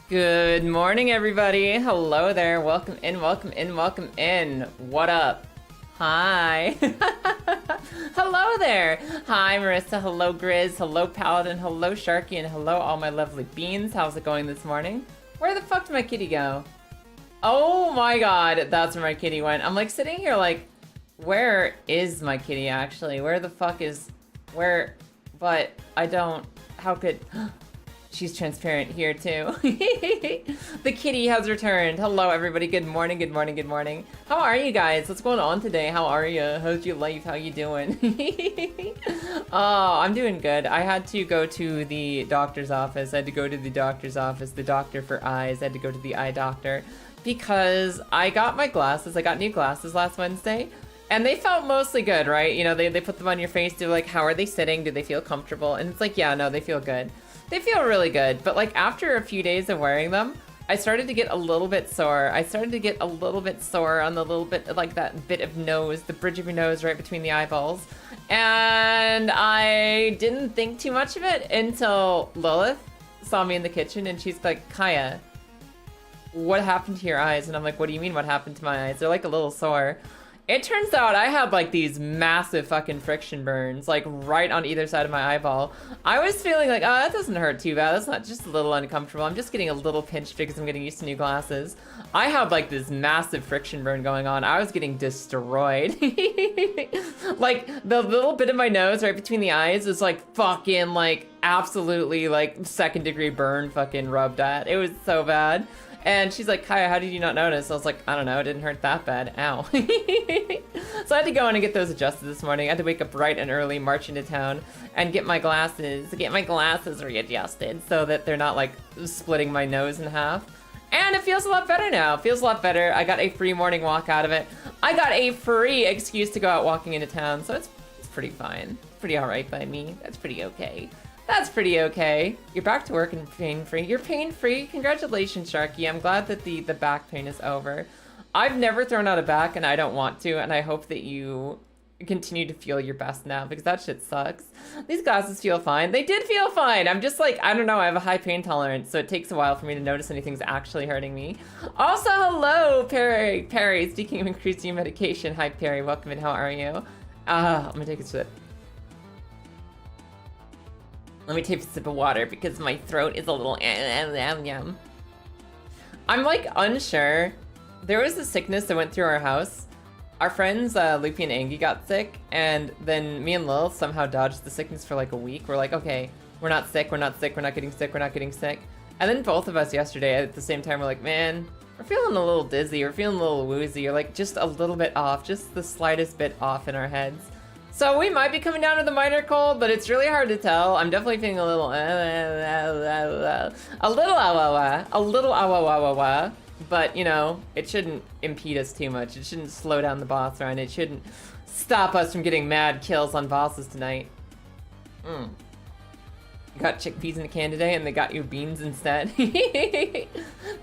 Good morning, everybody. Hello there. Welcome in, welcome in, welcome in. What up? Hi. Hello there. Hi, Marissa. Hello, Grizz. Hello, Paladin. Hello, Sharky. And hello, all my lovely beans. How's it going this morning? Where the fuck did my kitty go? Oh my god, that's where my kitty went. I'm like sitting here like, where is my kitty actually? Where the fuck is... Where... But I don't... How could... She's transparent here too. The kitty has returned. Hello everybody, good morning, good morning, good morning. How are you guys? What's going on today? How are you? How's your life? How you doing? Oh, I'm doing good. I had to go to the doctor's office. I had to go to the doctor's office, the doctor for eyes. I had to go to the eye doctor because I got my glasses. I got new glasses last Wednesday. And they felt mostly good, right? You know, they put them on your face. They're like, how are they sitting? Do they feel comfortable? And it's like, yeah, no, they feel good. They feel really good, but like after a few days of wearing them, I started to get a little bit sore. I started to get a little bit sore on the little bit, like that bit of nose, the bridge of your nose right between the eyeballs. And I didn't think too much of it until Lilith saw me in the kitchen and she's like, Kaya, what happened to your eyes? And I'm like, what do you mean what happened to my eyes? They're like a little sore. It turns out I had like these massive fucking friction burns, like right on either side of my eyeball. I was feeling like, oh, that doesn't hurt too bad. That's not just a little uncomfortable. I'm just getting a little pinched because I'm getting used to new glasses. I had like this massive friction burn going on. I was getting destroyed. Like the little bit of my nose right between the eyes is like fucking like absolutely like second-degree burn fucking rubbed at. It was so bad. And she's like, Kaya, how did you not notice? I was like, I don't know, it didn't hurt that bad. Ow. So I had to go in and get those adjusted this morning. I had to wake up bright and early, march into town, and get my glasses readjusted so that they're not like splitting my nose in half. And it feels a lot better now. It feels a lot better. I got a free morning walk out of it. I got a free excuse to go out walking into town, so it's pretty fine. Pretty all right by me. That's pretty okay. That's pretty okay. You're back to work and pain-free. You're pain-free. Congratulations, Sharky. I'm glad that the back pain is over. I've never thrown out a back, and I don't want to, and I hope that you continue to feel your best now, because that shit sucks. These glasses feel fine. They did feel fine. I'm just like, I don't know, I have a high pain tolerance, so it takes a while for me to notice anything's actually hurting me. Also, hello, Perry. Perry, speaking of increasing medication. Hi, Perry. Welcome in. How are you? I'm gonna take a sip. Let me take a sip of water because my throat is a little yum. I'm like unsure. There was a sickness that went through our house. Our friends Loopy and Angie got sick, and then me and Lil somehow dodged the sickness for like a week. We're like, okay, we're not sick, we're not sick, we're not getting sick, we're not getting sick. And then both of us yesterday at the same time were like, man, we're feeling a little dizzy, we're feeling a little woozy, or like just a little bit off, just the slightest bit off in our heads. So we might be coming down with a minor cold, but it's really hard to tell. I'm definitely feeling a little but you know, it shouldn't impede us too much. It shouldn't slow down the boss run. It shouldn't stop us from getting mad kills on bosses tonight. You got chickpeas in a can today and they got you beans instead. They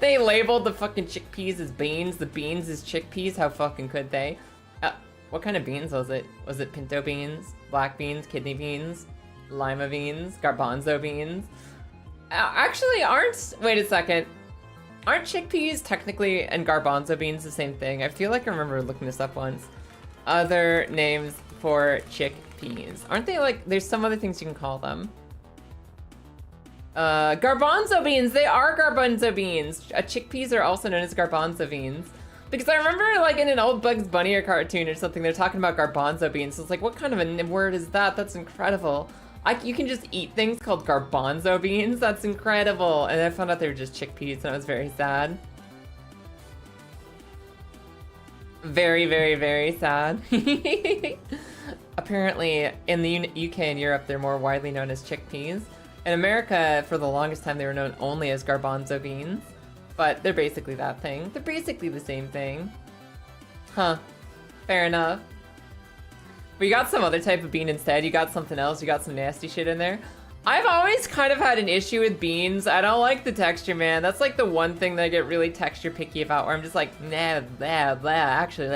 labeled the fucking chickpeas as beans, the beans as chickpeas. How fucking could they? What kind of beans was it? Was it pinto beans, black beans, kidney beans, lima beans, garbanzo beans? Actually, wait a second. Aren't chickpeas technically and garbanzo beans the same thing? I feel like I remember looking this up once. Other names for chickpeas. Aren't they like, there's some other things you can call them. Garbanzo beans, they are garbanzo beans. Chickpeas are also known as garbanzo beans. Because I remember like in an old Bugs Bunny or cartoon or something, they're talking about garbanzo beans. So it's like, what kind of a word is that? That's incredible. You can just eat things called garbanzo beans. That's incredible. And I found out they were just chickpeas and I was very sad. Very, very, very sad. Apparently in the UK and Europe, they're more widely known as chickpeas. In America, for the longest time, they were known only as garbanzo beans. But they're basically that thing. They're basically the same thing. Huh. Fair enough. But you got some other type of bean instead. You got something else. You got some nasty shit in there. I've always kind of had an issue with beans. I don't like the texture, man. That's like the one thing that I get really texture picky about, where I'm just like, nah, blah, blah, actually,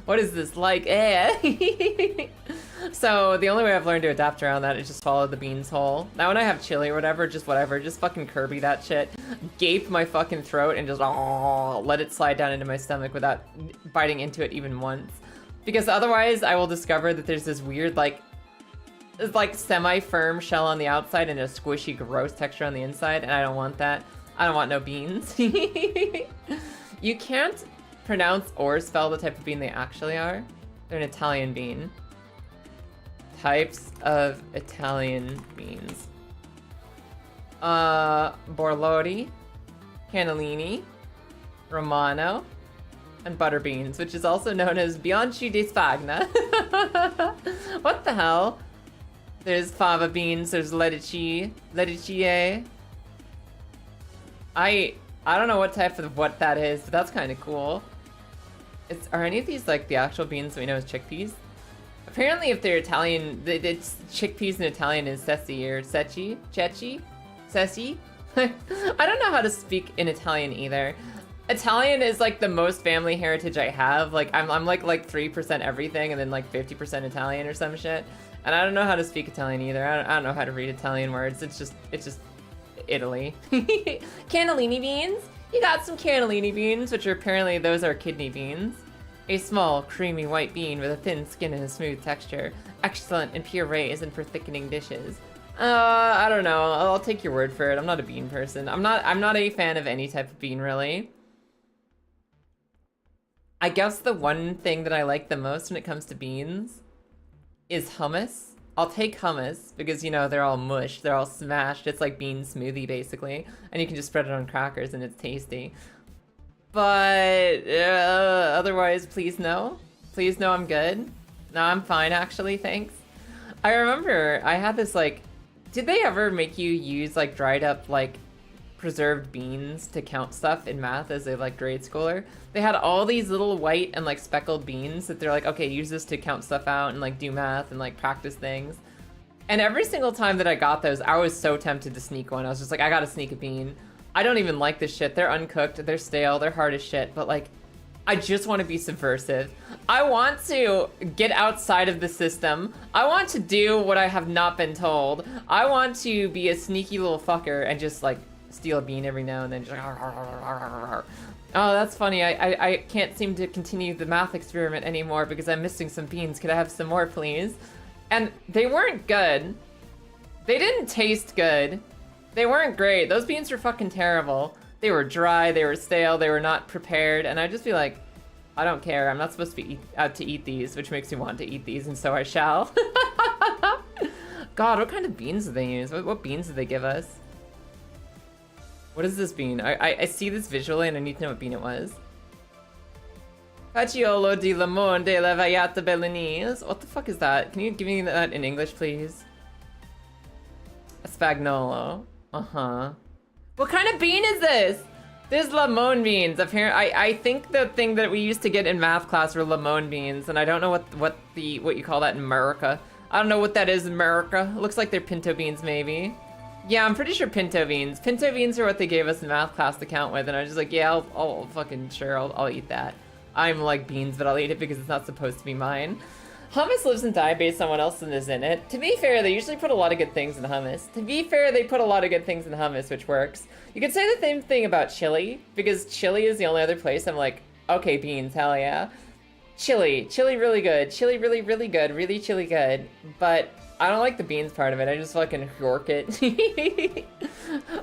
what is this like? So the only way I've learned to adapt around that is just follow the beans hole. Now when I have chili or whatever, just whatever, just fucking Kirby that shit. Gape my fucking throat and just let it slide down into my stomach without biting into it even once. Because otherwise I will discover that there's this weird like semi-firm shell on the outside and a squishy gross texture on the inside, and I don't want that. I don't want no beans. You can't pronounce or spell the type of bean they actually are. They're an Italian bean. Types of Italian beans. Borloti, cannellini, romano, and butter beans, which is also known as Bianchi di Spagna. What the hell? There's fava beans, there's lettuce. I don't know what type of what that is, but that's kind of cool. Are any of these like the actual beans that we know as chickpeas? Apparently if they're Italian, it's chickpeas in Italian is sessi or ceci? I don't know how to speak in Italian either. Italian is like the most family heritage I have. Like I'm like 3% everything and then like 50% Italian or some shit. And I don't know how to speak Italian either. I don't know how to read Italian words. It's just Italy. Cannellini beans? You got some cannellini beans, which are apparently those are kidney beans. A small, creamy white bean with a thin skin and a smooth texture. Excellent in purees and for thickening dishes. I don't know. I'll take your word for it. I'm not a bean person. I'm not a fan of any type of bean, really. I guess the one thing that I like the most when it comes to beans is hummus. I'll take hummus because, you know, they're all mush, they're all smashed. It's like bean smoothie, basically. And you can just spread it on crackers and it's tasty. But otherwise, please no. Please no, I'm good. No, I'm fine, actually, thanks. I remember I had this, like, did they ever make you use, like, dried up, like, preserved beans to count stuff in math as a like grade schooler? They had all these little white and like speckled beans that they're like, okay, use this to count stuff out and like do math and like practice things. And every single time that I got those, I was so tempted to sneak one. I was just like, I gotta sneak a bean. I don't even like this shit. They're uncooked, they're stale, they're hard as shit, but like, I just want to be subversive. I want to get outside of the system. I want to do what I have not been told. I want to be a sneaky little fucker and just like steal a bean every now and then. Just like, oh, that's funny. I can't seem to continue the math experiment anymore because I'm missing some beans. Could I have some more, please? And they weren't good. They didn't taste good. They weren't great. Those beans were fucking terrible. They were dry, they were stale, they were not prepared, and I'd just be like, I don't care. I'm not supposed to be out to eat these, which makes me want to eat these, and so I shall. God, what kind of beans did they use? What beans did they give us? What is this bean? I see this visually and I need to know what bean it was. Facciolo di limone della vallata Belenese. What the fuck is that? Can you give me that in English, please? A spagnolo. Uh-huh. What kind of bean is this? There's limone beans. Apparently, I think the thing that we used to get in math class were limone beans, and I don't know what you call that in America. I don't know what that is in America. It looks like they're pinto beans, maybe. Yeah, I'm pretty sure pinto beans. Pinto beans are what they gave us in math class to count with, and I was just like, yeah, I'll fucking sure, I'll eat that. I'm like beans, but I'll eat it because it's not supposed to be mine. Hummus lives and dies based on what else is in it. To be fair, they usually put a lot of good things in hummus. To be fair, they put a lot of good things in hummus, which works. You could say the same thing about chili, because chili is the only other place I'm like, okay, beans, hell yeah. Chili really good. Chili really, really good. Really chili good. But I don't like the beans part of it. I just fucking york it.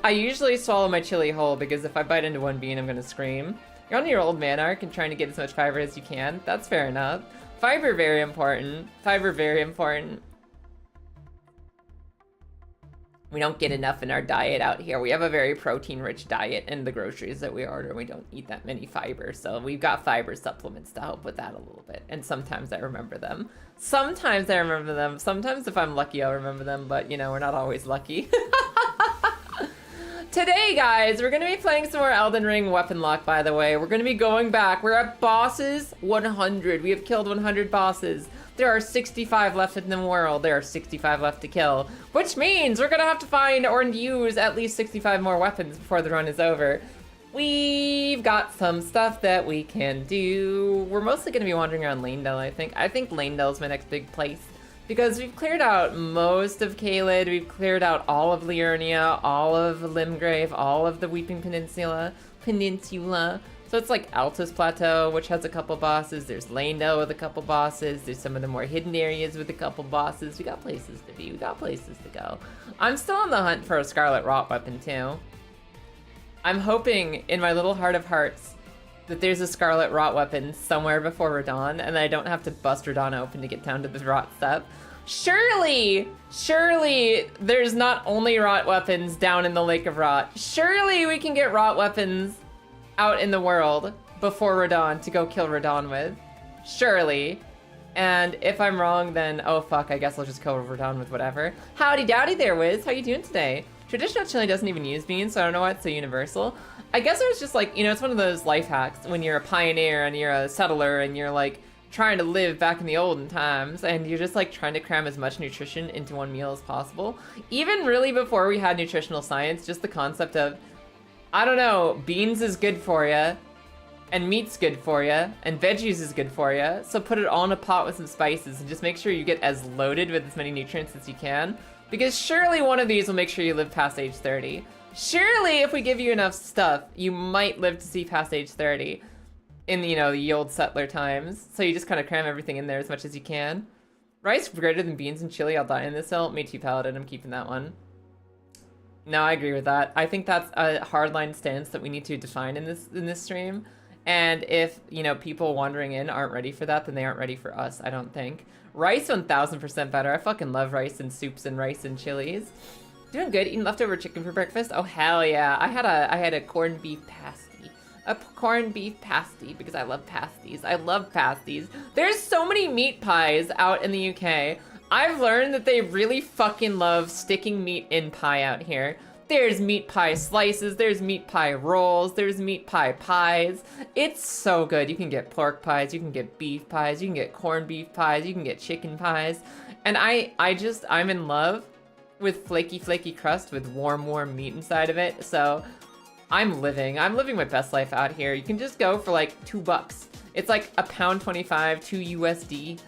I usually swallow my chili whole because if I bite into one bean, I'm gonna scream. You're on your old man arc and trying to get as much fiber as you can. That's fair enough. Fiber, very important. Fiber, very important. We don't get enough in our diet out here. We have a very protein-rich diet in the groceries that we order. We don't eat that many fiber, so we've got fiber supplements to help with that a little bit. And sometimes I remember them. Sometimes I remember them. Sometimes if I'm lucky, I'll remember them, but you know, we're not always lucky. Today, guys, we're gonna be playing some more Elden Ring Weapon Lock, by the way. We're gonna be going back. We're at bosses 100. We have killed 100 bosses. There are 65 left in the world. There are 65 left to kill, which means we're gonna have to find or use at least 65 more weapons before the run is over. We've got some stuff that we can do. We're mostly gonna be wandering around Lanedale, I think. I think Lanedale's my next big place. Because we've cleared out most of Caelid, we've cleared out all of Liurnia, all of Limgrave, all of the Weeping Peninsula. So it's like Altus Plateau, which has a couple bosses. There's Lando with a couple bosses. There's some of the more hidden areas with a couple bosses. We got places to be, we got places to go. I'm still on the hunt for a Scarlet Rot weapon too. I'm hoping in my little heart of hearts that there's a Scarlet Rot weapon somewhere before Radon, and I don't have to bust Radon open to get down to the Rot step. Surely there's not only Rot weapons down in the Lake of Rot. Surely we can get Rot weapons out in the world before Radon to go kill Radon with. Surely. And if I'm wrong, then oh fuck, I guess I'll just kill Radon with whatever. Howdy dowdy there, Wiz. How you doing today? Traditional Chile doesn't even use beans, so I don't know why it's so universal. I guess it was just like, you know, it's one of those life hacks when you're a pioneer and you're a settler and you're like trying to live back in the olden times and you're just like trying to cram as much nutrition into one meal as possible. Even really before we had nutritional science, just the concept of, I don't know, beans is good for you and meat's good for you and veggies is good for you. So put it all in a pot with some spices and just make sure you get as loaded with as many nutrients as you can. Because surely one of these will make sure you live past age 30. Surely if we give you enough stuff, you might live to see past age 30 in, you know, the old settler times. So you just kind of cram everything in there as much as you can. Rice greater than beans and chili, I'll die in this hill. Me too, Paladin, I'm keeping that one. No, I agree with that. I think that's a hardline stance that we need to define in this stream. And if, you know, people wandering in aren't ready for that, then they aren't ready for us, I don't think. Rice 1000% better. I fucking love rice and soups and rice and chilies. Doing good, eating leftover chicken for breakfast? Oh hell yeah. I had a corned beef pasty. A corned beef pasty because I love pasties. I love pasties. There's so many meat pies out in the UK. I've learned that they really fucking love sticking meat in pie out here. There's meat pie slices, there's meat pie rolls, there's meat pie pies. It's so good. You can get pork pies, you can get beef pies, you can get corned beef pies, you can get chicken pies. And I'm in love with flaky crust with warm meat inside of it. So I'm living my best life out here. You can just go for like $2. It's like £1.25, 2 USD.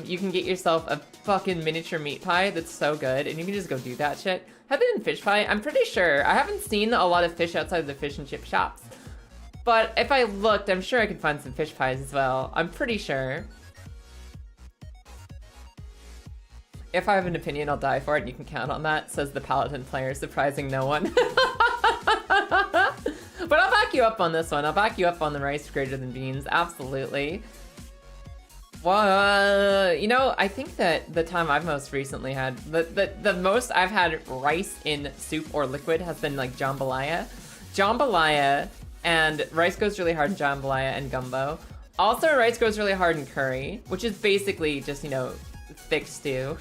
You can get yourself a fucking miniature meat pie that's so good, and you can just go do that shit. Have they done fish pie? I'm pretty sure. I haven't seen a lot of fish outside of the fish and chip shops. But if I looked, I'm sure I could find some fish pies as well. I'm pretty sure. If I have an opinion, I'll die for it. You can count on that, says the Paladin player, surprising no one. But I'll back you up on this one. I'll back you up on the rice greater than beans. Absolutely. Well, you know, I think that the time I've most recently had, the most I've had rice in soup or liquid has been like jambalaya. Jambalaya and rice goes really hard in jambalaya and gumbo. Also, rice goes really hard in curry, which is basically just, you know, thick stew.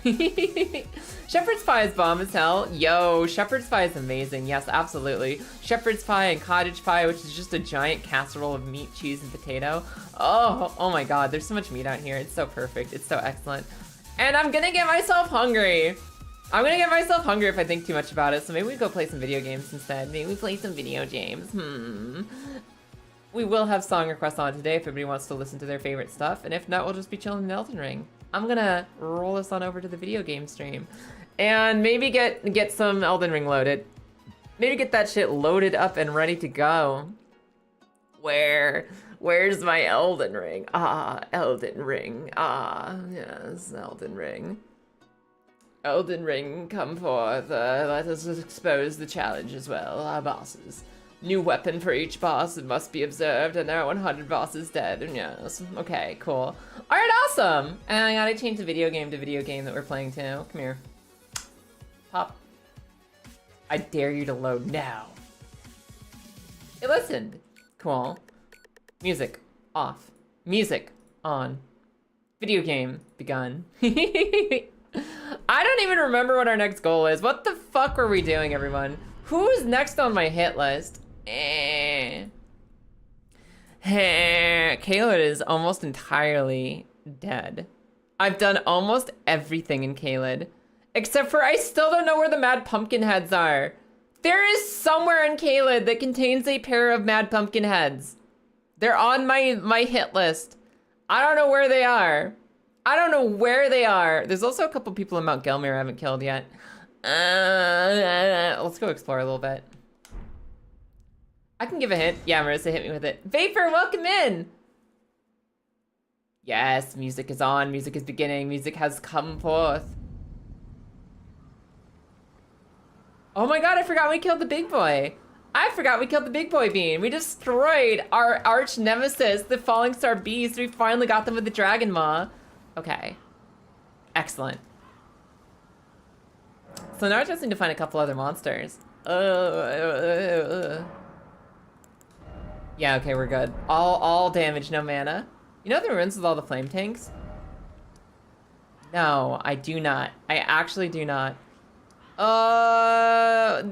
Shepherd's pie is bomb as hell. Yo, shepherd's pie is amazing. Yes, absolutely. Shepherd's pie and cottage pie, which is just a giant casserole of meat, cheese, and potato. Oh my god, there's so much meat out here. It's so perfect. It's so excellent. And I'm gonna get myself hungry. I'm gonna get myself hungry if I think too much about it, so maybe we go play some video games instead. Maybe we play some video games. We will have song requests on today if everybody wants to listen to their favorite stuff, and if not, we'll just be chilling in Elden Ring. I'm gonna roll us on over to the video game stream and maybe get some Elden Ring loaded. Maybe get that shit loaded up and ready to go. Where's my Elden Ring? Ah, Elden Ring. Ah, yes, Elden Ring. Elden Ring, come forth. Let us expose the challenge as well. Our bosses. New weapon for each boss. It must be observed, and there are 100 bosses dead. Yes. Okay, cool. All right, awesome. And I gotta change the video game to video game that we're playing too. Come here. Pop. I dare you to load now. It listened. Cool. Music off. Music on. Video game begun. I don't even remember what our next goal is. What the fuck were we doing, everyone? Who's next on my hit list? Caelid is almost entirely dead. I've done almost everything in Caelid. Except for I still don't know where the Mad Pumpkin heads are. There is somewhere in Caelid that contains a pair of Mad Pumpkin heads. They're on my hit list. I don't know where they are. I don't know where they are. There's also a couple people in Mount Gelmir I haven't killed yet. Let's go explore a little bit. I can give a hint. Yeah, Marissa hit me with it. Vapor, welcome in. Yes, music is on. Music is beginning. Music has come forth. Oh my god, I forgot we killed the big boy. I forgot we killed the big boy bean. We destroyed our arch nemesis, the falling star beast. We finally got them with the dragon maw. Okay. Excellent. So now I just need to find a couple other monsters. Yeah, okay, we're good. All damage, no mana. You know the ruins with all the flame tanks? No, I do not. I actually do not.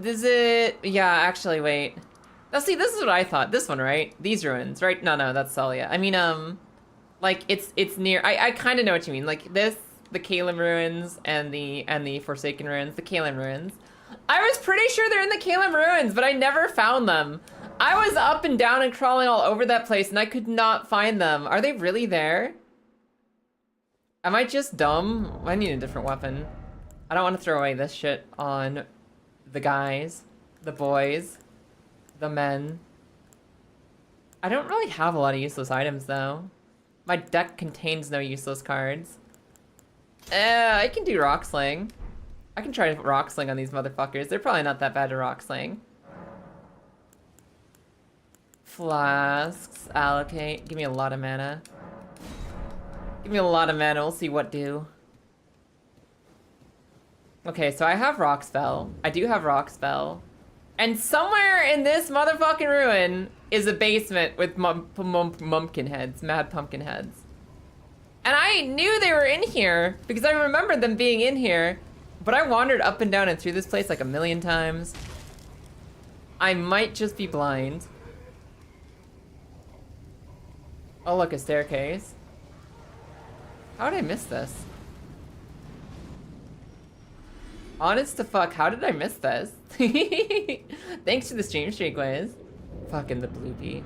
Is it? Yeah, actually, wait. Now, see, this is what I thought. This one, right? These ruins, right? No, that's Celia. I mean, like it's near. I kind of know what you mean. Like this, the Kalim ruins and the Forsaken ruins, the Kalim ruins. I was pretty sure they're in the Kalim ruins, but I never found them. I was up and down and crawling all over that place, and I could not find them. Are they really there? Am I just dumb? I need a different weapon. I don't want to throw away this shit on the guys, the boys, the men. I don't really have a lot of useless items, though. My deck contains no useless cards. I can do Rock Sling. I can try Rock Sling on these motherfuckers. They're probably not that bad to Rock Sling. Flasks, allocate. Give me a lot of mana. Give me a lot of mana. We'll see what do. Okay, so I have Rock Spell. I do have Rock Spell. And somewhere in this motherfucking ruin is a basement with mumpkin heads, mad pumpkin heads. And I knew they were in here because I remembered them being in here, but I wandered up and down and through this place like a million times. I might just be blind. Oh, look, a staircase. How did I miss this? Honest to fuck, how did I miss this? Thanks to the stream streak quiz. Fucking the blue pea.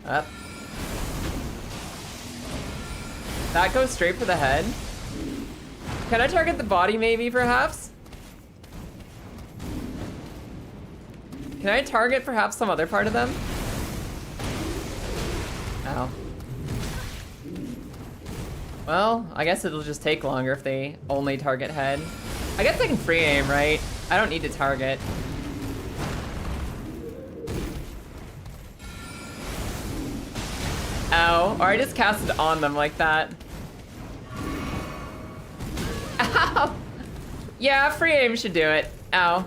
Up. That goes straight for the head. Can I target the body maybe, perhaps? Can I target perhaps some other part of them? Ow. Well, I guess it'll just take longer if they only target head. I guess I can free aim, right? I don't need to target. Ow. Or I just cast it on them like that. Ow! Yeah, free aim should do it. Ow.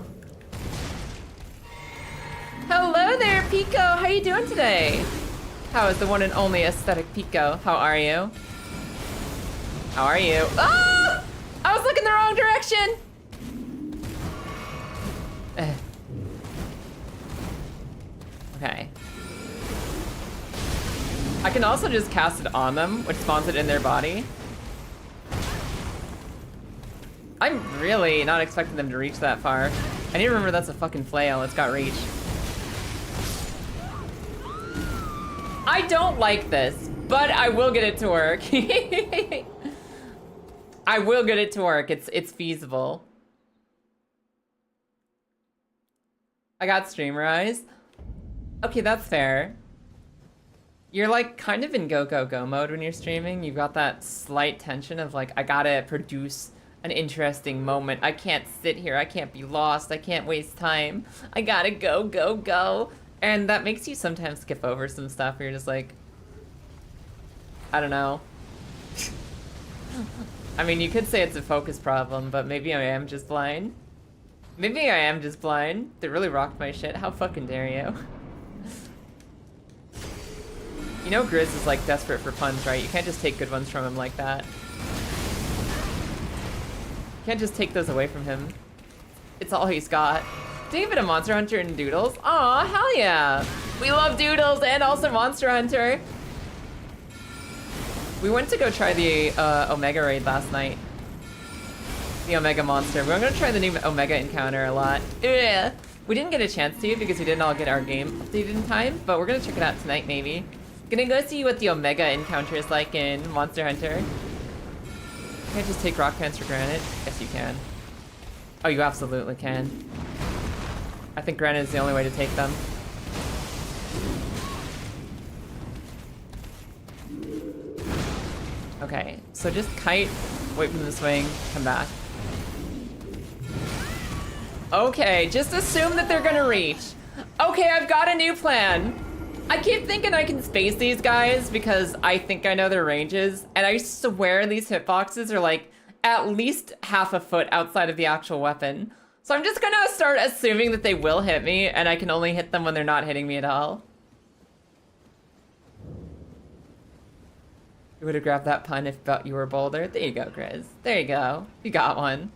Hello there, Pico. How you doing today? How is the one and only aesthetic Pico? How are you? How are you? Ah! I was looking the wrong direction! Okay. I can also just cast it on them, which spawns it in their body. I'm really not expecting them to reach that far. I need to remember that's a fucking flail. It's got reach. I don't like this, but I will get it to work. I will get it to work. It's feasible. I got streamer eyes. Okay, that's fair. You're like kind of in go, go, go mode when you're streaming. You've got that slight tension of like, I gotta produce an interesting moment. I can't sit here. I can't be lost. I can't waste time. I gotta go, go, go. And that makes you sometimes skip over some stuff where you're just like, I don't know. I mean, you could say it's a focus problem, but maybe I am just blind. Maybe I am just blind. They really rocked my shit. How fucking dare you? You know Grizz is like desperate for puns, right? You can't just take good ones from him like that. You can't just take those away from him. It's all he's got. David, a Monster Hunter and Doodles. Aw, hell yeah. We love Doodles and also Monster Hunter. We went to go try the Omega raid last night. The Omega monster. We're gonna try the new Omega encounter a lot. Ugh. We didn't get a chance to because we didn't all get our game updated in time, but we're gonna check it out tonight maybe. Gonna go see what the Omega encounter is like in Monster Hunter. Can't just take rock pants for granted? Yes, you can. Oh, you absolutely can. I think granite is the only way to take them. Okay, so just kite, wait for them to swing, come back. Okay, just assume that they're gonna reach. Okay, I've got a new plan. I keep thinking I can space these guys because I think I know their ranges, and I swear these hitboxes are like at least half a foot outside of the actual weapon. So I'm just gonna start assuming that they will hit me, and I can only hit them when they're not hitting me at all. You would have grabbed that pun if you were bolder. There you go, Grizz. There you go. You got one.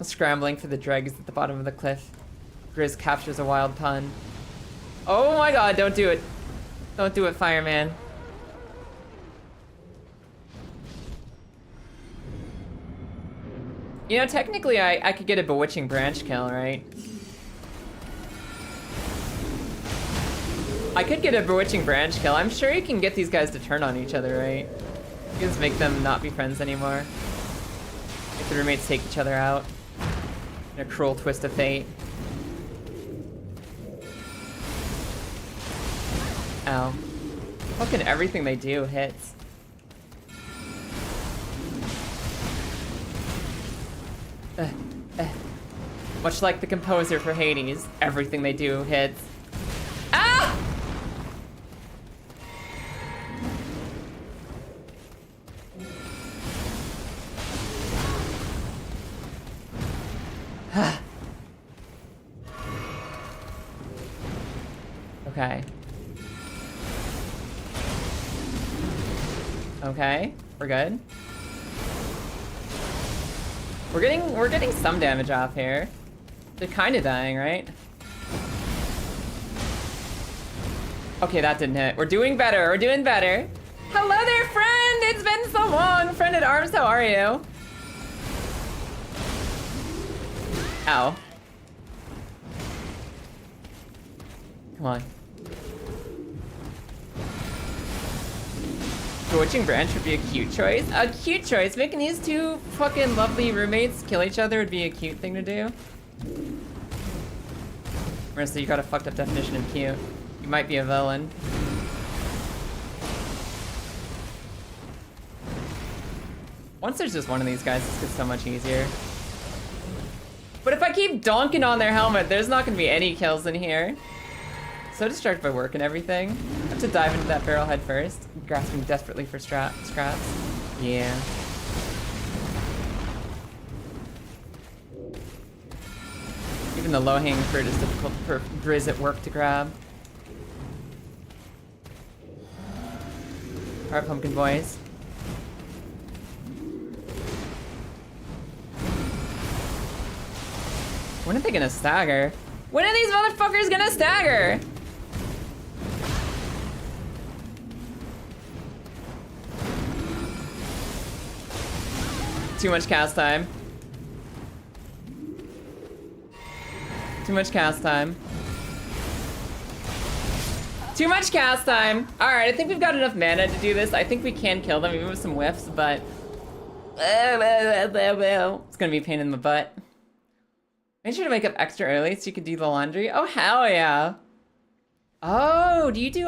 Scrambling for the dregs at the bottom of the cliff. Grizz captures a wild pun. Oh my god, don't do it. Don't do it, fireman. You know, technically I could get a bewitching branch kill, right? I could get a bewitching branch kill. I'm sure you can get these guys to turn on each other, right? You just make them not be friends anymore. Make the roommates take each other out. In a cruel twist of fate. Ow. Fucking everything they do hits. Much like the composer for Hades, everything they do hits. Ah! Okay. Okay, we're good. We're getting some damage off here. They're kind of dying, right? Okay, that didn't hit. We're doing better. We're doing better. Hello there, friend. It's been so long. Friend at arms, how are you? Ow. Come on. Bewitching branch would be a cute choice. A cute choice. Making these two fucking lovely roommates kill each other would be a cute thing to do. Marissa, you got a fucked up definition of cute. You might be a villain. Once there's just one of these guys, this gets so much easier. But if I keep donking on their helmet, there's not gonna be any kills in here. So distracted by work and everything. I have to dive into that barrel head first, grasping desperately for scraps. Yeah. Even the low-hanging fruit is difficult for Grizz at work to grab. Alright, pumpkin boys. When are they gonna stagger? When are these motherfuckers gonna stagger? Too much cast time. Too much cast time. Too much cast time. Alright, I think we've got enough mana to do this. I think we can kill them even with some whiffs, but... It's gonna be a pain in the butt. Make sure to wake up extra early so you can do the laundry. Oh, hell yeah. Oh, do you do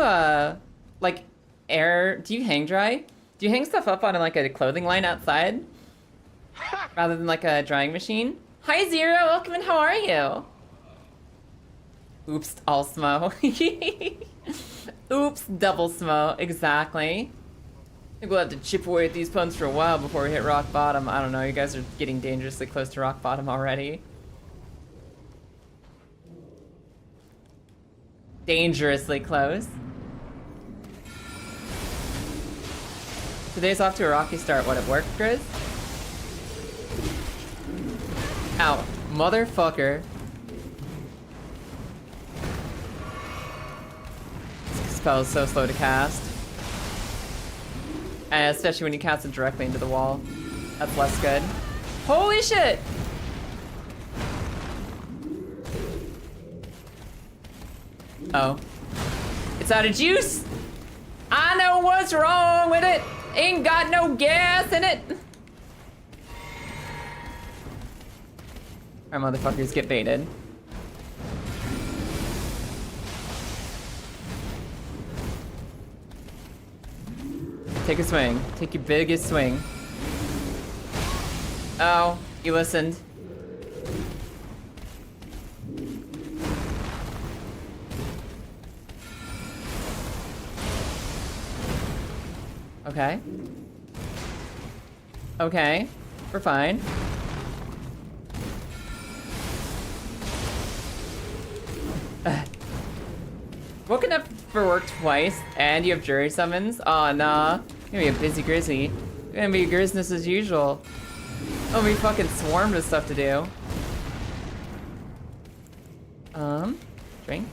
like, do you hang dry? Do you hang stuff up on like a clothing line outside? Rather than like a drying machine? Hi, Zero, welcome in, how are you? Oops, all smo. Oops, double smo, exactly. I think we'll have to chip away at these puns for a while before we hit rock bottom. I don't know, you guys are getting dangerously close to rock bottom already. Dangerously close. Today's off to a rocky start. What, it worked, Grizz? Ow. Motherfucker. This spell is so slow to cast. And especially when you cast it directly into the wall. That's less good. Holy shit! Oh. It's out of juice! I know what's wrong with it. Ain't got no gas in it. Our motherfuckers get baited. Take a swing. Take your biggest swing. Oh, you listened. Okay. Okay. We're fine. Woken up for work twice, and you have jury summons? Aw, nah. You're gonna be a busy grizzly. You're gonna be business as usual. Oh, we fucking swarmed with stuff to do. Drink?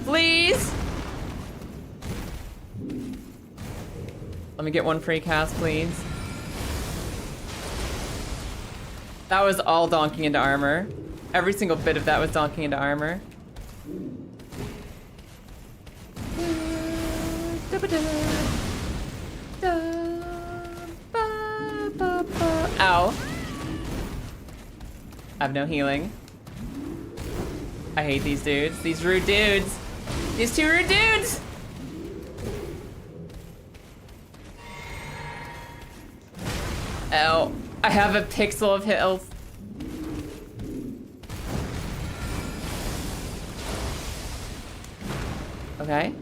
Please? Let me get one free cast, please. That was all donking into armor. Every single bit of that was donking into armor. Ow. I have no healing. I hate these dudes. These rude dudes. These two rude dudes! Ow. I have a pixel of health. Okay.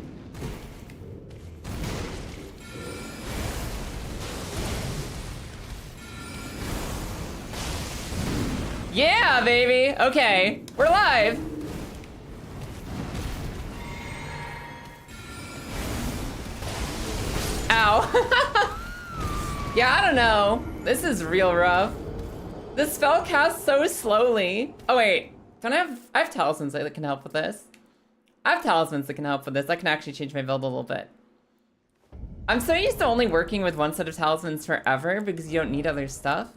Yeah, baby! Okay, we're live! Ow. Yeah, I don't know. This is real rough. This spell casts so slowly. Oh wait, I have talismans that can help with this. I have talismans that can help with this. I can actually change my build a little bit. I'm so used to only working with one set of talismans forever because you don't need other stuff,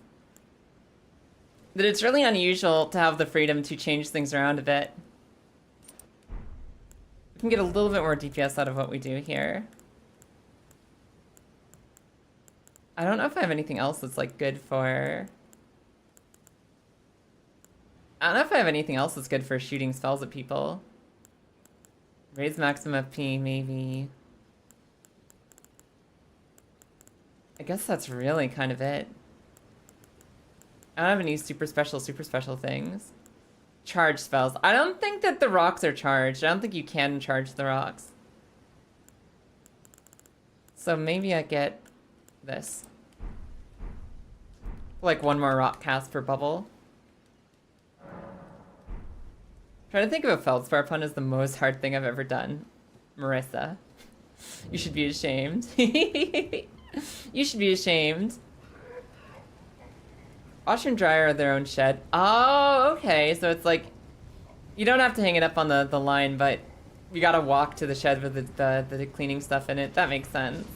that it's really unusual to have the freedom to change things around a bit. We can get a little bit more DPS out of what we do here. I don't know if I have anything else that's like good for... I don't know if I have anything else that's good for shooting spells at people. Raise maximum FP, maybe. I guess that's really kind of it. I don't have any super special things. Charge spells. I don't think that the rocks are charged. I don't think you can charge the rocks. So maybe I get this. Like one more rock cast per bubble. Trying to think of a feldspar pun is the most hard thing I've ever done. Marissa. You should be ashamed. You should be ashamed. Washer and dryer are their own shed. Oh, okay. So it's like, you don't have to hang it up on the line, but you gotta walk to the shed with the cleaning stuff in it. That makes sense.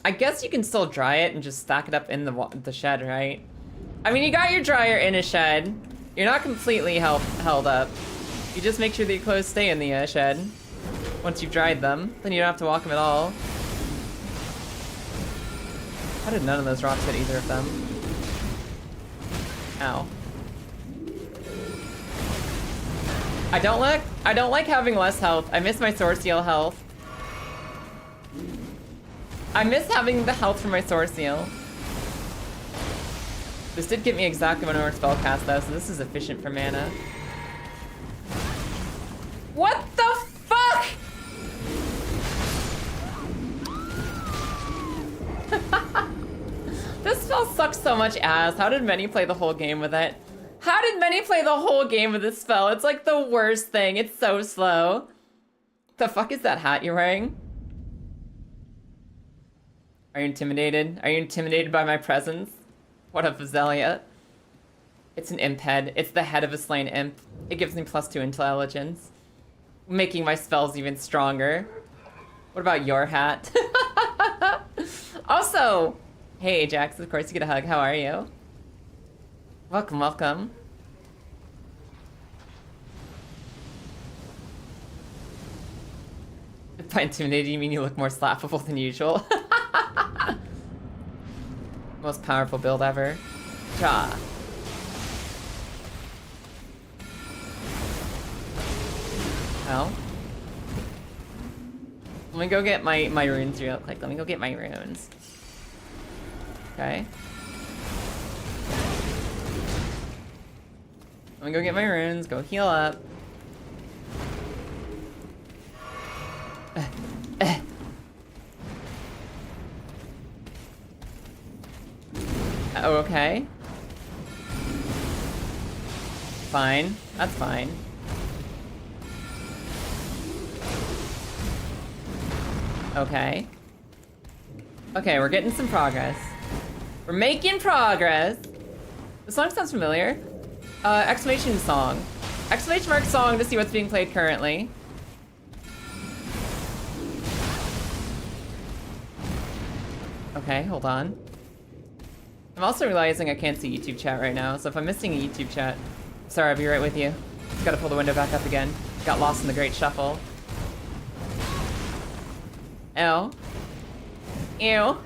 I guess you can still dry it and just stack it up in the shed, right? I mean, you got your dryer in a shed. You're not completely held up. You just make sure that your clothes stay in the shed. Once you've dried them, then you don't have to walk them at all. How did none of those rocks hit either of them? Ow. I don't like having less health. I miss my sword seal health. I miss having the health from my sword seal. This did get me exactly one more spell cast though, so this is efficient for mana. What the fuck? This spell sucks so much ass. How did many play the whole game with it? How did many play the whole game with this spell? It's like the worst thing. It's so slow. The fuck is that hat you're wearing? Are you intimidated? Are you intimidated by my presence? What up, Azalea? It's an imp head. It's the head of a slain imp. It gives me +2 intelligence, making my spells even stronger. What about your hat? Also, hey Ajax, of course you get a hug. How are you? Welcome, welcome. By intimidating, you mean you look more slappable than usual? Most powerful build ever. Cha. Oh. Let me go get my runes real quick. Let me go get my runes. Okay. Let me go get my runes, go heal up. Oh, okay. Fine. That's fine. Okay. Okay, we're getting some progress. We're making progress. The song sounds familiar. Exclamation song. Exclamation mark song to see what's being played currently. Okay, hold on. I'm also realizing I can't see YouTube chat right now, so if I'm missing a YouTube chat, sorry, I'll be right with you. Just gotta pull the window back up again. Got lost in the great shuffle. Ew. Ew.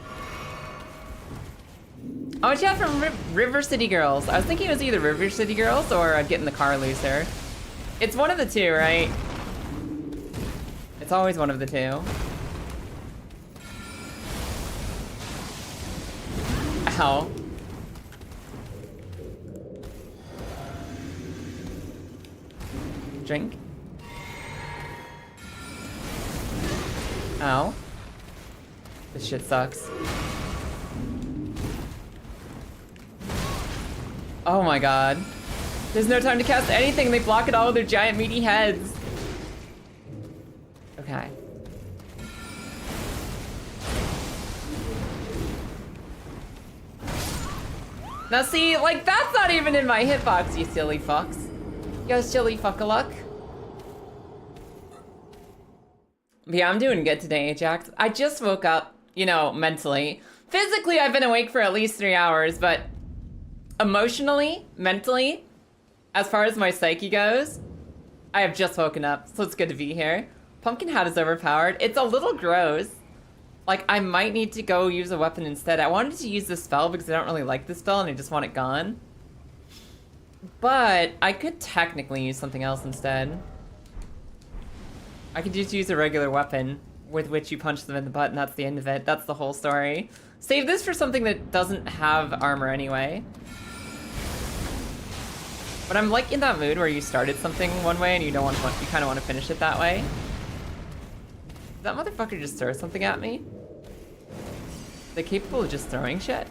Oh, chat from River City Girls. I was thinking it was either River City Girls or I'd get in the car loser. It's one of the two, right? It's always one of the two. Ow. Drink. Ow. This shit sucks. Oh my god. There's no time to cast anything. They block it all with their giant meaty heads. Okay. Now see, like, that's not even in my hitbox, you silly fucks. Yo, silly fuck-a-luck. Yeah, I'm doing good today, Ajax. I just woke up, you know, mentally. Physically, I've been awake for at least 3 hours, but emotionally, mentally, as far as my psyche goes, I have just woken up, so it's good to be here. Pumpkin Hat is overpowered. It's a little gross. Like, I might need to go use a weapon instead. I wanted to use this spell because I don't really like this spell and I just want it gone. But I could technically use something else instead. I could just use a regular weapon with which you punch them in the butt and that's the end of it. That's the whole story. Save this for something that doesn't have armor anyway. But I'm like in that mood where you started something one way and you don't want to, you kind of want to finish it that way. Did that motherfucker just throw something at me? They're capable of just throwing shit?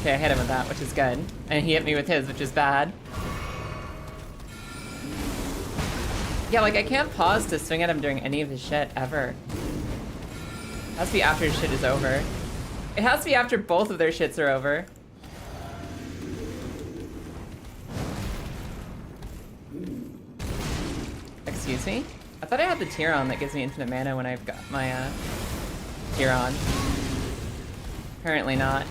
Okay, I hit him with that, which is good. And he hit me with his, which is bad. Yeah, like, I can't pause to swing at him during any of his shit, ever. It has to be after his shit is over. It has to be after both of their shits are over. Excuse me? I thought I had the tier on that gives me infinite mana when I've got my, tier on. Apparently not.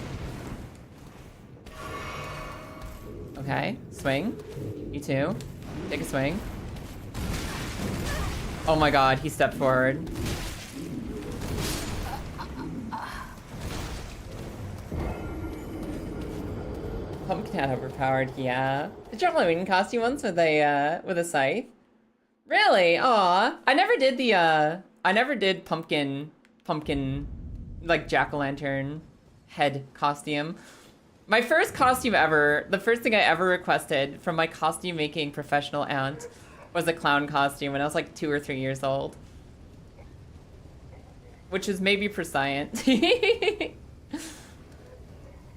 Okay, swing. You too. Take a swing. Oh my god, he stepped forward. Pumpkin Hat overpowered, yeah. Did you have a Halloween costume once with a scythe? Really? Aw. I never did the, I never did pumpkin, like, jack-o'-lantern head costume. My first costume ever, the first thing I ever requested from my costume making professional aunt was a clown costume when I was like 2 or 3 years old. Which is maybe prescient.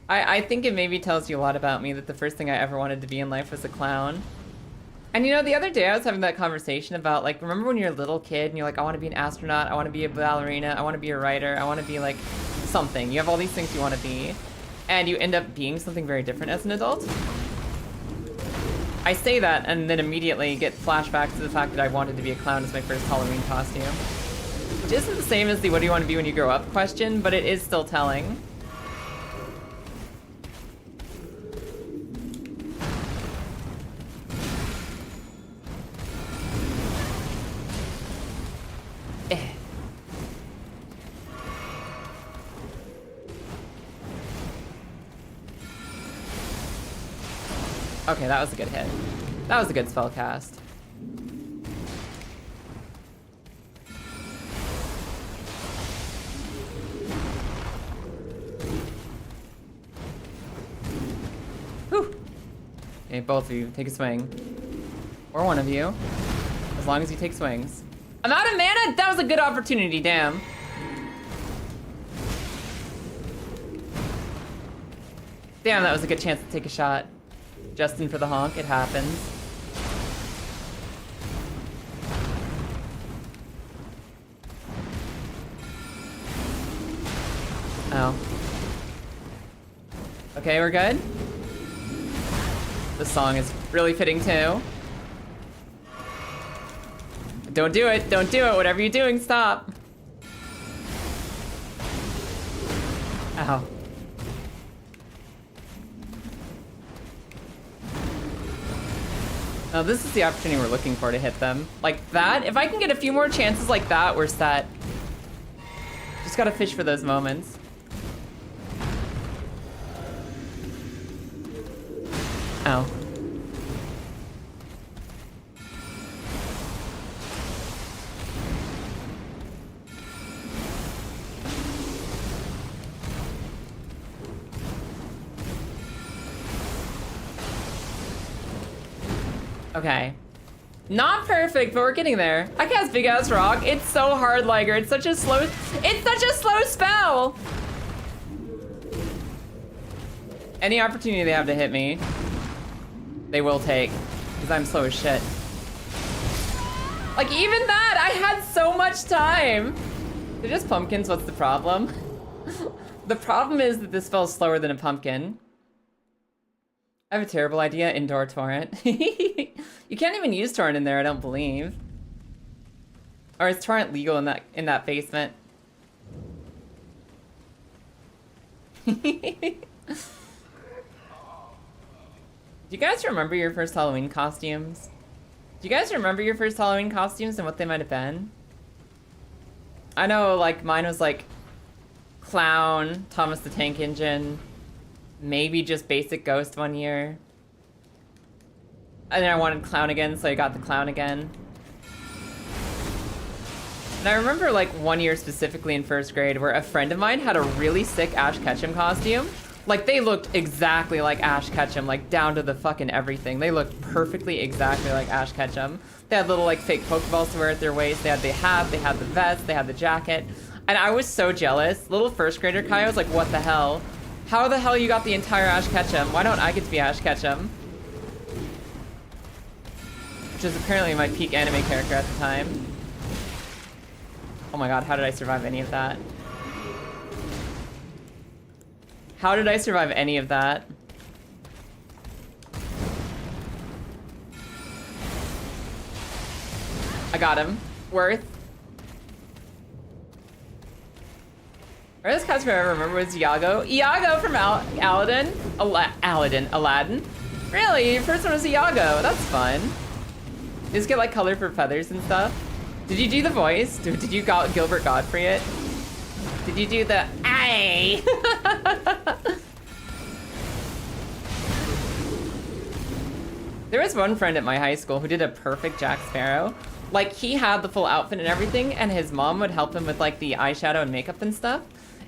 I think it maybe tells you a lot about me that the first thing I ever wanted to be in life was a clown. And you know, the other day I was having that conversation about, like, remember when you're a little kid and you're like, I want to be an astronaut, I want to be a ballerina, I want to be a writer, I want to be like something. You have all these things you want to be. And you end up being something very different as an adult. I say that and then immediately get flashbacks to the fact that I wanted to be a clown as my first Halloween costume. Which isn't the same as the what do you want to be when you grow up question, but it is still telling. Okay, that was a good hit. That was a good spell cast. Whew. Okay, both of you, take a swing. Or one of you. As long as you take swings. I'm out of mana? That was a good opportunity, damn. Damn, that was a good chance to take a shot. Justin for the honk, it happens. Oh. Okay, we're good. This song is really fitting too. Don't do it, don't do it, whatever you're doing, stop. Ow. Now this is the opportunity we're looking for to hit them. Like that, if I can get a few more chances like that, we're set. Just gotta fish for those moments. Ow. Okay. Not perfect, but we're getting there. I cast Big Ass Rock. It's so hard, Liger. It's such a slow spell. Any opportunity they have to hit me, they will take, because I'm slow as shit. Like even that, I had so much time. They're just pumpkins, what's the problem? The problem is that this spell's slower than a pumpkin. I have a terrible idea, indoor torrent. You can't even use torrent in there, I don't believe. Or is torrent legal in that basement? Do you guys remember your first Halloween costumes? Do you guys remember your first Halloween costumes and what they might have been? I know, like, mine was like Clown, Thomas the Tank Engine, maybe just basic Ghost one year. And then I wanted Clown again, so I got the Clown again. And I remember like one year specifically in first grade where a friend of mine had a really sick Ash Ketchum costume. Like they looked exactly like Ash Ketchum, like down to the fucking everything. They looked perfectly exactly like Ash Ketchum. They had little like fake Pokeballs to wear at their waist. They had the hat, they had the vest, they had the jacket. And I was so jealous. Little first grader Kai was like, what the hell? How the hell you got the entire Ash Ketchum? Why don't I get to be Ash Ketchum? Which is apparently my peak anime character at the time. Oh my god, how did I survive any of that? How did I survive any of that? I got him. Worth. First costume I ever remember was Iago. Iago from Aladdin? Aladdin? Really? Your first one was Iago. That's fun. You just get like color for feathers and stuff. Did you do the voice? Did you Gilbert Godfrey it? Did you do the aye? There was one friend at my high school who did a perfect Jack Sparrow. Like he had the full outfit and everything, and his mom would help him with like the eyeshadow and makeup and stuff.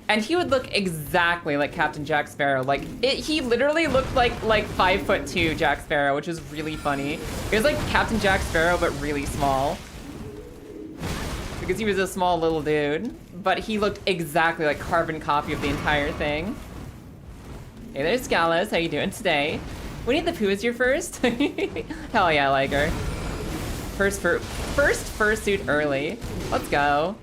And he would look exactly like Captain Jack Sparrow. Like he literally looked like 5'2" Jack Sparrow, which was really funny. It was like Captain Jack Sparrow, but really small. Because he was a small little dude, but he looked exactly like carbon copy of the entire thing. Hey there, Scallows, how you doing today? Winnie the Pooh is your first? Hell yeah, Liger. First fursuit early. Let's go.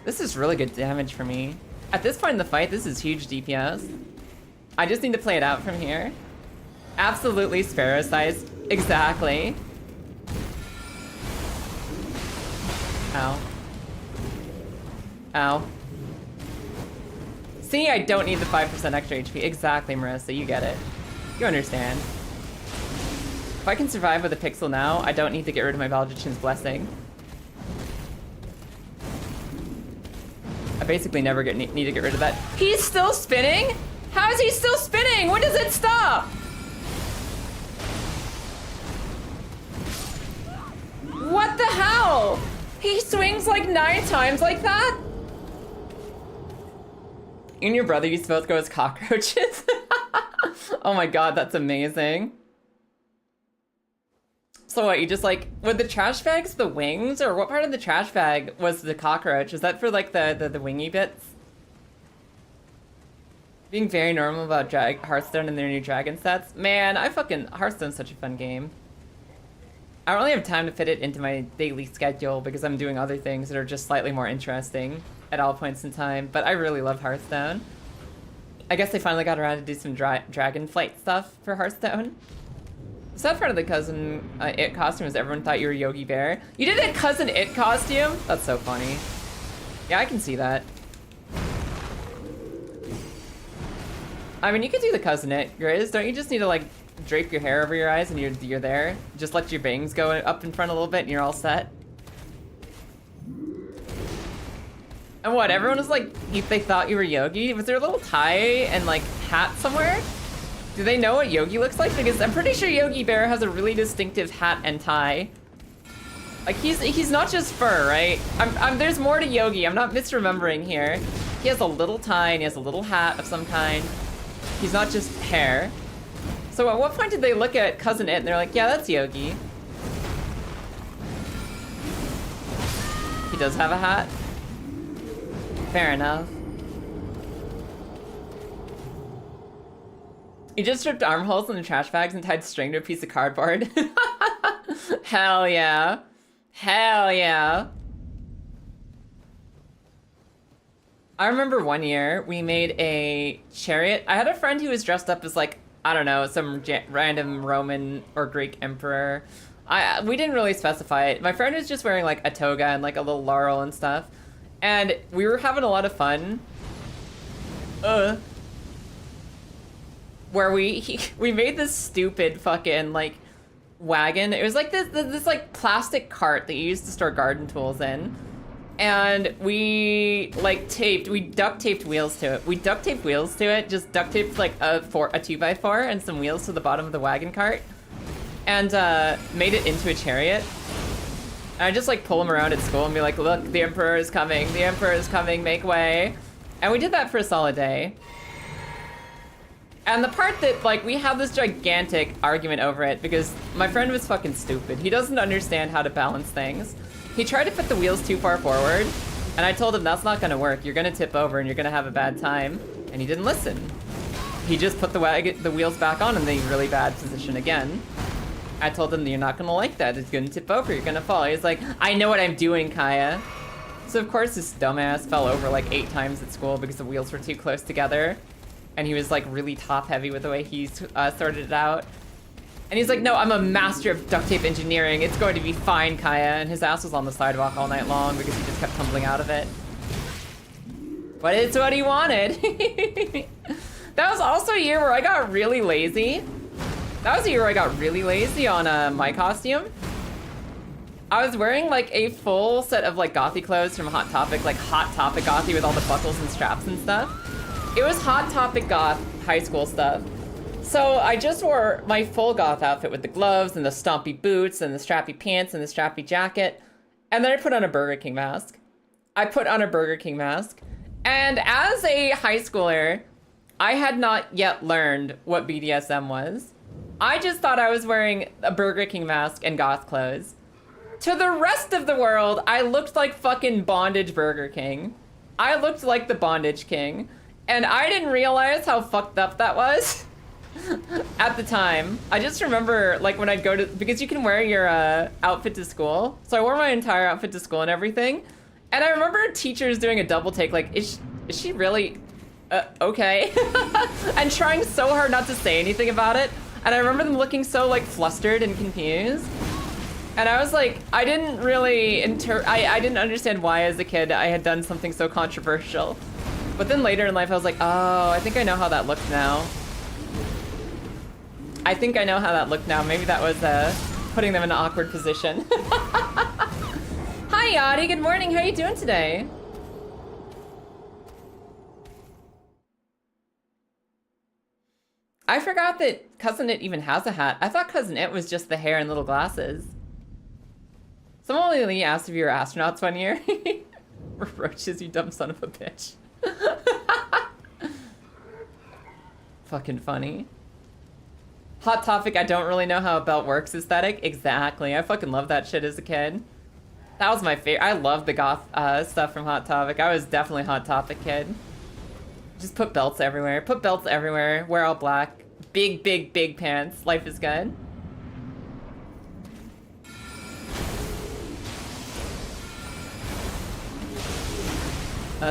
This is really good damage for me. At this point in the fight, this is huge DPS. I just need to play it out from here. Absolutely sparrow-sized. Exactly. Ow. Ow. See, I don't need the 5% extra HP. Exactly, Marissa, you get it. You understand. If I can survive with a pixel now, I don't need to get rid of my Valdrachian's Blessing. I basically never need to get rid of that. He's still spinning? How is he still spinning? When does it stop? What the hell? He swings like 9 times like that? You and your brother used to both go as cockroaches? Oh my god, that's amazing. So what, you just like, were the trash bags the wings? Or what part of the trash bag was the cockroach? Is that for like the wingy bits? Being very normal about Hearthstone and their new dragon sets. Man, Hearthstone's such a fun game. I don't really have time to fit it into my daily schedule because I'm doing other things that are just slightly more interesting at all points in time, but I really love Hearthstone. I guess they finally got around to do some dragon flight stuff for Hearthstone. The sad part of the Cousin It costume is everyone thought you were Yogi Bear. You did a Cousin It costume? That's so funny. Yeah, I can see that. I mean, you could do the Cousin It, Grizz. Don't you just need to like drape your hair over your eyes and you're there? Just let your bangs go up in front a little bit and you're all set. And what, everyone was like, they thought you were Yogi? Was there a little tie and like hat somewhere? Do they know what Yogi looks like? Because I'm pretty sure Yogi Bear has a really distinctive hat and tie. Like he's not just fur, right? There's more to Yogi. I'm not misremembering here. He has a little tie and he has a little hat of some kind. He's not just hair. So at what point did they look at Cousin It and they're like, yeah, that's Yogi. He does have a hat. Fair enough. You just stripped armholes in the trash bags and tied string to a piece of cardboard. Hell yeah. Hell yeah. I remember one year we made a chariot. I had a friend who was dressed up as like, I don't know, some random Roman or Greek emperor. We didn't really specify it. My friend was just wearing like a toga and like a little laurel and stuff. And we were having a lot of fun. Where we made this stupid fucking like wagon. It was like this like plastic cart that you used to store garden tools in. And we like duct taped wheels to it. We duct taped wheels to it, just duct taped like a 2x4 and some wheels to the bottom of the wagon cart. And made it into a chariot. And I just like pull him around at school and be like, look, the Emperor is coming, make way. And we did that for a solid day. And the part that, like, we had this gigantic argument over it because my friend was fucking stupid. He doesn't understand how to balance things. He tried to put the wheels too far forward, and I told him that's not gonna work. You're gonna tip over and you're gonna have a bad time. And he didn't listen. He just put the wheels back on in the really bad position again. I told him that you're not gonna like that. It's gonna tip over, you're gonna fall. He's like, I know what I'm doing, Kaya. So of course this dumbass fell over like 8 times at school because the wheels were too close together. And he was like really top heavy with the way he sorted it out. And he's like, no, I'm a master of duct tape engineering. It's going to be fine, Kaya. And his ass was on the sidewalk all night long because he just kept tumbling out of it. But it's what he wanted. That was also a year where I got really lazy. That was a year where I got really lazy on my costume. I was wearing like a full set of like gothy clothes from Hot Topic, like Hot Topic gothy with all the buckles and straps and stuff. It was Hot Topic goth high school stuff. So I just wore my full goth outfit with the gloves and the stompy boots and the strappy pants and the strappy jacket. And then I put on a Burger King mask. And as a high schooler, I had not yet learned what BDSM was. I just thought I was wearing a Burger King mask and goth clothes. To the rest of the world, I looked like fucking Bondage Burger King. I looked like the Bondage King. And I didn't realize how fucked up that was at the time. I just remember, like, when I'd go to... Because you can wear your outfit to school. So I wore my entire outfit to school and everything. And I remember teachers doing a double take, like, is she really... okay? And trying so hard not to say anything about it. And I remember them looking so like flustered and confused. And I was like, I didn't really I didn't understand why as a kid I had done something so controversial. But then later in life I was like, oh, I think I know how that looked now. I think I know how that looked now. Maybe that was putting them in an awkward position. Hi Yadi, good morning. How are you doing today? I forgot that Cousin It even has a hat. I thought Cousin It was just the hair and little glasses. Someone only asked if you were astronauts one year. Roaches, you dumb son of a bitch. Fucking funny. Hot Topic, I don't really know how a belt works aesthetic. Exactly. I fucking loved that shit as a kid. That was my favorite. I loved the goth stuff from Hot Topic. I was definitely Hot Topic kid. Just put belts everywhere. Put belts everywhere. Wear all black. Big, big, big pants. Life is good.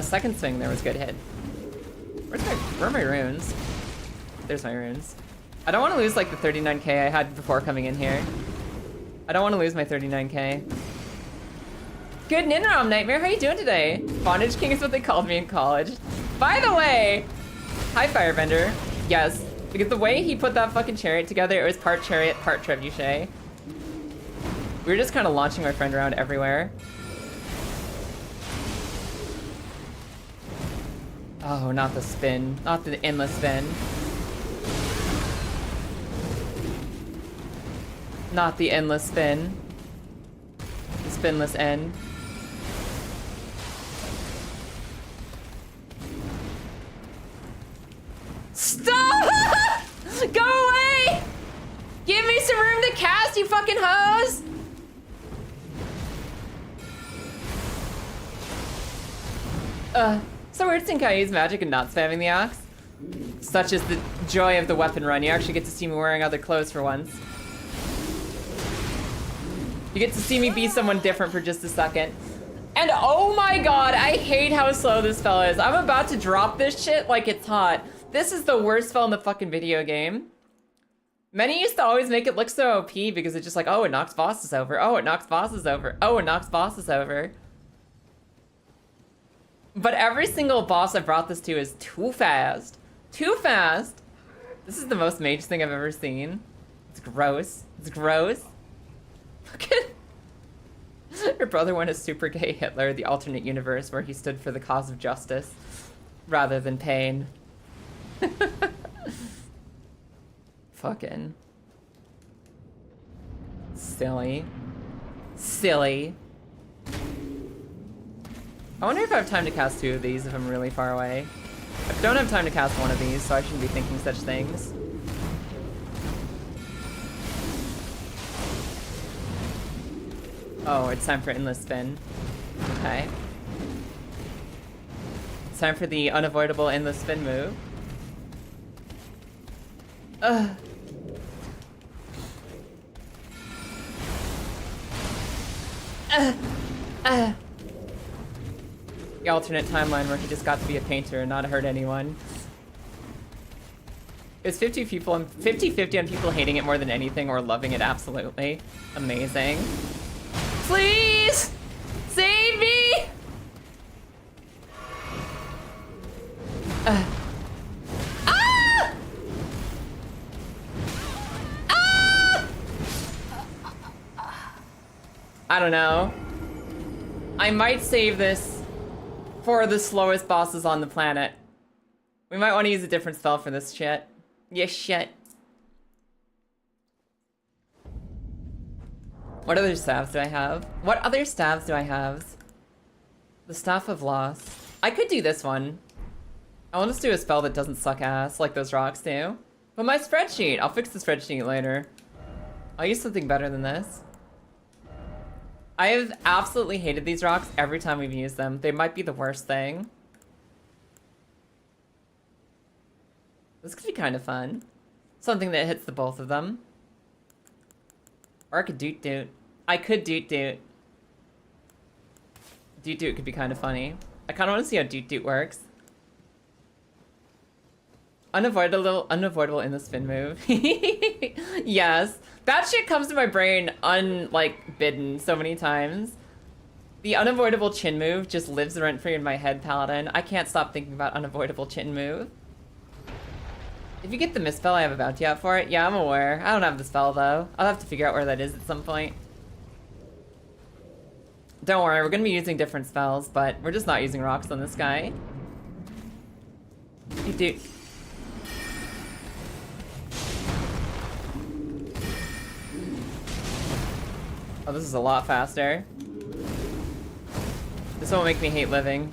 Second swing there was good hit. Where are my runes? There's my runes. I don't want to lose like the 39k I had before coming in here. I don't want to lose my 39k. Good Ninrom Nightmare, how you doing today? Bondage King is what they called me in college. By the way, hi Firebender. Yes, because the way he put that fucking chariot together, it was part chariot, part trebuchet. We were just kind of launching my friend around everywhere. Oh, not the spin. Not the endless spin. Not the endless spin. The spinless end. Stop! Go away! Give me some room to cast, you fucking hoes! So weird seeing how I use magic and not spamming the axe. Such is the joy of the weapon run. You actually get to see me wearing other clothes for once. You get to see me be someone different for just a second. And oh my god, I hate how slow this spell is. I'm about to drop this shit like it's hot. This is the worst spell in the fucking video game. Many used to always make it look so OP because it's just like, oh, it knocks bosses over. Oh, it knocks bosses over. Oh, it knocks bosses over. But every single boss I brought this to is too fast. Too fast. This is the most mage thing I've ever seen. It's gross. It's gross. Your brother went as super gay Hitler, the alternate universe where he stood for the cause of justice rather than pain. Fucking silly. Silly. I wonder if I have time to cast two of these if I'm really far away. I don't have time to cast one of these, so I shouldn't be thinking such things. Oh, it's time for endless spin. Okay. It's time for the unavoidable endless spin move. Ugh. The alternate timeline where he just got to be a painter and not hurt anyone. It's 50-50 on people hating it more than anything or loving it absolutely. Amazing. Please! Save me! Ah! Ah! I don't know. I might save this for the slowest bosses on the planet. We might want to use a different spell for this shit. Yeah, shit. What other staves do I have? What other staves do I have? The Staff of Loss. I could do this one. I want to do a spell that doesn't suck ass like those rocks do. But my spreadsheet, I'll fix the spreadsheet later. I'll use something better than this. I have absolutely hated these rocks every time we've used them. They might be the worst thing. This could be kind of fun. Something that hits the both of them. Or I could doot doot. I could doot doot. Doot doot could be kind of funny. I kind of want to see how doot doot works. Unavoidable in the spin move. Yes. That shit comes to my brain bidden so many times. The unavoidable chin move just lives rent-free in my head, Paladin. I can't stop thinking about unavoidable chin move. If you get the misspell, I have a bounty out for it. Yeah, I'm aware. I don't have the spell, though. I'll have to figure out where that is at some point. Don't worry, we're gonna be using different spells, but we're just not using rocks on this guy. Dude. Oh, this is a lot faster. This won't make me hate living.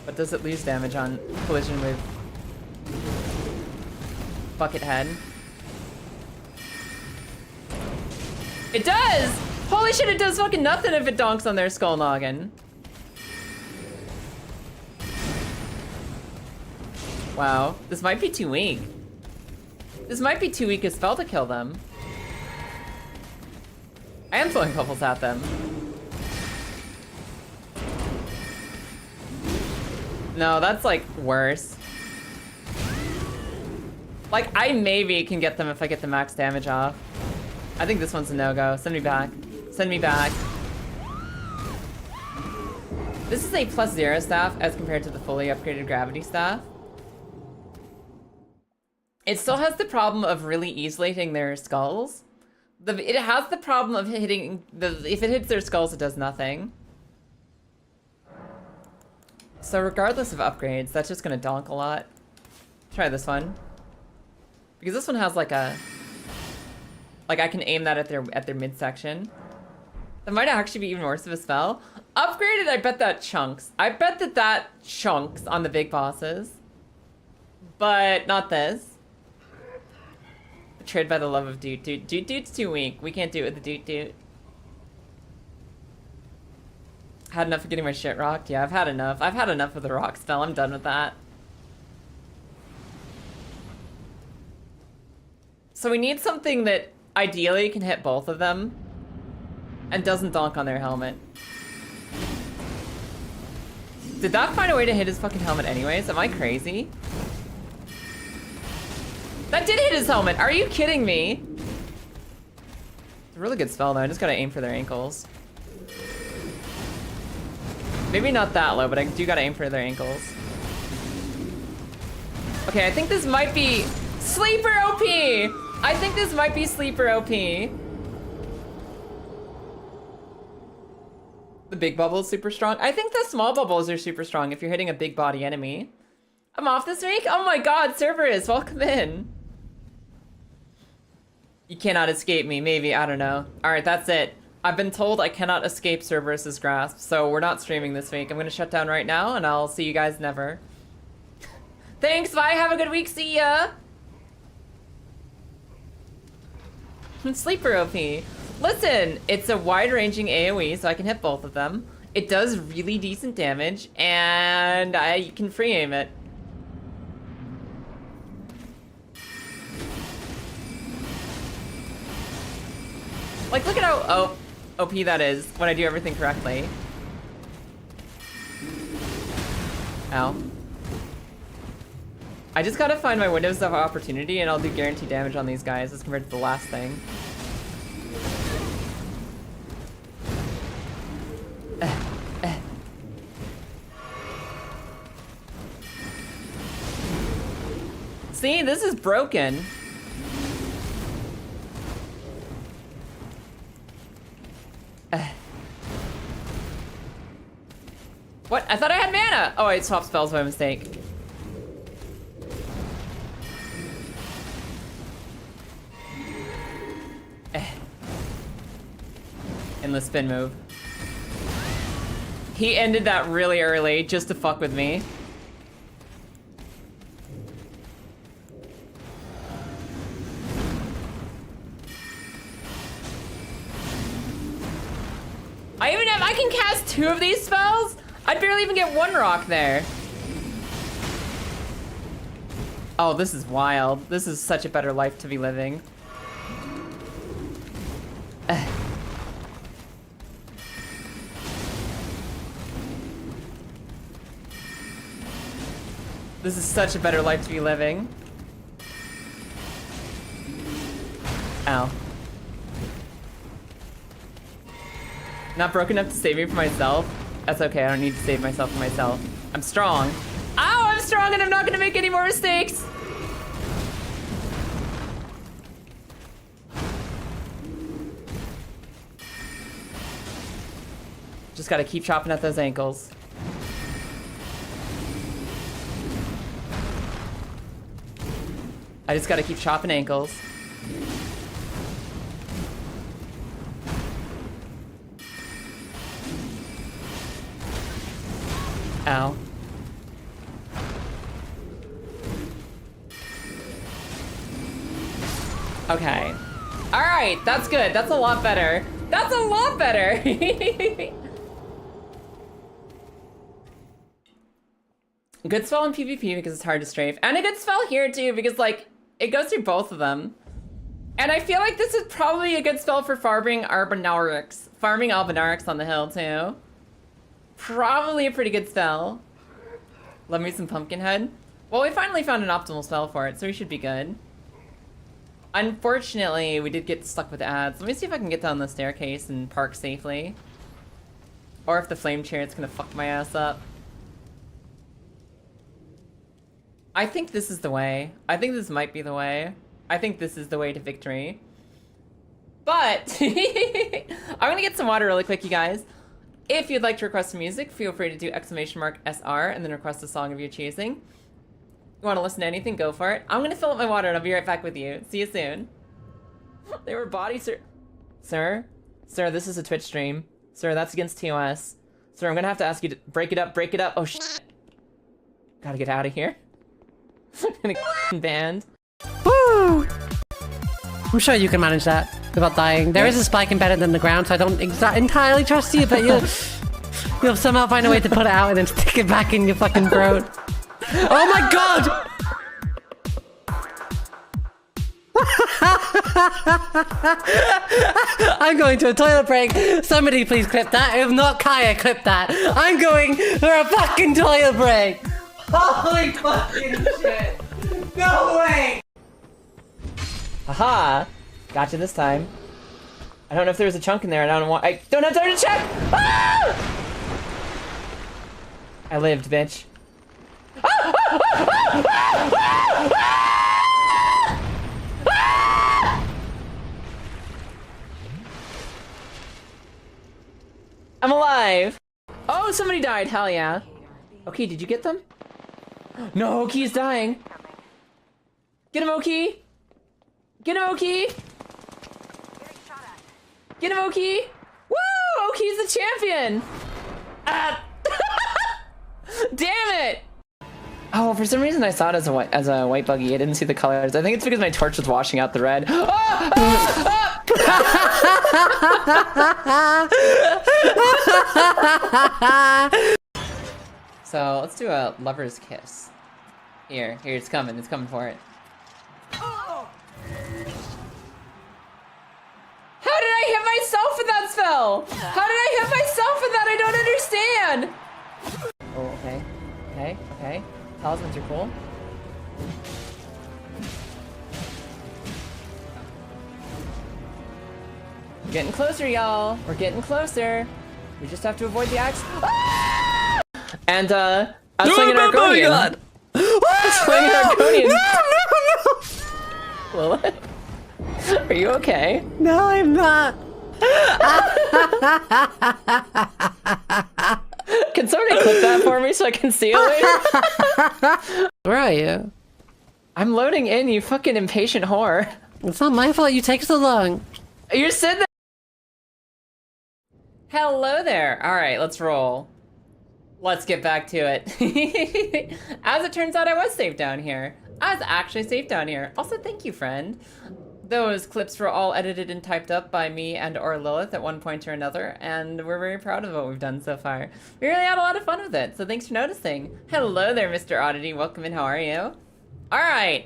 But does it lose damage on collision with Buckethead? It does! Holy shit, it does fucking nothing if it donks on their skull noggin. Wow, this might be too weak. This might be too weak a spell to kill them. I am throwing bubbles at them. No, that's like worse. Like, I maybe can get them if I get the max damage off. I think this one's a no-go. Send me back. Send me back. This is a +0 staff as compared to the fully upgraded gravity staff. It still has the problem of really easily hitting their skulls. It has the problem of hitting if it hits their skulls, it does nothing. So regardless of upgrades, that's just gonna donk a lot. Try this one. Because this one has like a... Like I can aim that at their midsection. That might actually be even worse of a spell. Upgraded, I bet that chunks. I bet that chunks on the big bosses. But not this. Betrayed by the love of Doot Doot. Doot Doot's too weak. We can't do it with the Doot Doot. Had enough of getting my shit rocked? Yeah, I've had enough. I've had enough of the rock spell. I'm done with that. So we need something that ideally can hit both of them and doesn't donk on their helmet. Did that find a way to hit his fucking helmet anyways? Am I crazy? That did hit his helmet! Are you kidding me? It's a really good spell though, I just gotta aim for their ankles. Maybe not that low, but I do gotta aim for their ankles. Okay, I think this might be Sleeper OP! I think this might be Sleeper OP. The big bubble is super strong. I think the small bubbles are super strong if you're hitting a big body enemy. I'm off this week? Oh my god, Cerberus, welcome in. You cannot escape me, maybe, I don't know. Alright, that's it. I've been told I cannot escape Cerberus's grasp, so we're not streaming this week. I'm gonna shut down right now, and I'll see you guys never. Thanks, bye, have a good week, see ya! Sleeper OP. Listen, it's a wide-ranging AoE, so I can hit both of them. It does really decent damage, and I can free aim it. Like, look at how OP that is when I do everything correctly. Ow. I just gotta find my windows of opportunity and I'll do guaranteed damage on these guys as compared to the last thing. See, this is broken. What? I thought I had mana! Oh, I swapped spells by mistake. Endless spin move. He ended that really early just to fuck with me. I can cast 2 of these spells? I'd barely even get 1 rock there. Oh, this is wild. This is such a better life to be living. This is such a better life to be living. Ow. Not broken enough to save me from myself? That's okay, I don't need to save myself from myself. I'm strong. Ow, I'm strong and I'm not gonna make any more mistakes! Just gotta keep chopping at those ankles. I just gotta keep chopping ankles. Ow. Okay. Alright, that's good. That's a lot better. That's a lot better! Good spell in PvP because it's hard to strafe. And a good spell here too because like, it goes through both of them. And I feel like this is probably a good spell for farming Albinaurics. Farming Albinaurics on the hill too. Probably a pretty good spell. Love me some Pumpkinhead. Well, we finally found an optimal spell for it, so we should be good. Unfortunately, we did get stuck with ads. Let me see if I can get down the staircase and park safely. Or if the flame chariot's gonna fuck my ass up. I think this is the way. I think this might be the way. I think this is the way to victory. But, I'm gonna get some water really quick, you guys. If you'd like to request some music, feel free to do !SR and then request a song of your choosing. You want to listen to anything, go for it. I'm gonna fill up my water and I'll be right back with you. See you soon. They were body Sir, this is a Twitch stream. Sir, that's against TOS. Sir, I'm gonna have to ask you to break it up, break it up. Oh shit. Gotta get out of here. Gonna get banned. Woo! I'm sure you can manage that without dying. There is a spike embedded in the ground, so I don't entirely trust you, but you'll somehow find a way to put it out and then stick it back in your fucking throat. Oh my god! I'm going to a toilet break. Somebody please clip that. If not, Kaya, clip that. I'm going for a fucking toilet break. Holy fucking shit. No way! Haha! Gotcha this time. I don't know if there was a chunk in there and I don't have time to check! Ah! I lived, bitch. I'm alive! Oh, somebody died, hell yeah. Okay, did you get them? No, Oki's dying. Get him, Oki! Get him, Oki! Get him, Oki! Woo! Oki's the champion! Ah! Damn it! Oh, for some reason I saw it as a white buggy. I didn't see the colors. I think it's because my torch was washing out the red. Ah! Ah! So let's do a lover's kiss. Here, it's coming. It's coming for it. How did I hit myself with that spell? How did I hit myself with that? I don't understand. Oh, okay. Talismans are cool. We're getting closer, y'all. We're getting closer. We just have to avoid the axe. Ah! And I was playing an Argonian. Oh my god! I was playing an Argonian. No! Lilith? Are you okay? No, I'm not. Can somebody clip that for me so I can see it later? Where are you? I'm loading in, you fucking impatient whore. It's not my fault you take so long. You're sitting there. Hello there. All right, let's roll. Let's get back to it. As it turns out, I was safe down here. I was actually safe down here. Also, thank you, friend. Those clips were all edited and typed up by me and or Lilith at one point or another, and we're very proud of what we've done so far. We really had a lot of fun with it, so thanks for noticing. Hello there, Mr. Oddity. Welcome in. How are you? All right.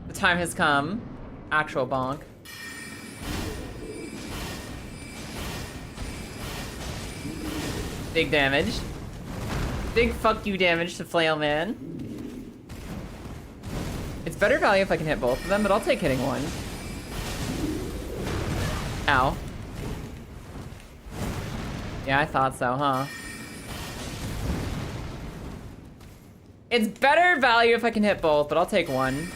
The time has come. Actual bonk. Big damage. Big fuck you damage to Flail Man. better value if I can hit both of them, but I'll take hitting one. Ow. Yeah, I thought so, huh? It's better value if I can hit both, but I'll take one.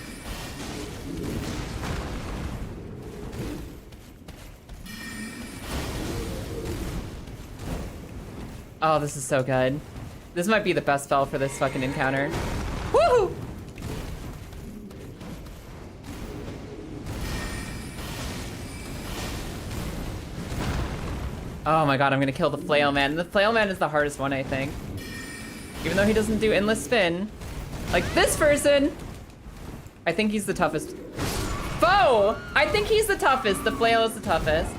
Oh, this is so good. This might be the best spell for this fucking encounter. Woohoo! Oh my god, I'm gonna kill the Flail Man. The Flail Man is the hardest one, I think. Even though he doesn't do endless spin. Like this person! I think he's the toughest foe! I think he's the toughest. The Flail is the toughest.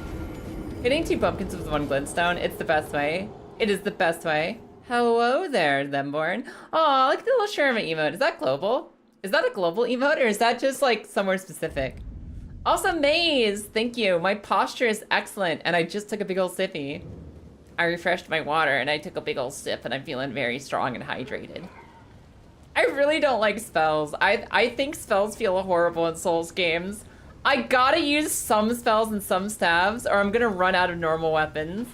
Hitting 2 pumpkins with 1 glintstone, it's the best way. It is the best way. Hello there, Themborn. Aw, look at the little Sherma emote. Is that global? Is that a global emote, or is that just like somewhere specific? Also, Maze, thank you. My posture is excellent, and I just took a big ol' sippy. I refreshed my water, and I took a big ol' sip, and I'm feeling very strong and hydrated. I really don't like spells. I think spells feel horrible in Souls games. I gotta use some spells and some stabs, or I'm gonna run out of normal weapons.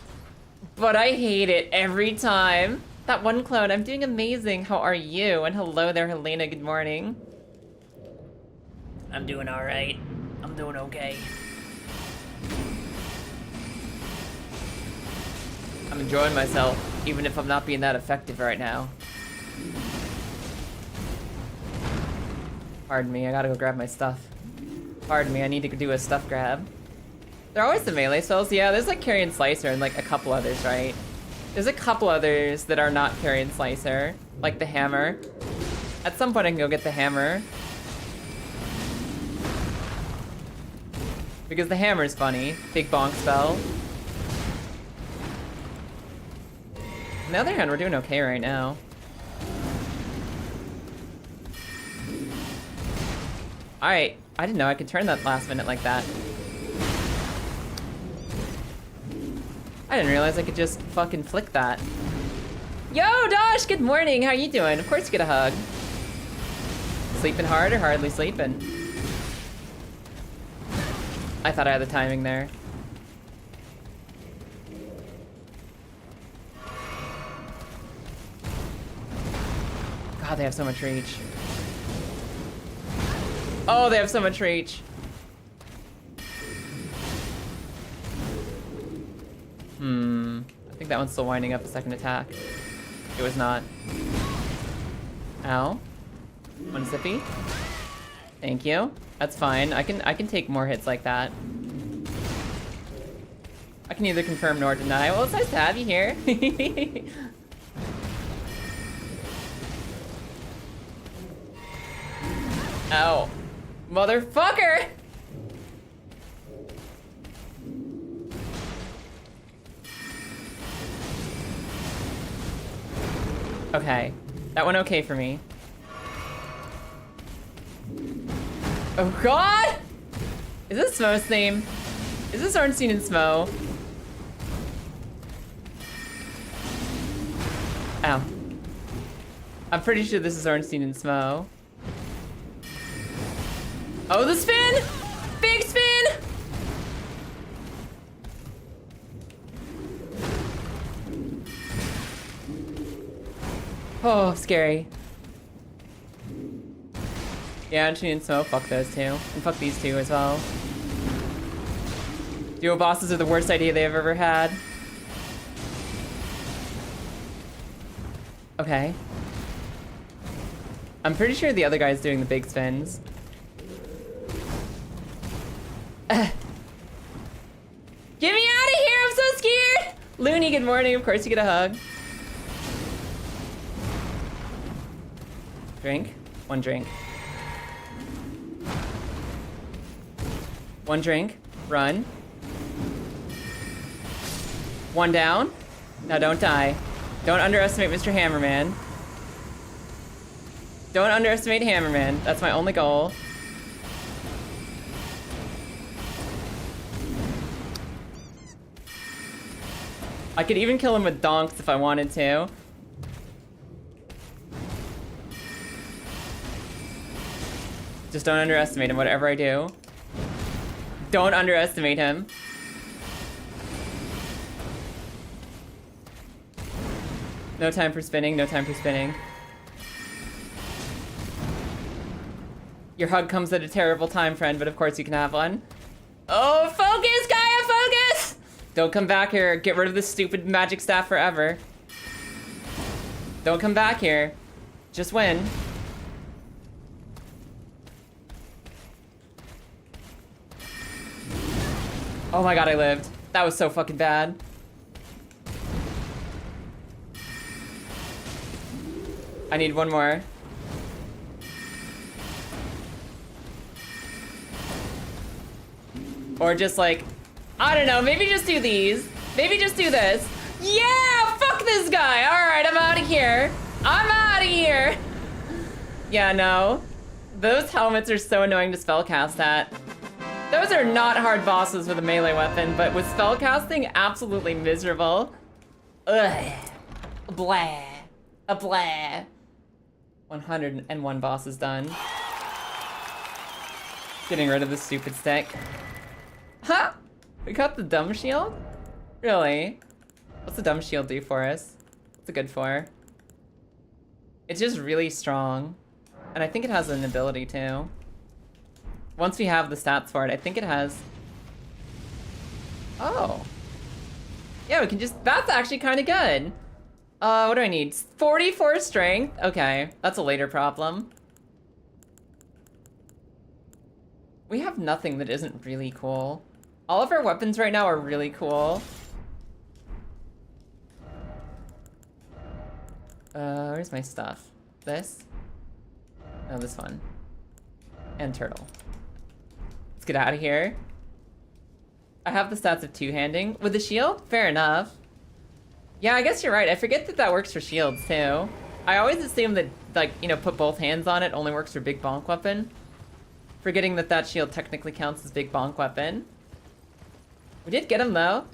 But I hate it every time. That one clone, I'm doing amazing. How are you? And hello there, Helena, good morning. I'm doing all right. I'm doing okay. I'm enjoying myself, even if I'm not being that effective right now. Pardon me, I gotta go grab my stuff. Pardon me, I need to do a stuff grab. There are always the melee spells. Yeah, there's like Carry and Slicer and like a couple others, right? There's a couple others that are not Carry and Slicer, like the hammer. At some point I can go get the hammer. Because the hammer is funny. Big bonk spell. On the other hand, we're doing okay right now. Alright, I didn't know I could turn that last minute like that. I didn't realize I could just fucking flick that. Yo, Dosh, good morning. How you doing? Of course you get a hug. Sleeping hard or hardly sleeping? I thought I had the timing there. God, they have so much reach. Oh, they have so much reach. I think that one's still winding up a second attack. It was not. Ow. One sippy. Thank you. That's fine. I can take more hits like that. I can neither confirm nor deny. Well, it's nice to have you here. Ow. Motherfucker! Okay. That went okay for me. Oh god! Is this Smo's theme? Is this Ornstein and Smo? Ow. I'm pretty sure this is Ornstein and Smo. Oh, the spin! Big spin! Oh, scary. Yeah, Ornstein and Smo, fuck those two. And fuck these two as well. Duo bosses are the worst idea they've ever had. Okay. I'm pretty sure the other guy's doing the big spins. Get me out of here! I'm so scared! Looney, good morning. Of course you get a hug. Drink. One drink. One drink. Run. One down. Now don't die. Don't underestimate Mr. Hammerman. Don't underestimate Hammerman. That's my only goal. I could even kill him with donks if I wanted to. Just don't underestimate him, whatever I do. Don't underestimate him. No time for spinning, no time for spinning. Your hug comes at a terrible time, friend, but of course you can have one. Oh, focus, Gaia, focus! Don't come back here. Get rid of this stupid magic staff forever. Don't come back here. Just win. Oh my god, I lived. That was so fucking bad. I need one more. Or just like, I don't know, maybe just do these. Maybe just do this. Yeah, fuck this guy. All right, I'm out of here. I'm out of here. Yeah, no. Those helmets are so annoying to spellcast at. Those are not hard bosses with a melee weapon, but with spellcasting, absolutely miserable. Ugh. Blah. A blah. 101 bosses done. Getting rid of the stupid stick. Huh? We got the dumb shield? Really? What's the dumb shield do for us? What's it good for? It's just really strong. And I think it has an ability too. Once we have the stats for it, I think it has... Oh. Yeah, we can just... That's actually kind of good. What do I need? 44 strength? Okay, that's a later problem. We have nothing that isn't really cool. All of our weapons right now are really cool. Where's my stuff? This? No, this one. And turtle. Let's get out of here. I have the stats of two-handing. With the shield? Fair enough. Yeah, I guess you're right. I forget that that works for shields, too. I always assume that, like, you know, put both hands on it only works for big bonk weapon. Forgetting that that shield technically counts as big bonk weapon. We did get him, though.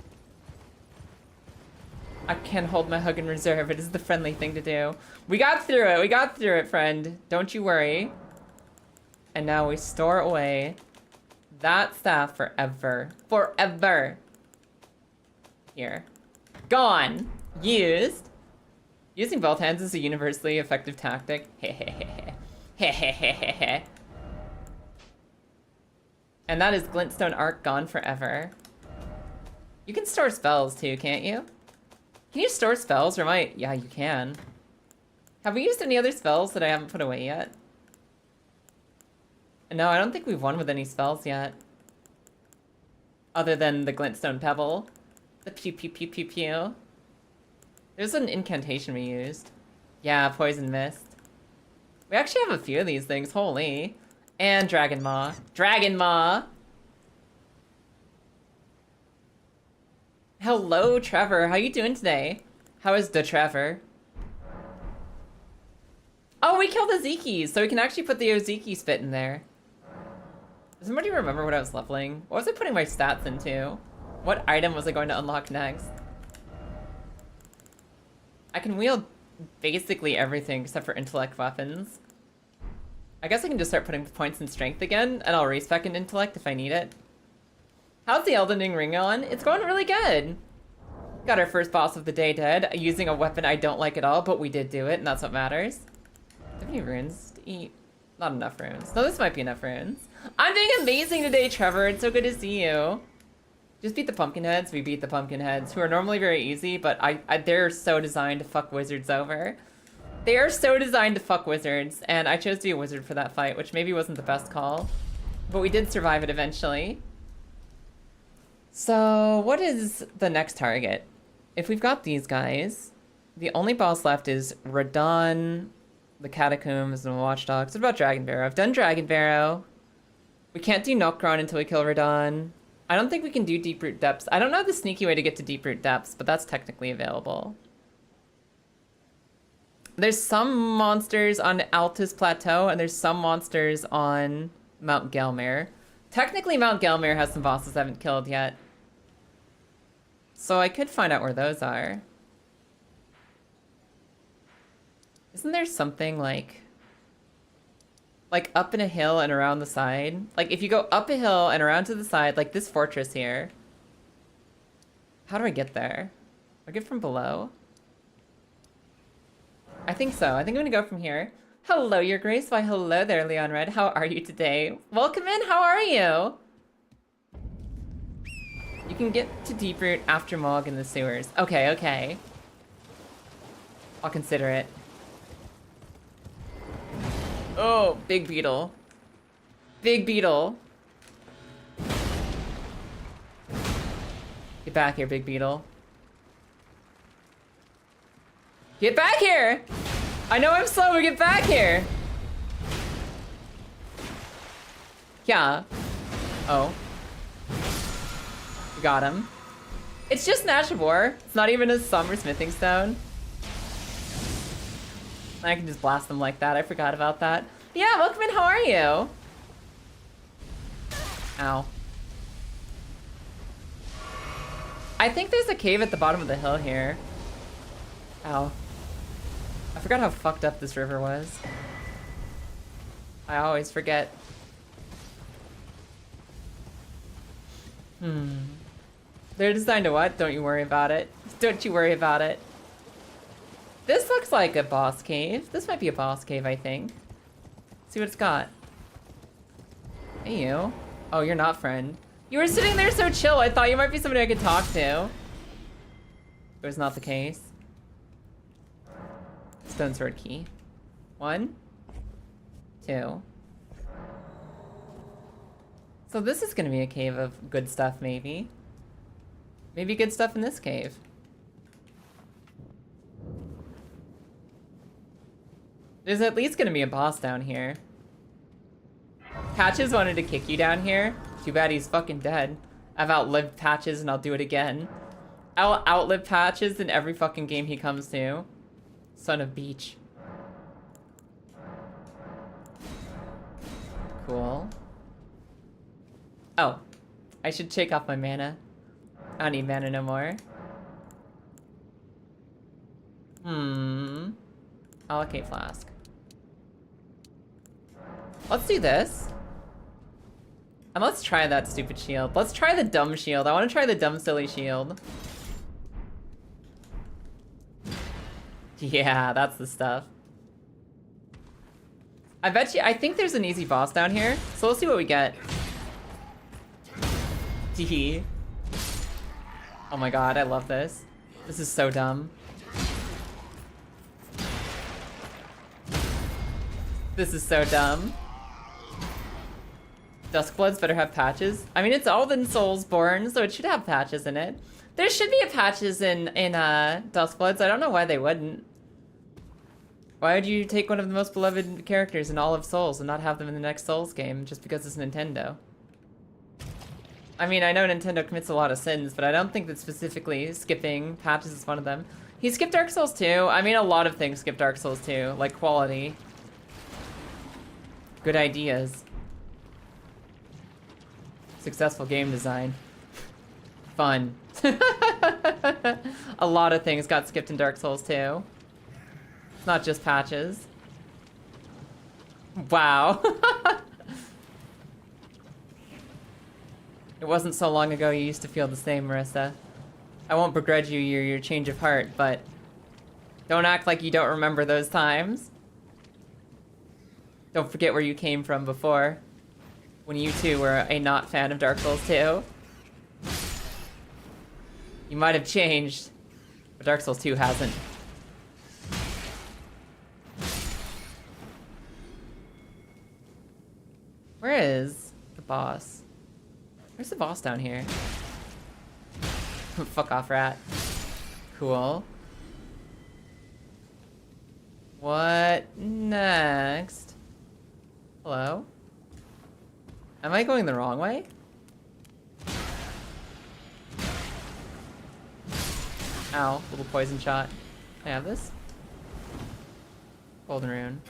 I can hold my hug in reserve. It is the friendly thing to do. We got through it. We got through it, friend. Don't you worry. And now we store away that staff forever. Forever. Here. Gone. Used. Using both hands is a universally effective tactic. Hehehehe. Hehehehe. And that is Glintstone Arc gone forever. You can store spells too, can't you? Can you store spells or might? Yeah, you can. Have we used any other spells that I haven't put away yet? No, I don't think we've won with any spells yet. Other than the Glintstone Pebble. The pew pew pew pew pew. There's an incantation we used. Yeah, Poison Mist. We actually have a few of these things, holy. And Dragon Maw. Dragon Maw! Hello, Trevor. How you doing today? How is the Trevor? Oh, we killed Ozeki, so we can actually put the Ozeki spit in there. Does somebody remember what I was leveling? What was I putting my stats into? What item was I going to unlock next? I can wield basically everything except for intellect weapons. I guess I can just start putting points in strength again, and I'll respec in intellect if I need it. How's the Elden Ring on? It's going really good. Got our first boss of the day dead, using a weapon I don't like at all, but we did do it, and that's what matters. Do I have any runes to eat? Not enough runes. No, this might be enough runes. I'm doing amazing today, Trevor. It's so good to see you. Just beat the Pumpkinheads. We beat the Pumpkinheads, who are normally very easy, but they're so designed to fuck wizards over. They are so designed to fuck wizards, and I chose to be a wizard for that fight, which maybe wasn't the best call. But we did survive it eventually. So, what is the next target? If we've got these guys, the only boss left is Radon, the Catacombs, and the Watchdogs. What about Dragon Barrow? I've done Dragon Barrow. We can't do Nokron until we kill Radon. I don't think we can do Deep Root Depths. I don't know the sneaky way to get to Deep Root Depths, but that's technically available. There's some monsters on Altus Plateau, and there's some monsters on Mount Gelmir. Technically, Mount Gelmir has some bosses I haven't killed yet. So I could find out where those are. Isn't there something like... Like up in a hill and around the side. Like if you go up a hill and around to the side, like this fortress here. How do I get there? I get from below? I think so. I think I'm gonna go from here. Hello, Your Grace. Why, hello there, Leon Red. How are you today? Welcome in. How are you? You can get to Deeproot after Mog in the sewers. Okay, okay. I'll consider it. Oh, big beetle. Big beetle. Get back here, big beetle. Get back here! I know I'm slow, but get back here! Yeah. Oh. We got him. It's just an Ash of War. It's not even a Somber Smithing Stone. I can just blast them like that. I forgot about that. Yeah, welcome in. How are you? Ow. I think there's a cave at the bottom of the hill here. Ow. I forgot how fucked up this river was. I always forget. They're designed to what? Don't you worry about it. Don't you worry about it. This looks like a boss cave. This might be a boss cave, I think. See what it's got. Hey, you. Oh, you're not friend. You were sitting there so chill. I thought you might be somebody I could talk to. It was not the case. Stone sword key. 1, 2. So this is gonna be a cave of good stuff, maybe. Maybe good stuff in this cave. There's at least gonna be a boss down here. Patches wanted to kick you down here. Too bad he's fucking dead. I've outlived Patches and I'll do it again. I'll outlive Patches in every fucking game he comes to. Son of Beach. Cool. Oh. I should shake off my mana. I don't need mana no more. Allocate flask. Let's do this. And let's try that stupid shield. Let's try the dumb shield. I want to try the dumb silly shield. Yeah, that's the stuff. I bet you, I think there's an easy boss down here. So we'll see what we get. Tee. Oh my god, I love this. This is so dumb. This is so dumb. Duskbloods better have patches. I mean, it's Elden Soulsborne, so it should have patches in it. There should be a patches in Duskbloods. I don't know why they wouldn't. Why would you take one of the most beloved characters in all of Souls and not have them in the next Souls game just because it's Nintendo? I mean, I know Nintendo commits a lot of sins, but I don't think that specifically skipping patches is one of them. He skipped Dark Souls 2. I mean, a lot of things skip Dark Souls 2, like quality. Good ideas. Successful game design. Fun. A lot of things got skipped in Dark Souls 2. It's not just patches. Wow. It wasn't so long ago you used to feel the same, Marissa. I won't begrudge you your change of heart, but don't act like you don't remember those times. Don't forget where you came from before, when you too were a not fan of Dark Souls 2. You might have changed, but Dark Souls 2 hasn't. Where is the boss? Where's the boss down here? Fuck off, rat. Cool. What next? Hello? Am I going the wrong way? Ow, little poison shot. Can I have this? Golden rune.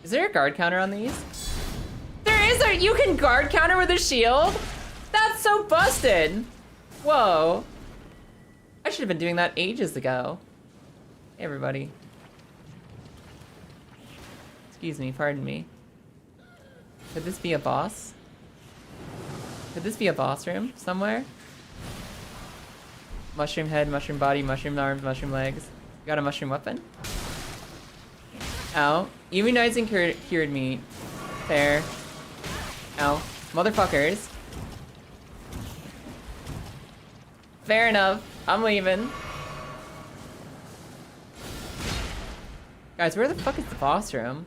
Is there a guard counter on these? There is a- you can guard counter with a shield? That's so busted! Whoa. I should have been doing that ages ago. Hey everybody. Excuse me, pardon me. Could this be a boss? Could this be a boss room somewhere? Mushroom head, mushroom body, mushroom arms, mushroom legs. Got a mushroom weapon? Ow. Immunizing cured meat. Fair. Ow. Motherfuckers. Fair enough. I'm leaving. Guys, where the fuck is the boss room?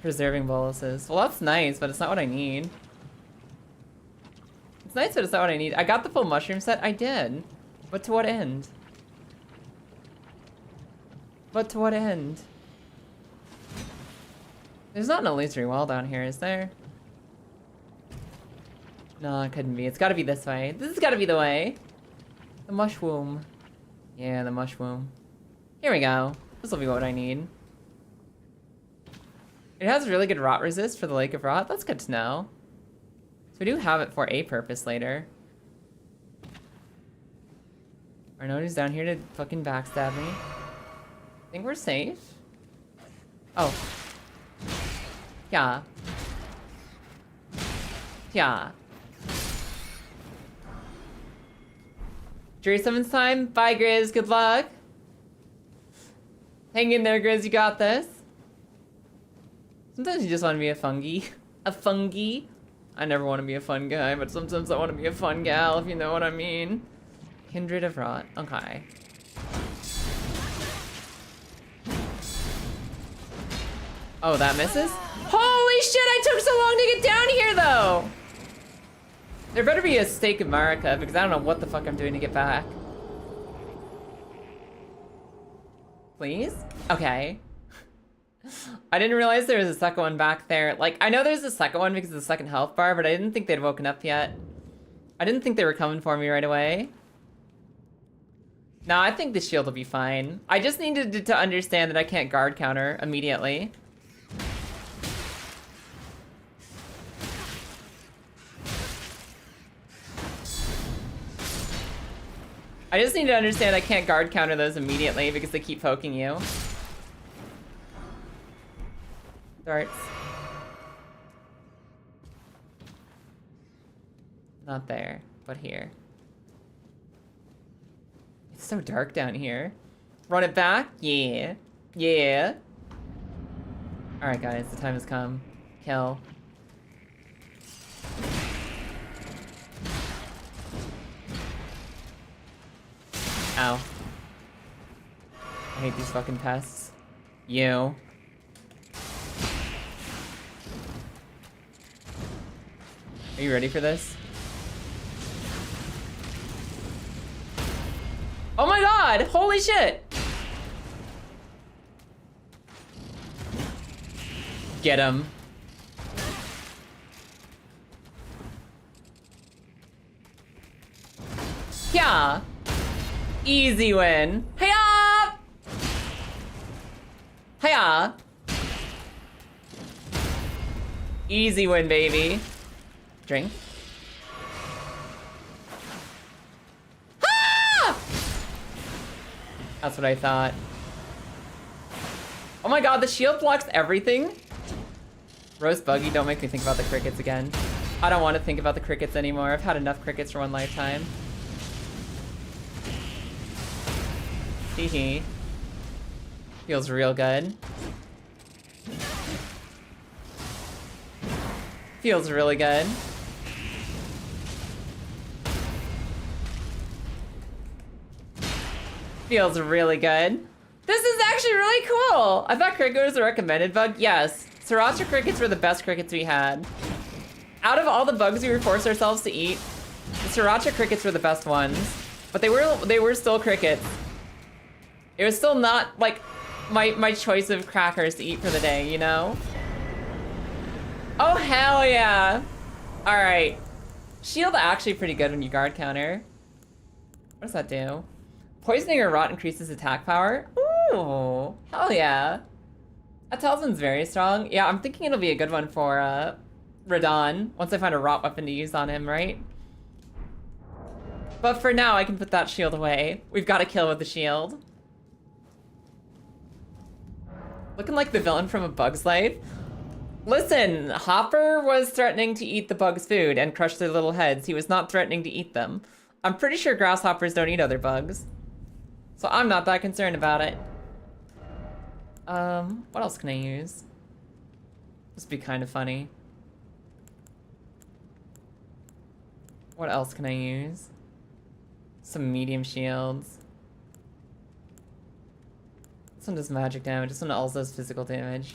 Preserving boluses. Well, that's nice, but it's not what I need. It's nice, but it's not what I need. I got the full mushroom set. I did. But to what end? But to what end? There's not an illusory wall down here, is there? No, it couldn't be. It's gotta be this way. This has gotta be the way. The mushroom. Yeah, the mushroom. Here we go. This will be what I need. It has really good rot resist for the Lake of Rot. That's good to know. So we do have it for a purpose later. Our nobody's down here to fucking backstab me. Think we're safe? Oh. Yeah. Yeah. Jury summons time. Bye, Grizz. Good luck. Hang in there, Grizz. You got this. Sometimes you just want to be a fungi. A fungi? I never want to be a fun guy, but sometimes I want to be a fun gal, if you know what I mean. Kindred of Rot. Okay. Oh, that misses? Holy shit, I took so long to get down here, though! There better be a stake of Marika, because I don't know what the fuck I'm doing to get back. Please? Okay. I didn't realize there was a second one back there. Like, I know there's a second one because of the second health bar, but I didn't think they'd woken up yet. I didn't think they were coming for me right away. No, I think the shield will be fine. I just needed to understand that I can't guard counter immediately. I just need to understand I can't guard counter those immediately because they keep poking you. Darts. Not there, but here. It's so dark down here. Run it back? Yeah. Yeah. Alright guys, the time has come. Kill. Ow. I hate these fucking pests. You. Are you ready for this? Oh my god! Holy shit! Get him. Yeah. Easy win. Hiya! Hiya! Easy win, baby. Drink. Ah! That's what I thought. Oh my god, the shield blocks everything? Roast buggy, don't make me think about the crickets again. I don't want to think about the crickets anymore. I've had enough crickets for one lifetime. Hee. Feels real good. Feels really good. Feels really good. This is actually really cool. I thought cricket was a recommended bug. Yes, Sriracha crickets were the best crickets we had. Out of all the bugs we were forced ourselves to eat, the Sriracha crickets were the best ones. But they were still crickets. It was still not like my choice of crackers to eat for the day, you know? Oh hell yeah. All right. Shield actually pretty good when you guard counter. What does that do? Poisoning or rot increases attack power. Ooh, hell yeah. That talisman's very strong. Yeah, I'm thinking it'll be a good one for Radon once I find a rot weapon to use on him, right? But for now, I can put that shield away. We've got to kill with the shield. Looking like the villain from A Bug's Life. Listen, Hopper was threatening to eat the bugs' food and crush their little heads. He was not threatening to eat them. I'm pretty sure grasshoppers don't eat other bugs. So I'm not that concerned about it. What else can I use? This would be kind of funny. What else can I use? Some medium shields. This one does magic damage, this one also does physical damage.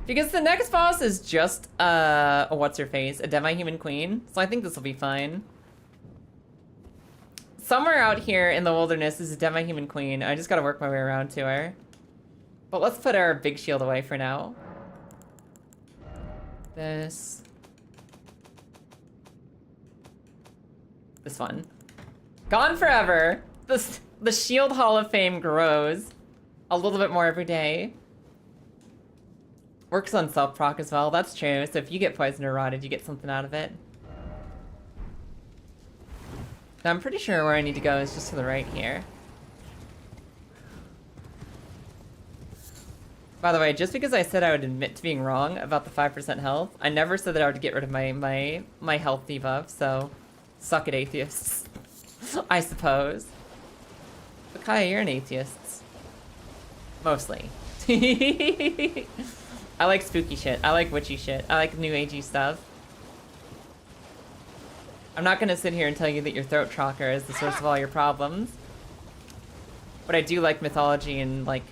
Because the next boss is just, a what's-her-face, a demi-human queen, so I think this will be fine. Somewhere out here in the wilderness is a demi-human queen. I just gotta work my way around to her. But let's put our big shield away for now. This one. Gone forever! The Shield Hall of Fame grows a little bit more every day. Works on self-proc as well, that's true. So if you get poisoned or rotted, you get something out of it. Now I'm pretty sure where I need to go is just to the right here. By the way, just because I said I would admit to being wrong about the 5% health, I never said that I would get rid of my health debuff, so suck it, atheists. I suppose. But Kaya, you're an atheist. Mostly. I like spooky shit. I like witchy shit. I like new agey stuff. I'm not gonna sit here and tell you that your throat chakra is the source of all your problems. But I do like mythology and, like,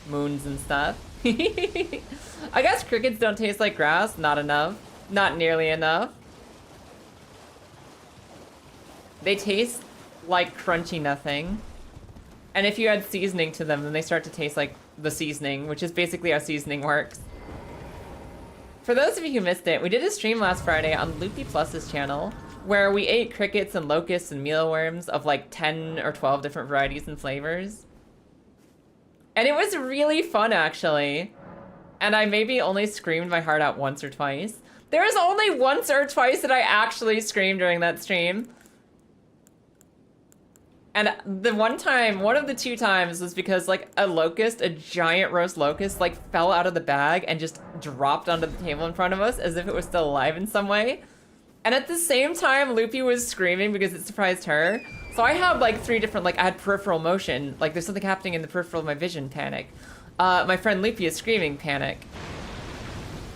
moons and stuff. I guess crickets don't taste like grass. Not enough. Not nearly enough. They taste like crunchy nothing. And if you add seasoning to them, then they start to taste like the seasoning, which is basically how seasoning works. For those of you who missed it, we did a stream last Friday on Loopy Plus's channel where we ate crickets and locusts and mealworms of like 10 or 12 different varieties and flavors. And it was really fun, actually. And I maybe only screamed my heart out once or twice. There was only once or twice that I actually screamed during that stream. And the one time, one of the two times was because like a locust, a giant roast locust, like fell out of the bag and just dropped onto the table in front of us as if it was still alive in some way. And at the same time, Loopy was screaming because it surprised her. So I had like 3 different, like I had peripheral motion, like there's something happening in the peripheral of my vision, panic. My friend Loopy is screaming, panic.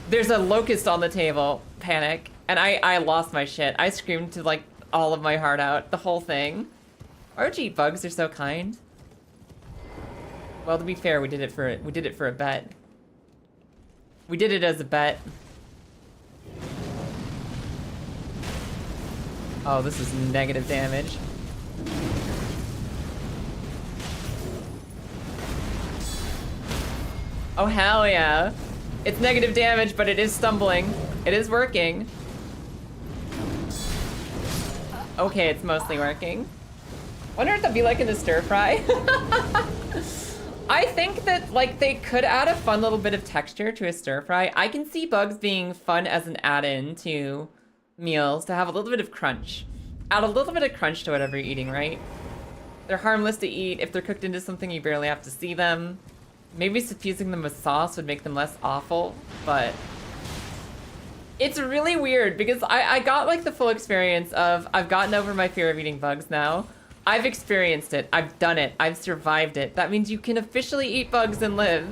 There's a locust on the table, panic. And I lost my shit. I screamed to like all of my heart out, the whole thing. RG bugs are so kind. Well, to be fair, we did it for a bet. We did it as a bet. Oh, this is negative damage. Oh, hell yeah. It's negative damage, but it is stumbling. It is working. Okay, it's mostly working. Wonder what that'd be like in the stir fry. I think that like they could add a fun little bit of texture to a stir fry. I can see bugs being fun as an add-in to meals to have a little bit of crunch. Add a little bit of crunch to whatever you're eating, right? They're harmless to eat. If they're cooked into something, you barely have to see them. Maybe suffusing them with sauce would make them less awful, but it's really weird because I got like the full experience of I've gotten over my fear of eating bugs now. I've experienced it. I've done it. I've survived it. That means you can officially eat bugs and live.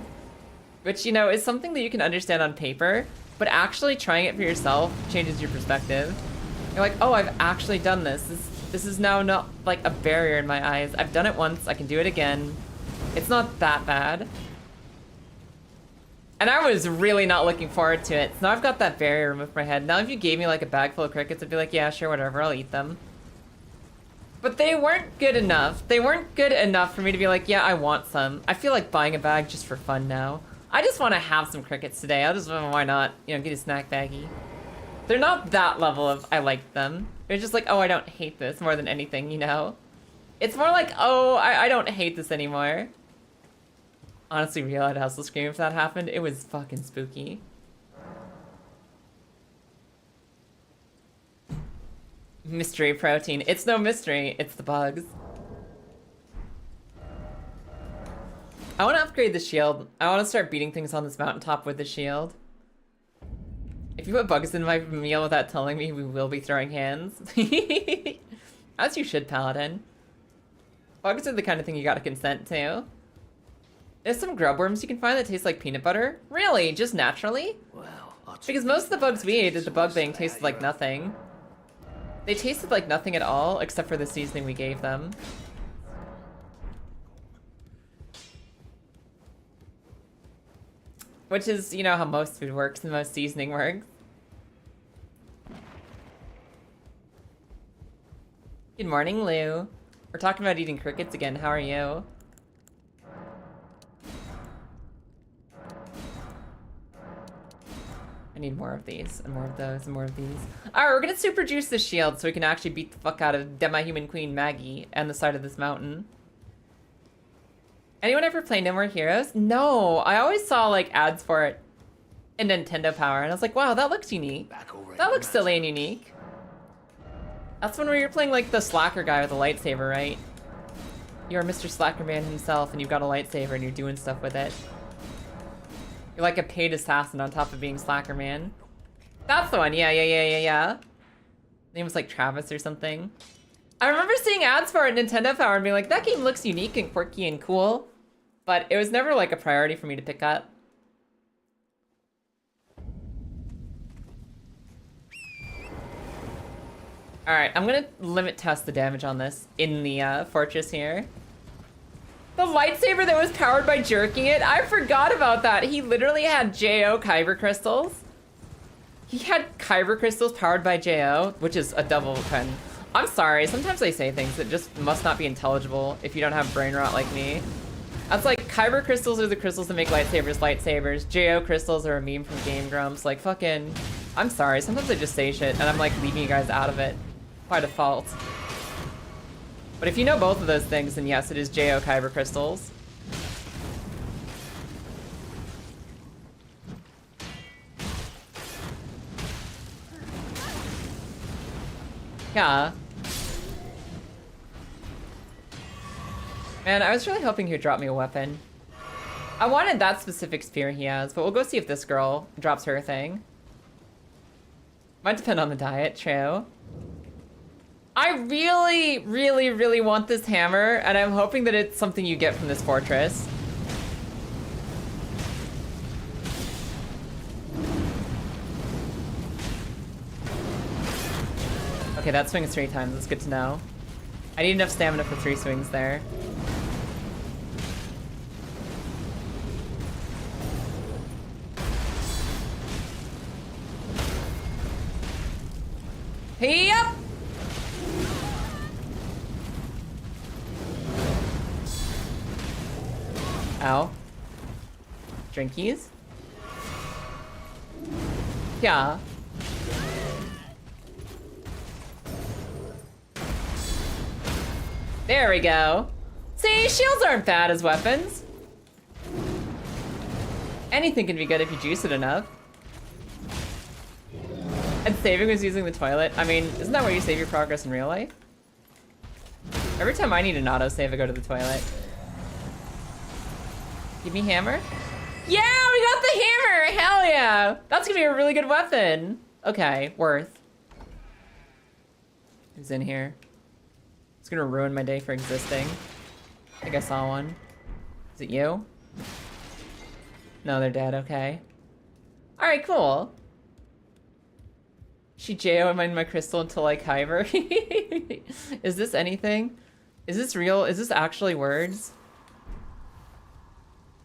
Which, you know, is something that you can understand on paper, but actually trying it for yourself changes your perspective. You're like, oh, I've actually done this. This is now not like a barrier in my eyes. I've done it once. I can do it again. It's not that bad. And I was really not looking forward to it. So now I've got that barrier removed from my head. Now if you gave me like a bag full of crickets, I'd be like, yeah, sure, whatever, I'll eat them. But they weren't good enough. They weren't good enough for me to be like, yeah, I want some. I feel like buying a bag just for fun now. I just want to have some crickets today. I'll just, why not, you know, get a snack baggie. They're not that level of I like them. They're just like, oh, I don't hate this more than anything, you know? It's more like, oh, I don't hate this anymore. Honestly, real, I'd also scream if that happened. It was fucking spooky. Mystery protein. It's no mystery, it's the bugs. I want to upgrade the shield. I want to start beating things on this mountaintop with the shield. If you put bugs in my meal without telling me, we will be throwing hands. As you should, Paladin. Bugs are the kind of thing you gotta consent to. There's some grub worms you can find that taste like peanut butter. Really? Just naturally? Because most of the bugs we ate at the bug bank tasted like nothing. They tasted like nothing at all, except for the seasoning we gave them. Which is, you know, how most food works and most seasoning works. Good morning, Lou. We're talking about eating crickets again. How are you? I need more of these, and more of those, and more of these. Alright, we're gonna super juice the shield so we can actually beat the fuck out of Demi-Human Queen Maggie and the side of this mountain. Anyone ever play No More Heroes? No, I always saw like ads for it in Nintendo Power, and I was like, wow, that looks unique. That looks silly and unique. That's when we were playing like the slacker guy with a lightsaber, right? You're Mr. Slacker Man himself, and you've got a lightsaber, and you're doing stuff with it. You're like a paid assassin on top of being Slacker Man. That's the one, yeah. Name was like Travis or something. I remember seeing ads for it in Nintendo Power and being like, that game looks unique and quirky and cool. But it was never like a priority for me to pick up. Alright, I'm gonna limit test the damage on this in the fortress here. The lightsaber that was powered by jerking it? I forgot about that. He literally had J.O. Kyber crystals. He had Kyber crystals powered by J.O., which is a double pen. I'm sorry, sometimes I say things that just must not be intelligible if you don't have brain rot like me. That's like, Kyber crystals are the crystals that make lightsabers. J.O. crystals are a meme from Game Grumps. Like, fucking, I'm sorry, sometimes I just say shit and I'm like leaving you guys out of it by default. But if you know both of those things, then yes, it is J.O. Kyber crystals. Yeah. Man, I was really hoping he would drop me a weapon. I wanted that specific spear he has, but we'll go see if this girl drops her thing. Might depend on the diet, true. I really want this hammer, and I'm hoping that it's something you get from this fortress. Okay, that swing is 3 times. That's good to know. I need enough stamina for 3 swings there. Yep! Ow. Drinkies? Yeah. There we go. See, shields aren't bad as weapons. Anything can be good if you juice it enough. And saving was using the toilet. I mean, isn't that where you save your progress in real life? Every time I need an autosave, I go to the toilet. Give me hammer? Yeah, we got the hammer! Hell yeah! That's gonna be a really good weapon. Okay, worth. Who's in here? It's gonna ruin my day for existing. I think I saw one. Is it you? No, they're dead, okay. Alright, cool. She J.O. in my crystal until I Kyber. Is this anything? Is this real? Is this actually words?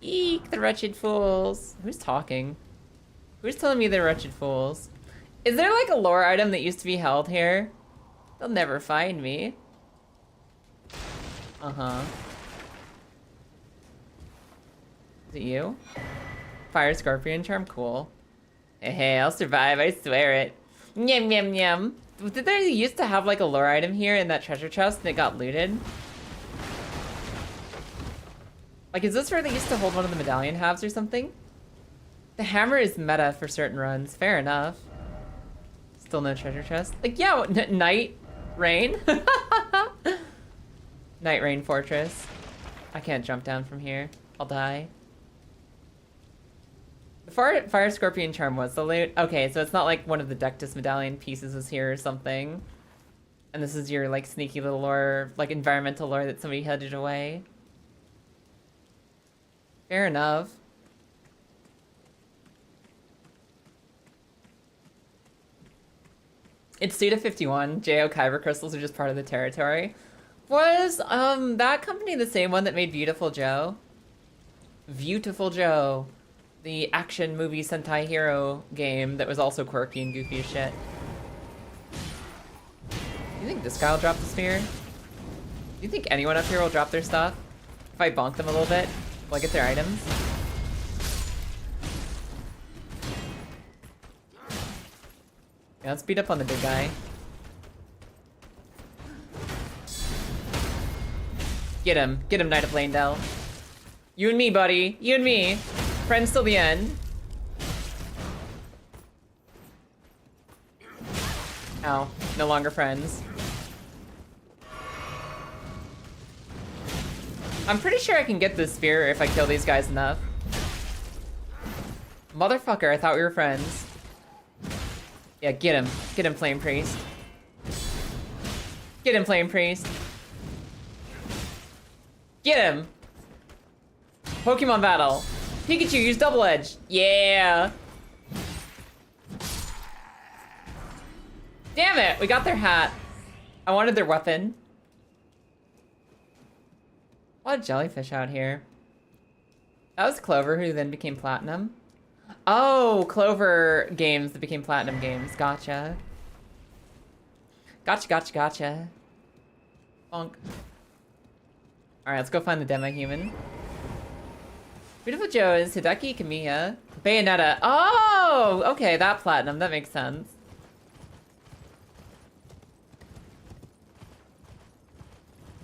Eek, the wretched fools. Who's talking? Who's telling me they're wretched fools? Is there like a lore item that used to be held here? They'll never find me. Uh-huh. Is it you? Fire scorpion charm? Cool. Hey, I'll survive, I swear it. Nyam, nyam, nyam. Did they used to have like a lore item here in that treasure chest and it got looted? Like, is this where they used to hold one of the medallion halves or something? The hammer is meta for certain runs. Fair enough. Still no treasure chest. Like, yeah, night. Rain? Night Rain Fortress. I can't jump down from here. I'll die. The Fire Scorpion Charm was the loot. Okay, so it's not like one of the Dectus Medallion pieces is here or something. And this is your, like, sneaky little lore, like, environmental lore that somebody headed away. Fair enough. It's Suda 51. J.O. Kyber crystals are just part of the territory. Was, that company the same one that made Beautiful Joe? Beautiful Joe. The action movie Sentai Hero game that was also quirky and goofy as shit. You think this guy will drop the spear? Do you think anyone up here will drop their stuff? If I bonk them a little bit, will I get their items? Yeah, let's beat up on the big guy. Get him, Knight of Landell. You and me, buddy, you and me. Friends till the end. Ow, no longer friends. I'm pretty sure I can get this spear if I kill these guys enough. Motherfucker, I thought we were friends. Yeah, get him, Flame Priest. Get him, Flame Priest. Get him! Pokemon battle. Pikachu, use Double Edge. Yeah! Damn it, we got their hat. I wanted their weapon. A lot of jellyfish out here. That was Clover, who then became Platinum. Oh, Clover games that became Platinum games. Gotcha. Gotcha. Bonk. Alright, let's go find the Demi-Human. Beautiful Joe is Hideki Kamiya. Bayonetta. Oh! Okay, that Platinum. That makes sense.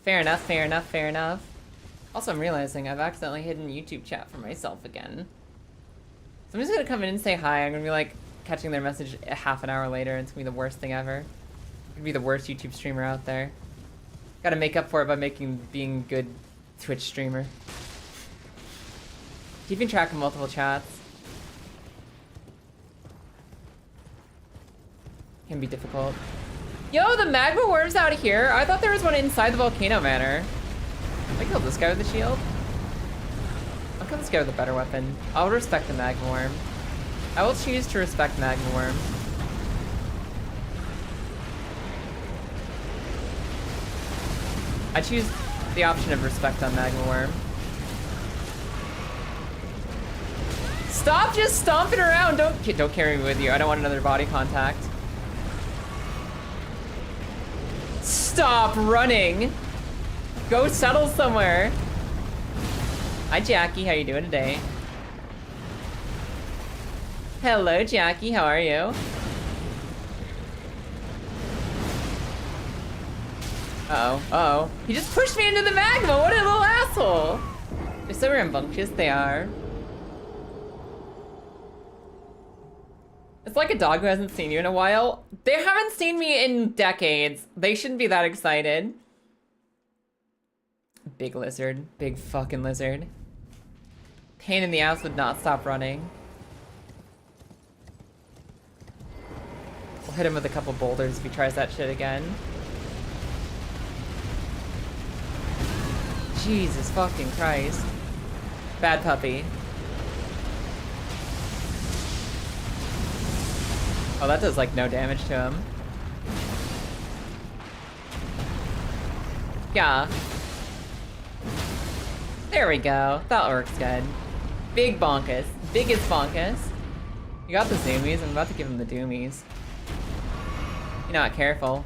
Fair enough. Also, I'm realizing I've accidentally hidden YouTube chat for myself again. So I'm just gonna come in and say hi. I'm gonna be like catching their message a half an hour later. It's gonna be the worst thing ever. I'm gonna be the worst YouTube streamer out there. Gotta make up for it by being good Twitch streamer. Keeping track of multiple chats can be difficult. Yo, the magma worm's out here. I thought there was one inside the Volcano Manor. I killed this guy with the shield. I'll kill this guy with a better weapon. I'll respect the magma worm. I will choose to respect magma worm. I choose the option of respect on magma worm. Stop just stomping around! Don't carry me with you. I don't want another body contact. Stop running! Go settle somewhere. Hi Jackie, how you doing today? Hello Jackie, how are you? Uh-oh. He just pushed me into the magma! What a little asshole! They're so rambunctious, they are. It's like a dog who hasn't seen you in a while. They haven't seen me in decades. They shouldn't be that excited. Big lizard. Big fucking lizard. Pain in the ass would not stop running. We'll hit him with a couple boulders if he tries that shit again. Jesus fucking Christ. Bad puppy. Oh, that does like no damage to him. Yeah. There we go. That works good. Big bonkus. Biggest bonkus. You got the zoomies. I'm about to give him the doomies. You're not careful.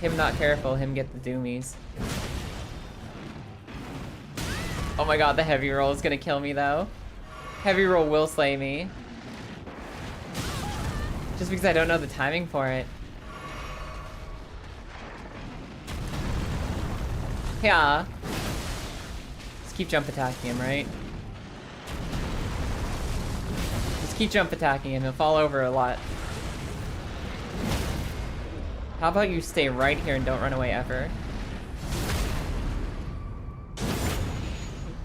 Him not careful, him get the doomies. Oh my god, the heavy roll is gonna kill me though. Heavy roll will slay me. Just because I don't know the timing for it. Yeah. Just keep jump attacking him, right? Just keep jump attacking him. He'll fall over a lot. How about you stay right here and don't run away ever?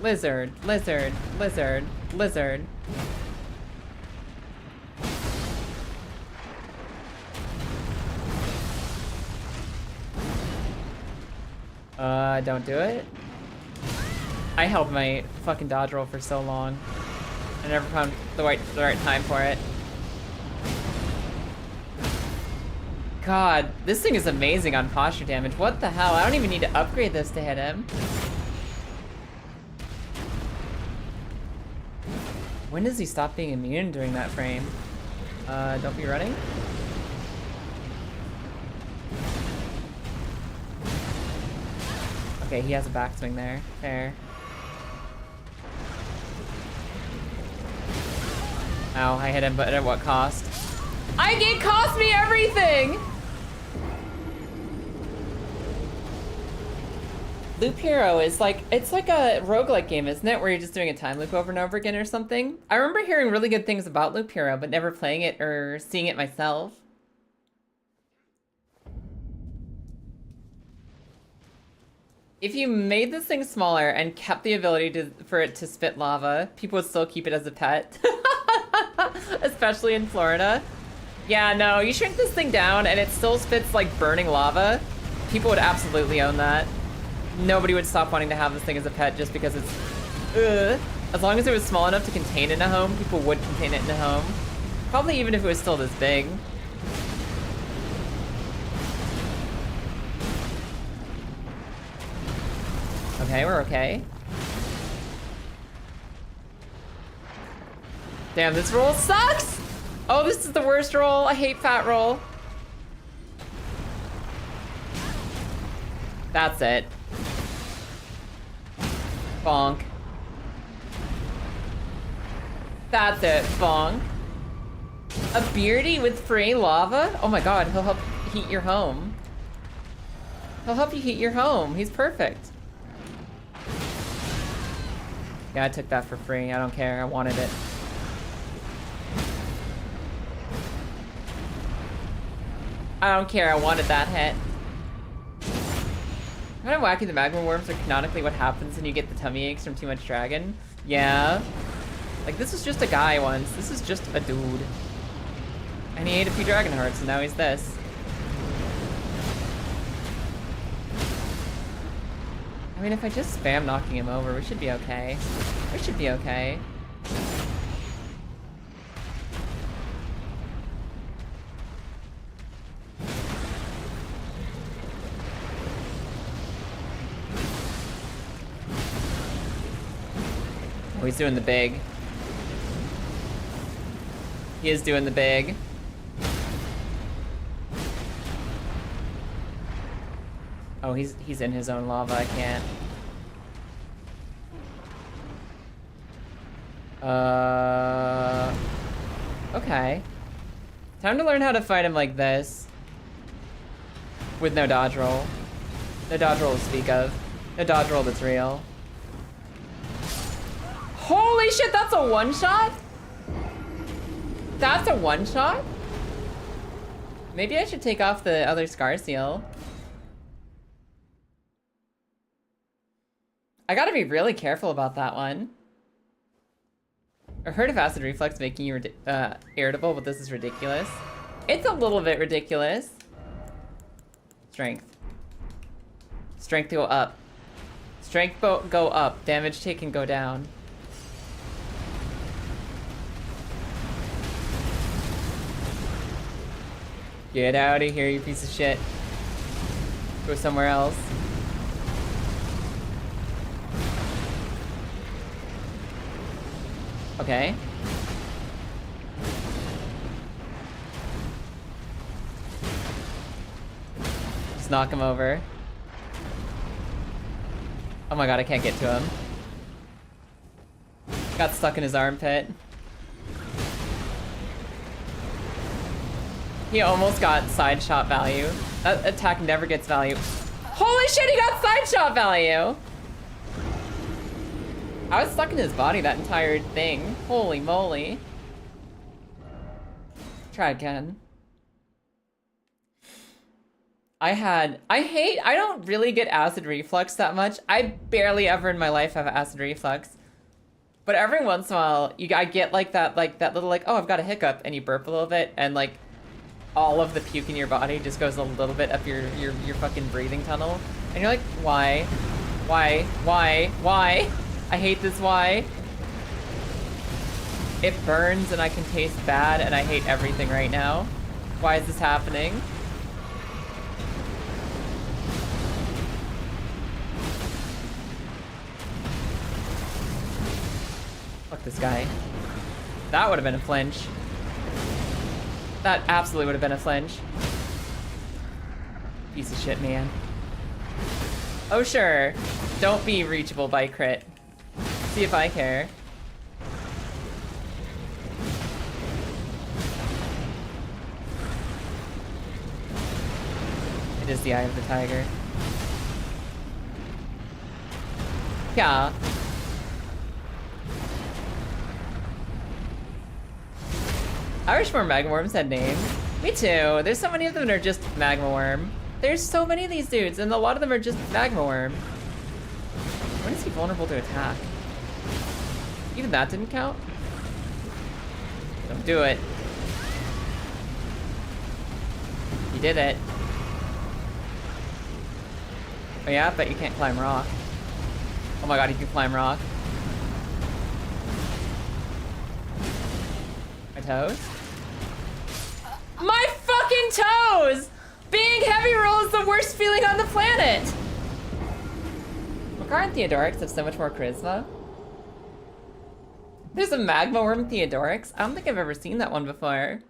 Lizard, lizard, lizard, lizard. Don't do it. I held my fucking dodge roll for so long. I never found the right time for it. God, this thing is amazing on posture damage. What the hell? I don't even need to upgrade this to hit him. When does he stop being immune during that frame? Don't be running. Okay, he has a backswing there. Fair. Ow, I hit him, but at what cost? It cost me everything! Loop Hero is like, it's like a roguelike game, isn't it? Where you're just doing a time loop over and over again or something. I remember hearing really good things about Loop Hero, but never playing it or seeing it myself. If you made this thing smaller and kept the ability for it to spit lava, people would still keep it as a pet. Especially in Florida. Yeah, no, you shrink this thing down and it still spits like burning lava. People would absolutely own that. Nobody would stop wanting to have this thing as a pet just because it's... Ugh. As long as it was small enough to contain in a home, people would contain it in a home. Probably even if it was still this big. Okay, we're okay. Damn, this roll sucks! Oh, this is the worst roll. I hate fat roll. That's it. Bonk. That's it, bonk. A beardy with free lava? Oh my god, he'll help heat your home. He'll help you heat your home. He's perfect. Yeah, I took that for free. I don't care. I wanted it. I don't care. I wanted that hit. Kind of wacky, the magma worms are canonically what happens when you get the tummy aches from too much dragon. Yeah. Like, this was just a guy once. This is just a dude. And he ate a few dragon hearts, and now he's this. I mean, if I just spam knocking him over, we should be okay. We should be okay. Oh, he's doing the big. He is doing the big. Oh, he's in his own lava. I can't. Okay. Time to learn how to fight him like this. With no dodge roll. No dodge roll to speak of. No dodge roll that's real. Holy shit, that's a one-shot? That's a one-shot? Maybe I should take off the other Scar Seal. I gotta be really careful about that one. I heard of acid reflux making you irritable, but this is ridiculous. It's a little bit ridiculous. Strength. Strength go up. Strength go up. Damage taken go down. Get out of here, you piece of shit. Go somewhere else. Okay. Just knock him over. Oh my god, I can't get to him. Got stuck in his armpit. He almost got side shot value. That attack never gets value. Holy shit, he got side shot value! I was stuck in his body that entire thing. Holy moly. Try again. I don't really get acid reflux that much. I barely ever in my life have acid reflux. But every once in a while, I get like that little like, oh, I've got a hiccup, and you burp a little bit, and like all of the puke in your body just goes a little bit up your fucking breathing tunnel. And you're like, why? Why? Why? Why? I hate this, why? It burns and I can taste bad and I hate everything right now. Why is this happening? Fuck this guy. That would have been a flinch. That absolutely would have been a flinch. Piece of shit, man. Oh, sure. Don't be reachable by crit. See if I care. It is the eye of the tiger. Yeah. I wish more magma worms had names. Me too. There's so many of them that are just magma worm. There's so many of these dudes, and a lot of them are just magma worm. When is he vulnerable to attack? Even that didn't count? Don't do it. You did it. Oh yeah, but you can't climb rock. Oh my god, you can climb rock. My toes? My fucking toes! Being heavy roll is the worst feeling on the planet! Makar and Theodorix have so much more charisma. There's a magma worm Theodorix? I don't think I've ever seen that one before.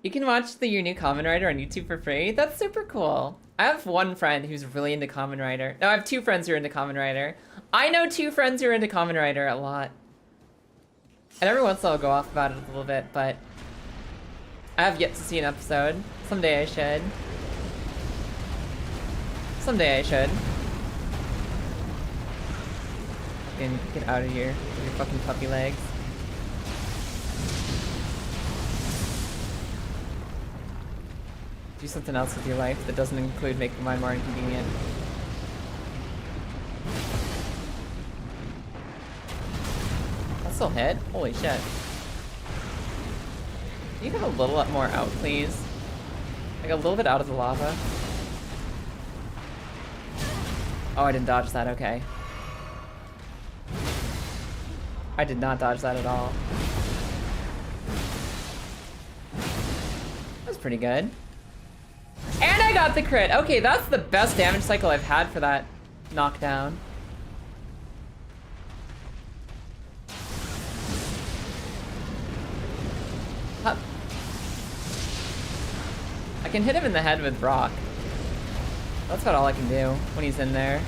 You can watch your new Kamen Rider on YouTube for free? That's super cool. I have one friend who's really into Kamen Rider. No, I have two friends who are into Kamen Rider. I know two friends who are into Kamen Rider a lot. And every once in a while I'll go off about it a little bit, but I have yet to see an episode. Someday I should. Someday I should. Fucking get out of here with your fucking puppy legs. Do something else with your life that doesn't include making mine more inconvenient. That still hit? Holy shit. Can you get a little more out, please? Like a little bit out of the lava. Oh, I didn't dodge that, okay. I did not dodge that at all. That was pretty good. And I got the crit! Okay, that's the best damage cycle I've had for that knockdown. Hup. I can hit him in the head with rock. That's about all I can do when he's in there.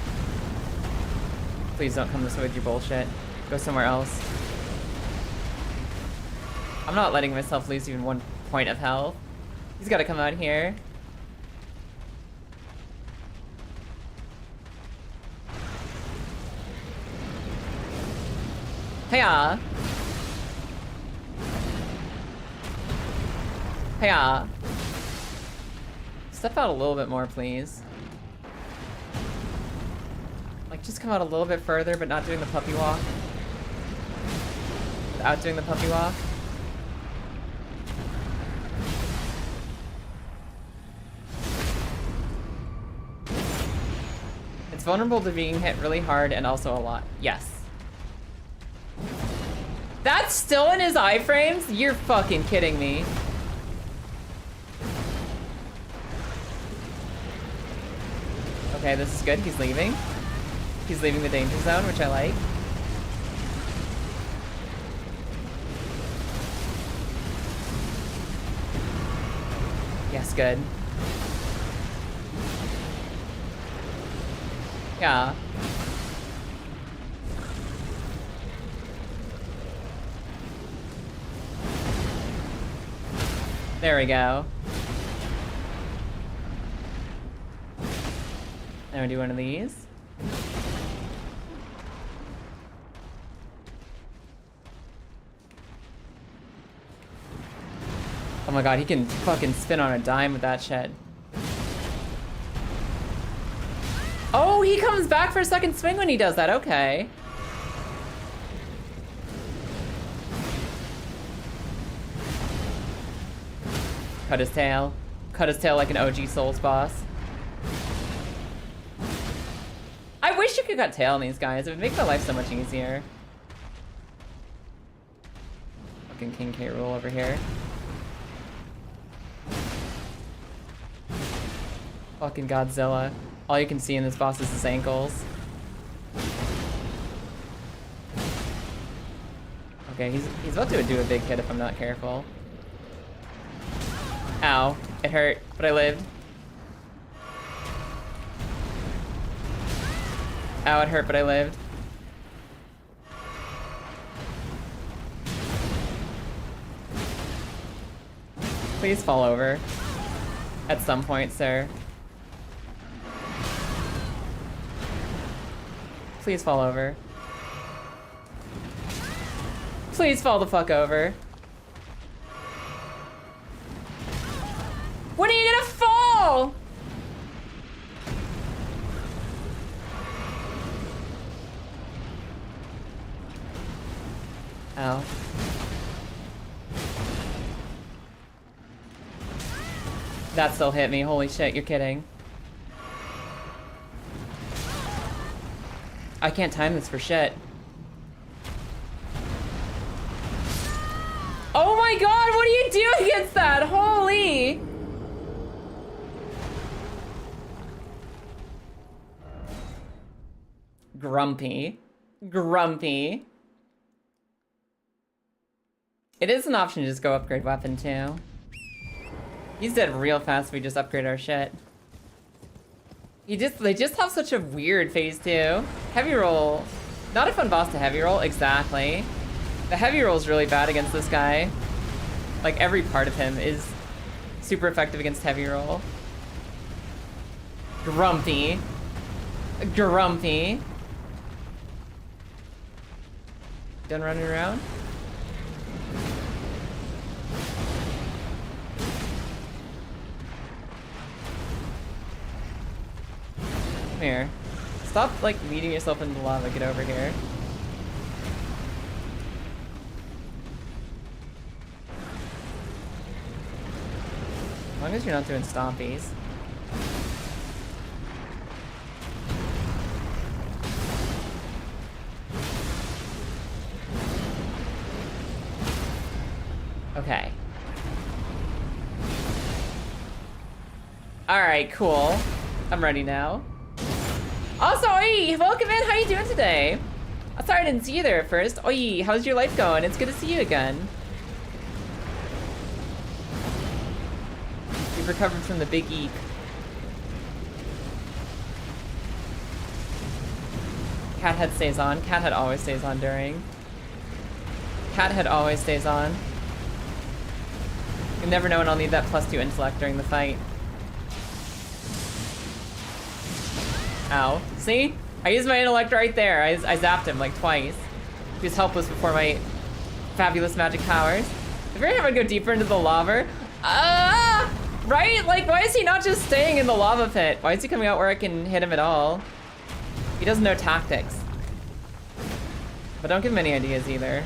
Please don't come this way with your bullshit. Go somewhere else. I'm not letting myself lose even 1 point of health. He's gotta come out here. Hiya! Hiya! Step out a little bit more, please. Like, just come out a little bit further, but not doing the puppy walk. Without doing the puppy walk. It's vulnerable to being hit really hard and also a lot. Yes. That's still in his iframes? You're fucking kidding me. Okay, this is good. He's leaving. He's leaving the danger zone, which I like. Yes, good. Yeah. There we go. Now we do one of these. Oh my god, he can fucking spin on a dime with that shit. Oh, he comes back for a second swing when he does that, okay. Cut his tail. Cut his tail like an OG Souls boss. I wish you could cut tail on these guys. It would make my life so much easier. Fucking King K. Rool over here. Fucking Godzilla. All you can see in this boss is his ankles. Okay, he's about to do a big hit if I'm not careful. Ow. It hurt, but I lived. Ow, it hurt, but I lived. Please fall over. At some point, sir. Please fall over. Please fall the fuck over. When are you gonna fall? Ow. That still hit me. Holy shit, you're kidding. I can't time this for shit. Oh my god, what do you do against that? Holy! Grumpy. Grumpy. It is an option to just go upgrade weapon too. He's dead real fast if we just upgrade our shit. They just have such a weird phase 2. Heavy roll. Not a fun boss to heavy roll, exactly. The heavy roll is really bad against this guy. Like every part of him is super effective against heavy roll. Grumpy. Grumpy. Done running around? Come here. Stop, like, leading yourself into the lava. Get over here. As long as you're not doing stompies. Okay. Alright, cool. I'm ready now. Also, oi, welcome in. How you doing today? I'm sorry I didn't see you there at first. Oi, how's your life going? It's good to see you again. You've recovered from the big eep. Cat head stays on. Cat head always stays on during. Cat head always stays on. You never know when I'll need that +2 intellect during the fight. Ow. See? I used my intellect right there. I zapped him like twice. He was helpless before my fabulous magic powers. If you're gonna go deeper into the lava, right? Like, why is he not just staying in the lava pit? Why is he coming out where I can hit him at all? He doesn't know tactics. But don't give him any ideas either.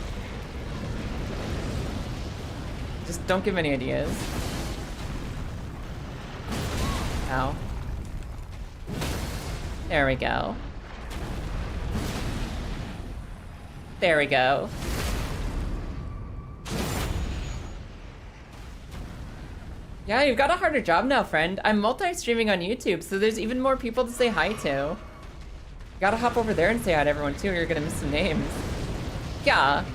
Just don't give him any ideas. Ow. There we go. There we go. Yeah, you've got a harder job now, friend. I'm multi-streaming on YouTube, so there's even more people to say hi to. You gotta hop over there and say hi to everyone too, or you're gonna miss some names. Yeah.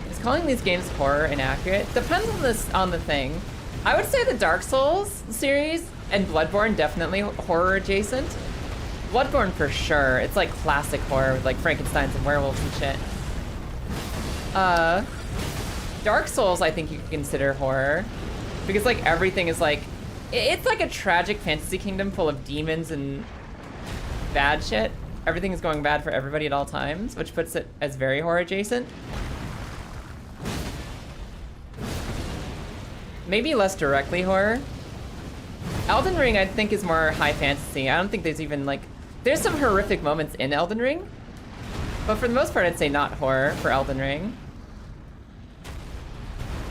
Is calling these games horror inaccurate? Depends on the thing. I would say the Dark Souls series and Bloodborne definitely horror adjacent. Bloodborne for sure. It's like classic horror with like Frankensteins and werewolves and shit. Dark Souls I think you could consider horror because like everything is like, it's like a tragic fantasy kingdom full of demons and bad shit. Everything is going bad for everybody at all times, which puts it as very horror adjacent. Maybe less directly horror. Elden Ring, I think, is more high fantasy. I don't think there's even, like... There's some horrific moments in Elden Ring. But for the most part, I'd say not horror for Elden Ring.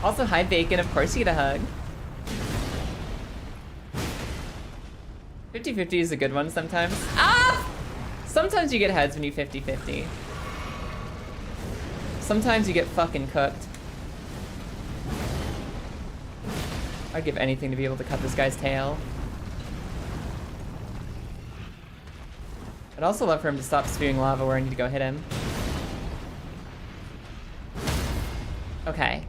Also, hi, Bacon. Of course you get a hug. 50-50 is a good one sometimes. Ah! Sometimes you get heads when you 50-50. Sometimes you get fucking cooked. I'd give anything to be able to cut this guy's tail. I'd also love for him to stop spewing lava where I need to go hit him. Okay.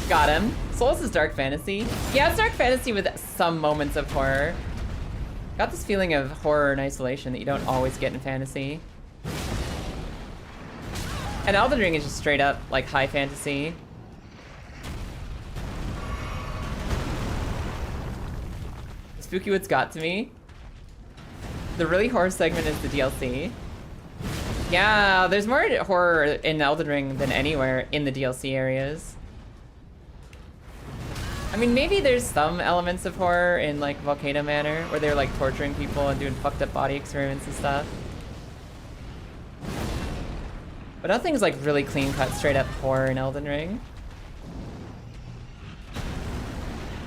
Got him. Souls is dark fantasy. Yeah, it's dark fantasy with some moments of horror. Got this feeling of horror and isolation that you don't always get in fantasy. And Elden Ring is just straight up, like, high fantasy. Spooky Woods got to me. The really horror segment is the DLC. Yeah, there's more horror in Elden Ring than anywhere in the DLC areas. I mean, maybe there's some elements of horror in, like, Volcano Manor, where they're, like, torturing people and doing fucked up body experiments and stuff. But nothing's, like, really clean-cut, straight-up horror in Elden Ring.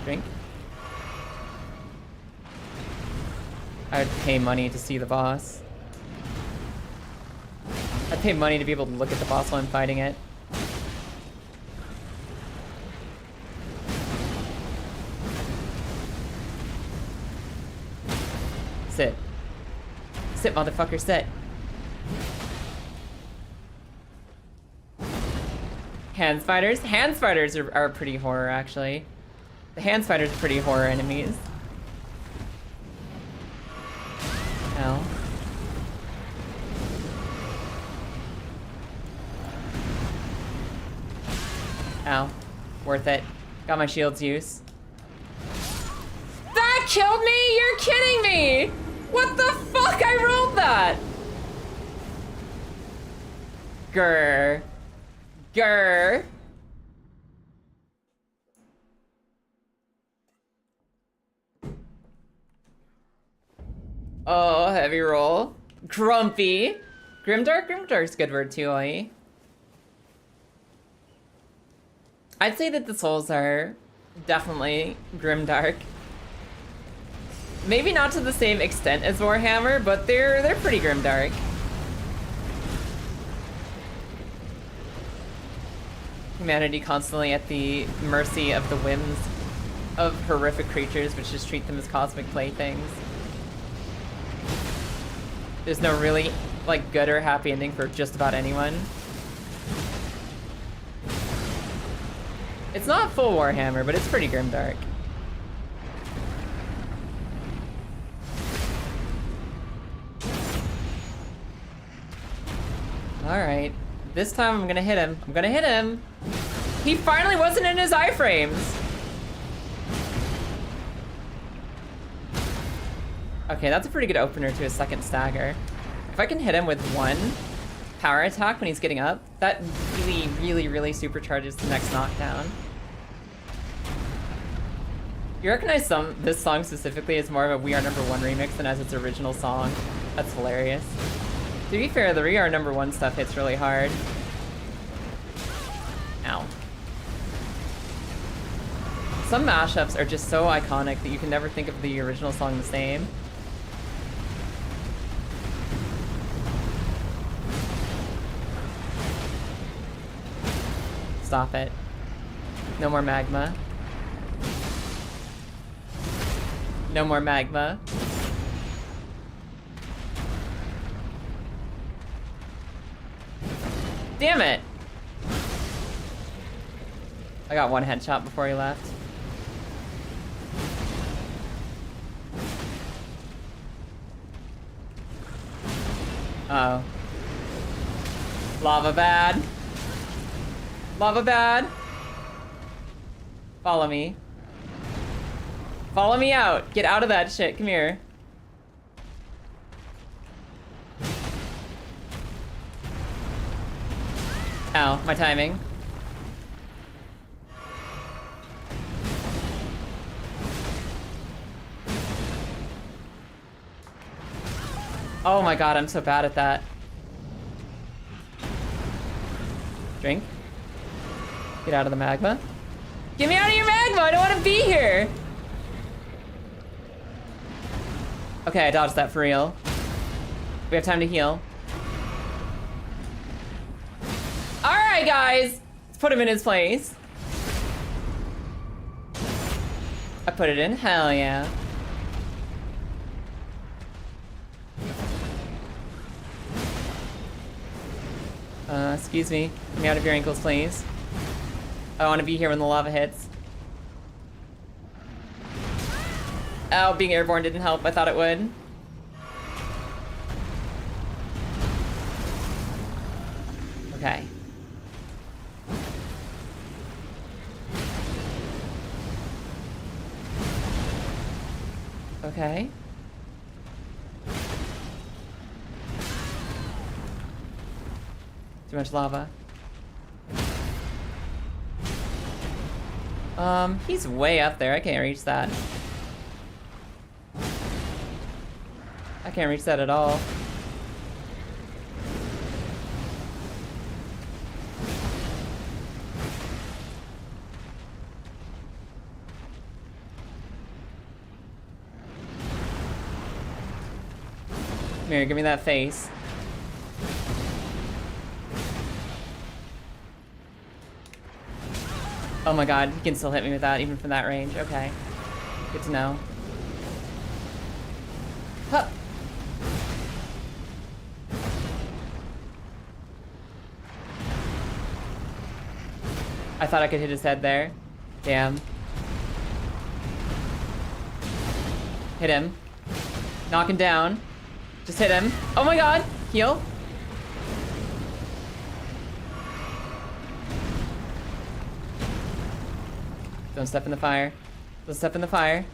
Drink. I'd pay money to see the boss. I'd pay money to be able to look at the boss while I'm fighting it. Sit. Sit, motherfucker, sit. Hand spiders? Hand spiders are pretty horror, actually. The hand spiders are pretty horror enemies. Ow. Ow. Worth it. Got my shield's use. That killed me? You're kidding me! What the fuck? I rolled that! Grr. Grr. Oh, heavy roll. Grumpy. Grimdark? Grimdark's a good word too, Ollie. I'd say that the souls are definitely grimdark. Maybe not to the same extent as Warhammer, but they're pretty grimdark. Humanity constantly at the mercy of the whims of horrific creatures, which just treat them as cosmic playthings. There's no really, like, good or happy ending for just about anyone. It's not full Warhammer, but it's pretty grimdark. Alright. This time I'm gonna hit him. I'm gonna hit him! He finally wasn't in his iframes! Okay, that's a pretty good opener to a second stagger. If I can hit him with one power attack when he's getting up, that really, really, really supercharges the next knockdown. You recognize this song specifically as more of a We Are Number One remix than as its original song. That's hilarious. To be fair, the We Are Number One stuff hits really hard. Ow. Some mashups are just so iconic that you can never think of the original song the same. Stop it. No more magma. No more magma. Damn it! I got one headshot before he left. Uh-oh. Lava bad. Lava bad. Follow me. Follow me out. Get out of that shit. Come here. Ow, my timing. Oh my god, I'm so bad at that. Drink. Get out of the magma. Get me out of your magma! I don't want to be here! Okay, I dodged that for real. We have time to heal. Alright, guys! Let's put him in his place. I put it in? Hell yeah. Excuse me. Get me out of your ankles, please. I want to be here when the lava hits. Oh, being airborne didn't help. I thought it would. Okay. Okay. Too much lava. He's way up there. I can't reach that. I can't reach that at all. Come here, give me that face. Oh my god, he can still hit me with that, even from that range. Okay. Good to know. Huh. I thought I could hit his head there. Damn. Hit him. Knock him down. Just hit him. Oh my god! Heal. Don't step in the fire. Don't step in the fire.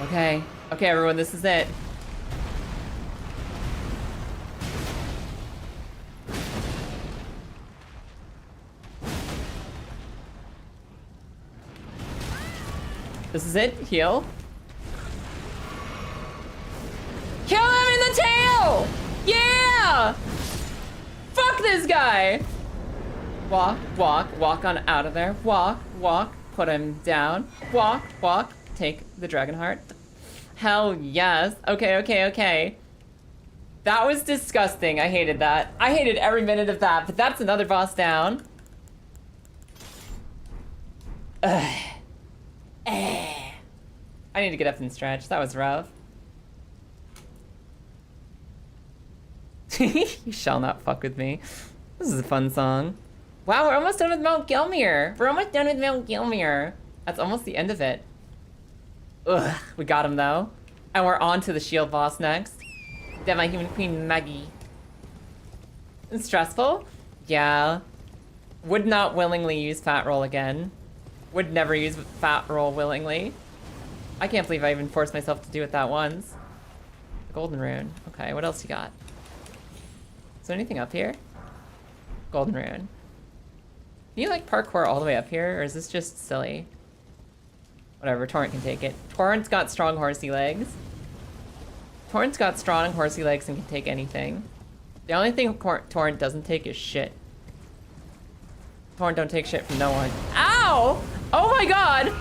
Okay. Okay, everyone, this is it. This is it. Heal. Kill him in the tail! Yeah! Fuck this guy! Walk, walk, walk on out of there. Walk, walk, put him down. Walk, walk, take the dragon heart. Hell yes. Okay, okay, okay. That was disgusting. I hated that. I hated every minute of that, but that's another boss down. Ugh. I need to get up and stretch. That was rough. You shall not fuck with me. This is a fun song. Wow, we're almost done with Mount Gilmere. We're almost done with Mount Gilmere. That's almost the end of it. Ugh, we got him though. And we're on to the shield boss next. Then my human queen Maggie. It's stressful? Yeah. Would not willingly use fat roll again. Would never use fat roll willingly. I can't believe I even forced myself to do it that once. The golden rune. Okay, what else you got? Is there anything up here? Golden rune. Can you like parkour all the way up here, or is this just silly? Whatever, Torrent can take it. Torrent's got strong horsey legs. Torrent's got strong horsey legs and can take anything. The only thing Torrent doesn't take is shit. Torrent don't take shit from no one. Ow! Oh my god!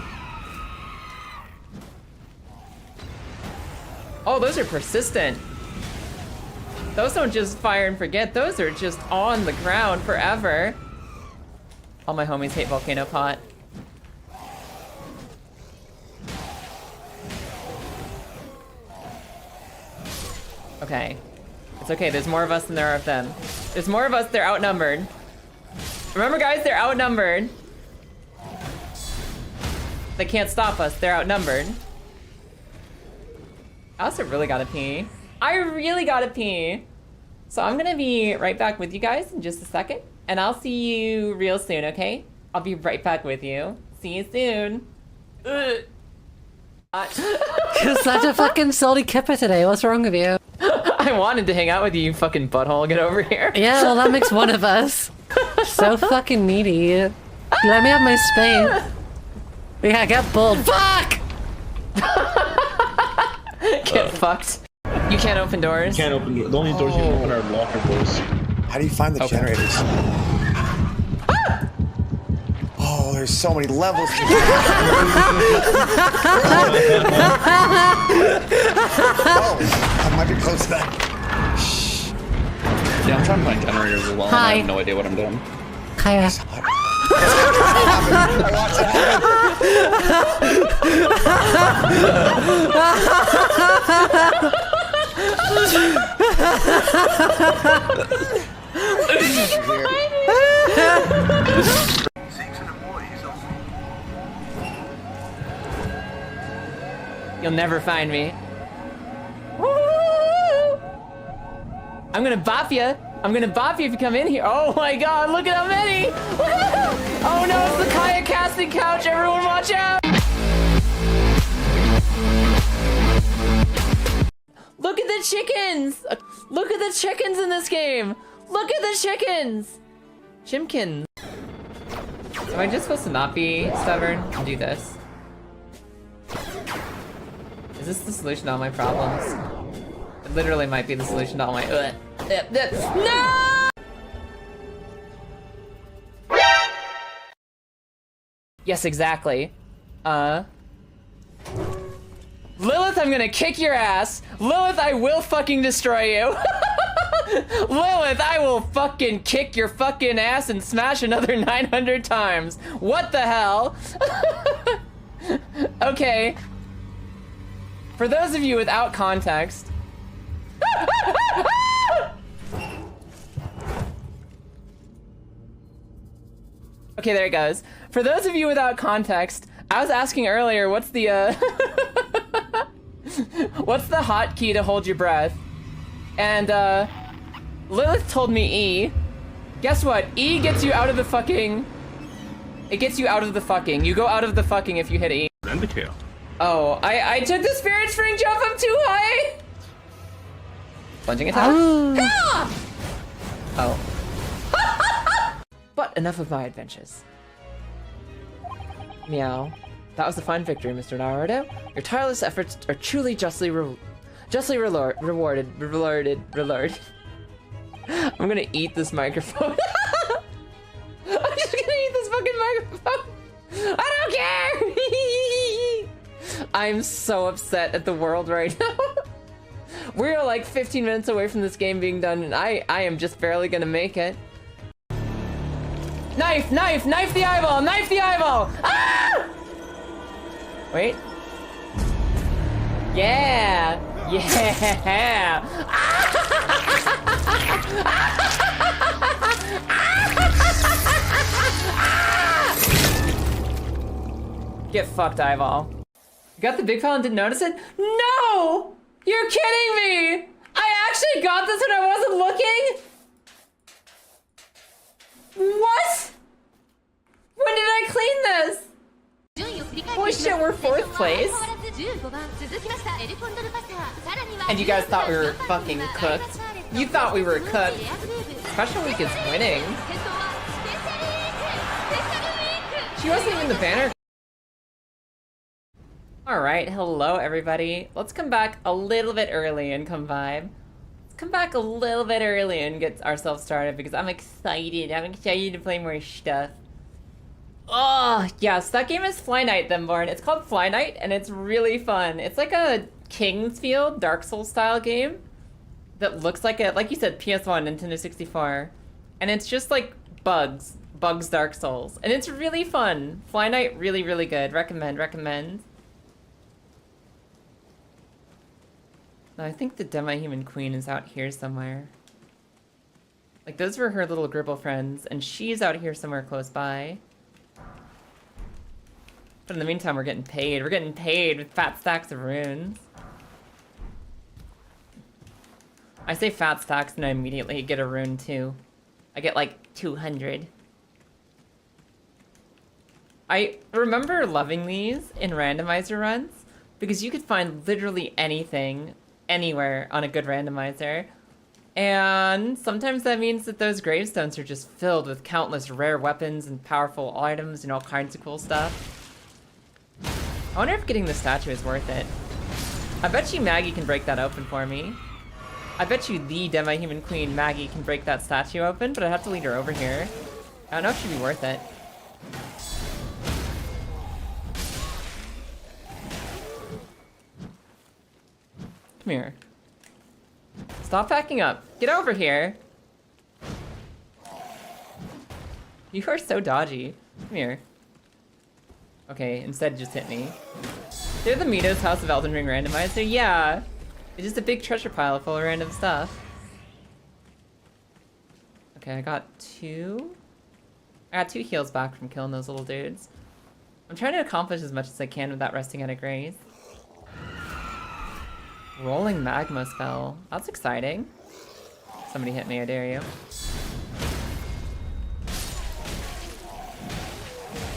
Oh, those are persistent. Those don't just fire and forget. Those are just on the ground forever. All my homies hate Volcano Pot. Okay. It's okay, there's more of us than there are of them. There's more of us, they're outnumbered. Remember guys, they're outnumbered. They can't stop us, they're outnumbered. I also really gotta pee. I really gotta pee. So I'm gonna be right back with you guys in just a second. And I'll see you real soon, okay? I'll be right back with you. See you soon. Ugh. You're such a fucking salty kipper today. What's wrong with you? I wanted to hang out with you, you fucking butthole. Get over here. Yeah, well, that makes one of us. So fucking needy. Let me have my space. Yeah, get bulled. Fuck! Get fucked. You can't open doors. You can't open doors. The only doors you can open are locker doors. How do you find the generators? Oh, there's so many levels. Oh, I might be close to that. Yeah, I'm trying to find generators as well. Hi. And I have no idea what I'm doing. Kaya. I watched it You'll never find me. I'm gonna bop ya. I'm gonna bop you if you come in here. Oh my god, look at how many! Oh no, it's the kayak casting couch. Everyone watch out! Look at the chickens! Look at the chickens in this game! Look at the chickens! Chimkins. Am I just supposed to not be stubborn and do this? Is this the solution to all my problems? It literally might be the solution to all my No! Yes, exactly. Lilith, I'm gonna kick your ass. Lilith, I will fucking destroy you. Lilith, I will fucking kick your fucking ass and smash another 900 times. What the hell? Okay. For those of you without context. Okay, there it goes. For those of you without context, I was asking earlier, what's the what's the hotkey to hold your breath? And Lilith told me E. Guess what? E gets you out of the fucking. It gets you out of the fucking. You go out of the fucking if you hit E. Indicator. Oh, I took the spirit spring jump. I'm too high. Plunging attack. Oh. But enough of my adventures. Meow. That was a fine victory, Mr. Naruto. Your tireless efforts are truly justly rewarded. I'm gonna eat this microphone. I'm just gonna eat this fucking microphone. I don't care. I'm so upset at the world right now. We're like 15 minutes away from this game being done, and I am just barely gonna make it. Knife! Knife! Knife the eyeball! Knife the eyeball! Ah! Wait. Yeah! Yeah! Get fucked, eyeball. You got the big file and didn't notice it? No! You're kidding me! I actually got this when I wasn't looking? What? When did I clean this? Holy shit, we're 4th place. And you guys thought we were fucking cooked. You thought we were cooked. Special Week is winning. She wasn't even the banner. Alright, hello everybody. Let's come back a little bit early and come vibe. Let's come back a little bit early and get ourselves started because I'm excited. I'm excited to play more stuff. Oh, yes, that game is Fly Night then, Born. It's called Fly Night and it's really fun. It's like a Kingsfield Dark Souls style game that looks like a, like you said, PS1, Nintendo 64. And it's just like Bugs Dark Souls. And it's really fun. Fly Night, really, really good. Recommend. I think the Demi-Human Queen is out here somewhere. Like, those were her little Gribble friends, and she's out here somewhere close by. But in the meantime, we're getting paid. We're getting paid with fat stacks of runes. I say fat stacks, and I immediately get a rune, too. I get, like, 200. I remember loving these in randomizer runs, because you could find literally anything, anywhere on a good randomizer. And sometimes that means that those gravestones are just filled with countless rare weapons and powerful items and all kinds of cool stuff. I wonder if getting the statue is worth it. I bet you Maggie can break that open for me. I bet you the Demi-Human Queen, Maggie, can break that statue open, but I'd have to lead her over here. I don't know if she'd be worth it. Come here. Stop backing up. Get over here. You are so dodgy. Come here. Okay, instead just hit me. They're the Mitos House of Elden Ring randomizer. Yeah. It's just a big treasure pile full of random stuff. Okay, I got two heals back from killing those little dudes. I'm trying to accomplish as much as I can without resting out of grace. Rolling magma spell. That's exciting. Somebody hit me, I dare you.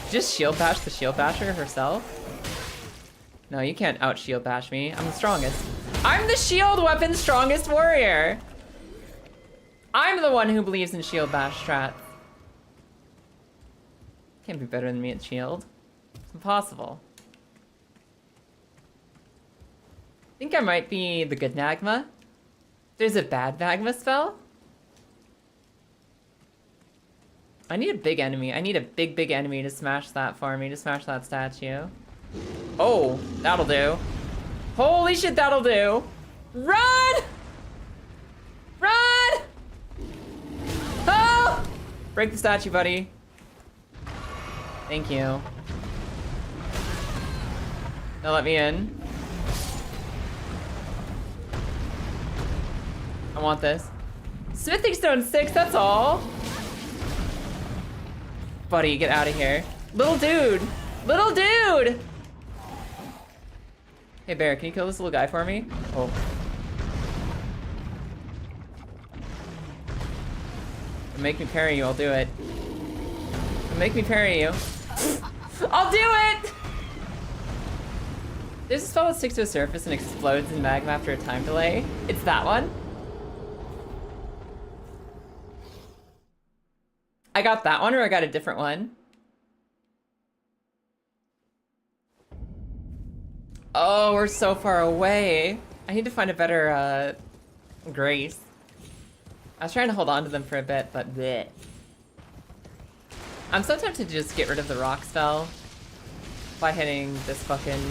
Just shield bash the shield basher herself? No, you can't out shield bash me. I'm the strongest. I'm the shield weapon strongest warrior! I'm the one who believes in shield bash strats. Can't be better than me at shield. It's impossible. I think I might be the good magma. There's a bad magma spell? I need a big enemy. I need a big enemy to smash that for me, to smash that statue. Oh, that'll do. Holy shit, that'll do. Run! Run! Oh! Break the statue, buddy. Thank you. Now let me in. I want this. Smithing Stone 6, that's all. Buddy, get out of here. Little dude! Little dude! Hey, Bear, can you kill this little guy for me? Oh. Make me parry you, I'll do it. Make me parry you. I'll do it! There's a spell that sticks to a surface and explodes in magma after a time delay. It's that one. I got that one, or I got a different one? Oh, we're so far away. I need to find a better, grace. I was trying to hold on to them for a bit, but bleh. I'm so tempted to just get rid of the rock spell by hitting this fucking...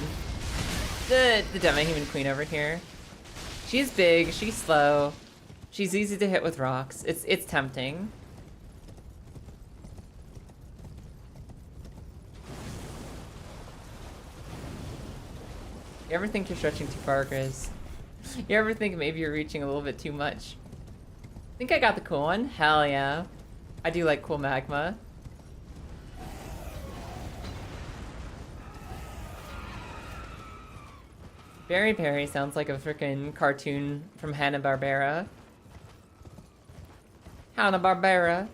the Demi-Human Queen over here. She's big, she's slow, she's easy to hit with rocks. It's tempting. You ever think you're stretching too far, Grizz? You ever think maybe you're reaching a little bit too much? Think I got the cool one? Hell yeah. I do like cool magma. Berry Perry sounds like a freaking cartoon from Hanna-Barbera. Hanna-Barbera.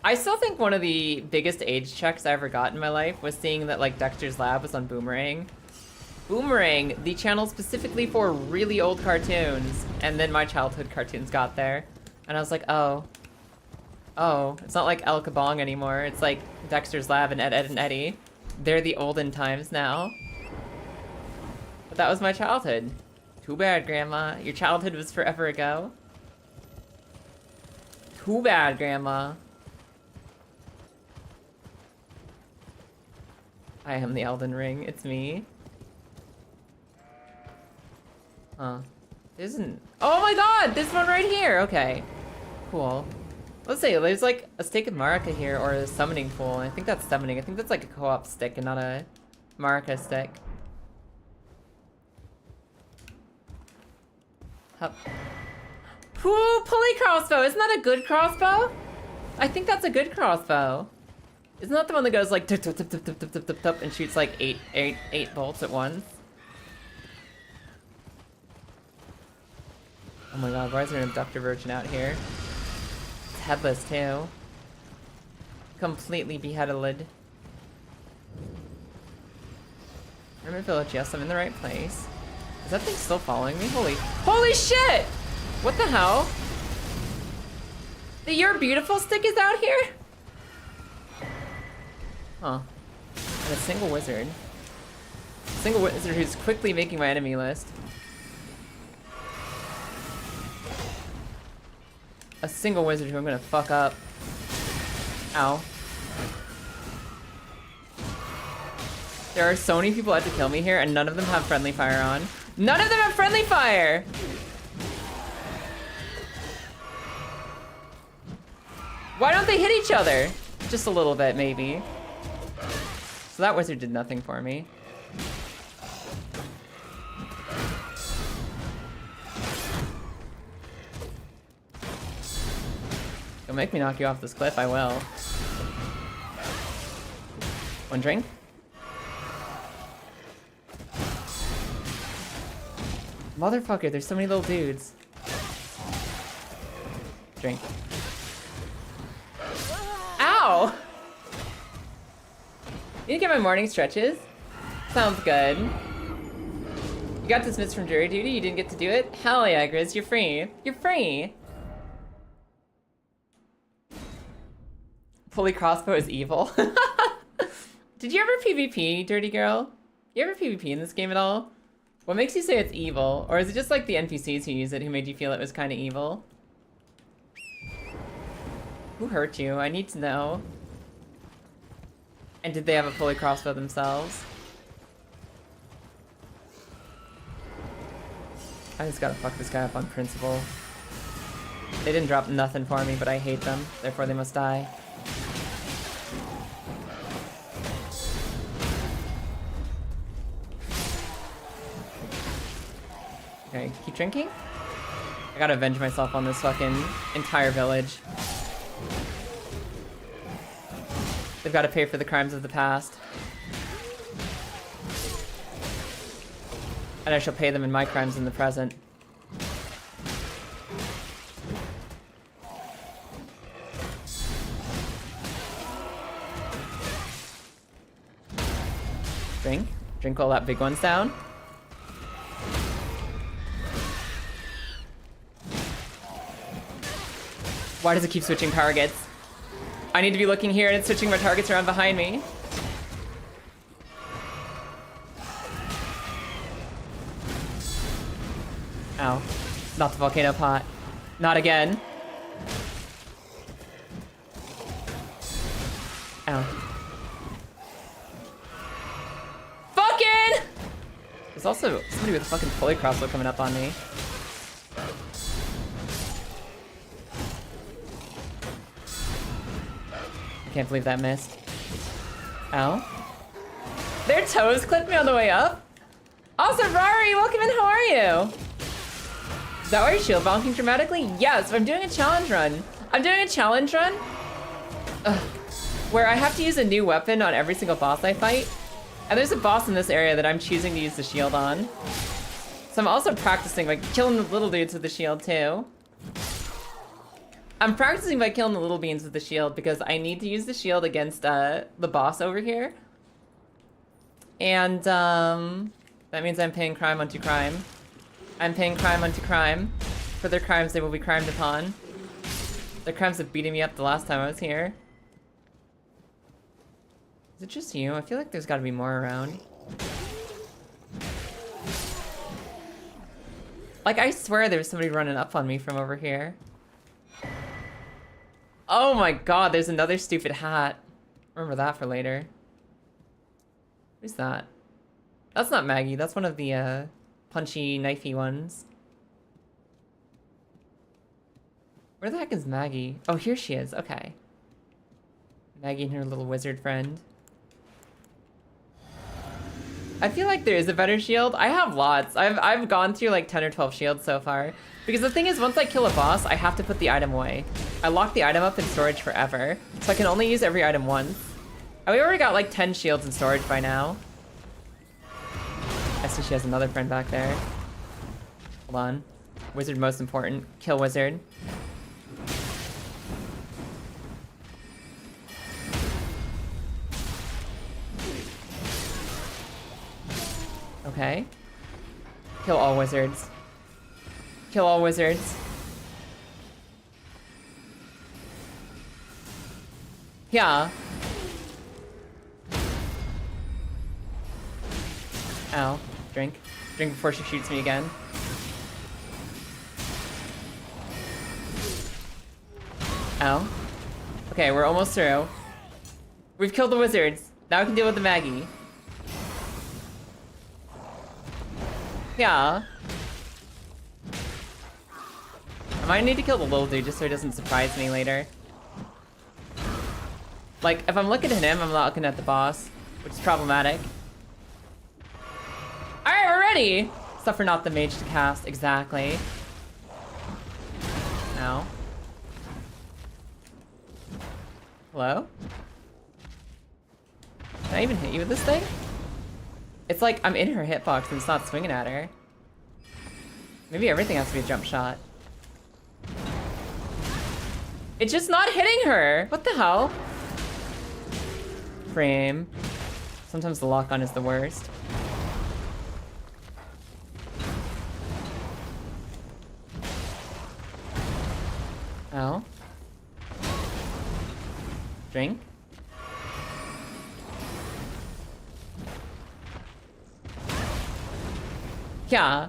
I still think one of the biggest age checks I ever got in my life was seeing that like Dexter's Lab was on Boomerang. Boomerang, the channel specifically for really old cartoons, and then my childhood cartoons got there, and I was like, oh, it's not like El Kabong anymore. It's like Dexter's Lab and Ed, Ed, and Eddie. They're the olden times now. But that was my childhood. Too bad, Grandma. Your childhood was forever ago. Too bad, Grandma. I am the Elden Ring. It's me. Huh. Isn't... Oh my god! This one right here! Okay. Cool. Let's see, there's like a Stake of Marika here, or a summoning pool. I think that's summoning. I think that's like a co-op stick and not a Marika stick. Hup. Ooh, pulley crossbow! Isn't that a good crossbow? I think that's a good crossbow. Isn't that the one that goes like tup, tup, tup, tup, tup, tup, tup, tup, tup, and shoots like eight bolts at once? Oh my god, why is there an abductor virgin out here? It's headless too. Completely beheaded. Hermit Village, yes, I'm in the right place. Is that thing still following me? Holy shit! What the hell? The You're Beautiful stick is out here? Huh. And a single wizard. Single wizard who's quickly making my enemy list. A single wizard who I'm gonna fuck up. Ow. There are so many people out to kill me here, and none of them have friendly fire on. None of them have friendly fire! Why don't they hit each other? Just a little bit, maybe. So that wizard did nothing for me. You'll make me knock you off this cliff, I will. One drink? Motherfucker, there's so many little dudes. Drink. Ow! You get my morning stretches? Sounds good. You got dismissed from jury duty? You didn't get to do it? Hell yeah, Grizz, you're free. You're free! Fully crossbow is evil. Did you ever PvP, dirty girl? You ever PvP in this game at all? What makes you say it's evil? Or is it just like the NPCs who use it who made you feel it was kind of evil? Who hurt you? I need to know. And did they have a fully crossbow themselves? I just gotta fuck this guy up on principle. They didn't drop nothing for me, but I hate them. Therefore they must die. Okay, keep drinking. I gotta avenge myself on this fucking entire village. They've gotta pay for the crimes of the past. And I shall pay them in my crimes in the present. Drink. Drink all that big one's down. Why does it keep switching targets? I need to be looking here and it's switching my targets around behind me. Ow. Not the volcano pot. Not again. Ow. Fucking! There's also somebody with a fucking fully crossbow coming up on me. I can't believe that missed. Ow. Their toes clipped me on the way up? Also, Rari, welcome in, how are you? Is that why you're shield bonking dramatically? Yes, I'm doing a challenge run. I'm doing a challenge run where I have to use a new weapon on every single boss I fight. And there's a boss in this area that I'm choosing to use the shield on. So I'm also practicing by killing the little dudes with the shield too. I'm practicing by killing the little beans with the shield because I need to use the shield against the boss over here. And that means I'm paying crime unto crime. I'm paying crime unto crime. For their crimes they will be crimed upon. Their crimes of beating me up the last time I was here. Is it just you? I feel like there's gotta be more around. Like, I swear there was somebody running up on me from over here. Oh my god, there's another stupid hat. Remember that for later. Who's that? That's not Maggie, that's one of the punchy, knifey ones. Where the heck is Maggie? Oh, here she is, okay. Maggie and her little wizard friend. I feel like there is a better shield. I have lots. I've gone through like 10 or 12 shields so far. Because the thing is, once I kill a boss, I have to put the item away. I lock the item up in storage forever, so I can only use every item once. And we already got like 10 shields in storage by now. I see she has another friend back there. Hold on. Wizard most important. Kill wizard. Okay. Kill all wizards. Kill all wizards. Yeah. Ow. Drink. Drink before she shoots me again. Ow. Okay, we're almost through. We've killed the wizards. Now we can deal with the Maggie. Yeah. I might need to kill the little dude just so he doesn't surprise me later. Like, if I'm looking at him, I'm not looking at the boss, which is problematic. Alright, we're ready! Suffer not the mage to cast, exactly. Ow. Hello? Can I even hit you with this thing? It's like I'm in her hitbox and it's not swinging at her. Maybe everything has to be a jump shot. It's just not hitting her! What the hell? Frame. Sometimes the lock-on is the worst. Oh. Drink. Yeah.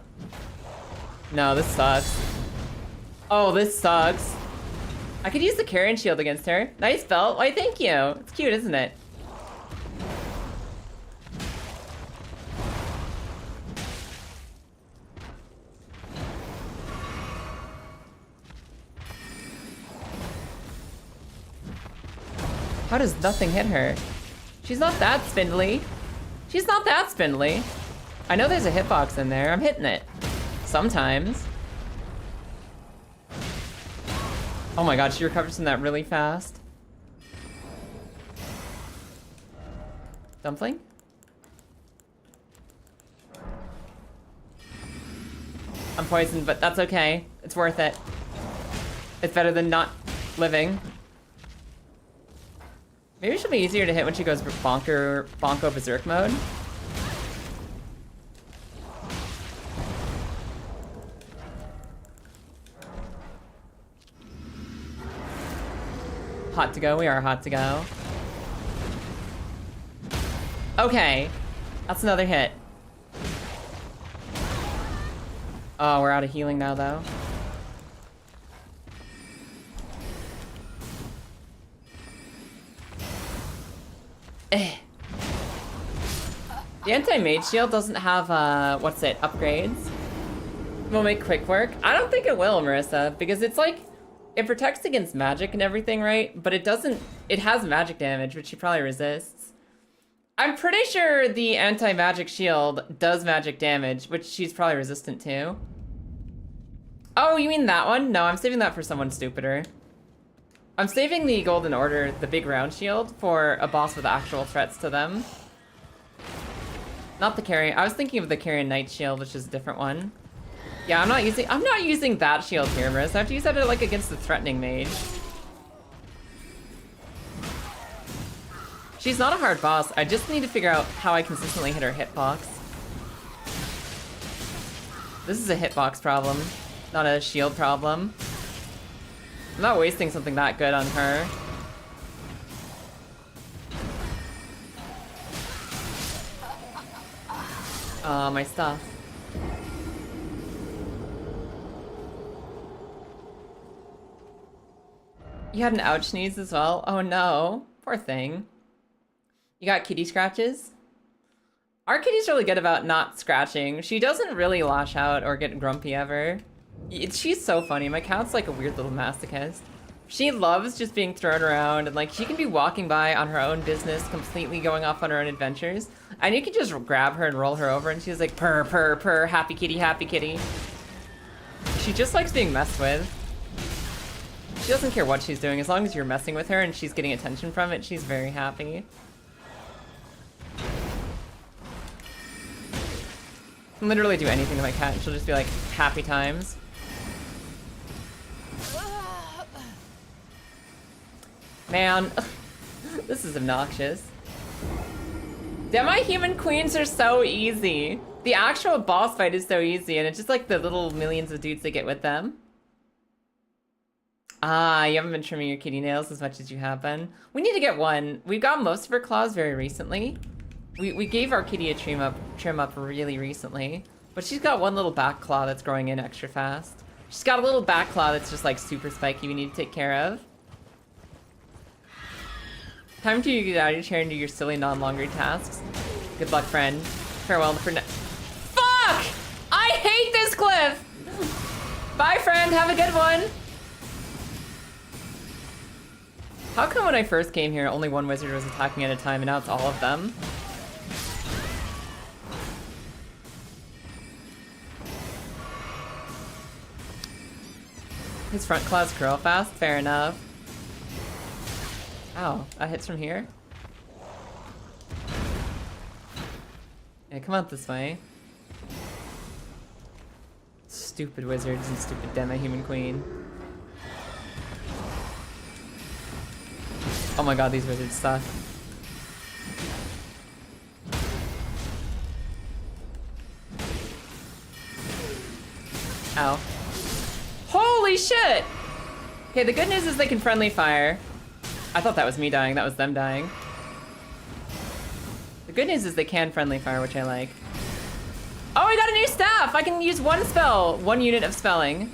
No, this sucks. Oh, this sucks. I could use the Karen shield against her. Nice belt. Why, thank you. It's cute, isn't it? How does nothing hit her? She's not that spindly. She's not that spindly. I know there's a hitbox in there. I'm hitting it. Sometimes. Oh my god, she recovers from that really fast. Dumpling? I'm poisoned, but that's okay. It's worth it. It's better than not living. Maybe she'll be easier to hit when she goes bonko berserk mode. Hot to go, we are hot to go. Okay, that's another hit. Oh, we're out of healing now though. The anti-mage shield doesn't have, upgrades. Will make quick work. I don't think it will, Marissa, because it's like, it protects against magic and everything, right? But it doesn't, it has magic damage, which she probably resists. I'm pretty sure the anti-magic shield does magic damage, which she's probably resistant to. Oh, you mean that one? No, I'm saving that for someone stupider. I'm saving the Golden Order, the big round shield, for a boss with actual threats to them. Not the Carrion. I was thinking of the Carrion Knight shield, which is a different one. Yeah, I'm not using that shield here, Marissa. I have to use that like against the threatening mage. She's not a hard boss. I just need to figure out how I consistently hit her hitbox. This is a hitbox problem, not a shield problem. I'm not wasting something that good on her. My stuff. You had an ouch sneeze as well? Oh no, poor thing. You got kitty scratches? Our kitty's really good about not scratching. She doesn't really lash out or get grumpy ever. She's so funny. My cat's like a weird little masochist. She loves just being thrown around and like she can be walking by on her own business, completely going off on her own adventures. And you can just grab her and roll her over and she's like purr, purr, purr, happy kitty, happy kitty. She just likes being messed with. She doesn't care what she's doing. As long as you're messing with her and she's getting attention from it, she's very happy. I can literally do anything to my cat and she'll just be like, happy times. Man, this is obnoxious. Demi-human queens are so easy. The actual boss fight is so easy, and it's just like the little millions of dudes they get with them. Ah, you haven't been trimming your kitty nails as much as you have been. We need to get one. We got most of her claws very recently. We gave our kitty a trim up really recently. But she's got one little back claw that's growing in extra fast. She's got a little back claw that's just like super spiky we need to take care of. Time to get out of your chair and do your silly non-longer tasks. Good luck, friend. Farewell for now. Fuck! I hate this cliff! Bye, friend. Have a good one. How come when I first came here, only one wizard was attacking at a time, and now it's all of them? His front claws curl fast? Fair enough. Ow, that hits from here? Yeah, come out this way. Stupid wizards and stupid demi-human queen. Oh my god, these wizards suck. Ow. Holy shit! Okay, the good news is they can friendly fire. I thought that was me dying, that was them dying. The good news is they can friendly fire, which I like. Oh, I got a new staff! I can use one spell, one unit of spelling.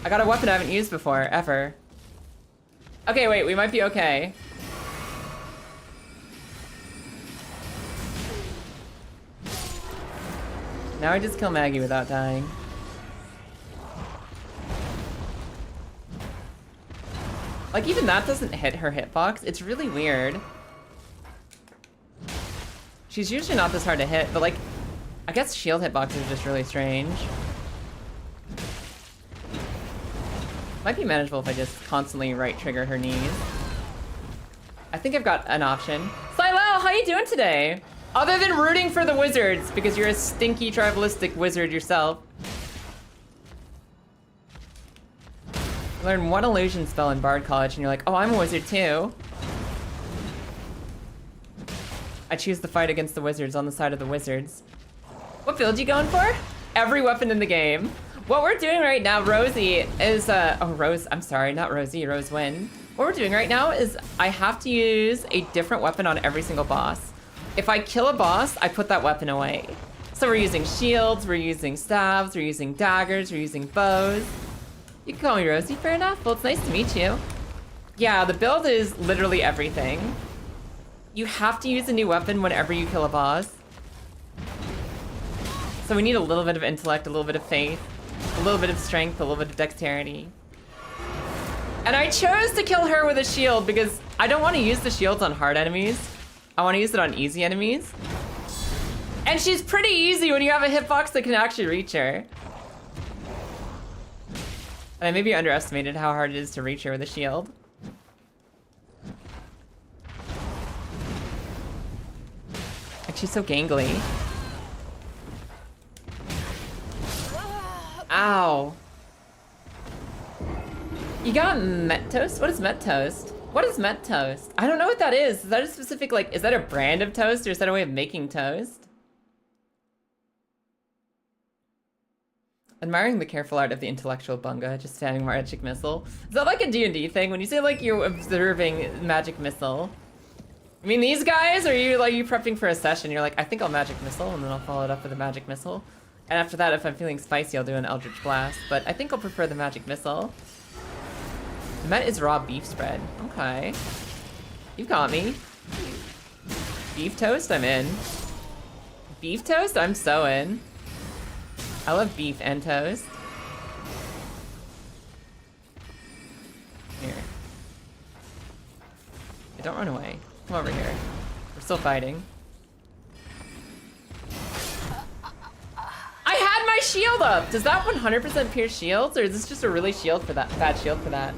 I got a weapon I haven't used before, ever. Okay, wait, we might be okay. Now I just kill Maggie without dying. Like, even that doesn't hit her hitbox. It's really weird. She's usually not this hard to hit, but like, I guess shield hitboxes are just really strange. Might be manageable if I just constantly right trigger her knees. I think I've got an option. Silo, how you doing today? Other than rooting for the wizards, because you're a stinky tribalistic wizard yourself. Learn one illusion spell in Bard College and you're like, oh, I'm a wizard too. I choose the fight against the wizards on the side of the wizards. What build you going for? Every weapon in the game. What we're doing right now, Rosie, is, I'm sorry, not Rosie, Rosewin. What we're doing right now is I have to use a different weapon on every single boss. If I kill a boss, I put that weapon away. So we're using shields, we're using staves, we're using daggers, we're using bows. You can call me Rosie, fair enough. Well, it's nice to meet you. Yeah, the build is literally everything. You have to use a new weapon whenever you kill a boss. So we need a little bit of intellect, a little bit of faith, a little bit of strength, a little bit of dexterity. And I chose to kill her with a shield because I don't want to use the shields on hard enemies. I want to use it on easy enemies. And she's pretty easy when you have a hitbox that can actually reach her. And I maybe underestimated how hard it is to reach her with a shield. Like, she's so gangly. Ow. You got Met Toast? What is Met Toast? What is Met Toast? I don't know what that is. Is that a specific, like, is that a brand of toast or is that a way of making toast? Admiring the careful art of the intellectual bunga, just standing magic missile. Is that like a D&D thing? When you say like you're observing magic missile, I mean these guys, or are you like prepping for a session? You're like, I think I'll magic missile, and then I'll follow it up with a magic missile. And after that, if I'm feeling spicy, I'll do an Eldritch Blast. But I think I'll prefer the magic missile. The Met is raw beef spread. Okay. You've got me. Beef toast, I'm in. Beef toast, I'm so in. I love beef and toast. Here. Hey, don't run away. Come over here. We're still fighting. I had my shield up! Does that 100% pierce shields, or is this just a really shield for that? Bad shield for that?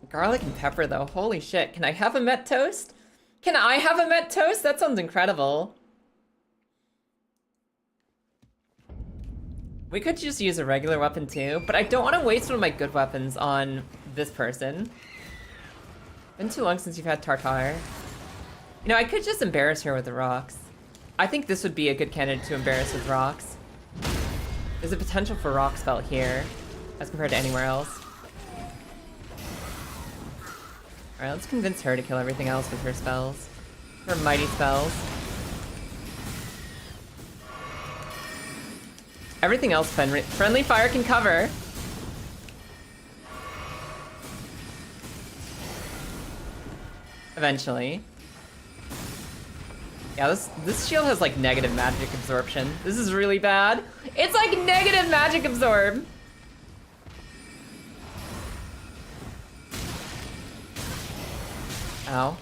Garlic and pepper though, holy shit. Can I have a Met Toast? Can I have a Met Toast? That sounds incredible. We could just use a regular weapon too, but I don't want to waste one of my good weapons on this person. Been too long since you've had tartar. You know, I could just embarrass her with the rocks. I think this would be a good candidate to embarrass with rocks. There's a potential for rock spell here, as compared to anywhere else. Alright, let's convince her to kill everything else with her spells. Her mighty spells. Everything else friendly fire can cover. Eventually. Yeah, this shield has like negative magic absorption. This is really bad. It's like negative magic absorb. Ow.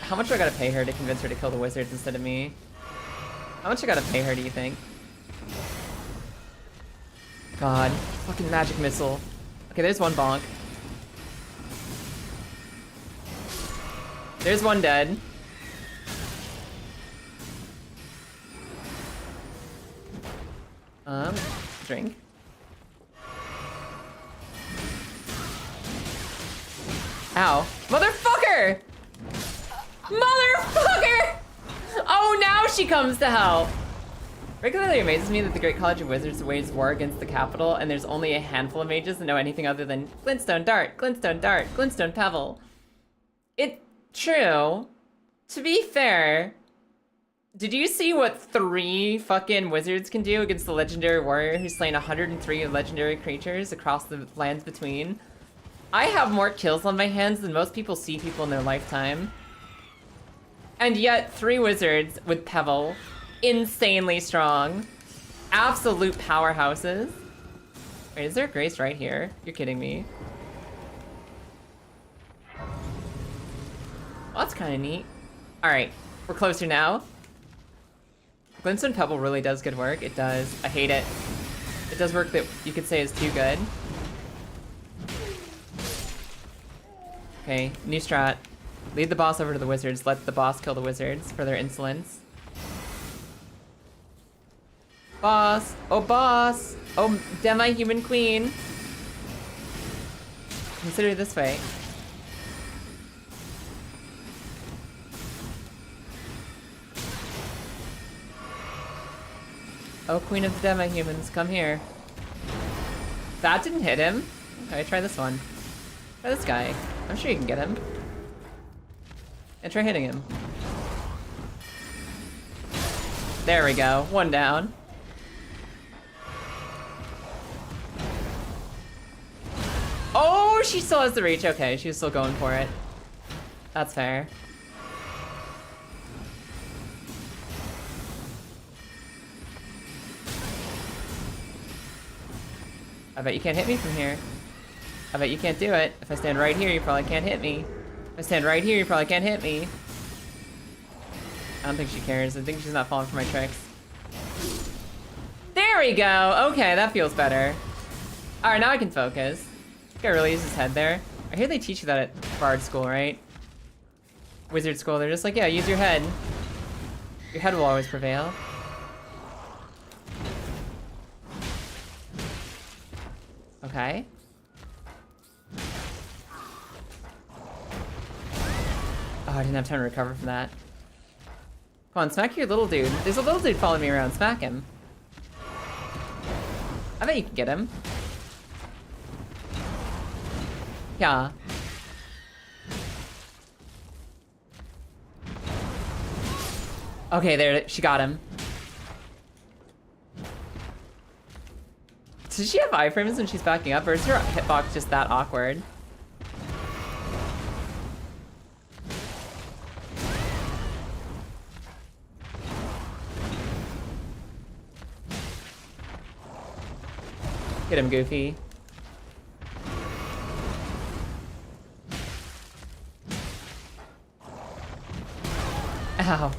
How much do I gotta pay her to convince her to kill the wizards instead of me? How much I gotta pay her, do you think? God. Fucking magic missile. Okay, there's one bonk. There's one dead. Drink. Ow. Motherfucker! Motherfucker! Oh, now she comes to help. Regularly amazes me that the Great College of Wizards wages war against the capital, and there's only a handful of mages that know anything other than Glintstone Dart, Glintstone Dart, Glintstone Pebble. It's true. To be fair, did you see what 3 fucking wizards can do against the legendary warrior who's slain 103 legendary creatures across the lands between? I have more kills on my hands than most people see people in their lifetime. And yet, 3 wizards with Pebble, insanely strong. Absolute powerhouses. Wait, is there a Grace right here? You're kidding me. Well, that's kind of neat. Alright, we're closer now. Glintstone Pebble really does good work. It does. I hate it. It does work that you could say is too good. Okay, new strat. Lead the boss over to the wizards. Let the boss kill the wizards for their insolence. Boss! Oh, boss! Oh, demi-human queen! Consider it this way. Oh, queen of the demi-humans, come here. That didn't hit him. Okay, try this one. Try this guy. I'm sure you can get him. And try hitting him. There we go. One down. Oh, she still has the reach. Okay, she's still going for it. That's fair. I bet you can't hit me from here. I bet you can't do it. If I stand right here, you probably can't hit me. If I stand right here, you probably can't hit me. I don't think she cares. I think she's not falling for my tricks. There we go! Okay, that feels better. Alright, now I can focus. This guy really uses his head there. I hear they teach you that at Bard school, right? Wizard school, they're just like, yeah, use your head. Your head will always prevail. Okay. Oh, I didn't have time to recover from that. Come on, smack your little dude. There's a little dude following me around. Smack him. I bet you can get him. Yeah. Okay, there, she got him. Does she have iframes when she's backing up, or is her hitbox just that awkward? Get him, Goofy. Ow.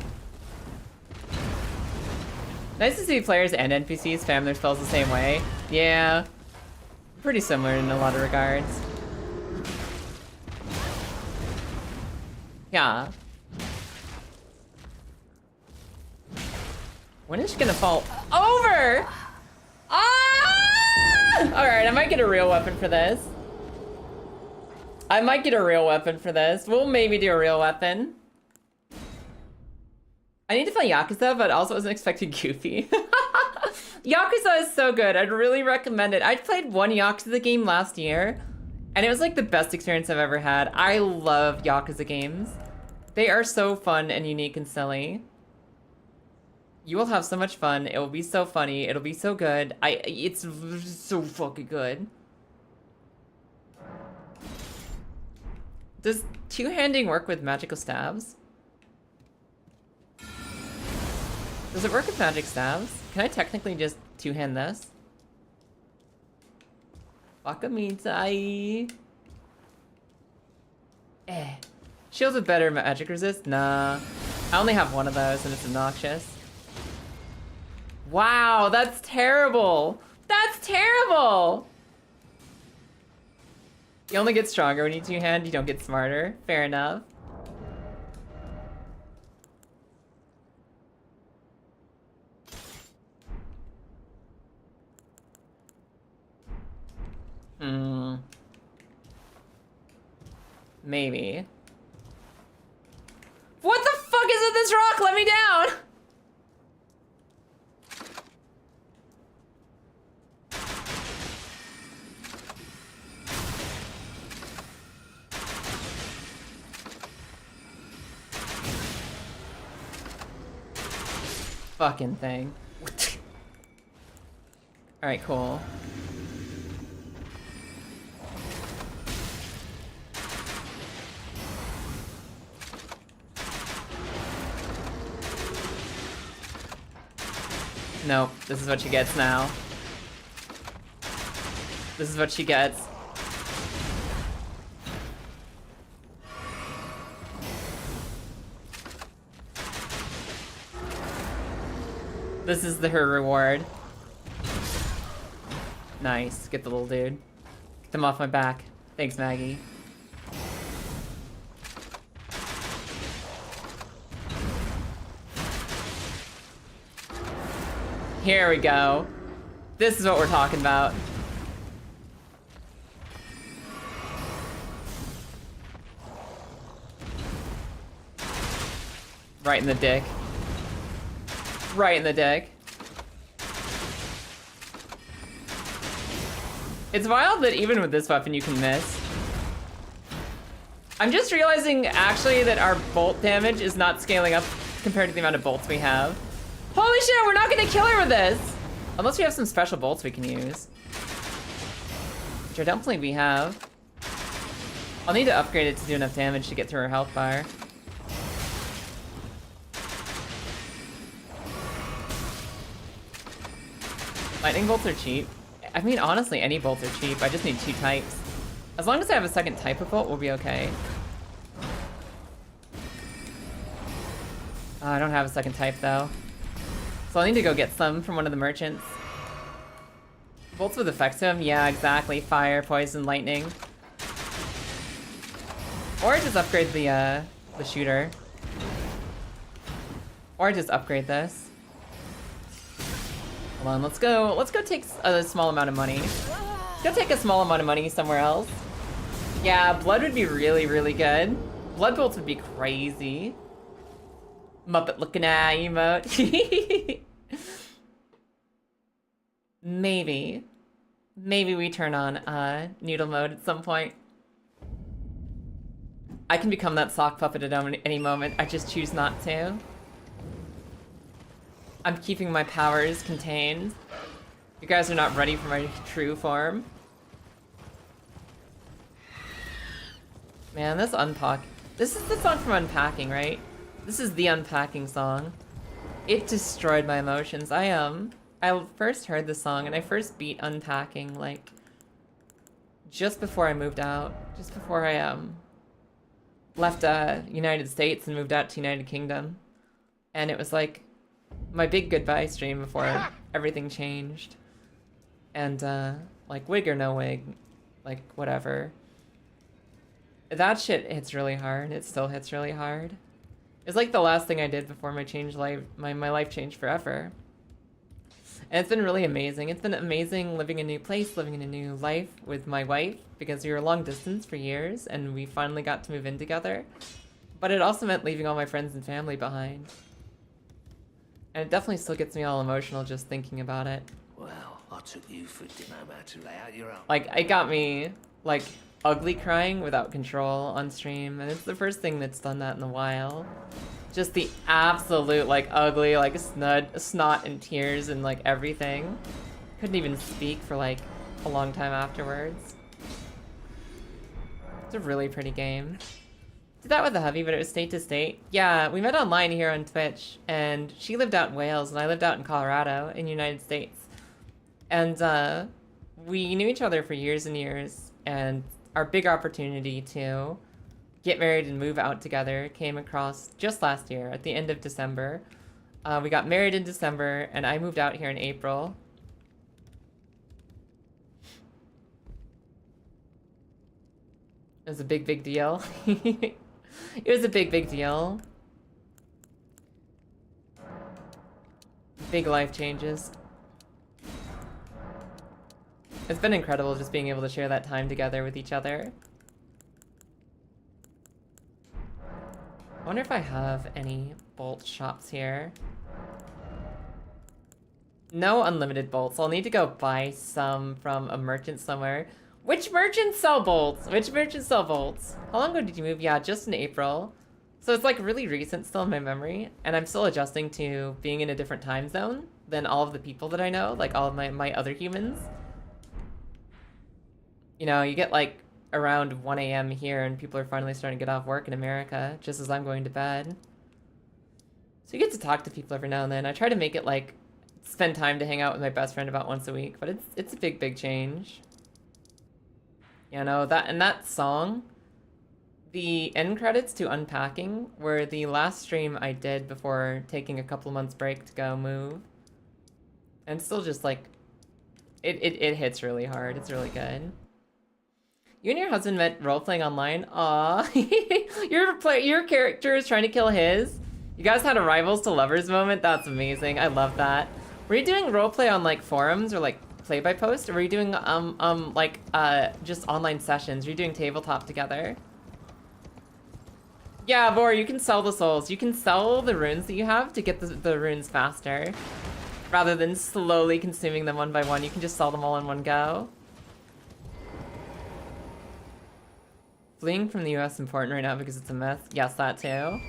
Nice to see players and NPCs spam their spells the same way. Yeah. Pretty similar in a lot of regards. Yeah. When is she gonna fall over? Ah! Alright, I might get a real weapon for this. I might get a real weapon for this. We'll maybe do a real weapon. I need to play Yakuza, but also wasn't expecting Goofy. Yakuza is so good. I'd really recommend it. I played one Yakuza game last year, and it was like the best experience I've ever had. I love Yakuza games. They are so fun and unique and silly. You will have so much fun. It will be so funny. It'll be so good. It's so fucking good. Does two-handing work with magical stabs? Does it work with magic stabs? Can I technically just two-hand this? Wakamitai. Shields with better magic resist? Nah. I only have one of those and it's obnoxious. Wow, that's terrible! That's terrible! You only get stronger when you two-hand, you don't get smarter. Fair enough. Maybe. What the fuck is with this rock? Let me down! Fucking thing. Alright, cool. Nope, this is what she gets now. This is what she gets. This is her reward. Nice, get the little dude. Get them off my back. Thanks, Maggie. Here we go. This is what we're talking about. Right in the dick. Right in the dick. It's wild that even with this weapon you can miss. I'm just realizing actually that our bolt damage is not scaling up compared to the amount of bolts we have. Holy shit, we're not gonna kill her with this! Unless we have some special bolts we can use. Which I don't believe we have. I'll need to upgrade it to do enough damage to get through her health bar. Lightning bolts are cheap. I mean, honestly, any bolts are cheap. I just need 2 types. As long as I have a second type of bolt, we'll be okay. I don't have a second type, though. So I'll need to go get some from one of the merchants. Bolts with effects to them? Yeah, exactly. Fire, poison, lightning. Or just upgrade the shooter. Or just upgrade this. Hold on, let's go take a small amount of money. Go take a small amount of money somewhere else. Yeah, blood would be really, really good. Blood bolts would be crazy. Muppet looking at emote. Maybe we turn on noodle mode at some point. I can become that sock puppet at any moment. I just choose not to. I'm keeping my powers contained. You guys are not ready for my true form. Man, this is the song from Unpacking, right? This is the Unpacking song. It destroyed my emotions. I first heard the song and I first beat Unpacking like just before I moved out. Just before I left United States and moved out to United Kingdom. And it was like my big goodbye stream before everything changed. And like wig or no wig, like whatever. That shit hits really hard. It still hits really hard. It's like the last thing I did before my life changed forever. And it's been really amazing. It's been amazing living in a new place, living in a new life with my wife, because we were long distance for years and we finally got to move in together. But it also meant leaving all my friends and family behind. And it definitely still gets me all emotional just thinking about it. Well, I took you for dinner man to lay out your own. Like, it got me, like, ugly crying without control on stream, and it's the first thing that's done that in a while. Just the absolute, like, ugly, like, snot and tears and, like, everything. Couldn't even speak for, like, a long time afterwards. It's a really pretty game. Did that with the hubby, but it was state to state. Yeah, we met online here on Twitch, and she lived out in Wales, and I lived out in Colorado, in the United States. And, we knew each other for years and years, and our big opportunity to get married and move out together came across just last year, at the end of December. We got married in December, and I moved out here in April. It was a big, big deal. It was a big, big deal. Big life changes. It's been incredible just being able to share that time together with each other. I wonder if I have any bolt shops here. No unlimited bolts. I'll need to go buy some from a merchant somewhere. Which merchants sell bolts? Which merchants sell bolts? How long ago did you move? Yeah, just in April. So it's like really recent still in my memory. And I'm still adjusting to being in a different time zone than all of the people that I know, like all of my other humans. You know, you get like around 1 a.m. here and people are finally starting to get off work in America, just as I'm going to bed. So you get to talk to people every now and then. I try to make it like, spend time to hang out with my best friend about once a week, but it's a big, big change. You know, that song, the end credits to Unpacking were the last stream I did before taking a couple months break to go move. And still just like, it hits really hard. It's really good. You and your husband met role-playing online? Aww. Your character is trying to kill his? You guys had a rivals to lovers moment? That's amazing. I love that. Were you doing roleplay on like forums or like play-by-post? Or were you doing just online sessions? Were you doing tabletop together? Yeah, Vor, you can sell the souls. You can sell the runes that you have to get the runes faster. Rather than slowly consuming them one by one, you can just sell them all in one go. Fleeing from the US is important right now because it's a mess. Yes, that too.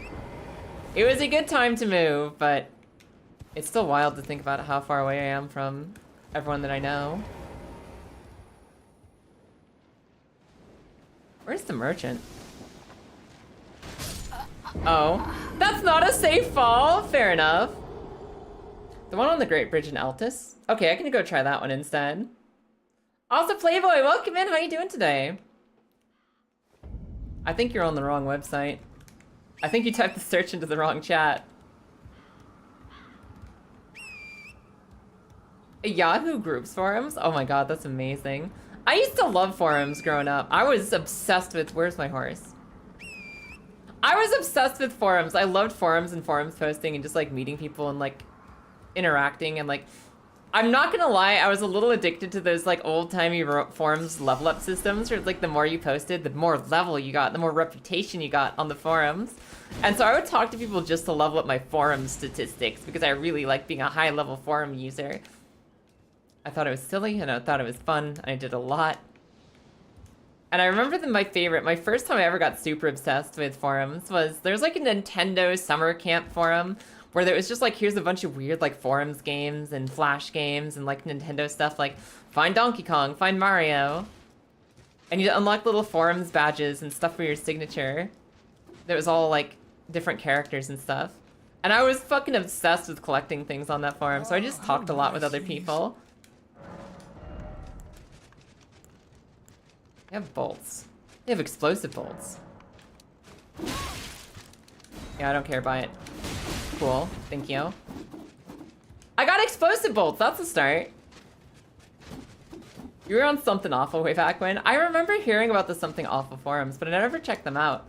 It was a good time to move, but it's still wild to think about how far away I am from everyone that I know. Where's the merchant? Oh, that's not a safe fall. Fair enough. The one on the Great Bridge in Altus? Okay, I can go try that one instead. Also, Playboy, welcome in. How you doing today? I think you're on the wrong website. I think you typed the search into the wrong chat. Yahoo Groups forums? Oh my god, that's amazing. I used to love forums growing up. I was obsessed with... Where's my horse? I was obsessed with forums. I loved forums and forums posting and just like meeting people and like interacting and like... I'm not gonna lie, I was a little addicted to those like old-timey forums level up systems where like the more you posted, the more level you got, the more reputation you got on the forums. And so I would talk to people just to level up my forum statistics because I really like being a high-level forum user. I thought it was silly and I thought it was fun and I did a lot. And I remember that my first time I ever got super obsessed with forums was there's like a Nintendo summer camp forum where there was just like, here's a bunch of weird like forums games and flash games and like Nintendo stuff like find Donkey Kong, find Mario. And you unlock little forums badges and stuff for your signature. That was all like different characters and stuff. And I was fucking obsessed with collecting things on that forum, so I just talked a lot with other people. They have bolts. They have explosive bolts. Yeah, I don't care, buy it. Cool, thank you. I got explosive bolts, that's a start. You were on Something Awful way back when. I remember hearing about the Something Awful forums, but I never checked them out.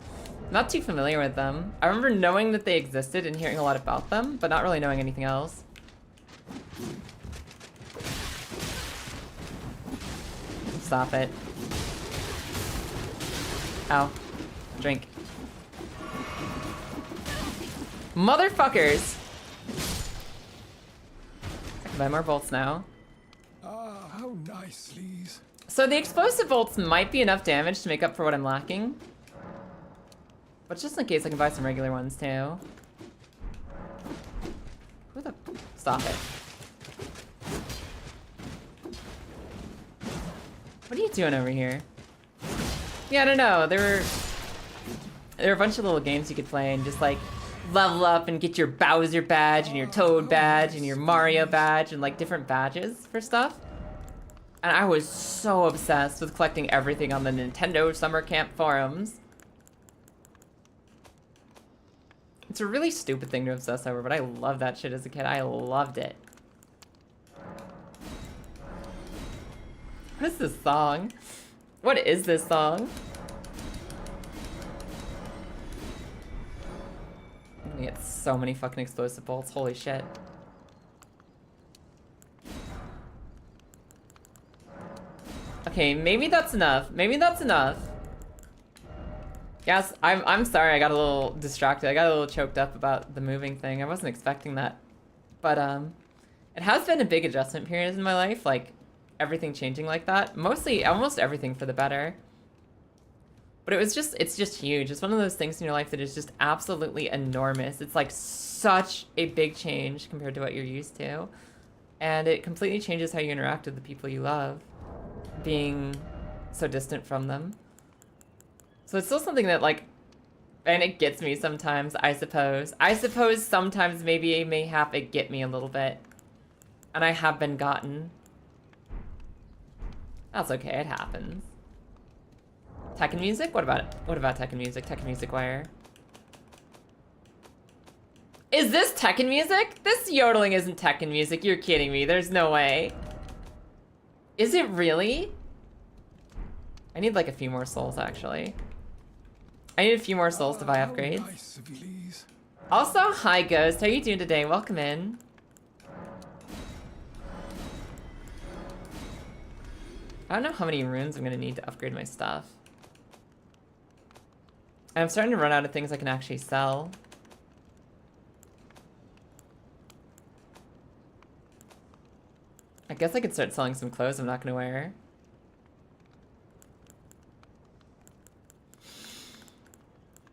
I'm not too familiar with them. I remember knowing that they existed and hearing a lot about them, but not really knowing anything else. Stop it. Ow. Drink. Motherfuckers! Buy more bolts now. Ah, how nice, please. So the explosive bolts might be enough damage to make up for what I'm lacking. But just in case, I can buy some regular ones too. Who the... Stop it. What are you doing over here? Yeah, I don't know. There were a bunch of little games you could play and just like level up and get your Bowser badge and your Toad badge and your Mario badge and like different badges for stuff. And I was so obsessed with collecting everything on the Nintendo Summer Camp forums. It's a really stupid thing to obsess over, but I loved that shit as a kid. I loved it. What is this song? What is this song? I'm gonna get so many fucking explosive bolts. Holy shit. Okay, maybe that's enough. Maybe that's enough. Yes, I'm sorry, I got a little distracted. I got a little choked up about the moving thing. I wasn't expecting that. But it has been a big adjustment period in my life, like everything changing like that. Mostly almost everything for the better. But it's just huge. It's one of those things in your life that is just absolutely enormous. It's like such a big change compared to what you're used to. And it completely changes how you interact with the people you love, being so distant from them. So it's still something that like, and it gets me sometimes, I suppose. I suppose sometimes maybe mayhap it get me a little bit. And I have been gotten. That's okay, it happens. Tekken music? What about it? What about Tekken music? Tekken music wire. Is this Tekken music? This yodeling isn't Tekken music. You're kidding me. There's no way. Is it really? I need like a few more souls actually. I need a few more souls to buy upgrades. Nice, please. Also, hi Ghost. How you doing today? Welcome in. I don't know how many runes I'm gonna need to upgrade my stuff. I'm starting to run out of things I can actually sell. I guess I could start selling some clothes I'm not gonna wear.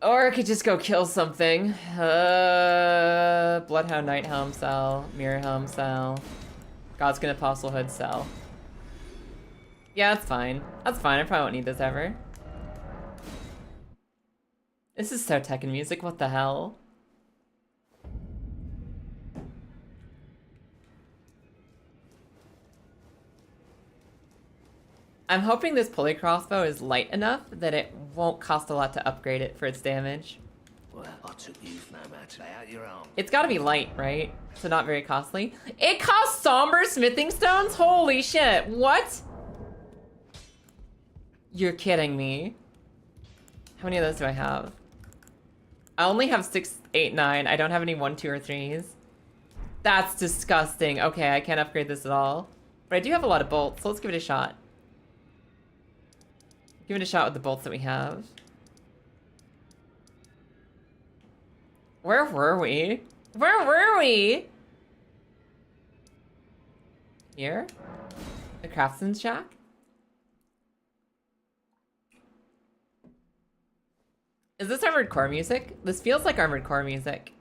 Or I could just go kill something. Bloodhound Knight Helm sell. Mirror Helm sell. Godskin Apostle Hood sell. Yeah, that's fine. That's fine. I probably won't need this ever. This is so Tekken music. What the hell? I'm hoping this pulley crossbow is light enough that it won't cost a lot to upgrade it for its damage. Well, I took you for no matter out your arm. It's gotta be light, right? So not very costly. It costs somber smithing stones? Holy shit, what? You're kidding me. How many of those do I have? I only have 6, 8, 9. I don't have any 1, 2, or 3s. That's disgusting. Okay, I can't upgrade this at all. But I do have a lot of bolts, so let's give it a shot. Give it a shot with the bolts that we have. Where were we? Where were we? Here? The craftsman's shack? Is this Armored Core music? This feels like Armored Core music.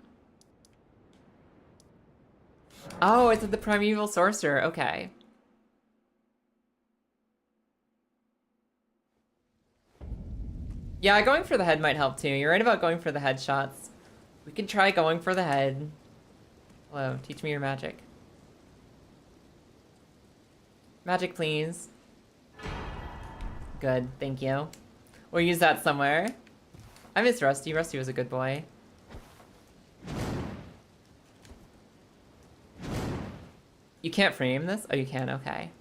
Oh, it's the Primeval Sorcerer. Okay. Yeah, going for the head might help too. You're right about going for the headshots. We can try going for the head. Hello, teach me your magic. Magic, please. Good, thank you. We'll use that somewhere. I miss Rusty. Rusty was a good boy. You can't frame this? Oh, you can? Okay.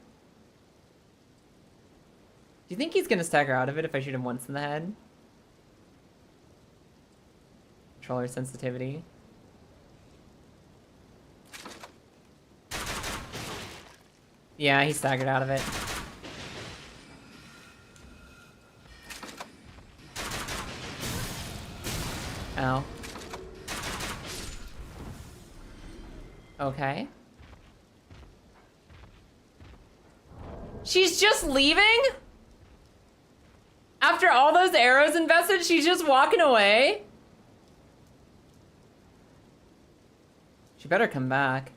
Do you think he's gonna stagger out of it if I shoot him once in the head? Controller sensitivity. Yeah, he staggered out of it. Ow. She's just leaving? After all those arrows invested, she's just walking away? She better come back.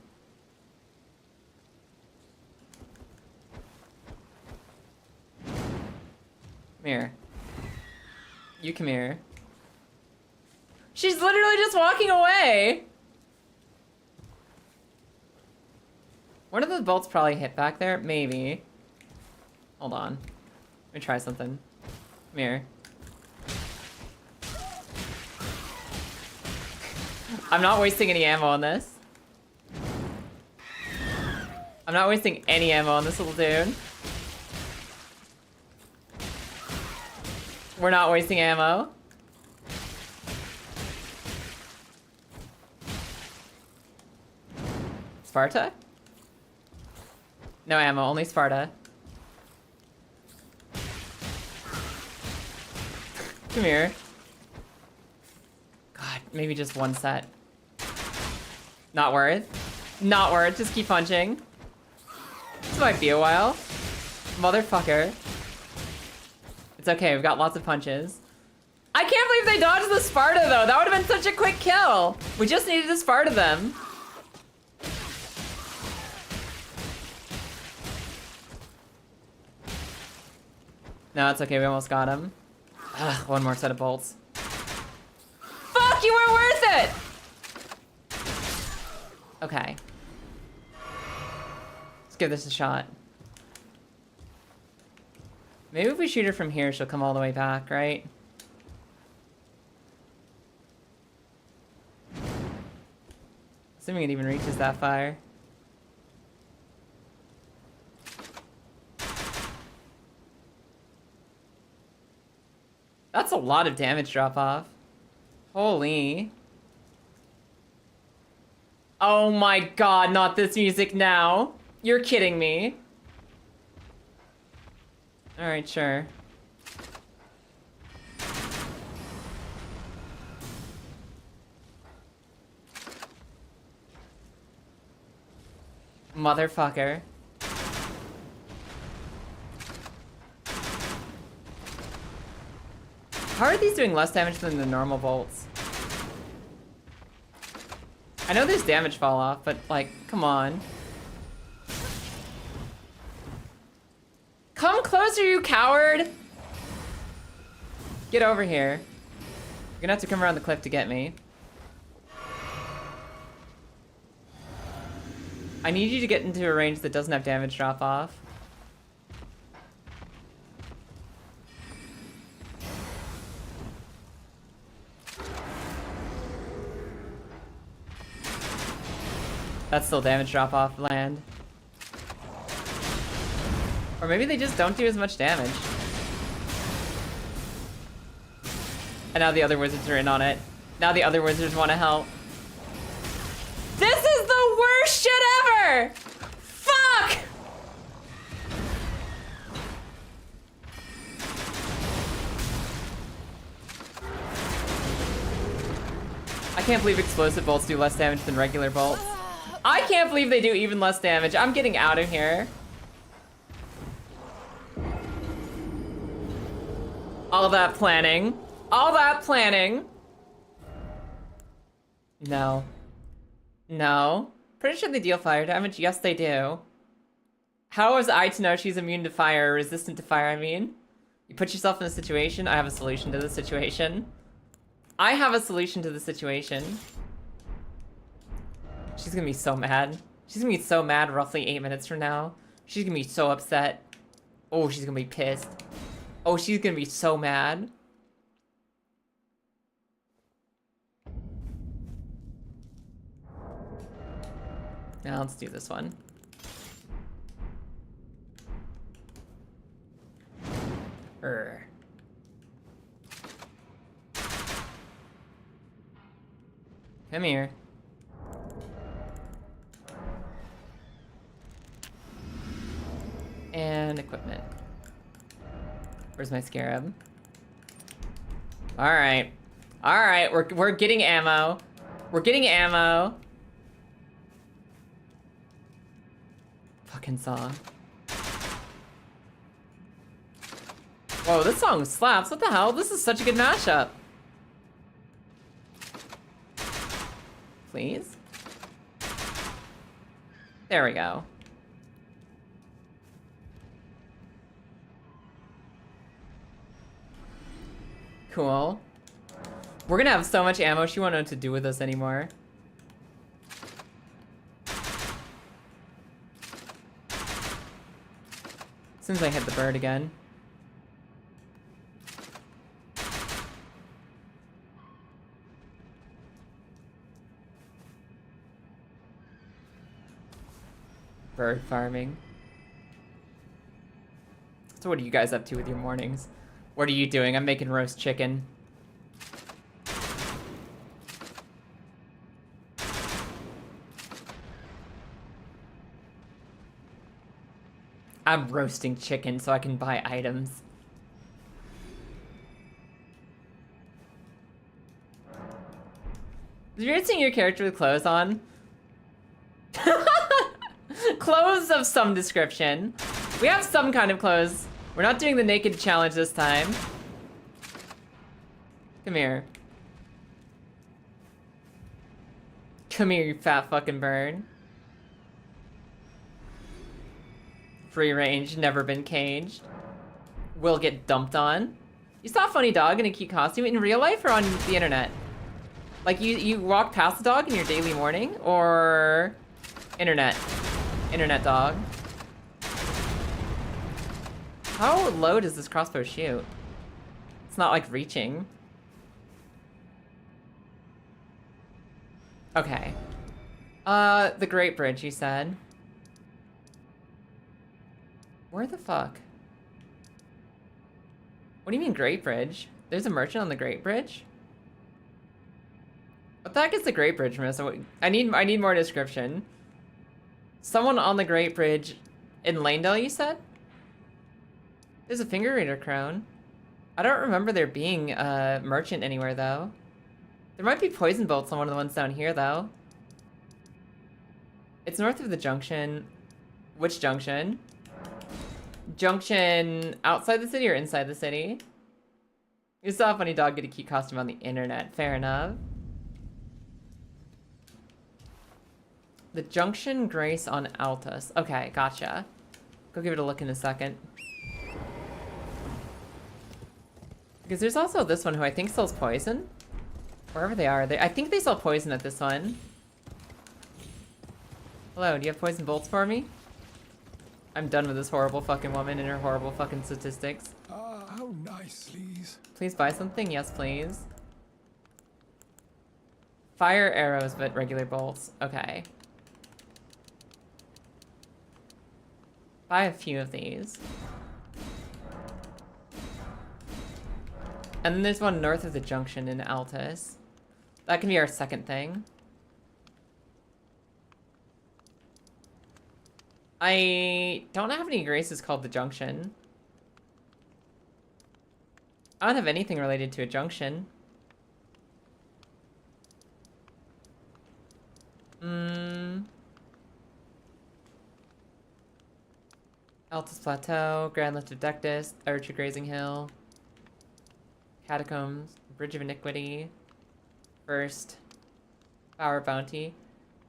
Come here. You come here. She's literally just walking away. One of the bolts probably hit back there. Maybe. Hold on. Let me try something. Come here. I'm not wasting any ammo on this. I'm not wasting any ammo on this little dude. We're not wasting ammo. Sparta? No ammo, only Sparta. Come here. God, maybe just one set. Not worth. Not worth, just keep punching. This might be a while. Motherfucker. It's okay, we've got lots of punches. I can't believe they dodged the Sparta though. That would have been such a quick kill. We just needed to Sparta them. No, it's okay, we almost got him. Ugh, one more set of bolts. Fuck, you weren't worth it! Okay. Let's give this a shot. Maybe if we shoot her from here, she'll come all the way back, right? Assuming it even reaches that far. That's a lot of damage drop off. Holy. Oh my god, not this music now. You're kidding me. Alright, sure. Motherfucker. How are these doing less damage than the normal bolts? I know there's damage fall off, but like, come on. Come closer, you coward! Get over here. You're gonna have to come around the cliff to get me. I need you to get into a range that doesn't have damage drop off. That's still damage drop off land. Or maybe they just don't do as much damage. And now the other wizards are in on it. Now the other wizards want to help. This is the worst shit ever! Fuck! I can't believe explosive bolts do less damage than regular bolts. I can't believe they do even less damage. I'm getting out of here. All that planning. All that planning. No. No. Pretty sure they deal fire damage. Yes, they do. How was I to know she's immune to fire, or resistant to fire, I mean? You put yourself in a situation. I have a solution to the situation. I have a solution to the situation. She's gonna be so mad. She's gonna be so mad roughly 8 minutes from now. She's gonna be so upset. Oh, she's gonna be pissed. Oh, she's gonna be so mad. Now let's do this one. Come here. And equipment. Where's my scarab? All right, we're getting ammo. We're getting ammo. Fucking saw. Whoa, this song slaps. What the hell? This is such a good mashup. Please? There we go. Cool. We're gonna have so much ammo, she won't know what to do with us anymore. As soon as I hit the bird again. Bird farming. So what are you guys up to with your mornings? What are you doing? I'm making roast chicken. I'm roasting chicken so I can buy items. Is it weird seeing your character with clothes on? Clothes of some description. We have some kind of clothes. We're not doing the naked challenge this time. Come here. Come here, you fat fucking bird. Free range, never been caged. Will get dumped on. You saw a funny dog in a cute costume in real life or on the internet? Like you walk past the dog in your daily morning or internet? Internet dog. How low does this crossbow shoot? It's not like reaching. Okay. The Great Bridge, you said. Where the fuck? What do you mean Great Bridge? There's a merchant on the Great Bridge? What the heck is the Great Bridge, Marissa? I need more description. Someone on the Great Bridge in Lanedale, you said? There's a finger reader crown. I don't remember there being a merchant anywhere, though. There might be poison bolts on one of the ones down here, though. It's north of the junction. Which junction? Junction outside the city or inside the city? You saw a funny dog get a cute costume on the internet. Fair enough. The Junction Grace on Altus. Okay, gotcha. Go give it a look in a second. Because there's also this one who I think sells poison. Wherever they are. I think they sell poison at this one. Hello, do you have poison bolts for me? I'm done with this horrible fucking woman and her horrible fucking statistics. Ah, how nice, please. Please buy something? Yes, please. Fire arrows, but regular bolts. Okay. Buy a few of these. And then there's one north of the junction in Altus. That can be our second thing. I don't have any graces called the junction. I don't have anything related to a junction. Altus Plateau, Grand Lift of Dectus, Archer Grazing Hill, Catacombs, Bridge of Iniquity, First, Bower Bounty.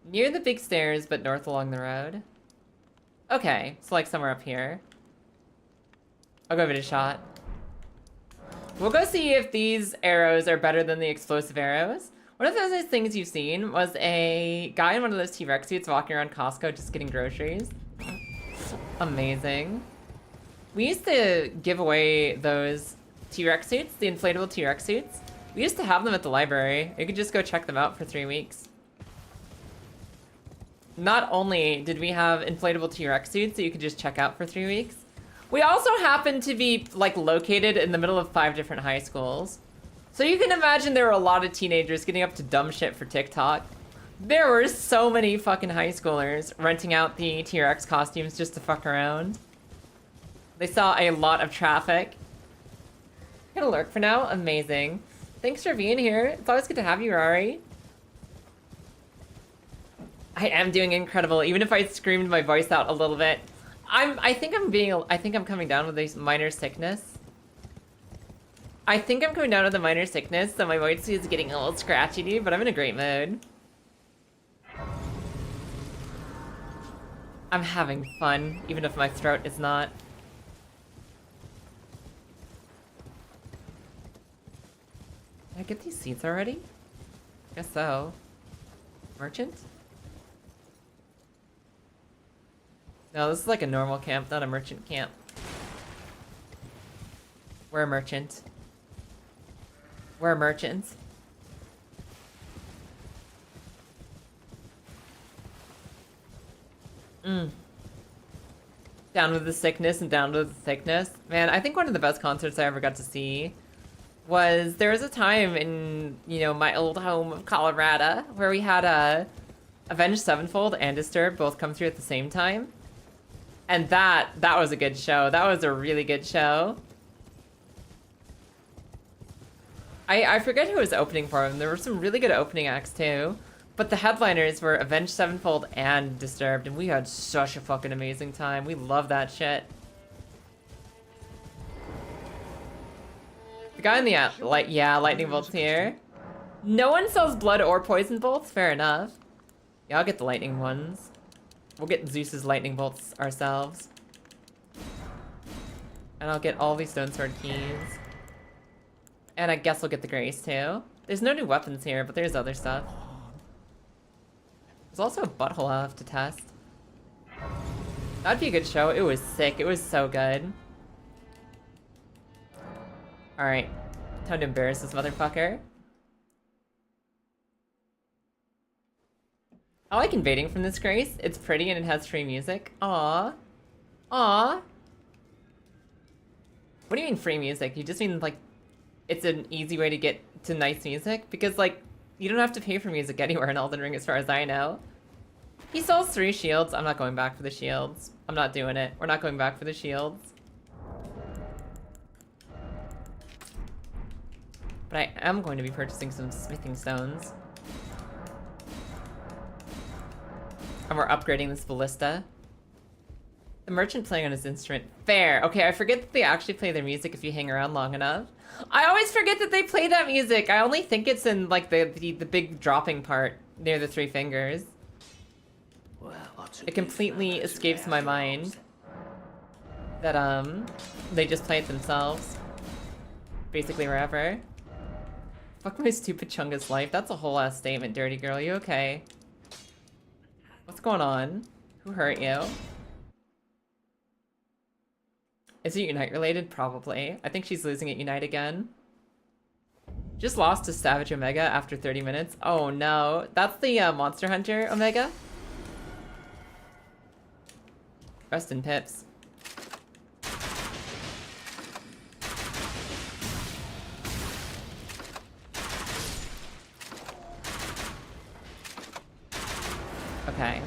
Near the big stairs, but north along the road. Okay, so like somewhere up here. I'll go give it a shot. We'll go see if these arrows are better than the explosive arrows. One of those things you've seen was a guy in one of those T-Rex suits walking around Costco just getting groceries. Amazing. We used to give away those T-Rex suits, the inflatable T-Rex suits. We used to have them at the library. You could just go check them out for 3 weeks. Not only did we have inflatable T-Rex suits that you could just check out for 3 weeks, we also happened to be like located in the middle of 5 different high schools. So you can imagine there were a lot of teenagers getting up to dumb shit for TikTok. There were so many fucking high schoolers renting out the T-Rex costumes just to fuck around. They saw a lot of traffic. Gonna lurk for now? Amazing. Thanks for being here. It's always good to have you, Rari. I am doing incredible, even if I screamed my voice out a little bit. I think I'm coming down with a minor sickness. I think I'm coming down with a minor sickness, so my voice is getting a little scratchy, but I'm in a great mood. I'm having fun, even if my throat is not. Did I get these seats already? Guess so. Merchant? No, this is like a normal camp, not a merchant camp. We're a merchant. We're merchants. Down with the sickness and down with the thickness. Man, I think one of the best concerts I ever got to see was, there was a time in, you know, my old home of Colorado where we had Avenged Sevenfold and Disturbed both come through at the same time. And that was a good show. That was a really good show. I forget who was opening for him. There were some really good opening acts too. But the headliners were Avenged Sevenfold and Disturbed, and we had such a fucking amazing time. We love that shit. The guy in the lightning bolts here. No one sells blood or poison bolts? Fair enough. Yeah, I'll get the lightning ones. We'll get Zeus's lightning bolts ourselves. And I'll get all these stone sword keys. And I guess we'll get the grace too. There's no new weapons here, but there's other stuff. There's also a butthole I'll have to test. That'd be a good show. It was sick. It was so good. Alright. Time to embarrass this motherfucker. I like invading from this grace. It's pretty and it has free music. Aww. Aww. What do you mean free music? You just mean like it's an easy way to get to nice music? Because like, you don't have to pay for music anywhere in Elden Ring as far as I know. He sells 3 shields. I'm not going back for the shields. I'm not doing it. We're not going back for the shields. But I am going to be purchasing some smithing stones. And we're upgrading this ballista. The merchant playing on his instrument. Fair. Okay, I forget that they actually play their music if you hang around long enough. I always forget that they play that music. I only think it's in like the big dropping part near the 3 fingers. Well, I took It completely escapes my mind that they just play it themselves. Basically wherever. Fuck my stupid Chungus life. That's a whole ass statement, dirty girl. You okay? What's going on? Who hurt you? Is it Unite related? Probably. I think she's losing at Unite again. Just lost to Savage Omega after 30 minutes. Oh no. That's the Monster Hunter Omega? Rest in pips. Okay.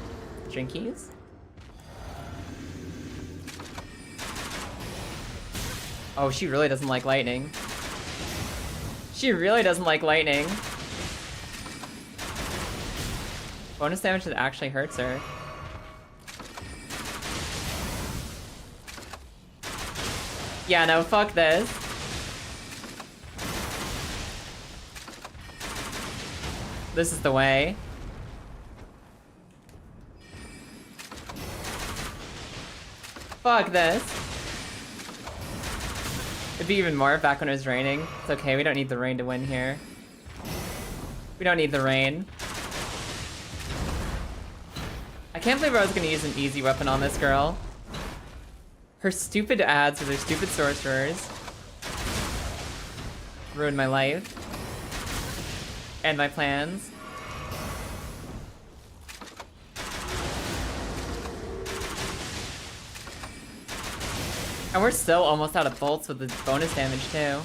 Drinkies? Oh, she really doesn't like lightning. She really doesn't like lightning. Bonus damage that actually hurts her. Yeah, no, fuck this. This is the way. Fuck this. It'd be even more back when it was raining. It's okay, we don't need the rain to win here. We don't need the rain. I can't believe I was gonna use an easy weapon on this girl. Her stupid ads with her stupid sorcerers ruined my life. And my plans. And we're still almost out of bolts with the bonus damage too.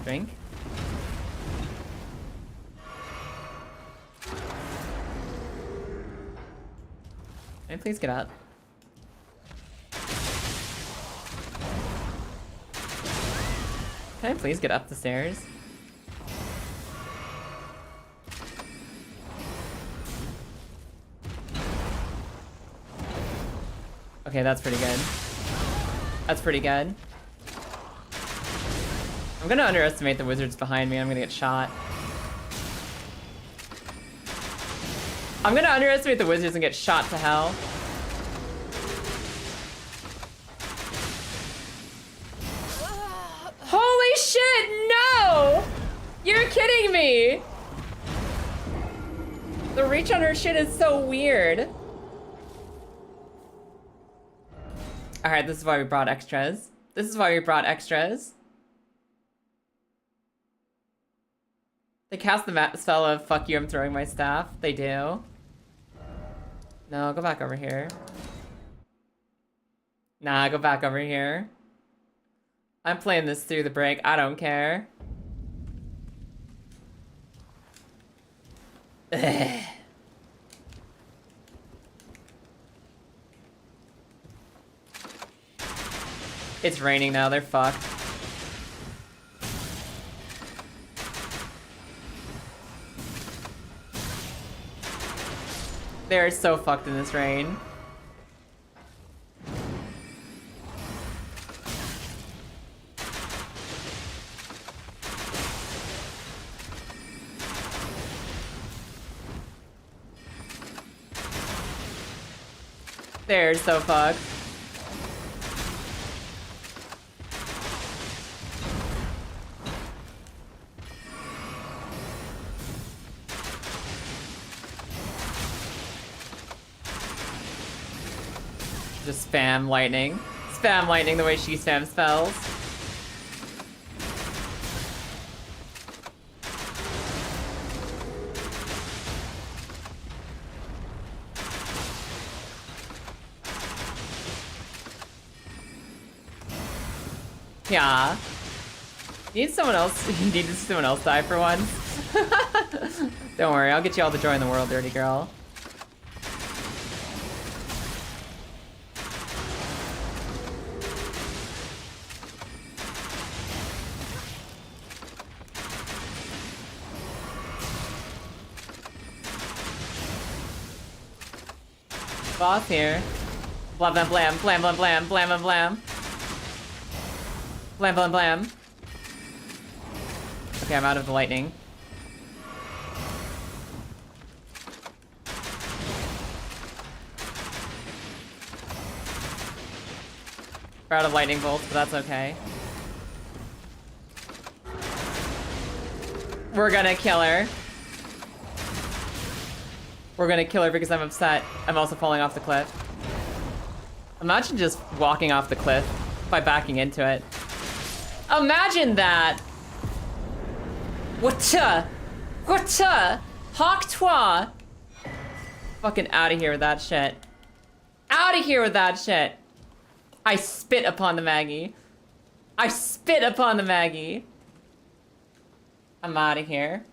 Drink. Can I please get up? Can I please get up the stairs? Okay, that's pretty good. That's pretty good. I'm gonna underestimate the wizards behind me. I'm gonna get shot. I'm gonna underestimate the wizards and get shot to hell. Holy shit, no! You're kidding me! The reach on her shit is so weird. Alright, this is why we brought extras. This is why we brought extras. They cast the spell of fuck you, I'm throwing my staff. They do. No, go back over here. Nah, go back over here. I'm playing this through the break. I don't care. Ugh. It's raining now. They're fucked. They're so fucked in this rain. They're so fucked. Just spam lightning. Spam lightning the way she spams spells. Yeah. Need someone else. You need someone else die for once. Don't worry, I'll get you all the joy in the world, dirty girl. Boss here. Blam blam blam blam blam blam blam blam blam. Blam blam blam. Okay, I'm out of the lightning. We're out of lightning bolts, but that's okay. We're gonna kill her. We're gonna kill her because I'm upset. I'm also falling off the cliff. Imagine just walking off the cliff by backing into it. Imagine that! Whatcha? Whatcha? Hawk toi! Fucking out of here with that shit. Out of here with that shit! I spit upon the Maggie. I spit upon the Maggie. I'm out of here.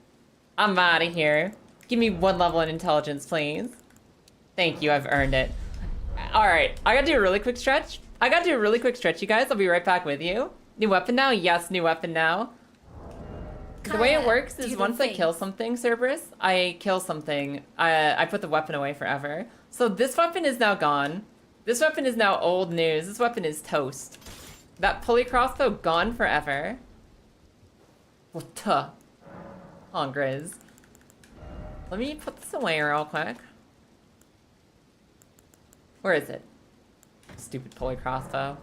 I'm out of here. Give me 1 level in intelligence, please. Thank you, I've earned it. Alright, I gotta do a really quick stretch. You guys. I'll be right back with you. New weapon now? Yes, new weapon now. The way it works is once I kill something, Cerberus, I kill something. I put the weapon away forever. So this weapon is now gone. This weapon is now old news. This weapon is toast. That pulley crossbow gone forever. What the? On Grizz. Let me put this away real quick. Where is it? Stupid pulley crossbow.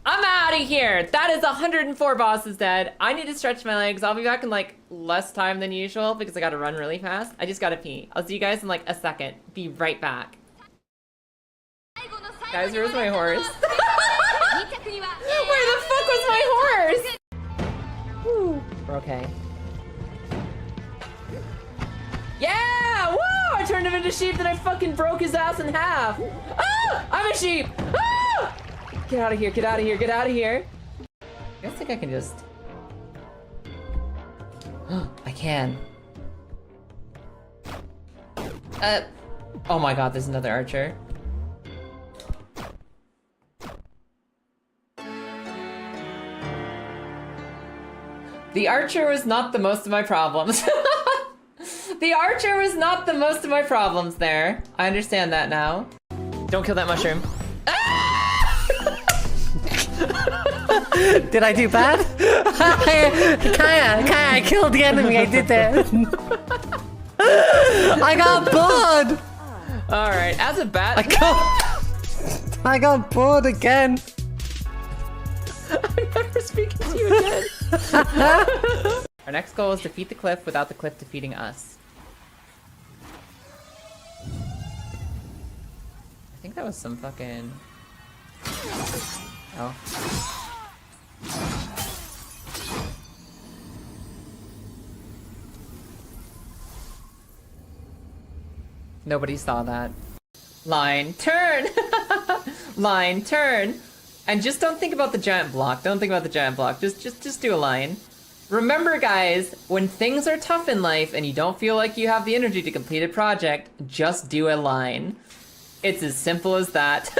I'm out of here! That is 104 bosses dead. I need to stretch my legs. I'll be back in like less time than usual because I gotta run really fast. I just gotta pee. I'll see you guys in like a second. Be right back. Guys, where's my horse? Where the fuck was my horse? Woo. We're okay. Yeah! Woo! I turned him into sheep, then I fucking broke his ass in half. Ah! I'm a sheep! Ah! Get out of here, get out of here, get out of here. I think I can just... I can. Oh my god, there's another archer. The archer was not the most of my problems. The archer was not the most of my problems there. I understand that now. Don't kill that mushroom. Ah! Did I do bad? Kaya, I killed the enemy. I did that. I got bored. All right, as a bat. I got bored again. I'm never speaking to you again. Our next goal is defeat the cliff without the cliff defeating us. I think that was some fucking... Oh. Nobody saw that. Line, turn! Line, turn! And just don't think about the giant block. Don't think about the giant block. Just do a line. Remember, guys, when things are tough in life and you don't feel like you have the energy to complete a project, just do a line. It's as simple as that.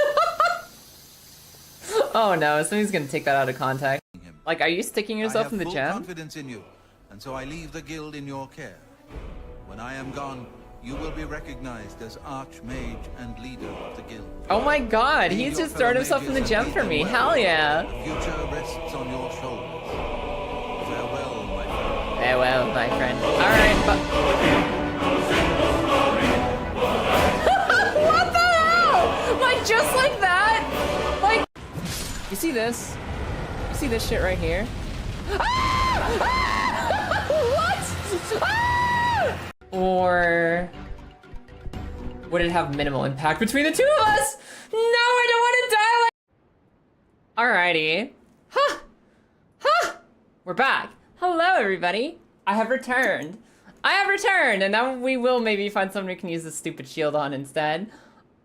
Oh no, somebody's gonna take that out of context. Like, are you sticking yourself in the gem? I have full confidence in you, and so I leave the guild in your care. When I am gone, you will be recognized as Archmage and leader of the guild. Oh my god, he's just throwing himself in the gem for me. Hell yeah. The future rests on your shoulders. Farewell, my friend. Farewell, my friend. Alright, but... What the hell? Like, just like that? Like... You see this? You see this shit right here? Ah! Ah! What? Ah! Or... would it have minimal impact between the two of us? No, I don't want to die like... Alrighty. Huh! Huh! We're back. Hello, everybody. I have returned. And now we will maybe find someone we can use this stupid shield on instead.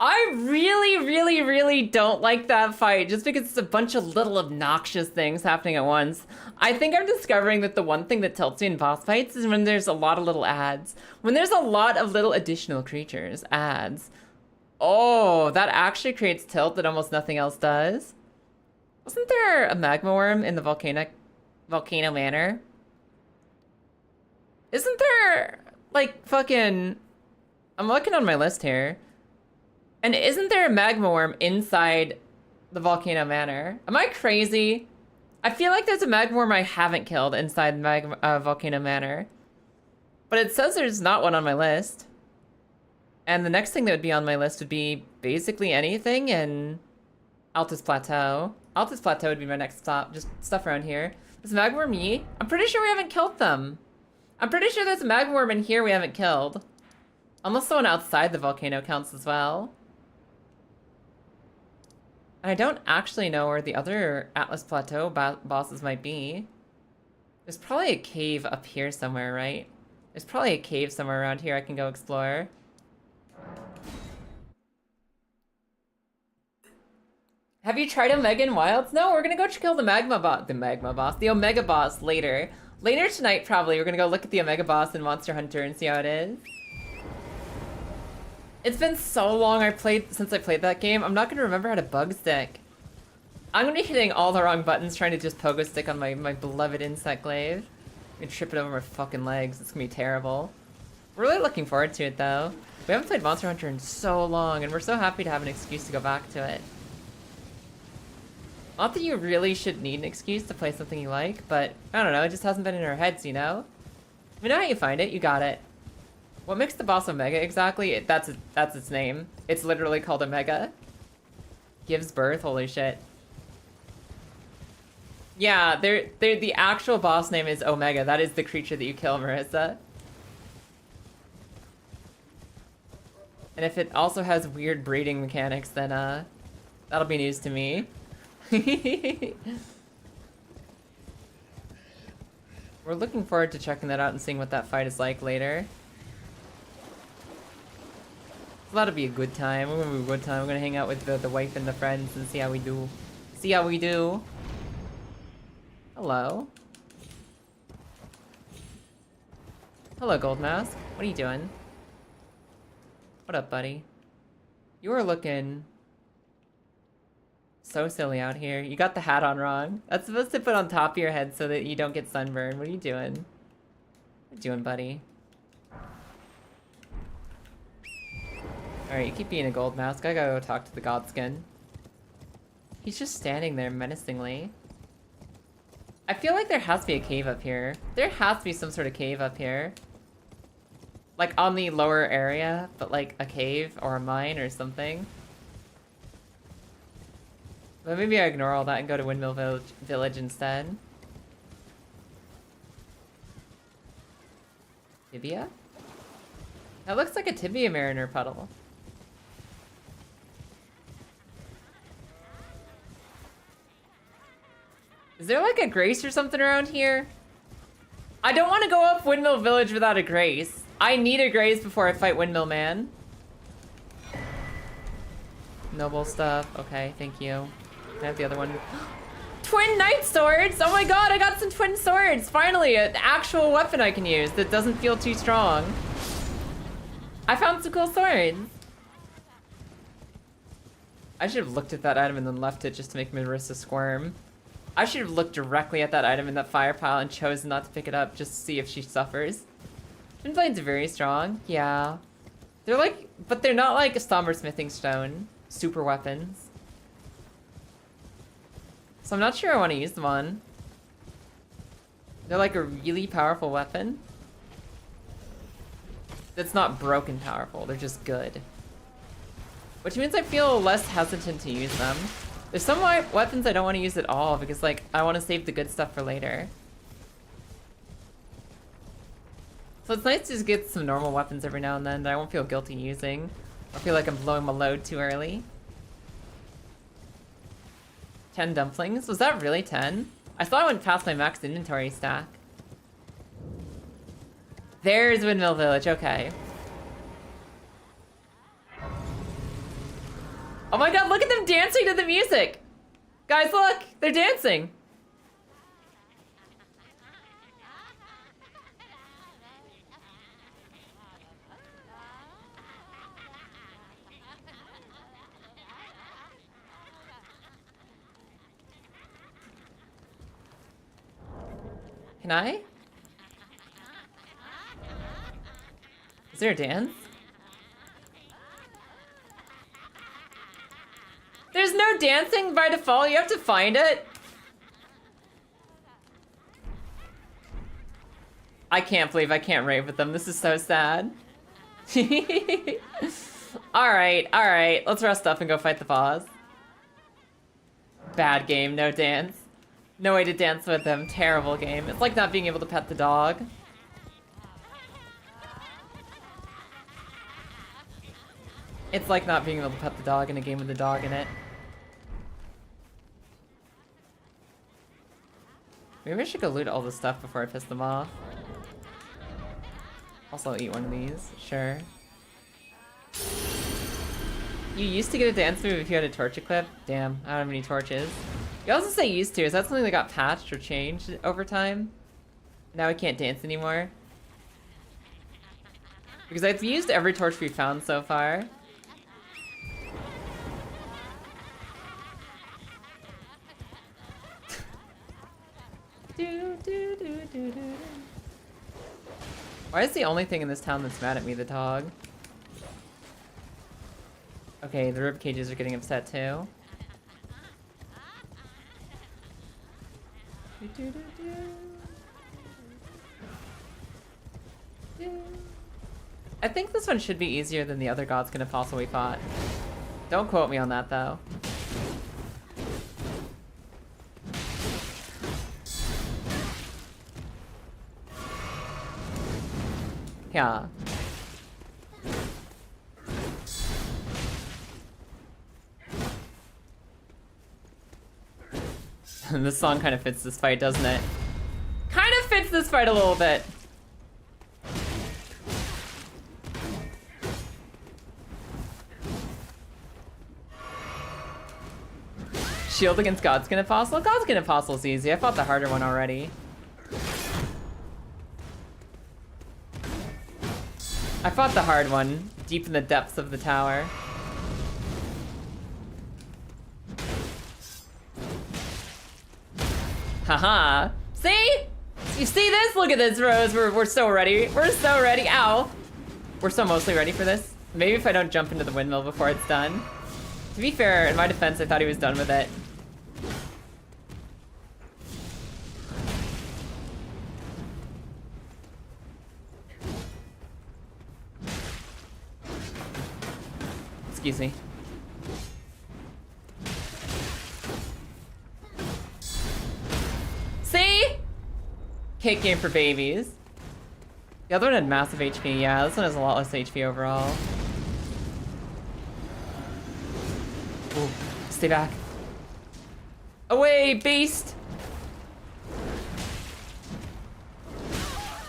I really don't like that fight, just because it's a bunch of little obnoxious things happening at once. I think I'm discovering that the one thing that tilts me in boss fights is when there's a lot of little ads. When there's a lot of little additional creatures, ads. Oh, that actually creates tilt that almost nothing else does. Wasn't there a magma worm in the volcano manor? Isn't there, like, fucking... I'm looking on my list here. And isn't there a magma worm inside the volcano manor? Am I crazy? I feel like there's a magma worm I haven't killed inside volcano manor. But it says there's not one on my list. And the next thing that would be on my list would be basically anything in Altus Plateau. Altus Plateau would be my next stop, just stuff around here. Is magma worm me? I'm pretty sure we haven't killed them. I'm pretty sure there's a magma worm in here we haven't killed. Unless the one outside the volcano counts as well. And I don't actually know where the other Atlas Plateau bosses might be. There's probably a cave up here somewhere, right? There's probably a cave somewhere around here I can go explore. Have you tried Omega in Wilds? No, we're gonna go kill the the Omega boss later. Later tonight, probably, we're gonna go look at the Omega boss in Monster Hunter and see how it is. It's been so long since I played that game, I'm not gonna remember how to bug stick. I'm gonna be hitting all the wrong buttons trying to just pogo stick on my beloved insect glaive. I'm gonna trip it over my fucking legs, it's gonna be terrible. Really looking forward to it though. We haven't played Monster Hunter in so long, and we're so happy to have an excuse to go back to it. Not that you really should need an excuse to play something you like, but I don't know, it just hasn't been in our heads, you know? We know how you find it, you got it. What makes the boss Omega exactly? That's its name. It's literally called Omega. Gives birth, holy shit. Yeah, the actual boss name is Omega. That is the creature that you kill, Marissa. And if it also has weird breeding mechanics, then that'll be news to me. We're looking forward to checking that out and seeing what that fight is like later. That'll be a good time. We're gonna be a good time. We're gonna hang out with the wife and the friends and see how we do. See how we do. Hello. Hello, Gold Mask. What are you doing? What up, buddy? You are looking so silly out here. You got the hat on wrong. That's supposed to put on top of your head so that you don't get sunburned. What are you doing? What are you doing, buddy? Alright, you keep being a gold mask. I gotta go talk to the Godskin. He's just standing there menacingly. I feel like there has to be a cave up here. There has to be some sort of cave up here. Like on the lower area, but like a cave or a mine or something. But maybe I ignore all that and go to Windmill Village instead. Tibia? That looks like a Tibia Mariner puddle. Is there like a grace or something around here? I don't want to go up Windmill Village without a grace. I need a grace before I fight Windmill Man. Noble stuff. Okay, thank you. Can I have the other one? Twin knight swords! Oh my god, I got some twin swords! Finally, an actual weapon I can use that doesn't feel too strong. I found some cool swords. I should have looked at that item and then left it just to make Marissa squirm. I should have looked directly at that item in that fire pile and chosen not to pick it up just to see if she suffers. Twin blades are very strong. Yeah. They're like, but they're not like a somber smithing stone. Super weapons. So I'm not sure I want to use them on. They're like a really powerful weapon. That's not broken powerful, they're just good. Which means I feel less hesitant to use them. There's some weapons I don't want to use at all because like I want to save the good stuff for later. So it's nice to just get some normal weapons every now and then that I won't feel guilty using. I feel like I'm blowing my load too early. 10 dumplings? Was that really 10? I thought I went past my max inventory stack. There's Windmill Village, okay. Oh my god, look at them dancing to the music! Guys, look! They're dancing! Can I? Is there a dance? There's no dancing by default, you have to find it. I can't believe I can't rave with them, this is so sad. Alright, let's rest up and go fight the boss. Bad game, no dance. No way to dance with them, terrible game. It's like not being able to pet the dog. It's like not being able to pet the dog in a game with a dog in it. Maybe I should go loot all this stuff before I piss them off. Also eat one of these, sure. You used to get a dance move if you had a torch equipped? Damn, I don't have any torches. You also say used to, is that something that got patched or changed over time? Now we can't dance anymore? Because I've used every torch we found so far. Why is the only thing in this town that's mad at me the dog? Okay, the rib cages are getting upset too. I think this one should be easier than the other Godskin Apostle we fought. Don't quote me on that though. Yeah. This song kind of fits this fight, doesn't it? Kind of fits this fight a little bit. Shield against Godskin Apostle? Godskin Apostle's easy. I fought the harder one already. I fought the hard one, deep in the depths of the tower. Haha. See? You see this? Look at this, Rose. We're so ready. We're so ready. Ow. We're so mostly ready for this. Maybe if I don't jump into the windmill before it's done. To be fair, in my defense, I thought he was done with it. Excuse me. See? Cake game for babies. The other one had massive HP. Yeah, this one has a lot less HP overall. Ooh, stay back. Away, beast!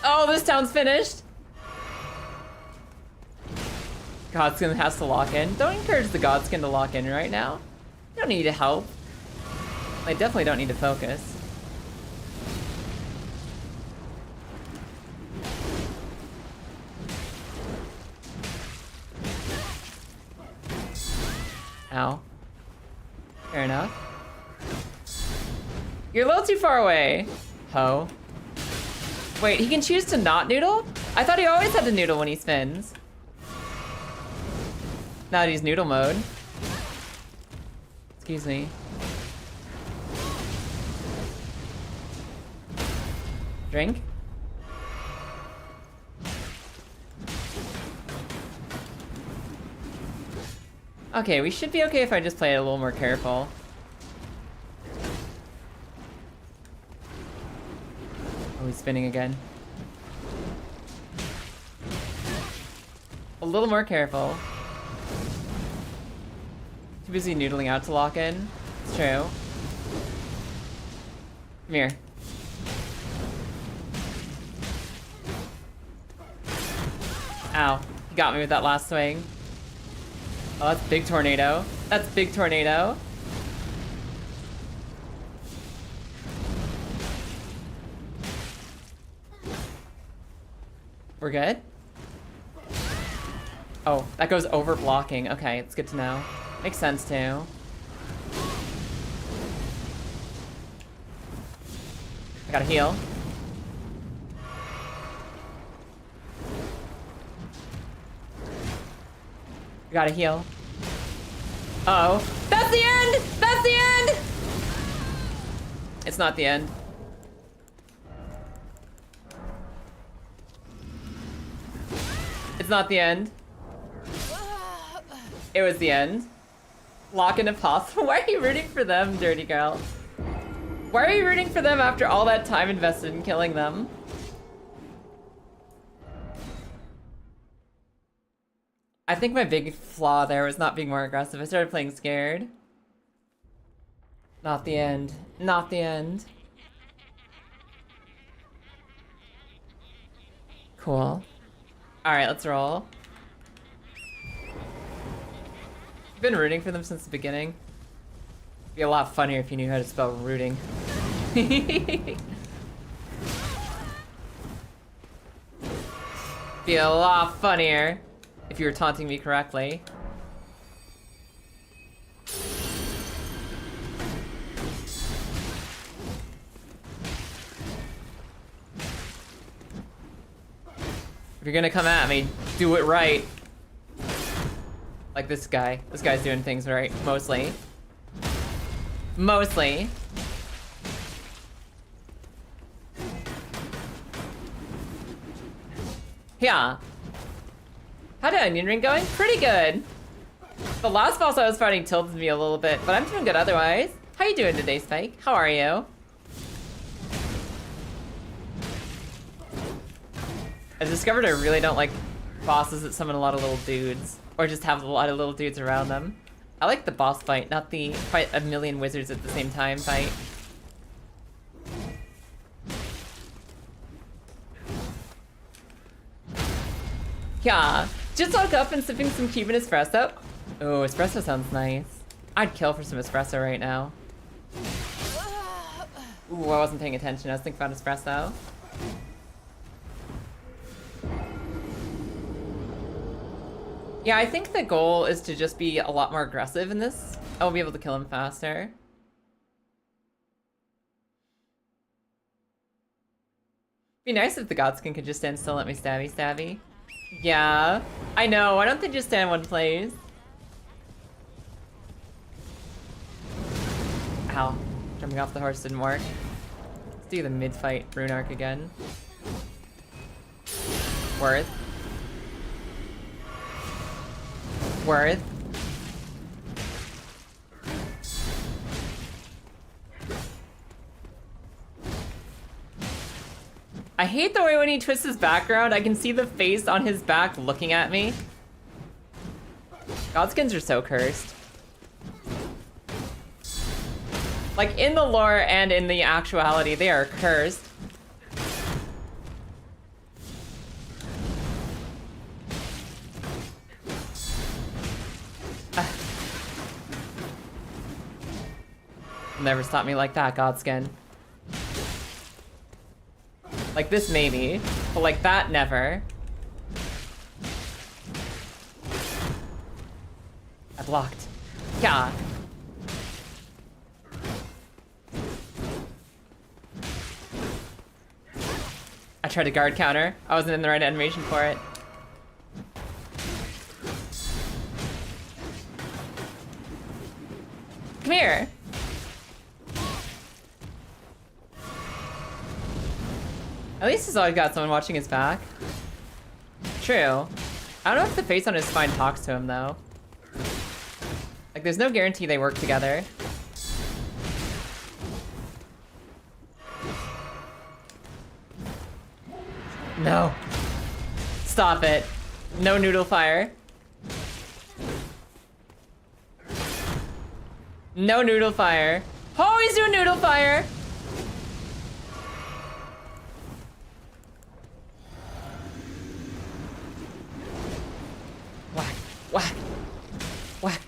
Oh, this town's finished. Godskin has to lock in. Don't encourage the Godskin to lock in right now. You don't need to help. I definitely don't need to focus. Ow. Fair enough. You're a little too far away, ho. Wait, he can choose to not noodle? I thought he always had to noodle when he spins. Now that he's noodle mode. Excuse me. Drink? Okay, we should be okay if I just play it a little more careful. Oh, he's spinning again. A little more careful. Too busy noodling out to lock in. It's true. Come here. Ow. He got me with that last swing. Oh, that's big tornado. That's big tornado. We're good? Oh, that goes over blocking. Okay, it's good to know. Makes sense too. I gotta heal. We gotta heal. Uh-oh. That's the end! That's the end! It's not the end. It's not the end. It was the end. Lock in impossible. Why are you rooting for them, dirty girl? Why are you rooting for them after all that time invested in killing them? I think my big flaw there was not being more aggressive. I started playing scared. Not the end. Not the end. Cool. Alright, let's roll. I've been rooting for them since the beginning. It'd be a lot funnier if you knew how to spell rooting. Be a lot funnier if you were taunting me correctly. If you're gonna come at me, do it right. Like this guy. This guy's doing things right, mostly. Mostly. Yeah. How did Onion Ring going? Pretty good. The last boss I was fighting tilted me a little bit, but I'm doing good otherwise. How you doing today, Spike? How are you? I discovered I really don't like bosses that summon a lot of little dudes, or just have a lot of little dudes around them. I like the boss fight, not the fight a million wizards at the same time fight. Yeah, just woke up and sipping some Cuban espresso. Oh, espresso sounds nice. I'd kill for some espresso right now. Ooh, I wasn't paying attention. I was thinking about espresso. Yeah, I think the goal is to just be a lot more aggressive in this. I'll be able to kill him faster. Be nice if the Godskin could just stand still and let me stabby stabby. Yeah, I know. Why don't they just stand in one place? Ow. Jumping off the horse didn't work. Let's do the mid-fight rune arc again. Worth. Worth. I hate the way when he twists his background, I can see the face on his back looking at me. Godskins are so cursed. Like, in the lore and in the actuality, they are cursed. Never stop me like that, Godskin. Like this maybe, but like that never. I blocked. Yeah. I tried to guard counter. I wasn't in the right animation for it. Come here. At least he's always got someone watching his back. True. I don't know if the face on his spine talks to him, though. Like, there's no guarantee they work together. No. Stop it. No noodle fire. No noodle fire. Oh, he's doing noodle fire! Whack, whack, whack.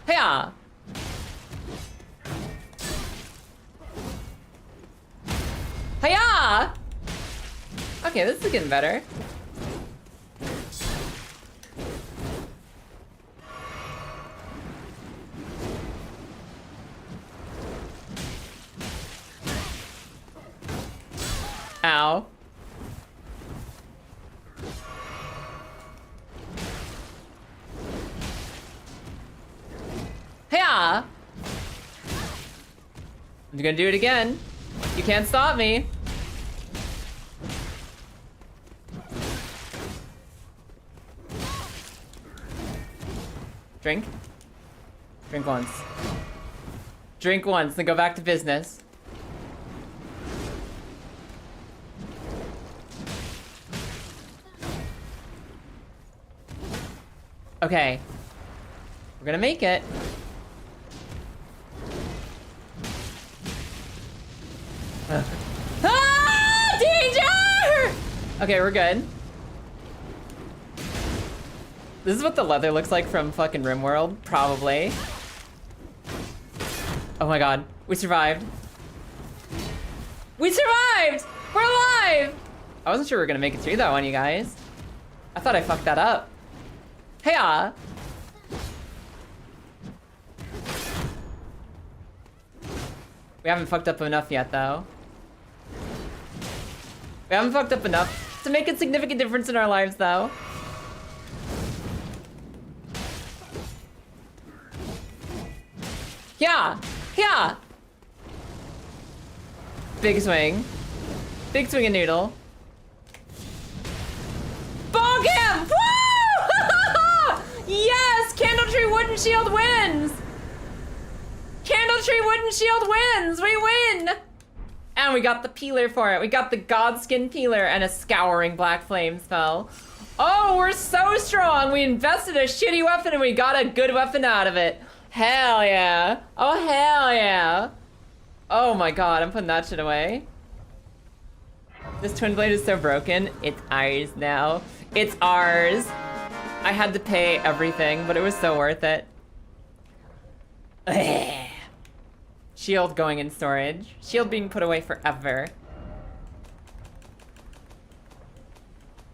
Hey-ya! Hey-ya! Okay, this is getting better. Ow. Hey-ya! I'm gonna do it again. You can't stop me. Drink. Drink once. Drink once, then go back to business. Okay. We're gonna make it. Ah! Danger! Okay, we're good. This is what the leather looks like from fucking RimWorld, probably. Oh my god, we survived. We survived! We're alive! I wasn't sure we were gonna make it through that one, you guys. I thought I fucked that up. Hey-ya! We haven't fucked up enough yet, though. We haven't fucked up enough to make a significant difference in our lives, though. Yeah! Yeah! Big swing. Big swing and noodle. Bonk him! Woo! Yes! Candletree Wooden Shield wins! Candletree Wooden Shield wins! We win! And we got the peeler for it. We got the Godskin peeler and a Scouring Black Flame spell. Oh, we're so strong! We invested a shitty weapon and we got a good weapon out of it. Hell yeah. Oh, hell yeah. Oh my god, I'm putting that shit away. This twin blade is so broken. It's ours now. It's ours. I had to pay everything, but it was so worth it. Shield going in storage. Shield being put away forever.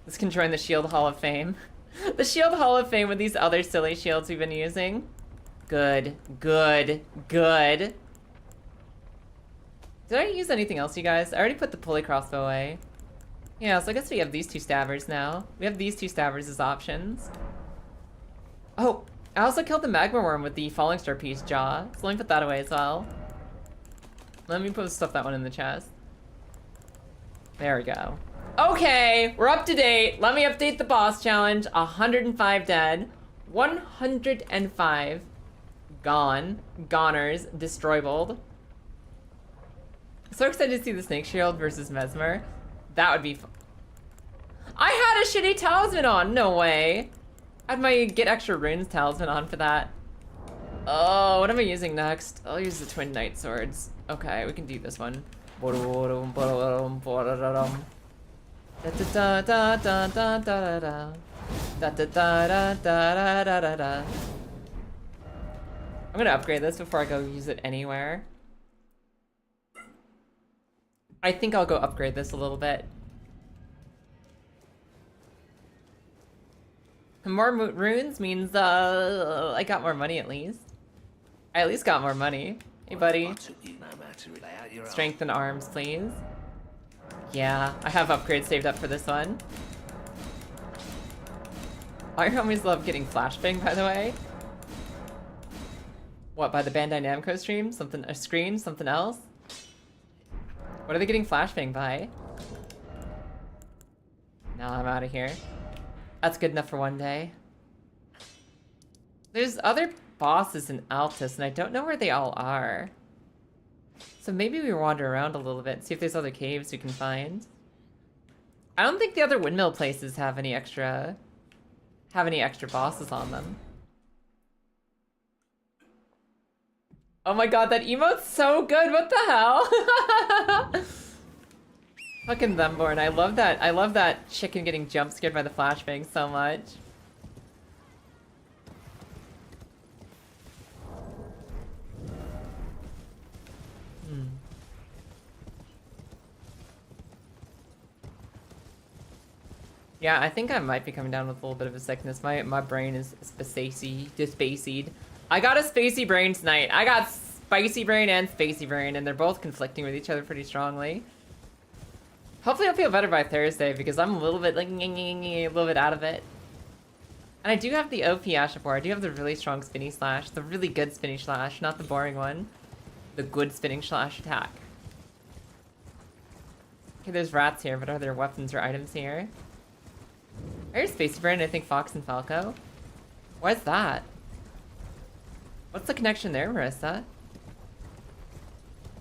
This can join the Shield Hall of Fame. The Shield Hall of Fame with these other silly shields we've been using. Good, good, good. Did I use anything else, you guys? I already put the pulley crossbow away. Yeah, so I guess we have these two stabbers now. We have these two stabbers as options. Oh, I also killed the magma worm with the falling star piece jaw. So let me put that away as well. Let me stuff that one in the chest. There we go. Okay, we're up to date. Let me update the boss challenge. 105 dead. 105 gone. Goners. Destroyable. So excited to see the Snake Shield versus Mesmer. That would be fun. I had a shitty talisman on, no way. I had my get extra runes talisman on for that. Oh, what am I using next? I'll use the Twin Knight Swords. Okay, we can do this one. I'm gonna upgrade this before I go use it anywhere. I think I'll go upgrade this a little bit. More runes means I got more money at least. I at least got more money. Hey buddy. Strength and arms, please. Yeah, I have upgrades saved up for this one. All your homies love getting flashbang, by the way. What, by the Bandai Namco stream? Something, a screen? Something else? What are they getting flashbang by? No, I'm out of here. That's good enough for one day. There's other bosses in Altus, and I don't know where they all are. So maybe we wander around a little bit, see if there's other caves we can find. I don't think the other windmill places have any extra bosses on them. Oh my god, that emote's so good, what the hell? Fucking Themborn, I love that chicken getting jump scared by the flashbang so much. Yeah, I think I might be coming down with a little bit of a sickness. My brain is spacey. I got a spacey brain tonight. I got spicy brain and spacey brain, and they're both conflicting with each other pretty strongly. Hopefully I'll feel better by Thursday, because I'm a little bit like a little bit out of it. And I do have the OP Ashapor. I do have the really strong spinny slash, the really good spinny slash, not the boring one. The good spinning slash attack. Okay, there's rats here, but are there weapons or items here? There's Spacey Brain, I think Fox and Falco. Why is that? What's the connection there, Marissa?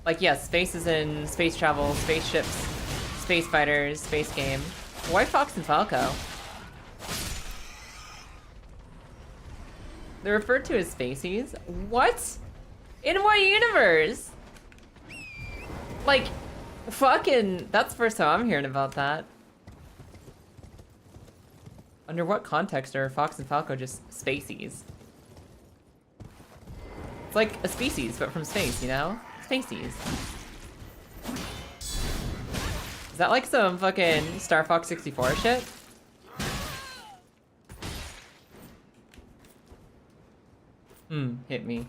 Like, yes, space is in space travel, spaceships, space fighters, space game. Why Fox and Falco? They're referred to as Spaceys? What? In what universe? Like, fucking, that's the first time I'm hearing about that. Under what context are Fox and Falco just Spaceys? It's like a species, but from space, you know? Spaceys. Is that like some fucking Star Fox 64 shit? Hit me.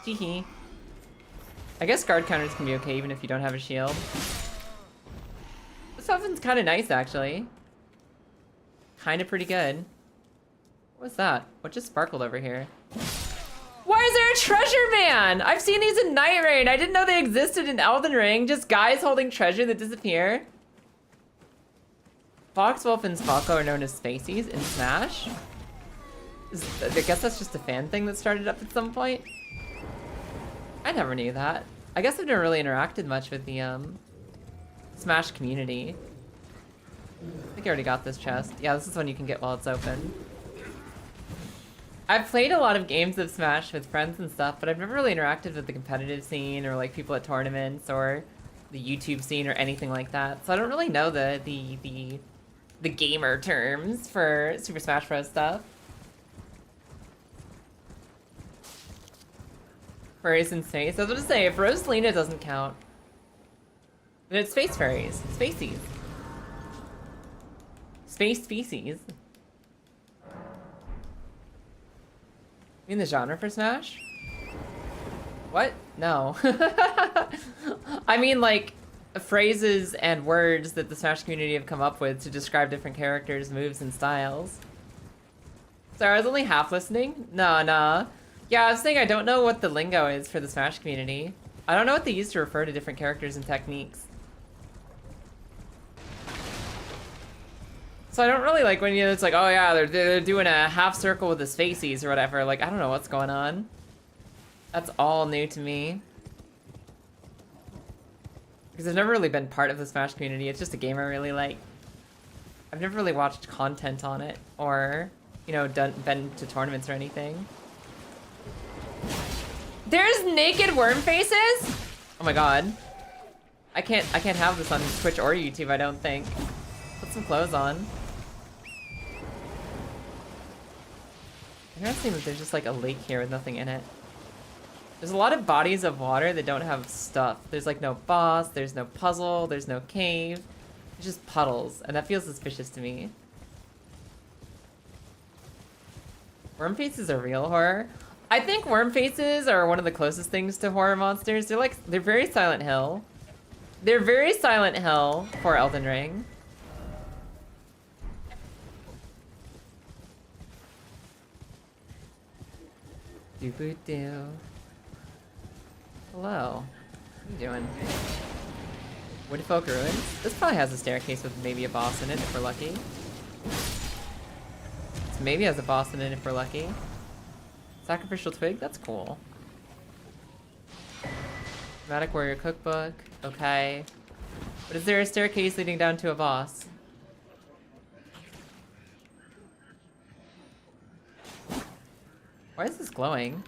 Teehee. I guess guard counters can be okay even if you don't have a shield. This weapon's kind of nice, actually. Kind of pretty good. What's that? What just sparkled over here? Why is there a treasure man? I've seen these in Night Rain. I didn't know they existed in Elden Ring. Just guys holding treasure that disappear. Foxwolf and Falco are known as Spaceys in Smash. I guess that's just a fan thing that started up at some point. I never knew that. I guess I've never really interacted much with the Smash community. I think I already got this chest. Yeah, this is one you can get while it's open. I've played a lot of games of Smash with friends and stuff, but I've never really interacted with the competitive scene or like people at tournaments or the YouTube scene or anything like that. So I don't really know the gamer terms for Super Smash Bros. Stuff. Furries in space. I was going to say, if Rosalina doesn't count, then it's space furries. Spaceys. Space species. You mean the genre for Smash? What? No. I mean, like, phrases and words that the Smash community have come up with to describe different characters, moves, and styles. Sorry, I was only half listening? No. Yeah, I was saying I don't know what the lingo is for the Smash community. I don't know what they use to refer to different characters and techniques. So I don't really like when it's like, oh yeah, they're doing a half circle with the Spaceys or whatever. Like, I don't know what's going on. That's all new to me. Because I've never really been part of the Smash community. It's just a game I really like. I've never really watched content on it or, you know, been to tournaments or anything. There's naked worm faces? Oh my god. I can't have this on Twitch or YouTube, I don't think. Put some clothes on. Interesting that there's just like a lake here with nothing in it. There's a lot of bodies of water that don't have stuff. There's like no boss, there's no puzzle, there's no cave. It's just puddles, and that feels suspicious to me. Worm faces are real horror. I think worm faces are one of the closest things to horror monsters. They're very Silent Hill. They're very Silent Hill for Elden Ring. Doo-boo-doo. Hello. What are you doing? Woodfolk Ruins? This probably has a staircase with maybe a boss in it if we're lucky. This maybe has a boss in it if we're lucky. Sacrificial Twig? That's cool. Dramatic Warrior Cookbook. Okay. But is there a staircase leading down to a boss? Why is this glowing?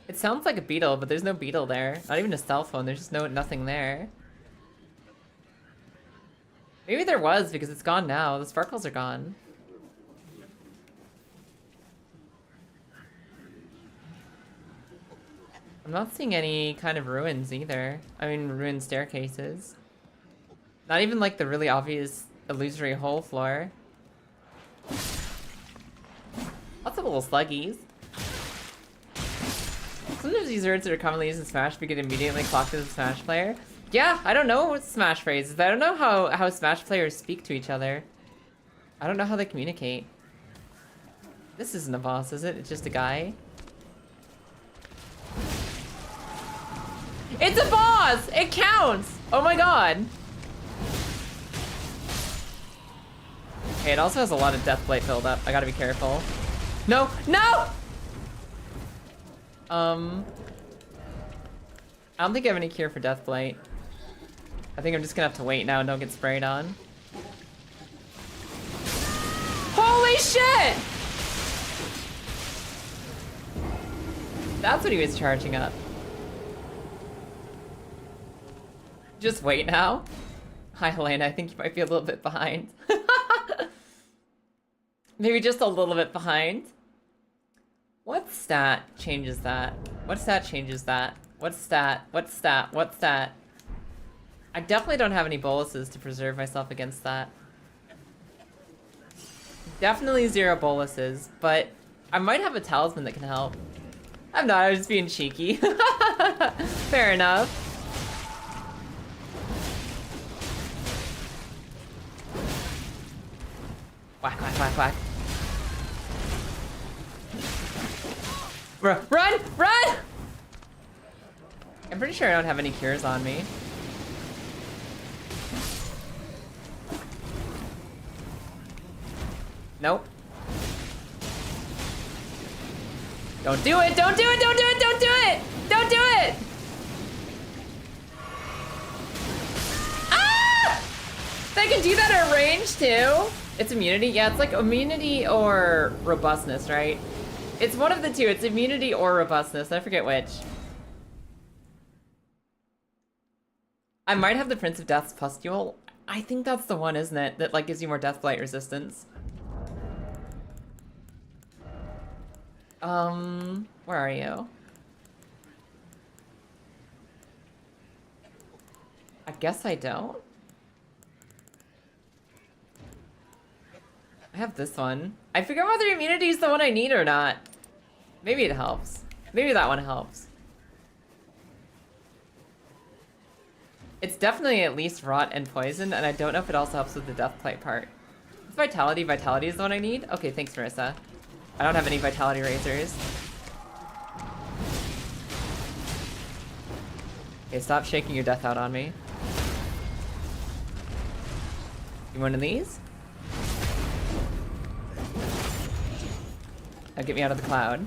It sounds like a beetle, but there's no beetle there. Not even a cell phone, there's just nothing there. Maybe there was, because it's gone now. The sparkles are gone. I'm not seeing any kind of ruins either. I mean, ruined staircases. Not even like the really obvious illusory hole floor. Lots of little sluggies. Sometimes these words that are commonly used in Smash we get immediately clocked as a Smash player. Yeah, I don't know what Smash phrases. I don't know how Smash players speak to each other. I don't know how they communicate. This isn't a boss, is it? It's just a guy. It's a boss! It counts! Oh my god. Okay, it also has a lot of Deathblight buildup. I gotta be careful. No! No! I don't think I have any cure for Deathblight. I think I'm just gonna have to wait now and don't get sprayed on. Holy shit! That's what he was charging up. Just wait now. Hi, Helena. I think you might be a little bit behind. Maybe just a little bit behind. What stat changes that? What stat changes that? What stat? What stat? What stat? I definitely don't have any boluses to preserve myself against that. Definitely 0 boluses, but I might have a talisman that can help. I'm not, I was just being cheeky. Fair enough. Whack, whack, whack, whack. Run! Run! I'm pretty sure I don't have any cures on me. Nope. Don't do it! Don't do it! Don't do it! Don't do it! Don't do it! Ah! I can do that at range too? It's immunity? Yeah, it's like immunity or robustness, right? It's one of the two. It's immunity or robustness. I forget which. I might have the Prince of Death's pustule. I think that's the one, isn't it? That like gives you more Deathblight resistance. Where are you? I guess I don't. I have this one. I figure out whether immunity is the one I need or not. Maybe it helps. Maybe that one helps. It's definitely at least rot and poison, and I don't know if it also helps with the Deathblight part. It's vitality. Vitality is the one I need? Okay, thanks, Marissa. I don't have any vitality razors. Okay, stop shaking your death out on me. You one of these? Now get me out of the cloud.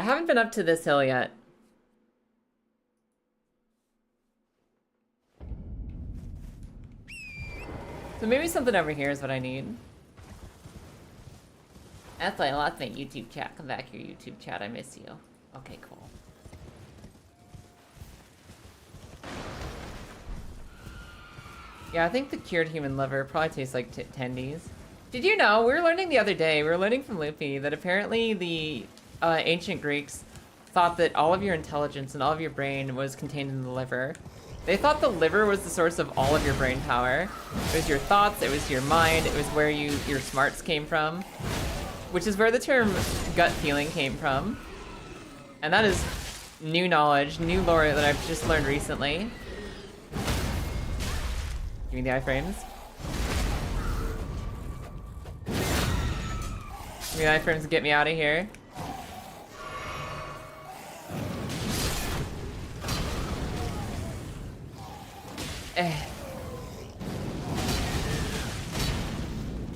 I haven't been up to this hill yet. So maybe something over here is what I need. That's why I lost my YouTube chat. Come back here, YouTube chat. I miss you. Okay, cool. Yeah, I think the cured human liver probably tastes like tendies. Did you know, we were learning the other day, we were learning from Luffy, that apparently the ancient Greeks thought that all of your intelligence and all of your brain was contained in the liver. They thought the liver was the source of all of your brain power. It was your thoughts, it was your mind, it was where your smarts came from. Which is where the term gut feeling came from. And that is new knowledge, new lore that I've just learned recently. Give me the iframes. Give me the iframes and get me out of here.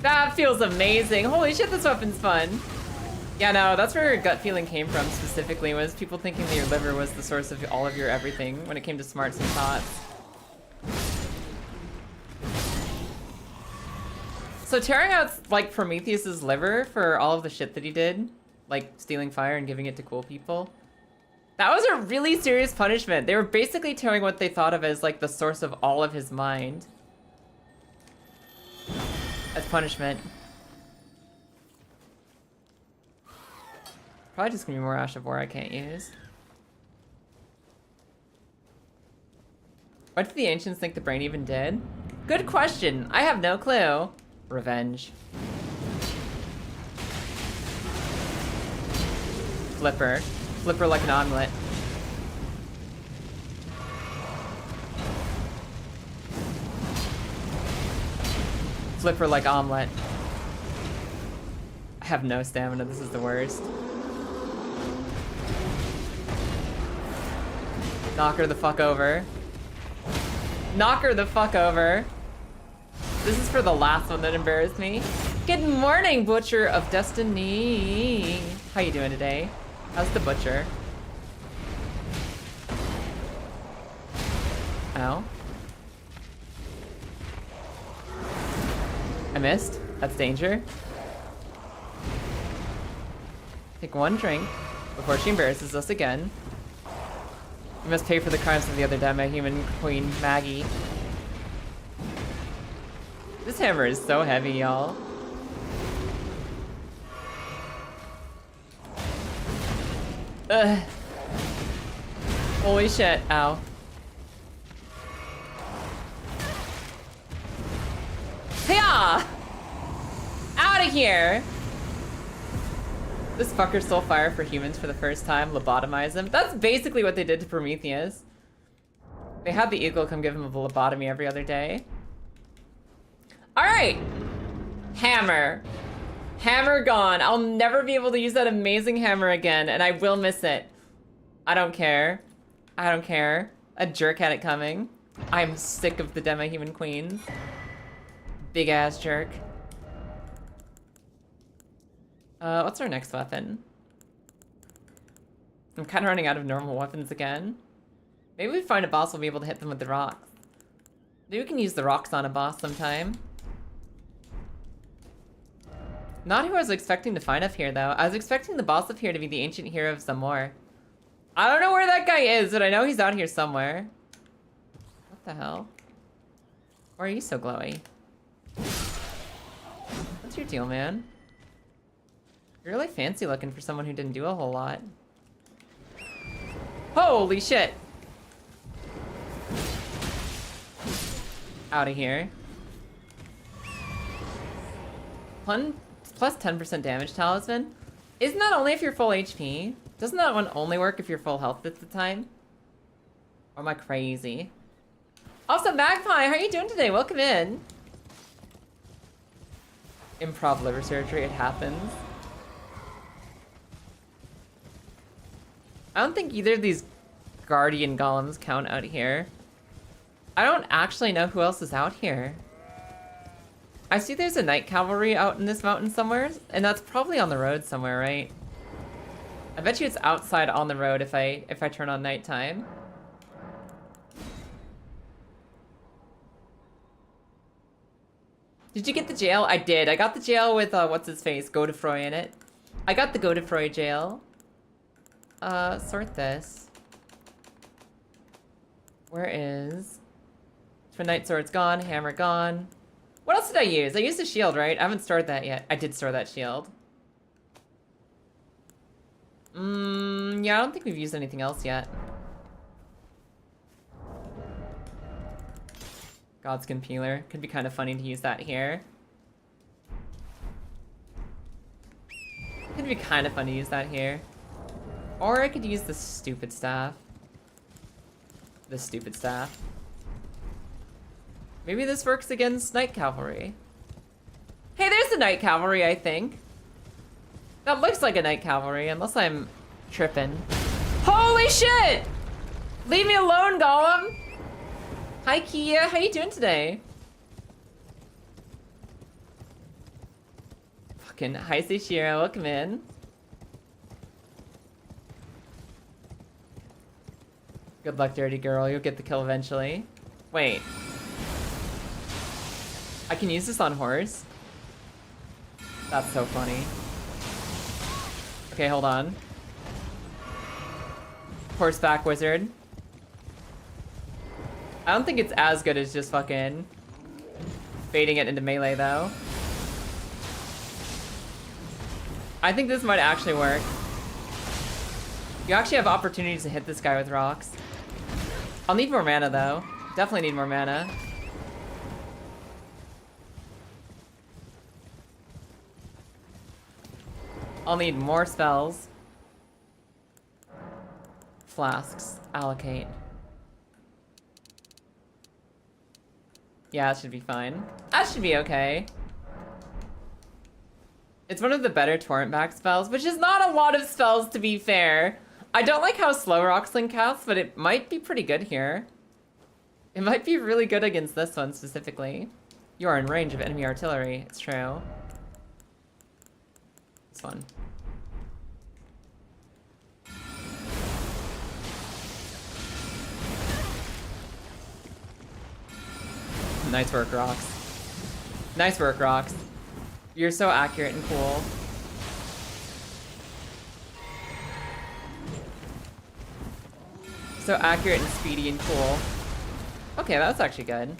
That feels amazing. Holy shit, this weapon's fun. Yeah, no, that's where your gut feeling came from specifically, was people thinking that your liver was the source of all of your everything when it came to smarts and thoughts. So tearing out, like, Prometheus's liver for all of the shit that he did, like stealing fire and giving it to cool people, that was a really serious punishment. They were basically tearing what they thought of as, like, the source of all of his mind as punishment. Probably just gonna be more Ash of War I can't use. What did the ancients think the brain even did? Good question. I have no clue. Revenge. Flipper. Flipper like an omelet. Flipper like omelet. I have no stamina. This is the worst. Knock her the fuck over. Knock her the fuck over. This is for the last one that embarrassed me. Good morning, Butcher of Destiny. How you doing today? How's the Butcher? Ow. I missed. That's danger. Take one drink before she embarrasses us again. We must pay for the crimes of the other demi-human queen, Maggie. This hammer is so heavy, y'all. Ugh. Holy shit, ow. Hiya! Out of here! This fucker stole fire for humans for the first time, lobotomize him. That's basically what they did to Prometheus. They had the eagle come give him a lobotomy every other day. Alright! Hammer. Hammer gone. I'll never be able to use that amazing hammer again, and I will miss it. I don't care. I don't care. A jerk had it coming. I'm sick of the demi-human queens. Big ass jerk. What's our next weapon? I'm kind of running out of normal weapons again. Maybe we find a boss, we'll be able to hit them with the rocks. Maybe we can use the rocks on a boss sometime. Not who I was expecting to find up here, though. I was expecting the boss up here to be the ancient hero of Zamor. I don't know where that guy is, but I know he's out here somewhere. What the hell? Why are you so glowy? What's your deal, man? You're really fancy looking for someone who didn't do a whole lot. Holy shit! Out of here. Plus 10% damage talisman? Isn't that only if you're full HP? Doesn't that one only work if you're full health at the time? Or am I crazy? Also, Magpie, how are you doing today? Welcome in. Improv liver surgery, it happens. I don't think either of these guardian golems count out here. I don't actually know who else is out here. I see there's a night cavalry out in this mountain somewhere, and that's probably on the road somewhere, right? I bet you it's outside on the road if I turn on nighttime. Did you get the jail? I did. I got the jail with what's his face, Godefroy in it. I got the Godefroy jail. Sort this. Where is? Twin Knight Sword's gone, hammer gone. What else did I use? I used a shield, right? I haven't stored that yet. I did store that shield. Yeah, I don't think we've used anything else yet. Godskin Peeler. Could be kind of funny to use that here. Could be kind of fun to use that here. Or I could use the stupid staff. The stupid staff. Maybe this works against Night Cavalry. Hey, there's the Night Cavalry, I think. That looks like a Night Cavalry, unless I'm tripping. Holy shit! Leave me alone, Gollum! Hi, Kia. How you doing today? Fucking hi, Seishiro. Welcome in. Good luck, dirty girl. You'll get the kill eventually. Wait. I can use this on horse? That's so funny. Okay, hold on. Horseback wizard. I don't think it's as good as just fucking baiting it into melee, though. I think this might actually work. You actually have opportunities to hit this guy with rocks. I'll need more mana, though. Definitely need more mana. I'll need more spells. Flasks. Allocate. Yeah, that should be fine. That should be okay. It's one of the better torrent back spells, which is not a lot of spells, to be fair. I don't like how slow Roxlin casts, but it might be pretty good here. It might be really good against this one specifically. You are in range of enemy artillery. It's true. This one. Nice work, Rox. Nice work, Rox. You're so accurate and cool. So accurate and speedy and cool. Okay, that was actually good.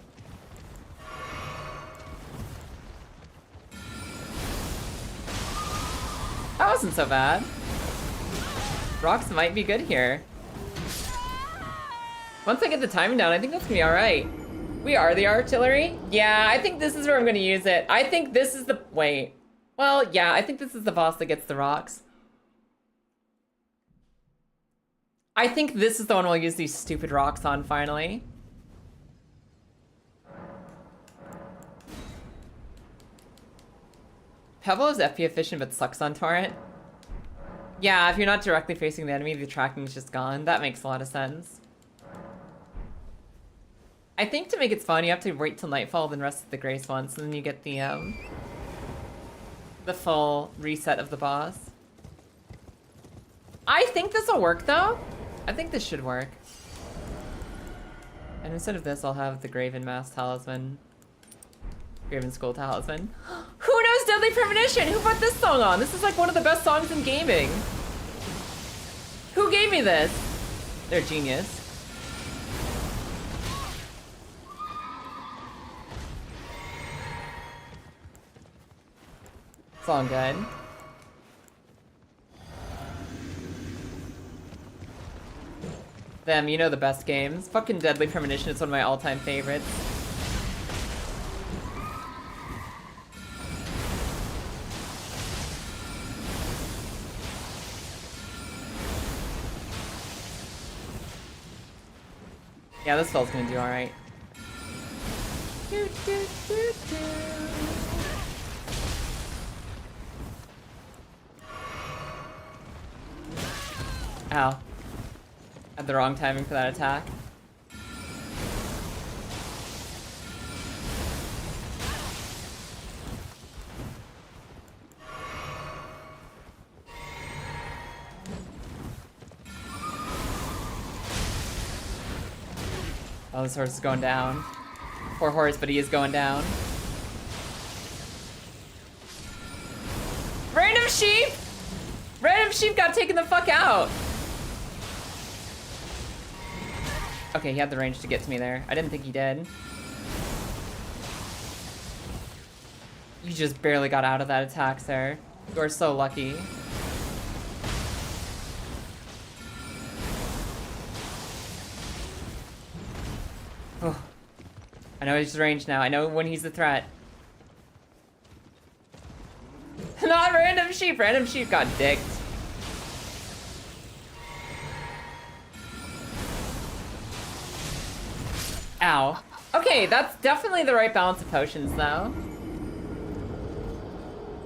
That wasn't so bad. Rox might be good here. Once I get the timing down, I think that's gonna be alright. We are the artillery? Yeah, I think this is where I'm gonna use it. I think this is the... Wait. Well, yeah, I think this is the boss that gets the rocks. I think this is the one we'll use these stupid rocks on, finally. Pebble is FP efficient but sucks on torrent. Yeah, if you're not directly facing the enemy, the tracking's just gone. That makes a lot of sense. I think to make it fun, you have to wait till nightfall, then rest of the grace once, and then you get the full reset of the boss. I think this will work, though. I think this should work. And instead of this, I'll have the Graven Mask Talisman. Graven Skull Talisman. Who knows Deadly Premonition? Who put this song on? This is like one of the best songs in gaming. Who gave me this? They're genius. It's all good. Them, you know the best games. Fucking Deadly Premonition is one of my all-time favorites. Yeah, this spell's gonna do alright. Ow. Had the wrong timing for that attack. Oh, this horse is going down. Poor horse, but he is going down. Random sheep! Random sheep got taken the fuck out! Okay, he had the range to get to me there. I didn't think he did. You just barely got out of that attack, sir. You are so lucky. Oh. I know he's ranged now. I know when he's a threat. Not random sheep. Random sheep got dicked. Ow. Okay, that's definitely the right balance of potions, though.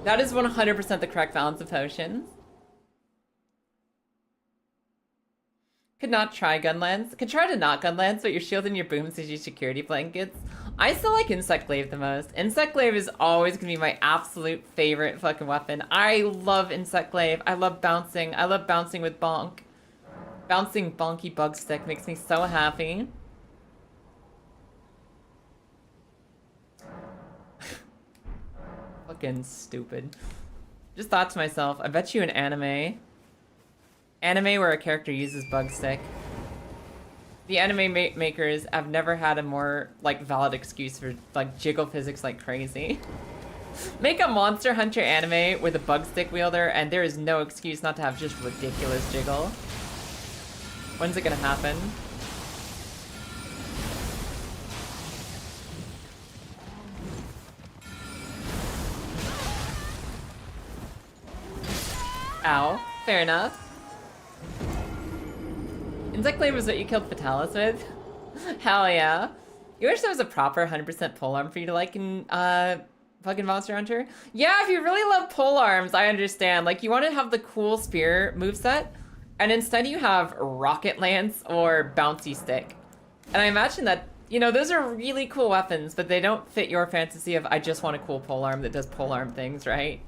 That is 100% the correct balance of potions. Could not try gunlance. Could try to not gunlance, but your shield and your booms is your security blankets. I still like Insect Glaive the most. Insect Glaive is always gonna be my absolute favorite fucking weapon. I love Insect Glaive. I love bouncing. I love bouncing with bonk. Bouncing bonky bug stick makes me so happy. Fucking stupid. Just thought to myself, I bet you an anime where a character uses bug stick. The anime makers have never had a more like valid excuse for like jiggle physics like crazy. Make a Monster Hunter anime with a bug stick wielder and there is no excuse not to have just ridiculous jiggle. When's it gonna happen? Ow. Fair enough. Insect Glaive was what you killed Fatalis with? Hell yeah. You wish there was a proper 100% polearm for you to like in fucking Monster Hunter? Yeah, if you really love polearms, I understand. Like, you want to have the cool spear moveset, and instead you have Rocket Lance or Bouncy Stick. And I imagine that, you know, those are really cool weapons, but they don't fit your fantasy of I just want a cool polearm that does polearm things, right?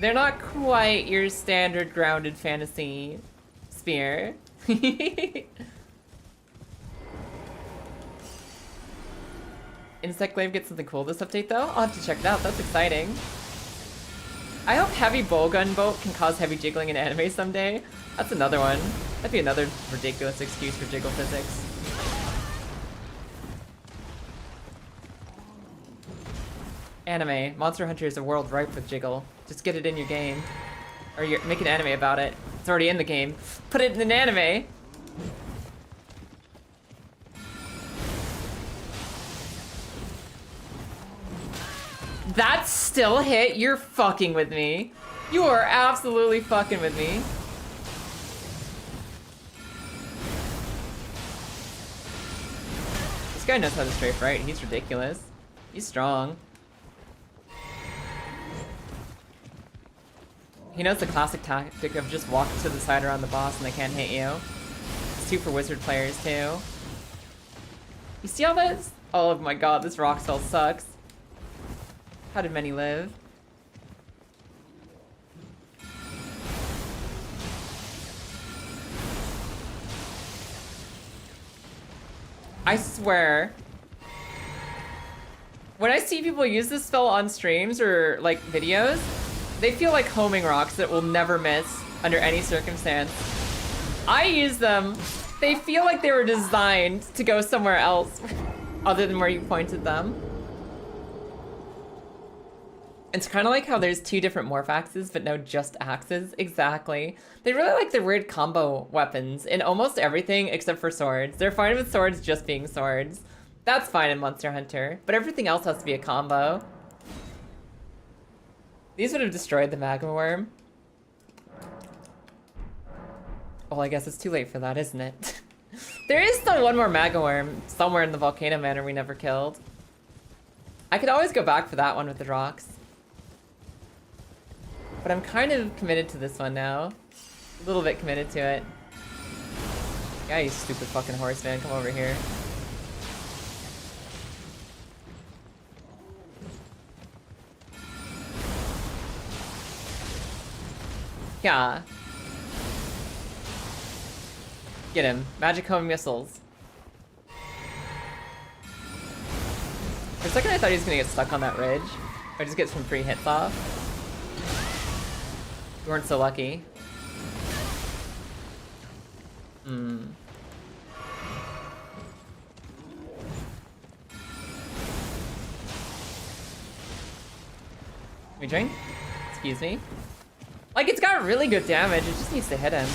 They're not quite your standard grounded fantasy spear. Insect Glaive gets something cool this update though? I'll have to check it out, that's exciting. I hope heavy bowgun bolt can cause heavy jiggling in anime someday. That's another one. That'd be another ridiculous excuse for jiggle physics. Anime. Monster Hunter is a world ripe with jiggle. Just get it in your game. Or make an anime about it. It's already in the game. Put it in an anime! That still hit? You're fucking with me. You are absolutely fucking with me. This guy knows how to strafe right. He's ridiculous. He's strong. He knows the classic tactic of just walking to the side around the boss and they can't hit you. It's 2 for wizard players too. You see all this? Oh my god, this rock spell sucks. How did many live? I swear, when I see people use this spell on streams or like videos, they feel like homing rocks that will never miss under any circumstance. I use them. They feel like they were designed to go somewhere else other than where you pointed them. It's kind of like how there's 2 different morph axes, but no just axes. Exactly. They really like the weird combo weapons in almost everything except for swords. They're fine with swords just being swords. That's fine in Monster Hunter, but everything else has to be a combo. These would have destroyed the magma worm. Well, I guess it's too late for that, isn't it? There is still one more magma worm somewhere in the Volcano Manor we never killed. I could always go back for that one with the rocks. But I'm kind of committed to this one now. A little bit committed to it. Yeah, you stupid fucking horse man, come over here. Yeah. Get him. Magic home missiles. For a second I thought he was gonna get stuck on that ridge. Or just get some free hits off. You weren't so lucky. Hmm. Can we drink? Excuse me? Like, it's got really good damage, it just needs to hit him.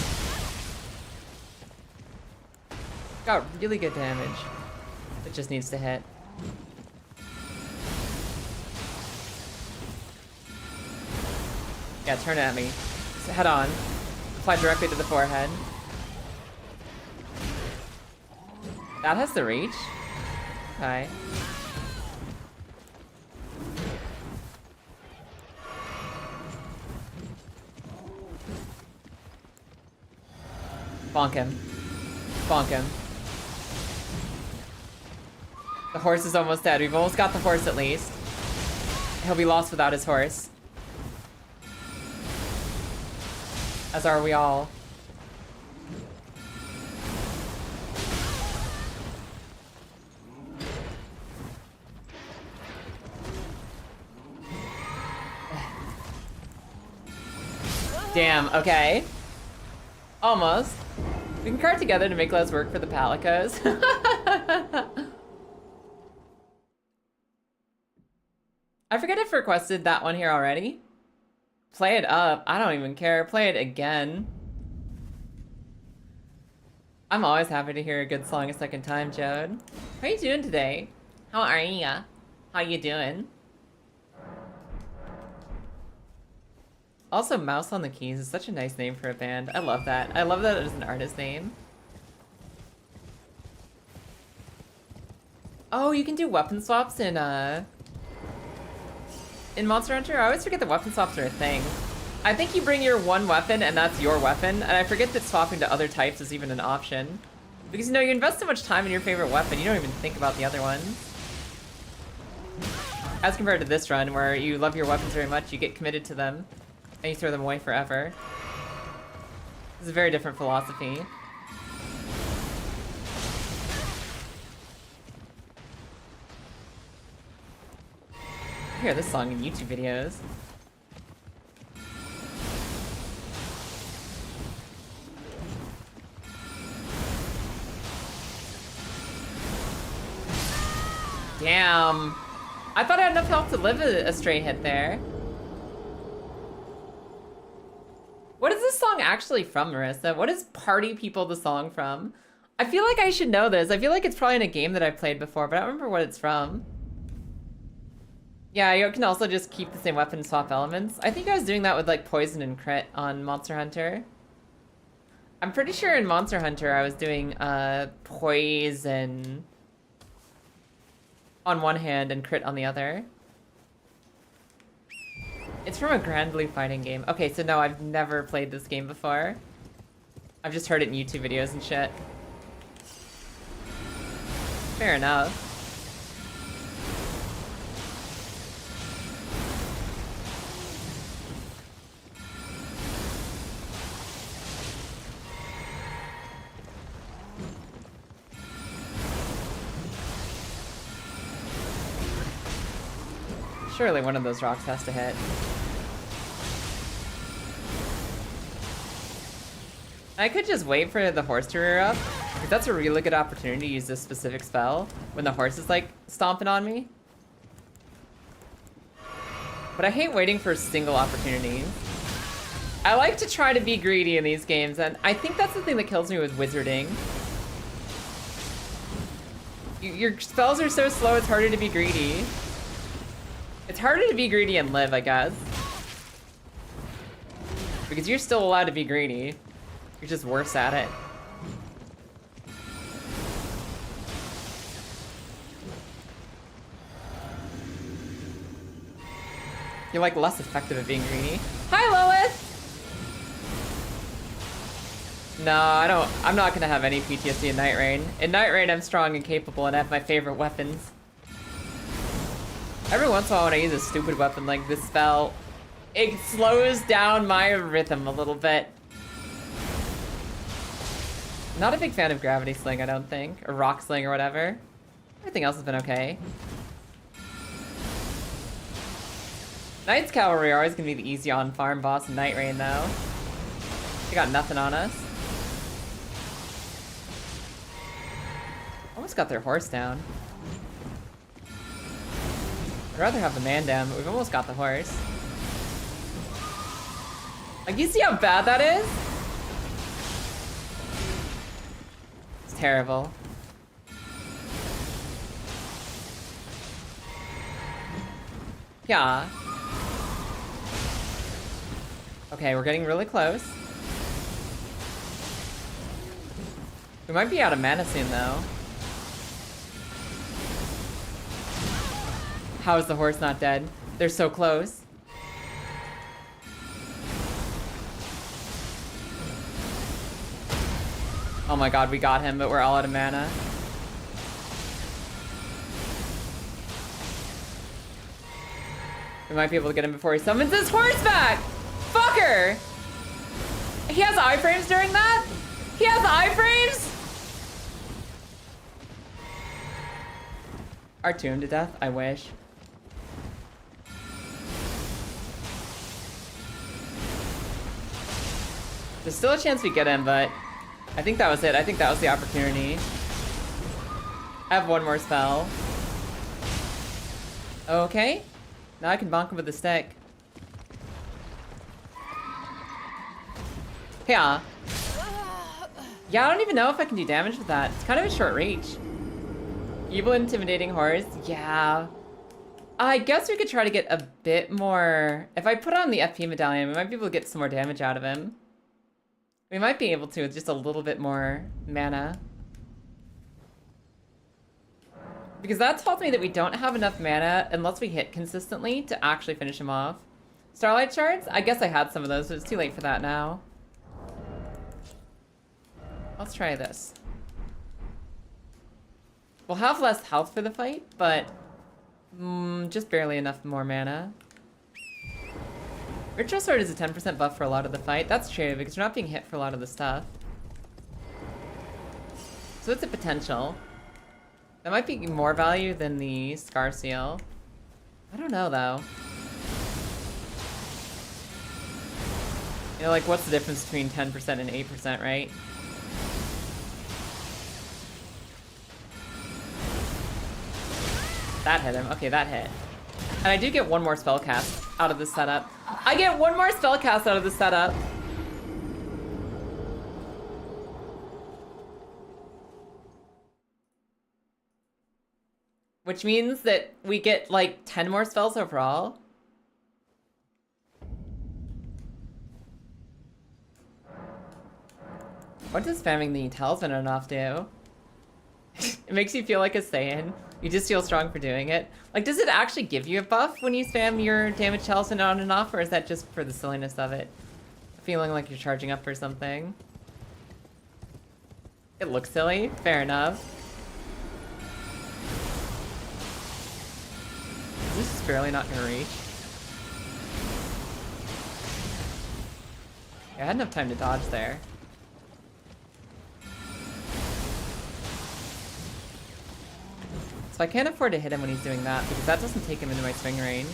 Got really good damage. It just needs to hit. Yeah, turn it at me. Just head on. Apply directly to the forehead. That has the reach. Okay. Bonk him. Bonk him. The horse is almost dead. We've almost got the horse at least. He'll be lost without his horse. As are we all. Damn, okay. Almost. We can card together to make less work for the Palicos. I forget if I requested that one here already. Play it up. I don't even care. Play it again. I'm always happy to hear a good song a second time, Jode. How you doing today? How are ya? How you doing? Also, Mouse on the Keys is such a nice name for a band. I love that. I love that it is an artist name. Oh, you can do weapon swaps in Monster Hunter. I always forget that weapon swaps are a thing. I think you bring your one weapon and that's your weapon, and I forget that swapping to other types is even an option. Because, you know, you invest so much time in your favorite weapon, you don't even think about the other ones. As compared to this run, where you love your weapons very much, you get committed to them, and you throw them away forever. This is a very different philosophy. I hear this song in YouTube videos. Damn. I thought I had enough health to live a straight hit there. What is this song actually from, Marissa? What is Party People the song from? I feel like I should know this. I feel like it's probably in a game that I've played before, but I don't remember what it's from. Yeah, you can also just keep the same weapon and swap elements. I think I was doing that with like Poison and Crit on Monster Hunter. I'm pretty sure in Monster Hunter I was doing Poison on one hand and Crit on the other. It's from a Grand Blue fighting game. Okay, so no, I've never played this game before. I've just heard it in YouTube videos and shit. Fair enough. Surely one of those rocks has to hit. I could just wait for the horse to rear up, because that's a really good opportunity to use this specific spell when the horse is like stomping on me. But I hate waiting for single opportunities. I like to try to be greedy in these games, and I think that's the thing that kills me with wizarding. Your spells are so slow, it's harder to be greedy. It's harder to be greedy and live, I guess. Because you're still allowed to be greedy. You're just worse at it. You're like less effective at being greedy. Hi, Lilith! No, I'm not gonna have any PTSD in Night Rain. In Night Rain, I'm strong and capable and I have my favorite weapons. Every once in a while when I use a stupid weapon like this spell, it slows down my rhythm a little bit. Not a big fan of Gravity Sling, I don't think. Or Rock Sling or whatever. Everything else has been okay. Knight's Cavalry are always gonna be the easy on farm boss in Night Rain though. They got nothing on us. Almost got their horse down. I'd rather have the man down, but we've almost got the horse. Like, you see how bad that is? It's terrible. Yeah. Okay, we're getting really close. We might be out of mana soon, though. How is the horse not dead? They're so close. Oh my god, we got him, but we're all out of mana. We might be able to get him before he summons his horse back! Fucker! He has iframes during that? He has iframes? R2 him to death? I wish. There's still a chance we get him, but I think that was it. I think that was the opportunity. I have one more spell. Okay. Now I can bonk him with the stick. Yeah. Yeah, I don't even know if I can do damage with that. It's kind of a short reach. Evil intimidating horse. Yeah. I guess we could try to get a bit more... If I put on the FP medallion, we might be able to get some more damage out of him. We might be able to with just a little bit more mana. Because that tells me that we don't have enough mana unless we hit consistently to actually finish him off. Starlight Shards? I guess I had some of those, but it's too late for that now. Let's try this. We'll have less health for the fight, but just barely enough more mana. Ritual Sword is a 10% buff for a lot of the fight. That's true, because we're not being hit for a lot of the stuff. So it's a potential. That might be more value than the Scar Seal. I don't know, though. You know, like, what's the difference between 10% and 8%, right? That hit him. Okay, that hit. And I do get one more spell cast out of this setup. I get one more spell cast out of this setup. Which means that we get like 10 more spells overall. What does spamming the talisman on off do? It makes you feel like a Saiyan. You just feel strong for doing it. Like, does it actually give you a buff when you spam your damage talisman on and off, or is that just for the silliness of it? Feeling like you're charging up for something. It looks silly. Fair enough. This is barely not gonna reach. Yeah, I had enough time to dodge there. So I can't afford to hit him when he's doing that, because that doesn't take him into my swing range.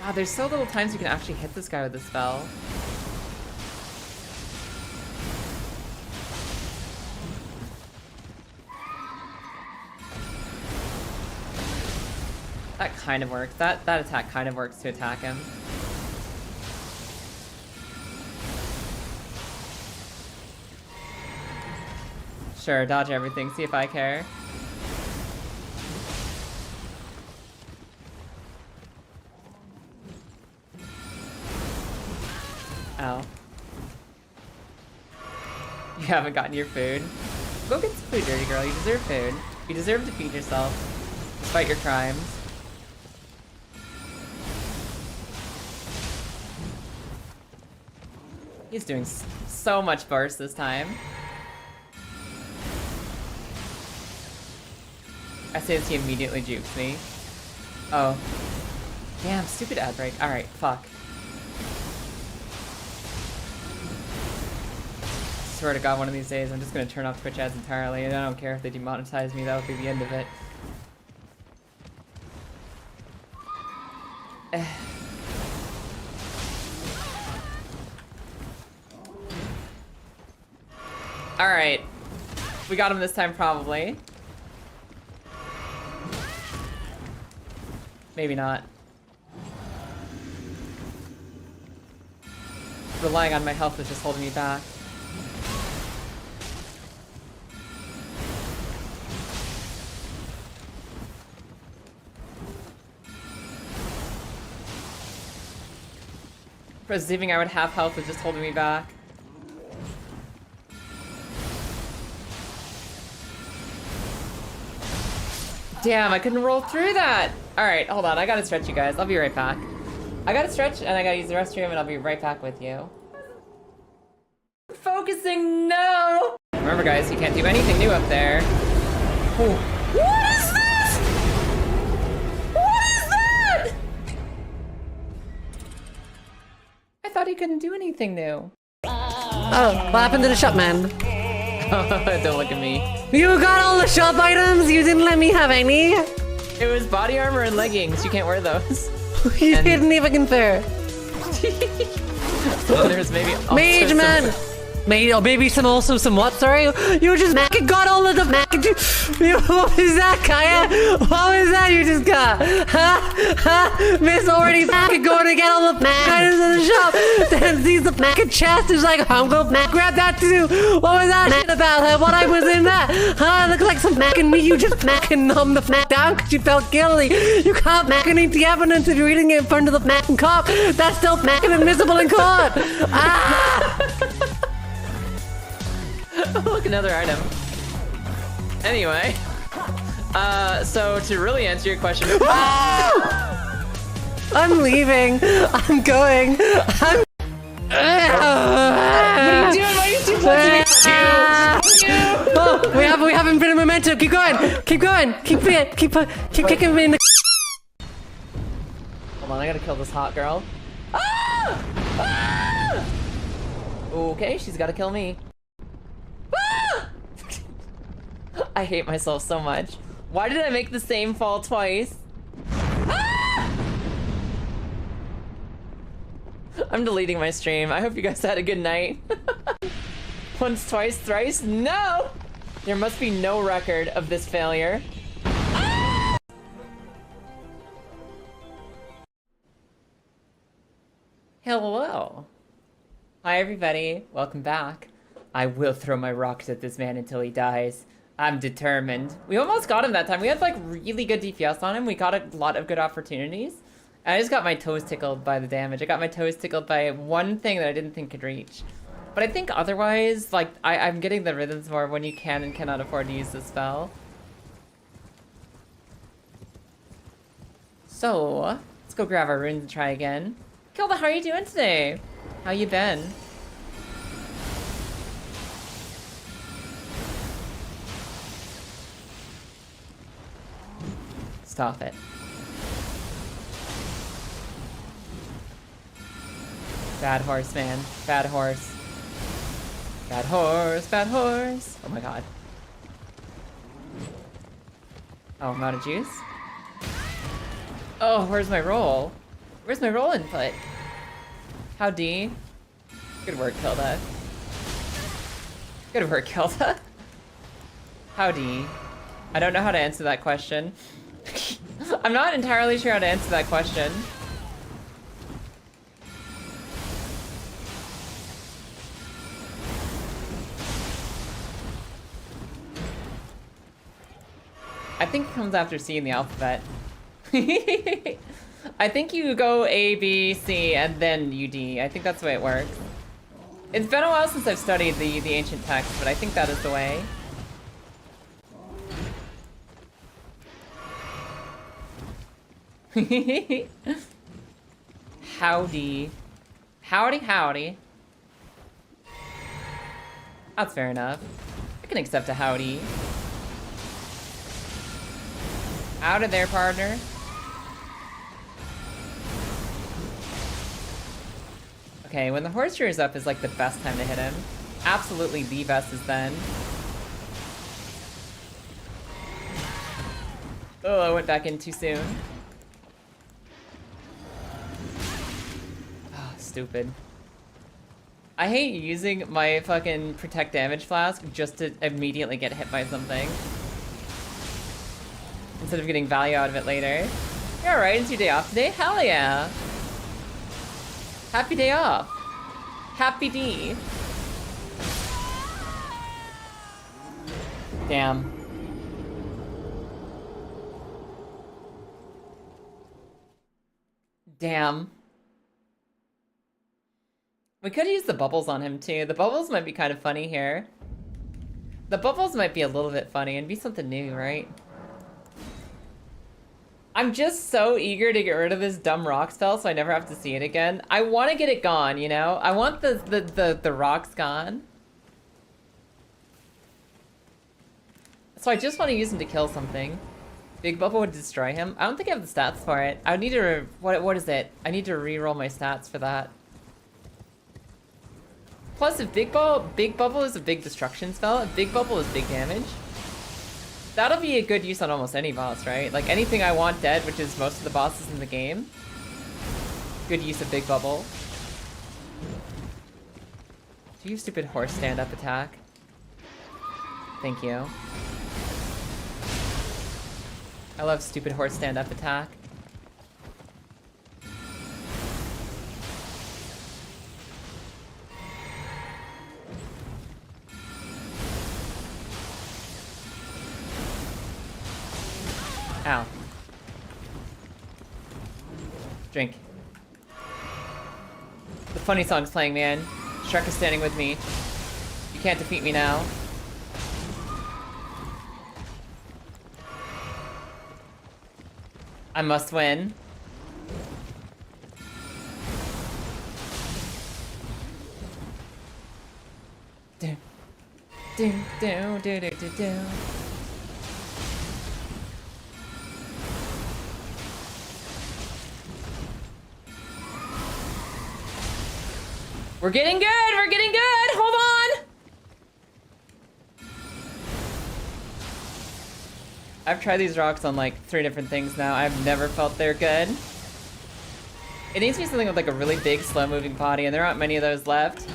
God, there's so little times you can actually hit this guy with a spell. That kind of works. That attack kind of works to attack him. Sure, dodge everything, see if I care. Ow. You haven't gotten your food. Go get some food, dirty girl. You deserve food. You deserve to feed yourself, despite your crimes. He's doing so much burst this time. I say this, he immediately jukes me. Oh. Damn, stupid ad break. Alright, fuck. swear to God, one of these days I'm just gonna turn off Twitch ads entirely, and I don't care if they demonetize me. That would be the end of it. All right, we got him this time, probably. Maybe not. Relying on my health is just holding me back. Perceiving I would have health is just holding me back. Damn, I couldn't roll through that! Alright, hold on, I gotta stretch, you guys. I'll be right back. I gotta stretch and I gotta use the restroom and I'll be right back with you. Focusing, no! Remember guys, you can't do anything new up there. Ooh. What is this? What is that? I thought he couldn't do anything new. Oh, what happened to the shop, man? Don't look at me. You got all the shop items? You didn't let me have any? It was body armor and leggings. You can't wear those. You didn't even compare. There's maybe also Mage man! Maybe some what, sorry? You just got all of the what was that, Kaya? What was that you just got? Miss already going to get all the items in the shop. Then sees the chest is like, I'm gonna grab that too. What was that shit about? What I was in that? Looks like some and me. You just numb the down because you felt guilty. You can't eat the evidence if you're reading it in front of the cop. That's still admissible in court. Look, another item. Anyway, so to really answer your question, I'm leaving. I'm going. I'm. What are you doing? Why are you too close to me? Oh, we have infinite momentum. Keep going. Keep going. Keep kicking me in the. Hold on, I gotta kill this hot girl. Ah! Ah! Okay, she's gotta kill me. Ah! I hate myself so much. Why did I make the same fall twice? Ah! I'm deleting my stream. I hope you guys had a good night. Once, twice, thrice? No! There must be no record of this failure. Ah! Hello. Hi everybody, welcome back. I will throw my rocks at this man until he dies. I'm determined. We almost got him that time. We had like really good DPS on him. We got a lot of good opportunities. And I just got my toes tickled by the damage. I got my toes tickled by one thing that I didn't think could reach. But I think otherwise, like, I'm getting the rhythms more when you can and cannot afford to use the spell. So, let's go grab our runes and try again. Kilda, how are you doing today? How you been? Stop it. Bad horse, man. Bad horse. Bad horse, bad horse. Oh my god. Oh, I'm out of juice? Oh, where's my roll? Where's my roll input? Howdy. Good work, Kilda. Good work, Kilda. Howdy. I don't know how to answer that question. I'm not entirely sure how to answer that question. I think it comes after C in the alphabet. I think you go A, B, C, and then U, D. I think that's the way it works. It's been a while since I've studied the ancient text, but I think that is the way. Howdy. Howdy, howdy. That's fair enough. I can accept a howdy. Out of there, partner. Okay, when the horse rears up is like the best time to hit him. Absolutely the best is then. Oh, I went back in too soon. Oh, stupid. I hate using my fucking protect damage flask just to immediately get hit by something. Instead of getting value out of it later. You're alright, it's your day off today? Hell yeah! Happy day off. Happy D. Damn. Damn. We could use the bubbles on him too. The bubbles might be kind of funny here. The bubbles might be a little bit funny and be something new, right? I'm just so eager to get rid of this dumb rock spell so I never have to see it again. I want to get it gone, you know? I want the rocks gone. So I just want to use him to kill something. Big Bubble would destroy him. I don't think I have the stats for it. I would need to... What is it? I need to re-roll my stats for that. Plus, if Big Bubble is a big destruction spell, if Big Bubble is big damage, that'll be a good use on almost any boss, right? Like anything I want dead, which is most of the bosses in the game. Good use of Big Bubble. Do you stupid horse stand-up attack? Thank you. I love stupid horse stand-up attack. Ow. Drink. The funny song's playing, man. Shrek is standing with me. You can't defeat me now. I must win. Do, do, do, do, do, do, do. We're getting good! We're getting good! Hold on! I've tried these rocks on like 3 different things now. I've never felt they're good. It needs to be something with like a really big, slow-moving body, and there aren't many of those left.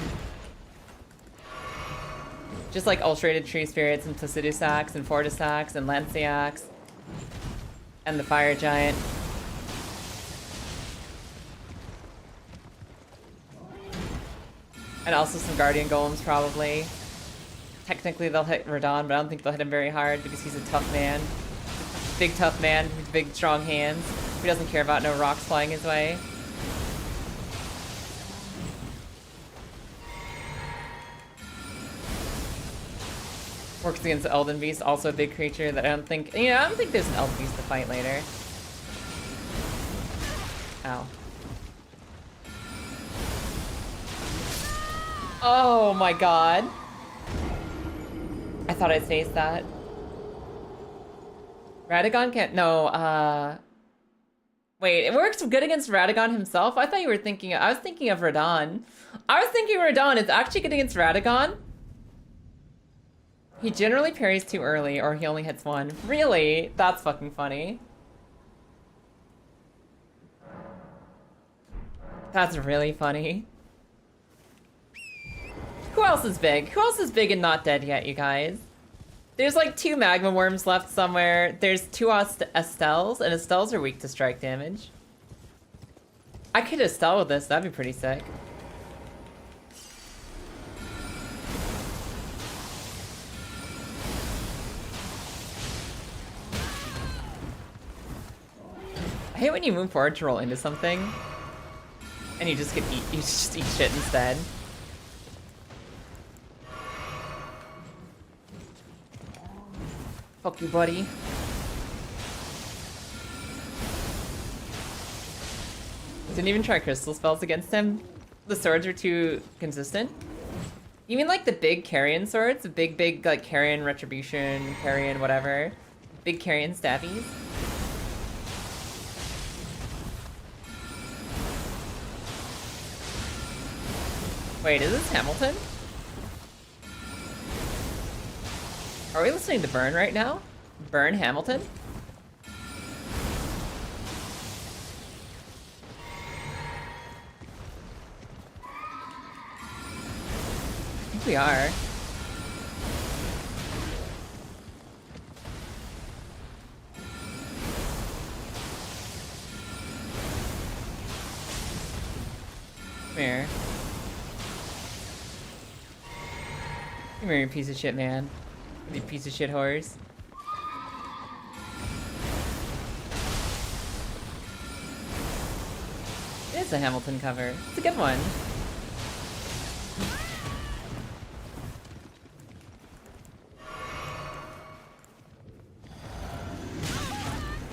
Just like Ulcerated Tree Spirits and Placidusax and Fortisax and Lanciax. And the Fire Giant. And also some Guardian Golems, probably. Technically, they'll hit Radon, but I don't think they'll hit him very hard because he's a tough man. Big, tough man with big, strong hands. Who doesn't care about no rocks flying his way. Works against the Elden Beast, also a big creature that I don't think... You know, I don't think there's an Elden Beast to fight later. Ow. Oh my god. I thought I'd phase that. Radagon can't... No, wait, it works good against Radagon himself? I thought you were thinking... I was thinking of Radon. I was thinking Radon is actually good against Radagon? He generally parries too early, or he only hits 1. Really? That's fucking funny. That's really funny. Who else is big? Who else is big and not dead yet, you guys? There's like 2 Magma Worms left somewhere. There's 2 Estelles, and Estelles are weak to strike damage. I could Estelle with this, that'd be pretty sick. I hate when you move forward to roll into something, and you just get you just eat shit instead. Fuck you, buddy. Didn't even try crystal spells against him. The swords are too consistent. You mean like the big Carrion swords? The big like Carrion Retribution, Carrion whatever. Big Carrion stabbies? Wait, is this Hamilton? Are we listening to Burn right now? Burn Hamilton? I think we are. Come here. Come here, you piece of shit, man. You piece of shit horse. It's a Hamilton cover. It's a good one.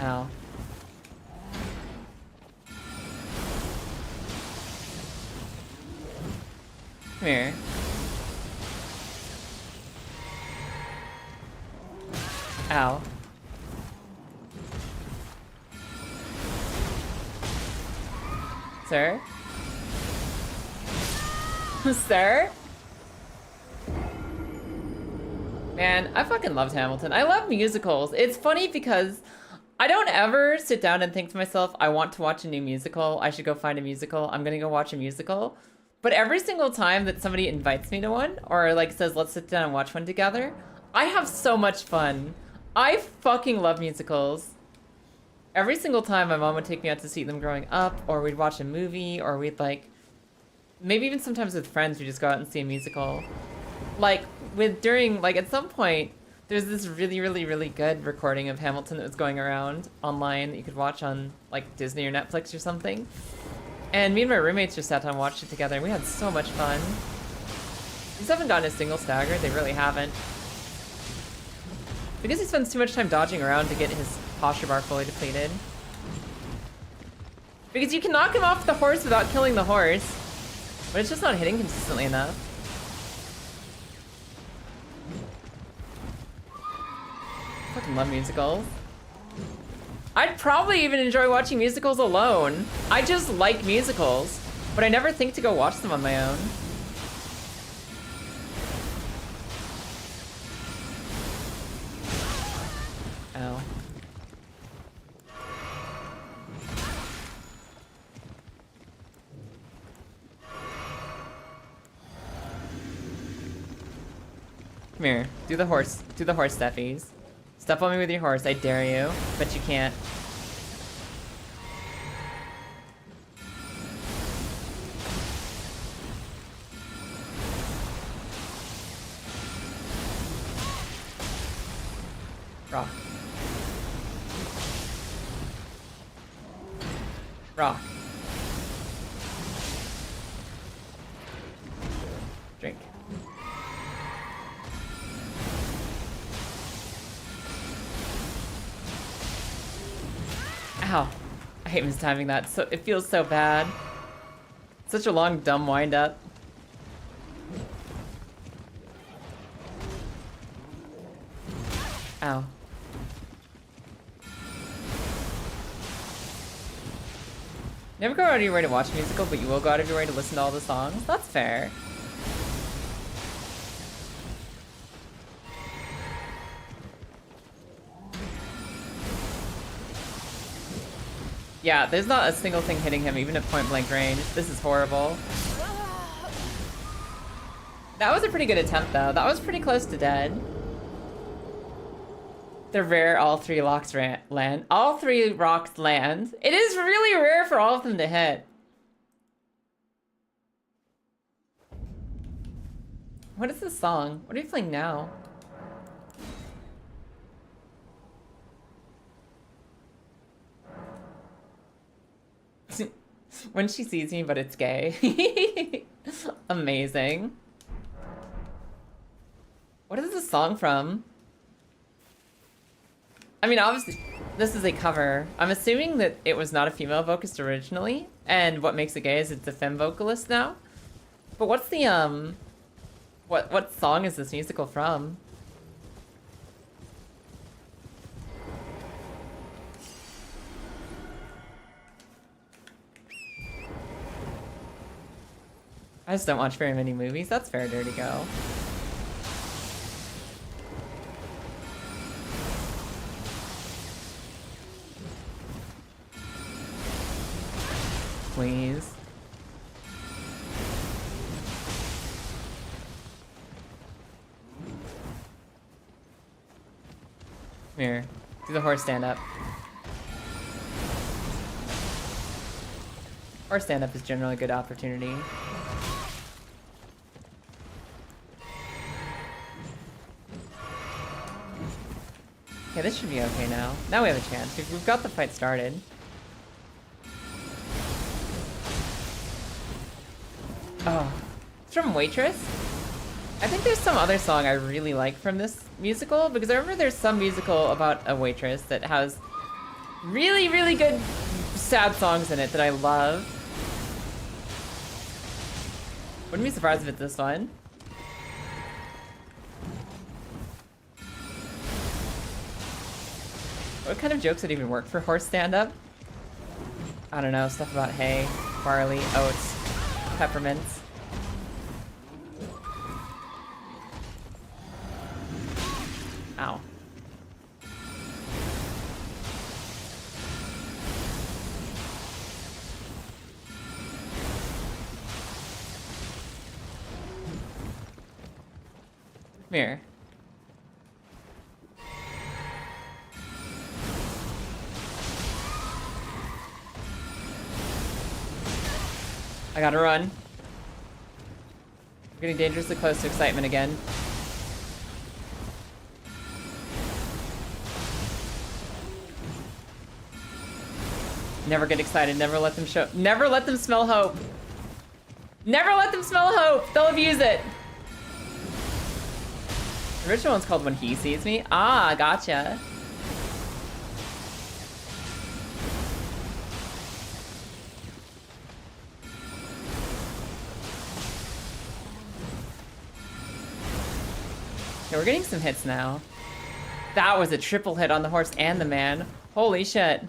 Ow. Come here. Ow. Sir? Sir? Man, I fucking loved Hamilton. I love musicals. It's funny because I don't ever sit down and think to myself, I want to watch a new musical. I should go find a musical. I'm gonna go watch a musical. But every single time that somebody invites me to one or like says, let's sit down and watch one together, I have so much fun. I fucking love musicals. Every single time my mom would take me out to see them growing up, or we'd watch a movie, or we'd like, maybe even sometimes with friends, we just go out and see a musical. Like at some point, there's this really, really, really good recording of Hamilton that was going around online that you could watch on like Disney or Netflix or something. And me and my roommates just sat down and watched it together, and we had so much fun. These haven't gotten a single stagger, they really haven't. Because he spends too much time dodging around to get his posture bar fully depleted. Because you can knock him off the horse without killing the horse, but it's just not hitting consistently enough. I fucking love musicals. I'd probably even enjoy watching musicals alone. I just like musicals, but I never think to go watch them on my own. Ow. Come here. Do the horse steppies. Step on me with your horse, I dare you. But you can't. Rock. Rock. Drink. Ow. I hate mistiming that. So it feels so bad. Such a long, dumb wind up. Ow. Never go out of your way to watch a musical, but you will go out of your way to listen to all the songs? That's fair. Yeah, there's not a single thing hitting him, even at point blank range. This is horrible. That was a pretty good attempt, though. That was pretty close to dead. They're rare, all three rocks land. All three rocks land. It is really rare for all of them to hit. What is this song? What are you playing now? When she sees me, but it's gay. Amazing. What is this song from? I mean, obviously, this is a cover. I'm assuming that it was not a female vocalist originally, and what makes it gay is it's a femme vocalist now. But what's the, what song is this musical from? I just don't watch very many movies. That's fair, Dirty Go. please. Come here. Do the horse stand up. Horse stand up is generally a good opportunity. Okay, this should be okay now. Now we have a chance. We've got the fight started. Oh. It's from Waitress? I think there's some other song I really like from this musical, because I remember there's some musical about a waitress that has really, really good sad songs in it that I love. Wouldn't be surprised if it's this one. What kind of jokes would even work for horse stand-up? I don't know, stuff about hay, barley, oats, peppermints. Ow. Come here. I gotta run. We're getting dangerously close to excitement again. Never get excited, never let them show- Never let them smell hope! Never let them smell hope! They'll abuse it! The original one's called When He Sees Me. Ah, gotcha. Okay, we're getting some hits now. That was a triple hit on the horse and the man. Holy shit.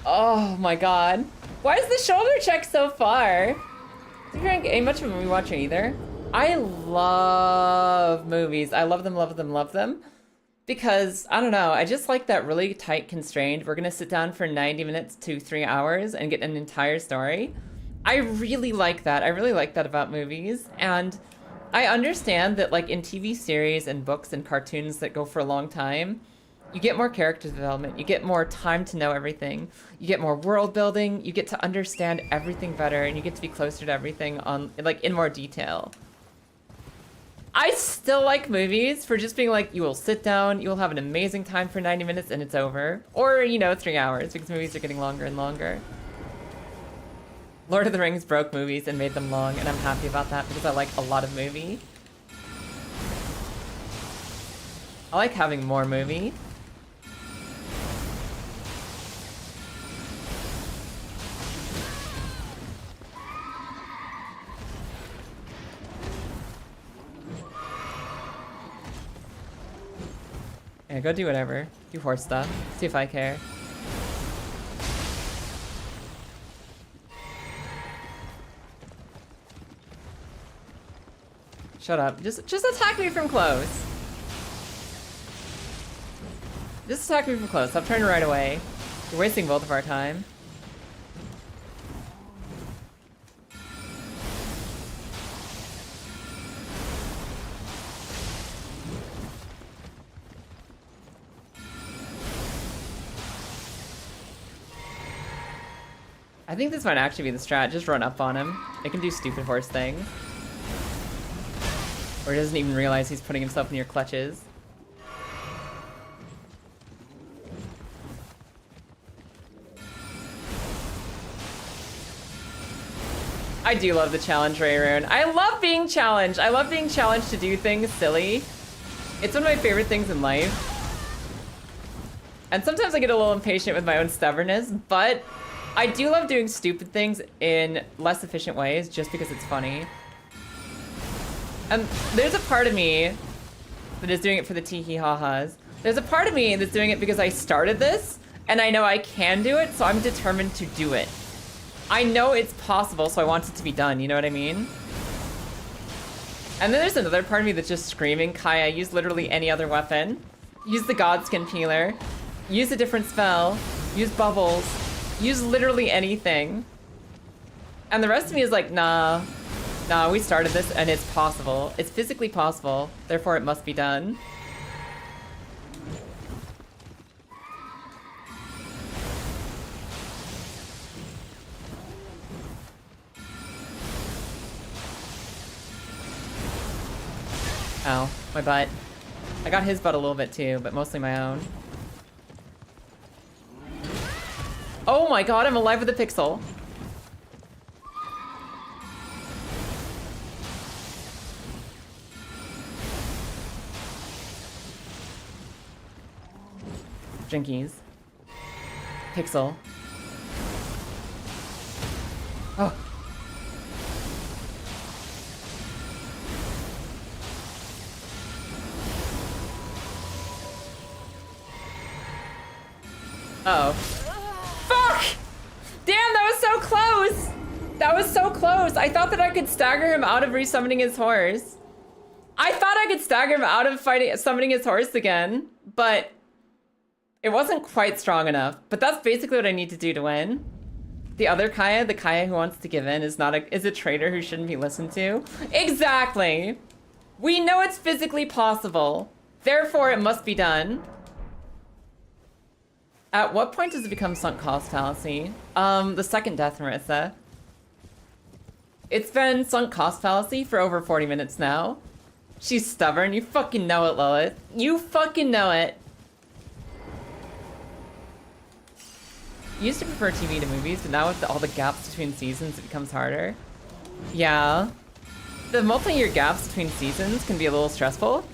Oh my god. Why is the shoulder check so far? Ain't much of a movie watcher either. I love movies. I love them, love them, love them. Because, I don't know, I just like that really tight constrained. We're gonna sit down for 90 minutes to 3 hours and get an entire story. I really like that. I really like that about movies. And I understand that, like, in TV series and books and cartoons that go for a long time, you get more character development, you get more time to know everything, you get more world building, you get to understand everything better, and you get to be closer to everything on, like, in more detail. I still like movies for just being like, you will sit down, you will have an amazing time for 90 minutes and it's over. Or, you know, 3 hours, because movies are getting longer and longer. Lord of the Rings broke movies and made them long, and I'm happy about that because I like a lot of movie. I like having more movie. Yeah, go do whatever. Do horse stuff. See if I care. Shut up. Just attack me from close. Just attack me from close. Stop trying to ride away. You're wasting both of our time. I think this might actually be the strat. Just run up on him. It can do stupid horse things. Or he doesn't even realize he's putting himself in your clutches. I do love the challenge, Rayroon. I love being challenged. I love being challenged to do things silly. It's one of my favorite things in life. And sometimes I get a little impatient with my own stubbornness, but I do love doing stupid things in less efficient ways just because it's funny. And there's a part of me that is doing it for the tee-hee-ha-has. There's a part of me that's doing it because I started this, and I know I can do it, so I'm determined to do it. I know it's possible, so I want it to be done, you know what I mean? And then there's another part of me that's just screaming, Kaya, use literally any other weapon. Use the Godskin Peeler. Use a different spell. Use bubbles. Use literally anything. And the rest of me is like, nah. Nah, we started this and it's possible. It's physically possible. Therefore, it must be done. Ow, my butt. I got his butt a little bit too, but mostly my own. Oh my god, I'm alive with a pixel. Jinkies. Pixel. Oh. Uh-oh. Fuck! Damn, that was so close! That was so close! I thought that I could stagger him out of resummoning his horse. I thought I could stagger him out of summoning his horse again, but it wasn't quite strong enough. But that's basically what I need to do to win. The other Kaya, the Kaya who wants to give in, is a traitor who shouldn't be listened to. Exactly! We know it's physically possible. Therefore, it must be done. At what point does it become sunk cost fallacy? The second death, Marissa. It's been sunk cost fallacy for over 40 minutes now. She's stubborn. You fucking know it, Lilith. You fucking know it. Used to prefer TV to movies, but now with all the gaps between seasons, it becomes harder. Yeah. The multi-year gaps between seasons can be a little stressful.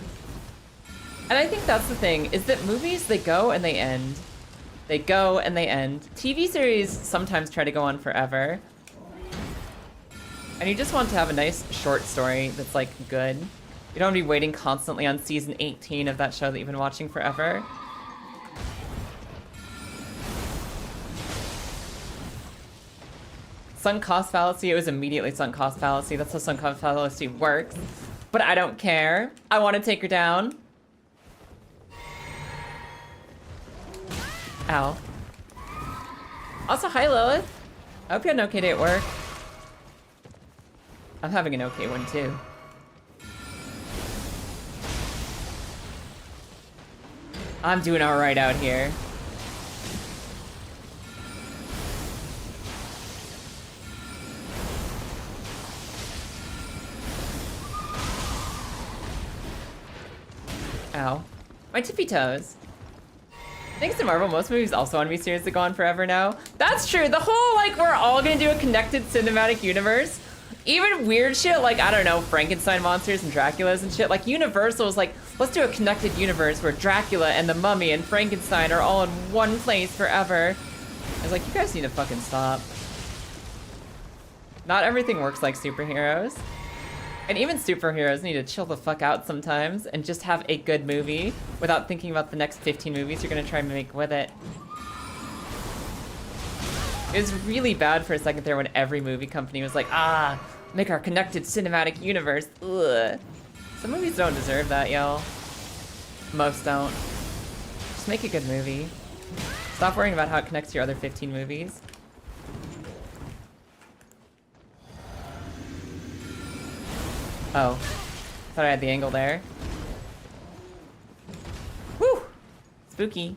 And I think that's the thing, is that movies, they go and they end. They go and they end. TV series sometimes try to go on forever. And you just want to have a nice short story that's like good. You don't want to be waiting constantly on season 18 of that show that you've been watching forever. Sunk cost fallacy, it was immediately sunk cost fallacy. That's how sunk cost fallacy works. But I don't care. I want to take her down. Ow. Also, hi Lilith. I hope you had an okay day at work. I'm having an okay one too. I'm doing alright out here. Ow. My tippy toes. Thanks to Marvel, most movies also want to be series that go on forever now. That's true. The whole, like, we're all gonna do a connected cinematic universe. Even weird shit like, I don't know, Frankenstein monsters and Draculas and shit. Like, Universal is like, let's do a connected universe where Dracula and the Mummy and Frankenstein are all in one place forever. I was like, you guys need to fucking stop. Not everything works like superheroes. And even superheroes need to chill the fuck out sometimes and just have a good movie without thinking about the next 15 movies you're gonna try and make with it. It was really bad for a second there when every movie company was like, make our connected cinematic universe. Ugh. Some movies don't deserve that, y'all. Most don't. Just make a good movie. Stop worrying about how it connects to your other 15 movies. Oh, thought I had the angle there. Woo! Spooky.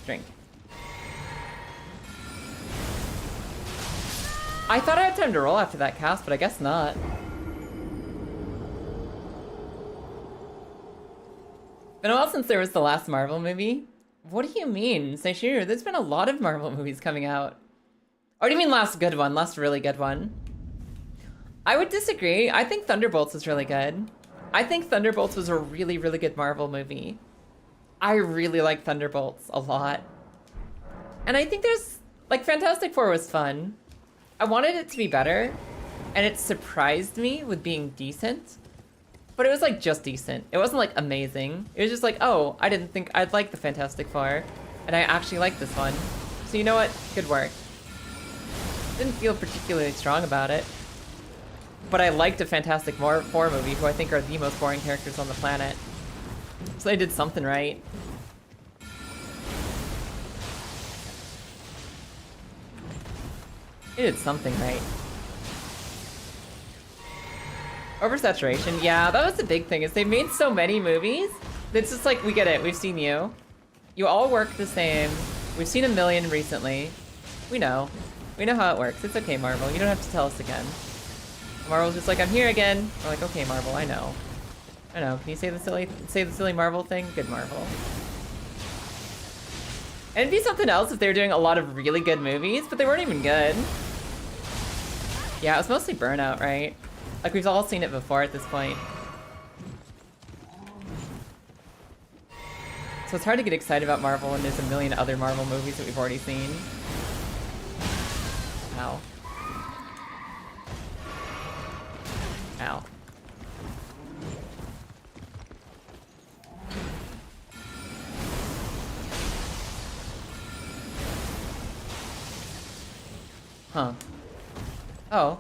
Drink. I thought I had time to roll after that cast, but I guess not. Been a while since there was the last Marvel movie. What do you mean? Say sure, there's been a lot of Marvel movies coming out. Or do you mean last good one? Last really good one? I would disagree. I think Thunderbolts was really good. I think Thunderbolts was a really, really good Marvel movie. I really like Thunderbolts a lot. And I think there's, like, Fantastic Four was fun. I wanted it to be better, and it surprised me with being decent. But it was, like, just decent. It wasn't, like, amazing. It was just like, oh, I didn't think I'd like the Fantastic Four, and I actually like this one. So you know what? Good work. Didn't feel particularly strong about it. But I liked a Fantastic Four movie, who I think are the most boring characters on the planet. So they did something right. They did something right. Oversaturation, yeah, that was the big thing, is they made so many movies. It's just like, we get it, we've seen you. You all work the same. We've seen a million recently. We know. We know how it works. It's okay, Marvel. You don't have to tell us again. Marvel's just like, I'm here again. We're like, okay, Marvel, I know. I know. Can you say the silly Marvel thing? Good Marvel. And it'd be something else if they were doing a lot of really good movies, but they weren't even good. Yeah, it was mostly Burnout, right? Like, we've all seen it before at this point. So it's hard to get excited about Marvel when there's a million other Marvel movies that we've already seen. Ow. Ow. Huh. Oh.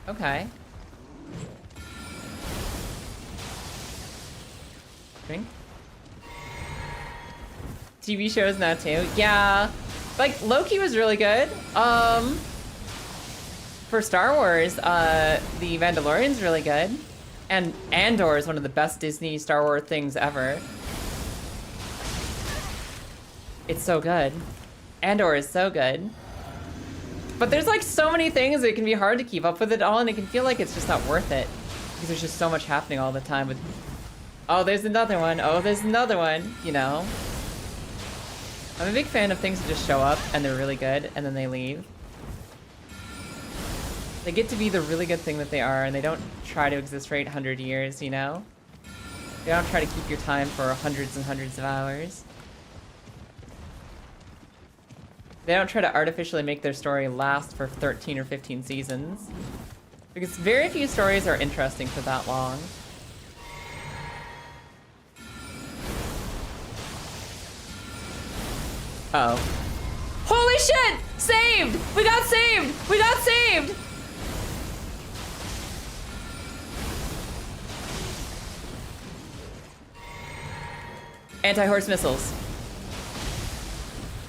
Okay. Drink? TV shows now too. Yeah. Like, Loki was really good. For Star Wars, The Mandalorian's really good. And Andor is one of the best Disney Star Wars things ever. It's so good. Andor is so good. But there's like so many things, it can be hard to keep up with it all, and it can feel like it's just not worth it. Because there's just so much happening all the time with, oh, there's another one, oh, there's another one, you know? I'm a big fan of things that just show up and they're really good and then they leave. They get to be the really good thing that they are, and they don't try to exist for 800 years, you know? They don't try to keep your time for hundreds and hundreds of hours. They don't try to artificially make their story last for 13 or 15 seasons. Because very few stories are interesting for that long. Uh oh. Holy shit! Saved! We got saved! We got saved! Anti-horse missiles.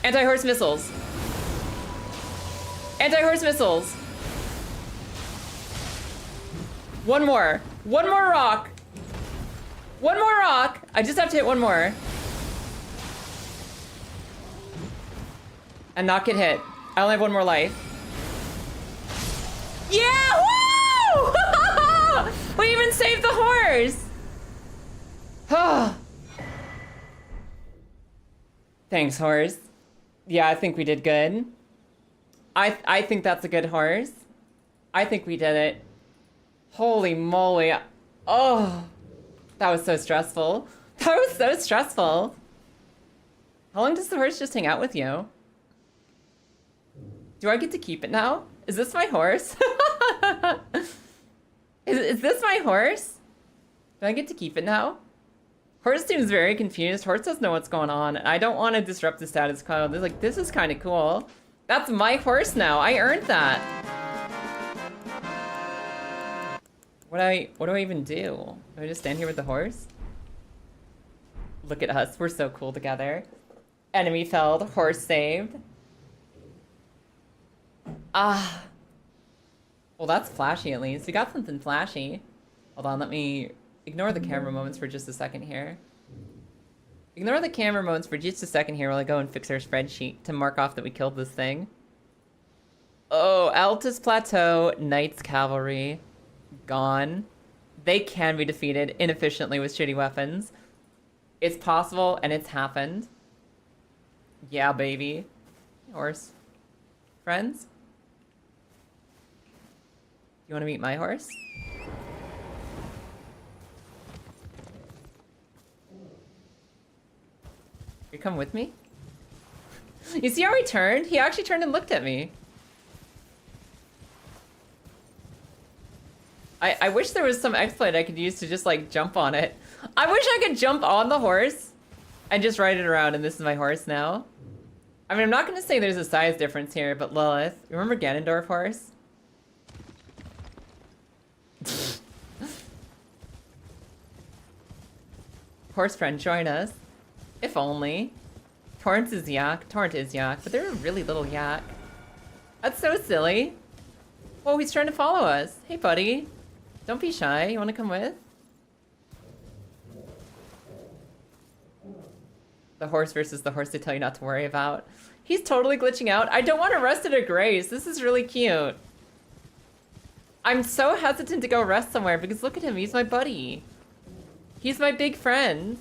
Anti-horse missiles. Anti-horse missiles. One more. One more rock. One more rock. I just have to hit one more. And not get hit. I only have one more life. Yeah! Woo! We even saved the horse! Thanks, horse. Yeah, I think we did good. I think that's a good horse. I think we did it. Holy moly. Oh, that was so stressful. That was so stressful. How long does the horse just hang out with you? Do I get to keep it now? Is this my horse? Is this my horse? Do I get to keep it now? Horse seems very confused. Horse doesn't know what's going on. I don't want to disrupt the status quo. They're like, this is kind of cool. That's my horse now. I earned that. What do I even do? Do I just stand here with the horse? Look at us. We're so cool together. Enemy felled. Horse saved. Ah. Well, that's flashy at least. We got something flashy. Hold on, let me ignore the camera moments for just a second here. Ignore the camera moments for just a second here while I go and fix our spreadsheet to mark off that we killed this thing. Oh, Altus Plateau, Knights Cavalry, gone. They can be defeated inefficiently with shitty weapons. It's possible, and it's happened. Yeah, baby. Horse. Friends? You want to meet my horse? You come with me? You see how he turned? He actually turned and looked at me. I wish there was some exploit I could use to just like jump on it. I wish I could jump on the horse and just ride it around, and this is my horse now. I mean, I'm not gonna say there's a size difference here, but Lilith, remember Ganondorf horse? horse friend join us. If only. Torrent is yak, but they're a really little yak. That's so silly. Whoa, he's trying to follow us. Hey, buddy. Don't be shy. You want to come with? The horse versus the horse they tell you not to worry about. He's totally glitching out. I don't want to rest at a grace. This is really cute. I'm so hesitant to go rest somewhere because look at him. He's my buddy. He's my big friend.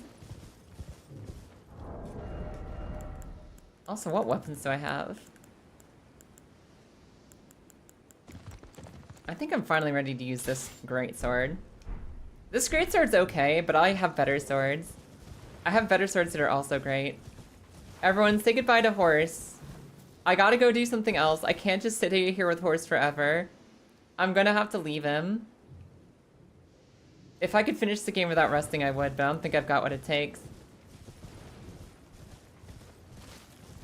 Also, what weapons do I have? I think I'm finally ready to use this greatsword. This greatsword's okay, but I have better swords. I have better swords that are also great. Everyone, say goodbye to Horse. I gotta go do something else. I can't just sit here with Horse forever. I'm gonna have to leave him. If I could finish the game without resting, I would, but I don't think I've got what it takes.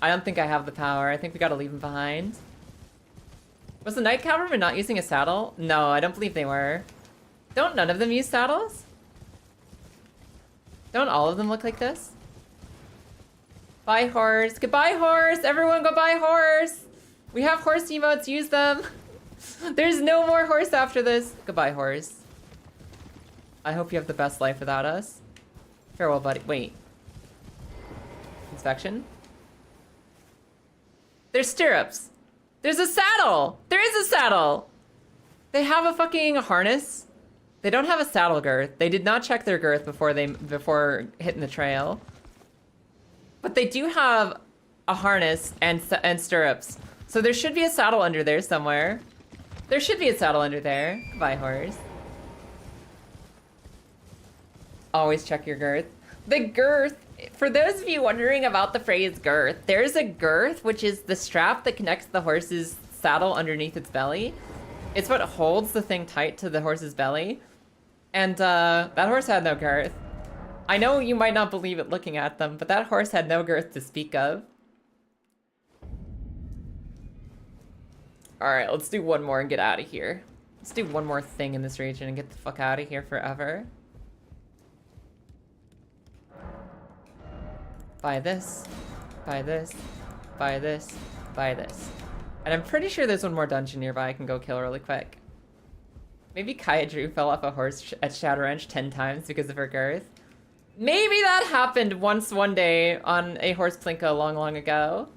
I don't think I have the power. I think we gotta leave him behind. Was the Knight Cavalryman not using a saddle? No, I don't believe they were. Don't none of them use saddles? Don't all of them look like this? Bye, Horse. Goodbye, Horse! Everyone go buy Horse! We have horse emotes, use them! There's no more Horse after this. Goodbye, Horse. I hope you have the best life without us. Farewell, buddy. Wait. Inspection? There's stirrups. There's a saddle! There is a saddle! They have a fucking harness. They don't have a saddle girth. They did not check their girth before hitting the trail. But they do have a harness and stirrups. So there should be a saddle under there somewhere. There should be a saddle under there. Goodbye, Horse. Always check your girth. The girth, for those of you wondering about the phrase girth, there's a girth, which is the strap that connects the horse's saddle underneath its belly. It's what holds the thing tight to the horse's belly. And that horse had no girth. I know you might not believe it looking at them, but that horse had no girth to speak of. Alright, let's do one more and get out of here. Let's do one more thing in this region and get the fuck out of here forever. Buy this, buy this, buy this, buy this. And I'm pretty sure there's one more dungeon nearby I can go kill really quick. Maybe Kaya Drew fell off a horse at Shadowwrench 10 times because of her girth. Maybe that happened once one day on a horse plinko long, long ago.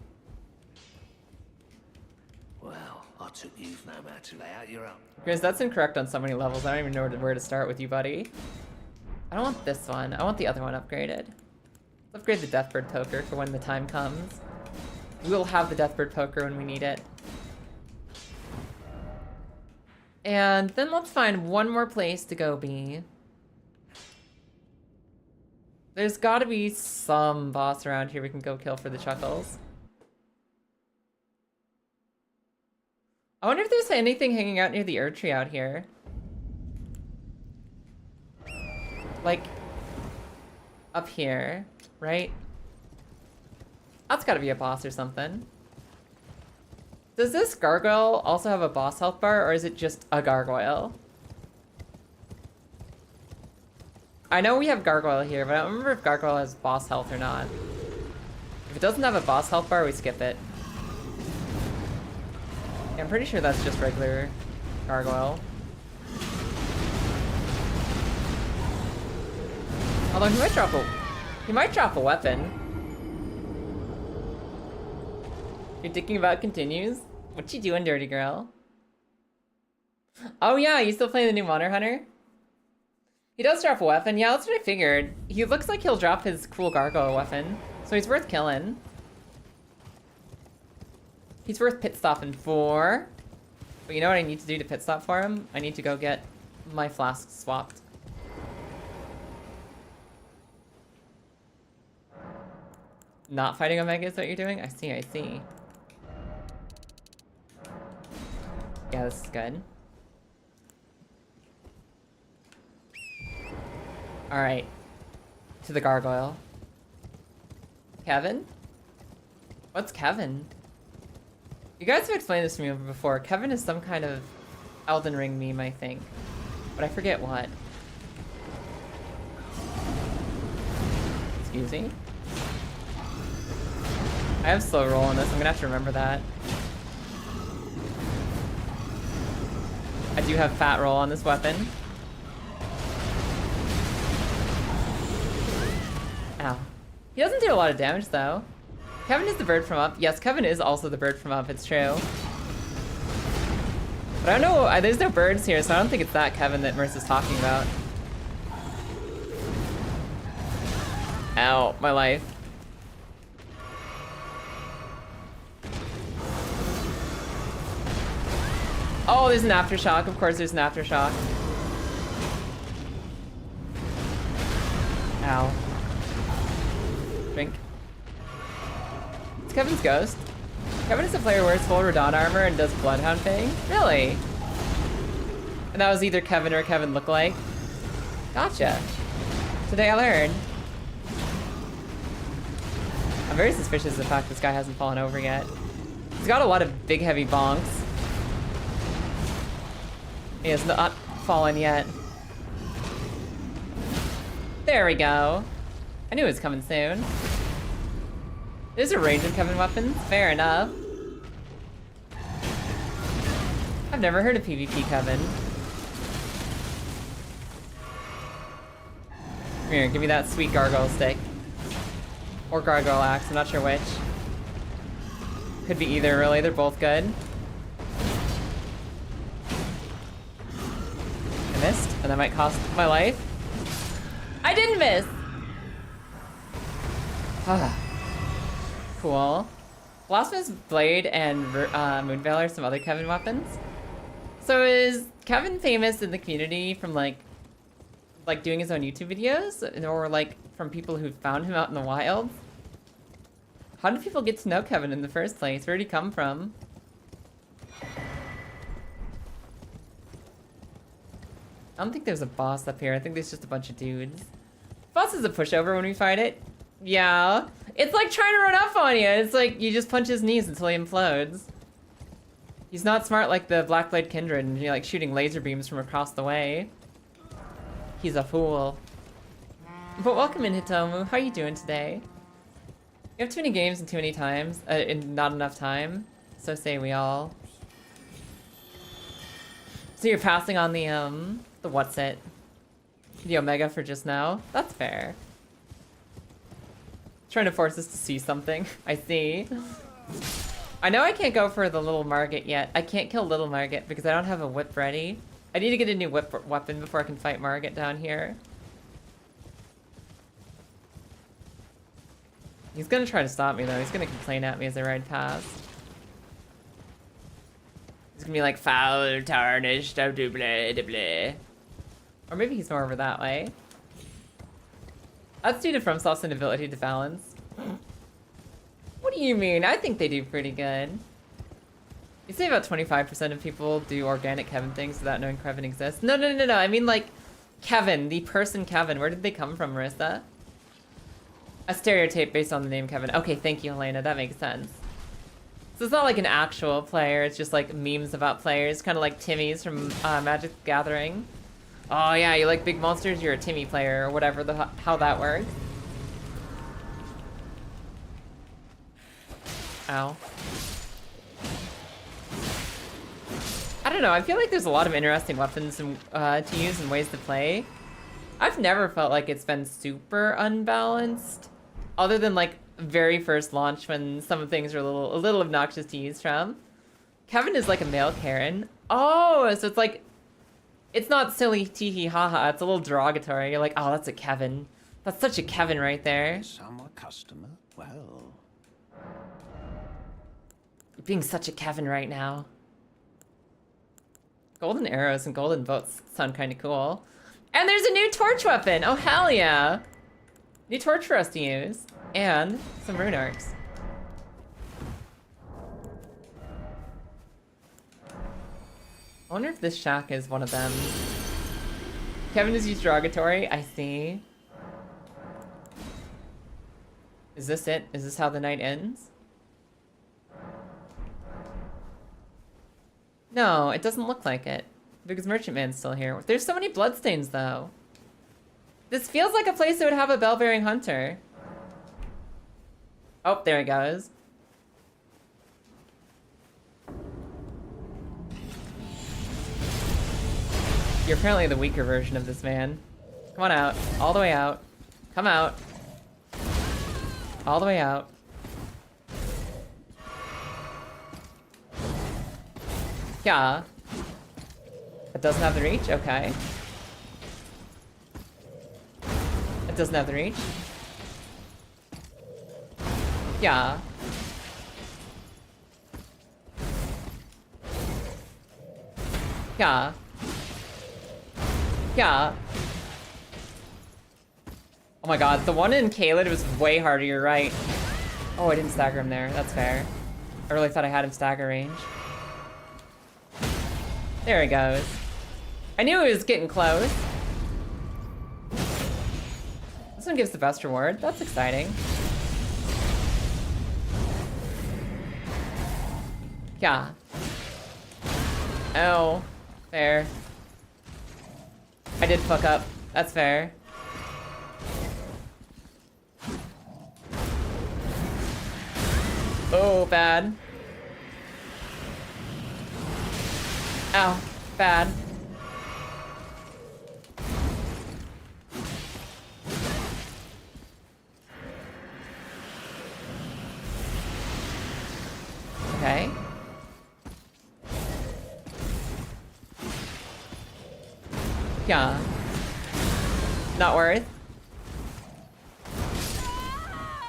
Well, I took you no matter to lay out your own. Grizz, that's incorrect on so many levels. I don't even know where to start with you, buddy. I don't want this one. I want the other one upgraded. Let's upgrade the Deathbird Poker for when the time comes. We'll have the Deathbird Poker when we need it. And then let's find one more place to go be. There's gotta be some boss around here we can go kill for the chuckles. I wonder if there's anything hanging out near the Erdtree out here. Like, up here, right? That's gotta be a boss or something. Does this gargoyle also have a boss health bar, or is it just a gargoyle? I know we have gargoyle here, but I don't remember if gargoyle has boss health or not. If it doesn't have a boss health bar, we skip it. Yeah, I'm pretty sure that's just regular gargoyle. Although he might drop a weapon. You're thinking about continues? What you doing, dirty girl? Oh yeah, you still playing the new Monster Hunter? He does drop a weapon. Yeah, that's what I figured. He looks like he'll drop his cool gargoyle weapon, so he's worth killing. He's worth pit stopping for. But you know what I need to do to pit stop for him? I need to go get my flask swapped. Not fighting Omega is what you're doing? I see, I see. Yeah, this is good. Alright. To the gargoyle. Kevin? What's Kevin? You guys have explained this to me before. Kevin is some kind of Elden Ring meme, I think. But I forget what. Excuse me? I have slow roll on this. I'm gonna have to remember that. I do have fat roll on this weapon. Ow. He doesn't do a lot of damage though. Kevin is the bird from up. Yes, Kevin is also the bird from up. It's true. But I don't know. There's no birds here, so I don't think it's that Kevin that Marissa's talking about. Ow, my life. Oh, there's an aftershock. Of course there's an aftershock. Ow. Drink. It's Kevin's ghost. Kevin is a player who wears full Radon armor and does Bloodhound thing? Really? And that was either Kevin or Kevin lookalike? Gotcha. Today I learned. I'm very suspicious of the fact this guy hasn't fallen over yet. He's got a lot of big heavy bonks. He has not fallen yet. There we go. I knew it was coming soon. There's a range of Kevin weapons. Fair enough. I've never heard of PvP Kevin. Come here, give me that sweet gargoyle stick. Or gargoyle axe, I'm not sure which. Could be either, really. They're both good. I missed, and that might cost my life. I didn't miss! Ah. Cool. Blasphemous Blade and Moonveil are some other Kevin weapons. So is Kevin famous in the community from like doing his own YouTube videos? Or like from people who found him out in the wild? How did people get to know Kevin in the first place? Where did he come from? I don't think there's a boss up here. I think there's just a bunch of dudes. Boss is a pushover when we fight it. Yeah. It's like trying to run up on you. It's like you just punch his knees until he implodes. He's not smart like the Blackblade Kindred and you're like shooting laser beams from across the way. He's a fool. But welcome in, Hitomu. How are you doing today? You have too many games and too many times, and not enough time. So say we all. So you're passing on the what's it? The Omega for just now? That's fair. Trying to force us to see something. I see. I know I can't go for the little Margit yet. I can't kill little Margit because I don't have a whip ready. I need to get a new whip weapon before I can fight Margit down here. He's gonna try to stop me though. He's gonna complain at me as I ride past. He's gonna be like, foul, tarnished, blah, blah, blah. Or maybe he's more over that way. That's due to FromSoft's inability to balance. What do you mean? I think they do pretty good. You say about 25% of people do organic Kevin things without knowing Kevin exists. No. I mean like Kevin, the person Kevin. Where did they come from, Marissa? A stereotype based on the name Kevin. Okay, thank you, Helena. That makes sense. So it's not like an actual player. It's just like memes about players. Kind of like Timmy's from Magic the Gathering. Oh yeah, you like big monsters? You're a Timmy player or whatever how that works. Ow. I don't know, I feel like there's a lot of interesting weapons to use and ways to play. I've never felt like it's been super unbalanced. Other than like very first launch when some of things are a little obnoxious to use from. Kevin is like a male Karen. Oh, so it's like, it's not silly tee-hee ha-ha, it's a little derogatory. You're like, oh, that's a Kevin. That's such a Kevin right there. Summer customer? Well. You're being such a Kevin right now. Golden arrows and golden boats sound kind of cool. And there's a new torch weapon! Oh, hell yeah! New torch for us to use. And some rune arcs. I wonder if this shack is one of them. Kevin is used derogatory. I see. Is this it? Is this how the night ends? No, it doesn't look like it. Because Merchant Man's still here. There's so many bloodstains, though. This feels like a place that would have a bell-bearing hunter. Oh, there he goes. You're apparently the weaker version of this man. Come on out. All the way out. Come out. All the way out. Yeah. It doesn't have the reach? Okay. It doesn't have the reach? Yeah. Yeah. Yeah. Oh my god, the one in Caelid was way harder, you're right. Oh, I didn't stagger him there. That's fair. I really thought I had him stagger range. There he goes. I knew he was getting close. This one gives the best reward. That's exciting. Yeah. Oh, fair. I did fuck up. That's fair. Oh, bad. Ow, bad. Okay. Yeah. Not worth.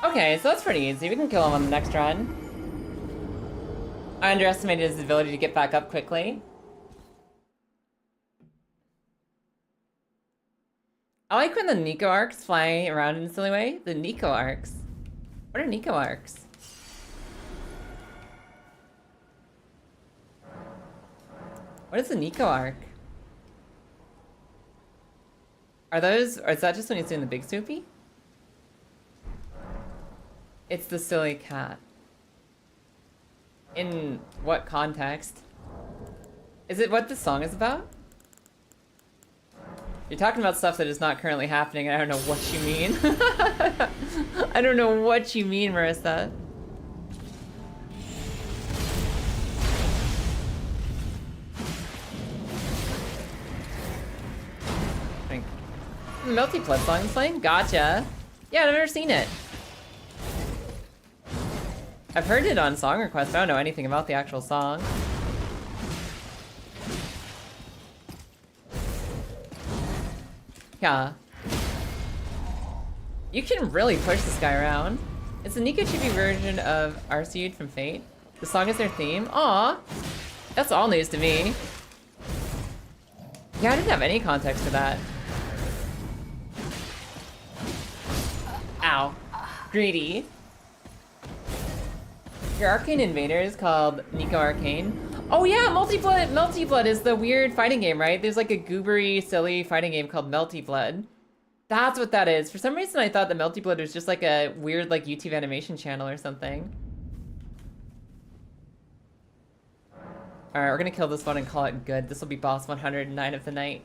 Okay, so that's pretty easy. We can kill him on the next run. I underestimated his ability to get back up quickly. I like when the Nico arcs fly around in a silly way. The Nico arcs. What are Nico arcs? What is the Nico arc? Are those, or is that just when he's doing the big soupy? It's the silly cat. In what context? Is it what this song is about? You're talking about stuff that is not currently happening, and I don't know what you mean. I don't know what you mean, Marissa. The Melty Blood song is playing? Gotcha. Yeah, I've never seen it. I've heard it on Song Request, but I don't know anything about the actual song. Yeah. You can really push this guy around. It's a Nico Chibi version of Arceus from Fate. The song is their theme. Aw! That's all news to me. Yeah, I didn't have any context for that. Ow. Greedy. Your Arcane Invader is called Nico Arcane. Oh yeah, Melty Blood is the weird fighting game, right? There's like a goobery, silly fighting game called Melty Blood. That's what that is. For some reason I thought that Melty Blood was just like a weird like YouTube animation channel or something. Alright, we're gonna kill this one and call it good. This will be boss 109 of the night.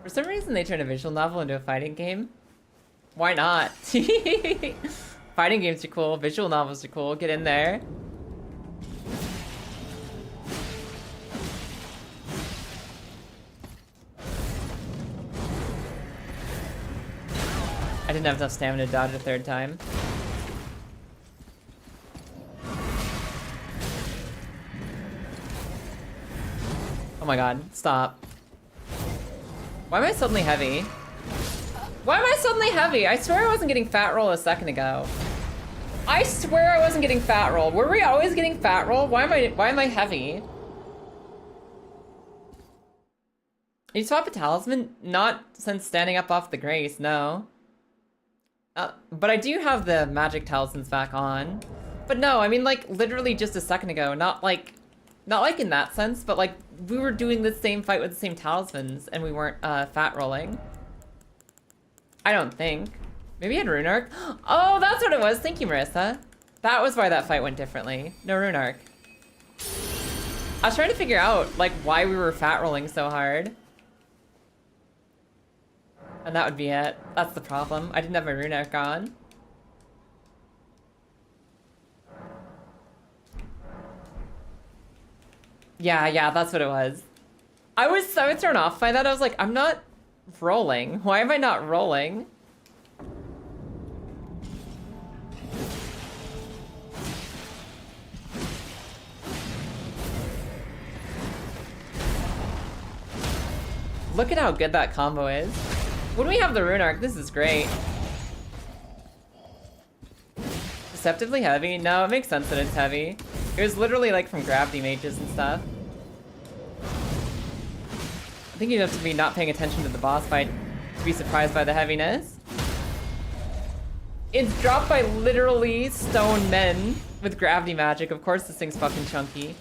For some reason they turned a visual novel into a fighting game. Why not? Fighting games are cool, visual novels are cool, get in there. I didn't have enough stamina to dodge a third time. Oh my god, stop. Why am I suddenly heavy? Why am I suddenly heavy? I swear I wasn't getting fat roll a second ago. I swear I wasn't getting fat roll. Were we always getting fat roll? Why am I heavy? You swap a talisman? Not since standing up off the grace, no. But I do have the magic talismans back on. But no, I mean like literally just a second ago. Not like in that sense, but like we were doing the same fight with the same talismans and we weren't fat rolling. I don't think. Maybe I had Rune Arc. Oh, that's what it was. Thank you, Marissa. That was why that fight went differently. No Rune Arc. I was trying to figure out like why we were fat rolling so hard. And that would be it. That's the problem. I didn't have my rune arc on. Yeah, that's what it was. I was so thrown off by that. I was like, I'm not rolling. Why am I not rolling? Look at how good that combo is. When we have the rune arc, this is great. Deceptively heavy? No, it makes sense that it's heavy. It was literally like from gravity mages and stuff. I think you have to be not paying attention to the boss fight to be surprised by the heaviness. It's dropped by literally stone men with gravity magic. Of course this thing's fucking chunky.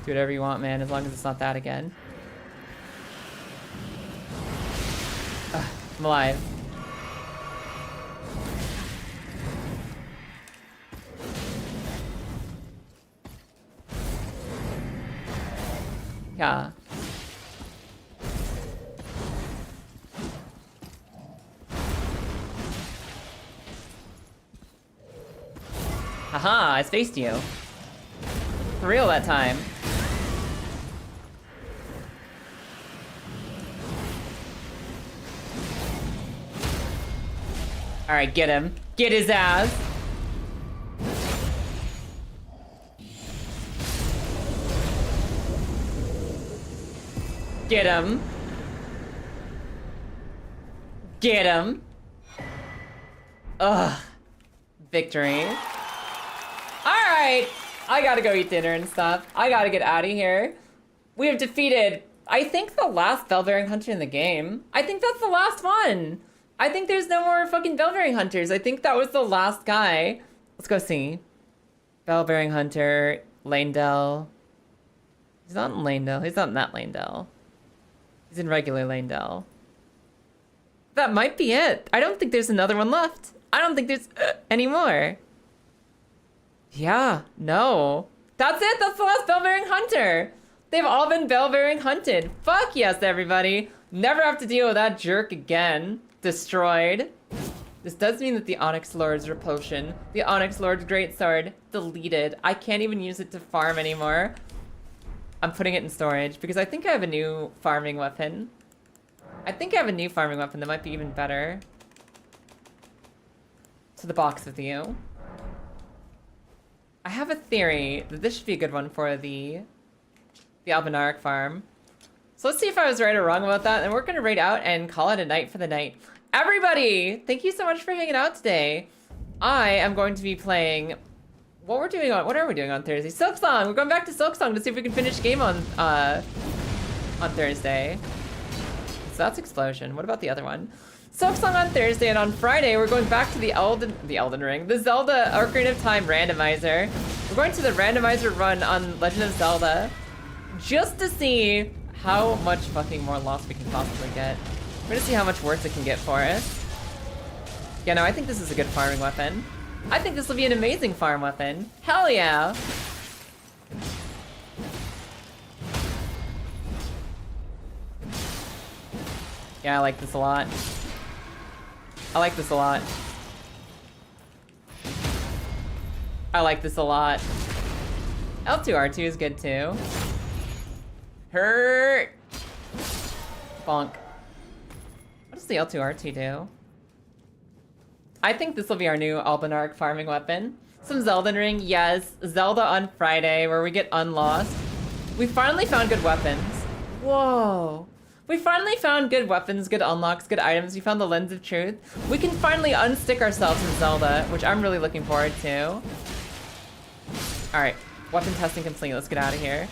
Do whatever you want, man, as long as it's not that again. Ugh, I'm alive. Yeah. Haha, I spaced you. For real that time. Alright, get him. Get his ass. Get him. Get him. Ugh. Victory. Alright. I gotta go eat dinner and stuff. I gotta get out of here. We have defeated, I think, the last bell-bearing hunter in the game. I think that's the last one. I think there's no more fucking bell-bearing hunters. I think that was the last guy. Let's go see. Bell-bearing hunter, Lanedell. He's not in Lanedell. He's not in that Lanedell. He's in regular Lanedell. That might be it. I don't think there's another one left. I don't think there's any more. Yeah, no. That's it. That's the last bell-bearing hunter. They've all been bell-bearing hunted. Fuck yes, everybody. Never have to deal with that jerk again. Destroyed. This does mean that the Onyx Lord's Repulsion, the Onyx Lord's Greatsword, deleted. I can't even use it to farm anymore. I'm putting it in storage because I think I have a new farming weapon. I think I have a new farming weapon that might be even better. To the box with you. I have a theory that this should be a good one for the Albinaric farm. So let's see if I was right or wrong about that, and we're gonna raid out and call it a night for the night. Everybody, thank you so much for hanging out today. I am going to be playing what are we doing on Thursday? Silksong! We're going back to Silksong to see if we can finish the game on Thursday. So that's Explosion. What about the other one? Silksong on Thursday, and on Friday we're going back to the Zelda Ocarina of Time randomizer. We're going to the randomizer run on Legend of Zelda just to see how much fucking more loss we can possibly get. We're gonna see how much worse it can get for us. Yeah, no, I think this is a good farming weapon. I think this will be an amazing farm weapon. Hell yeah! Yeah, I like this a lot. I like this a lot. I like this a lot. L2R2 is good too. Hurt! Bonk. What does the L2R2 do? I think this will be our new Albinaric farming weapon. Some Zelda Ring, yes. Zelda on Friday, where we get unlost. We finally found good weapons. Whoa. We finally found good weapons, good unlocks, good items. We found the Lens of Truth. We can finally unstick ourselves in Zelda, which I'm really looking forward to. Alright, weapon testing complete. Let's get out of here.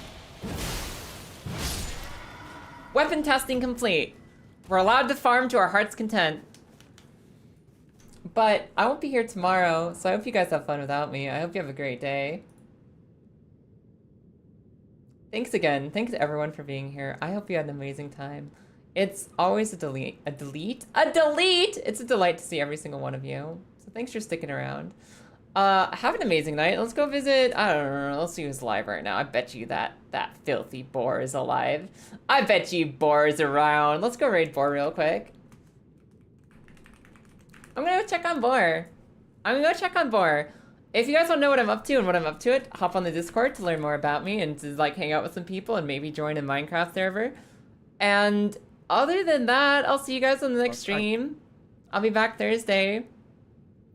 Weapon testing complete. We're allowed to farm to our heart's content. But I won't be here tomorrow, so I hope you guys have fun without me. I hope you have a great day. Thanks again. Thanks everyone for being here. I hope you had an amazing time. It's always a delete. A delete? A delete! It's a delight to see every single one of you. So thanks for sticking around. Have an amazing night. Let's go visit, I don't know, let's see who's live right now. I bet you that filthy boar is alive. I bet you boar is around. Let's go raid boar real quick. I'm gonna go check on boar. If you guys want to know what I'm up to and what I'm up to hop on the Discord to learn more about me and to like hang out with some people and maybe join a Minecraft server. And other than that, I'll see you guys on the next stream. I'll be back Thursday.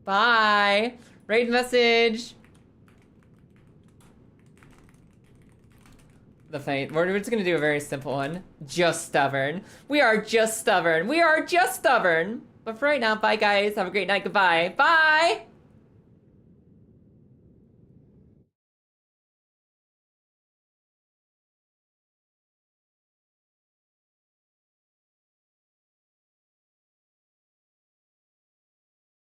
Bye. Raid message. The fight. We're just gonna do a very simple one. Just stubborn. We are just stubborn. We are just stubborn. But for right now, bye guys. Have a great night. Goodbye. Bye.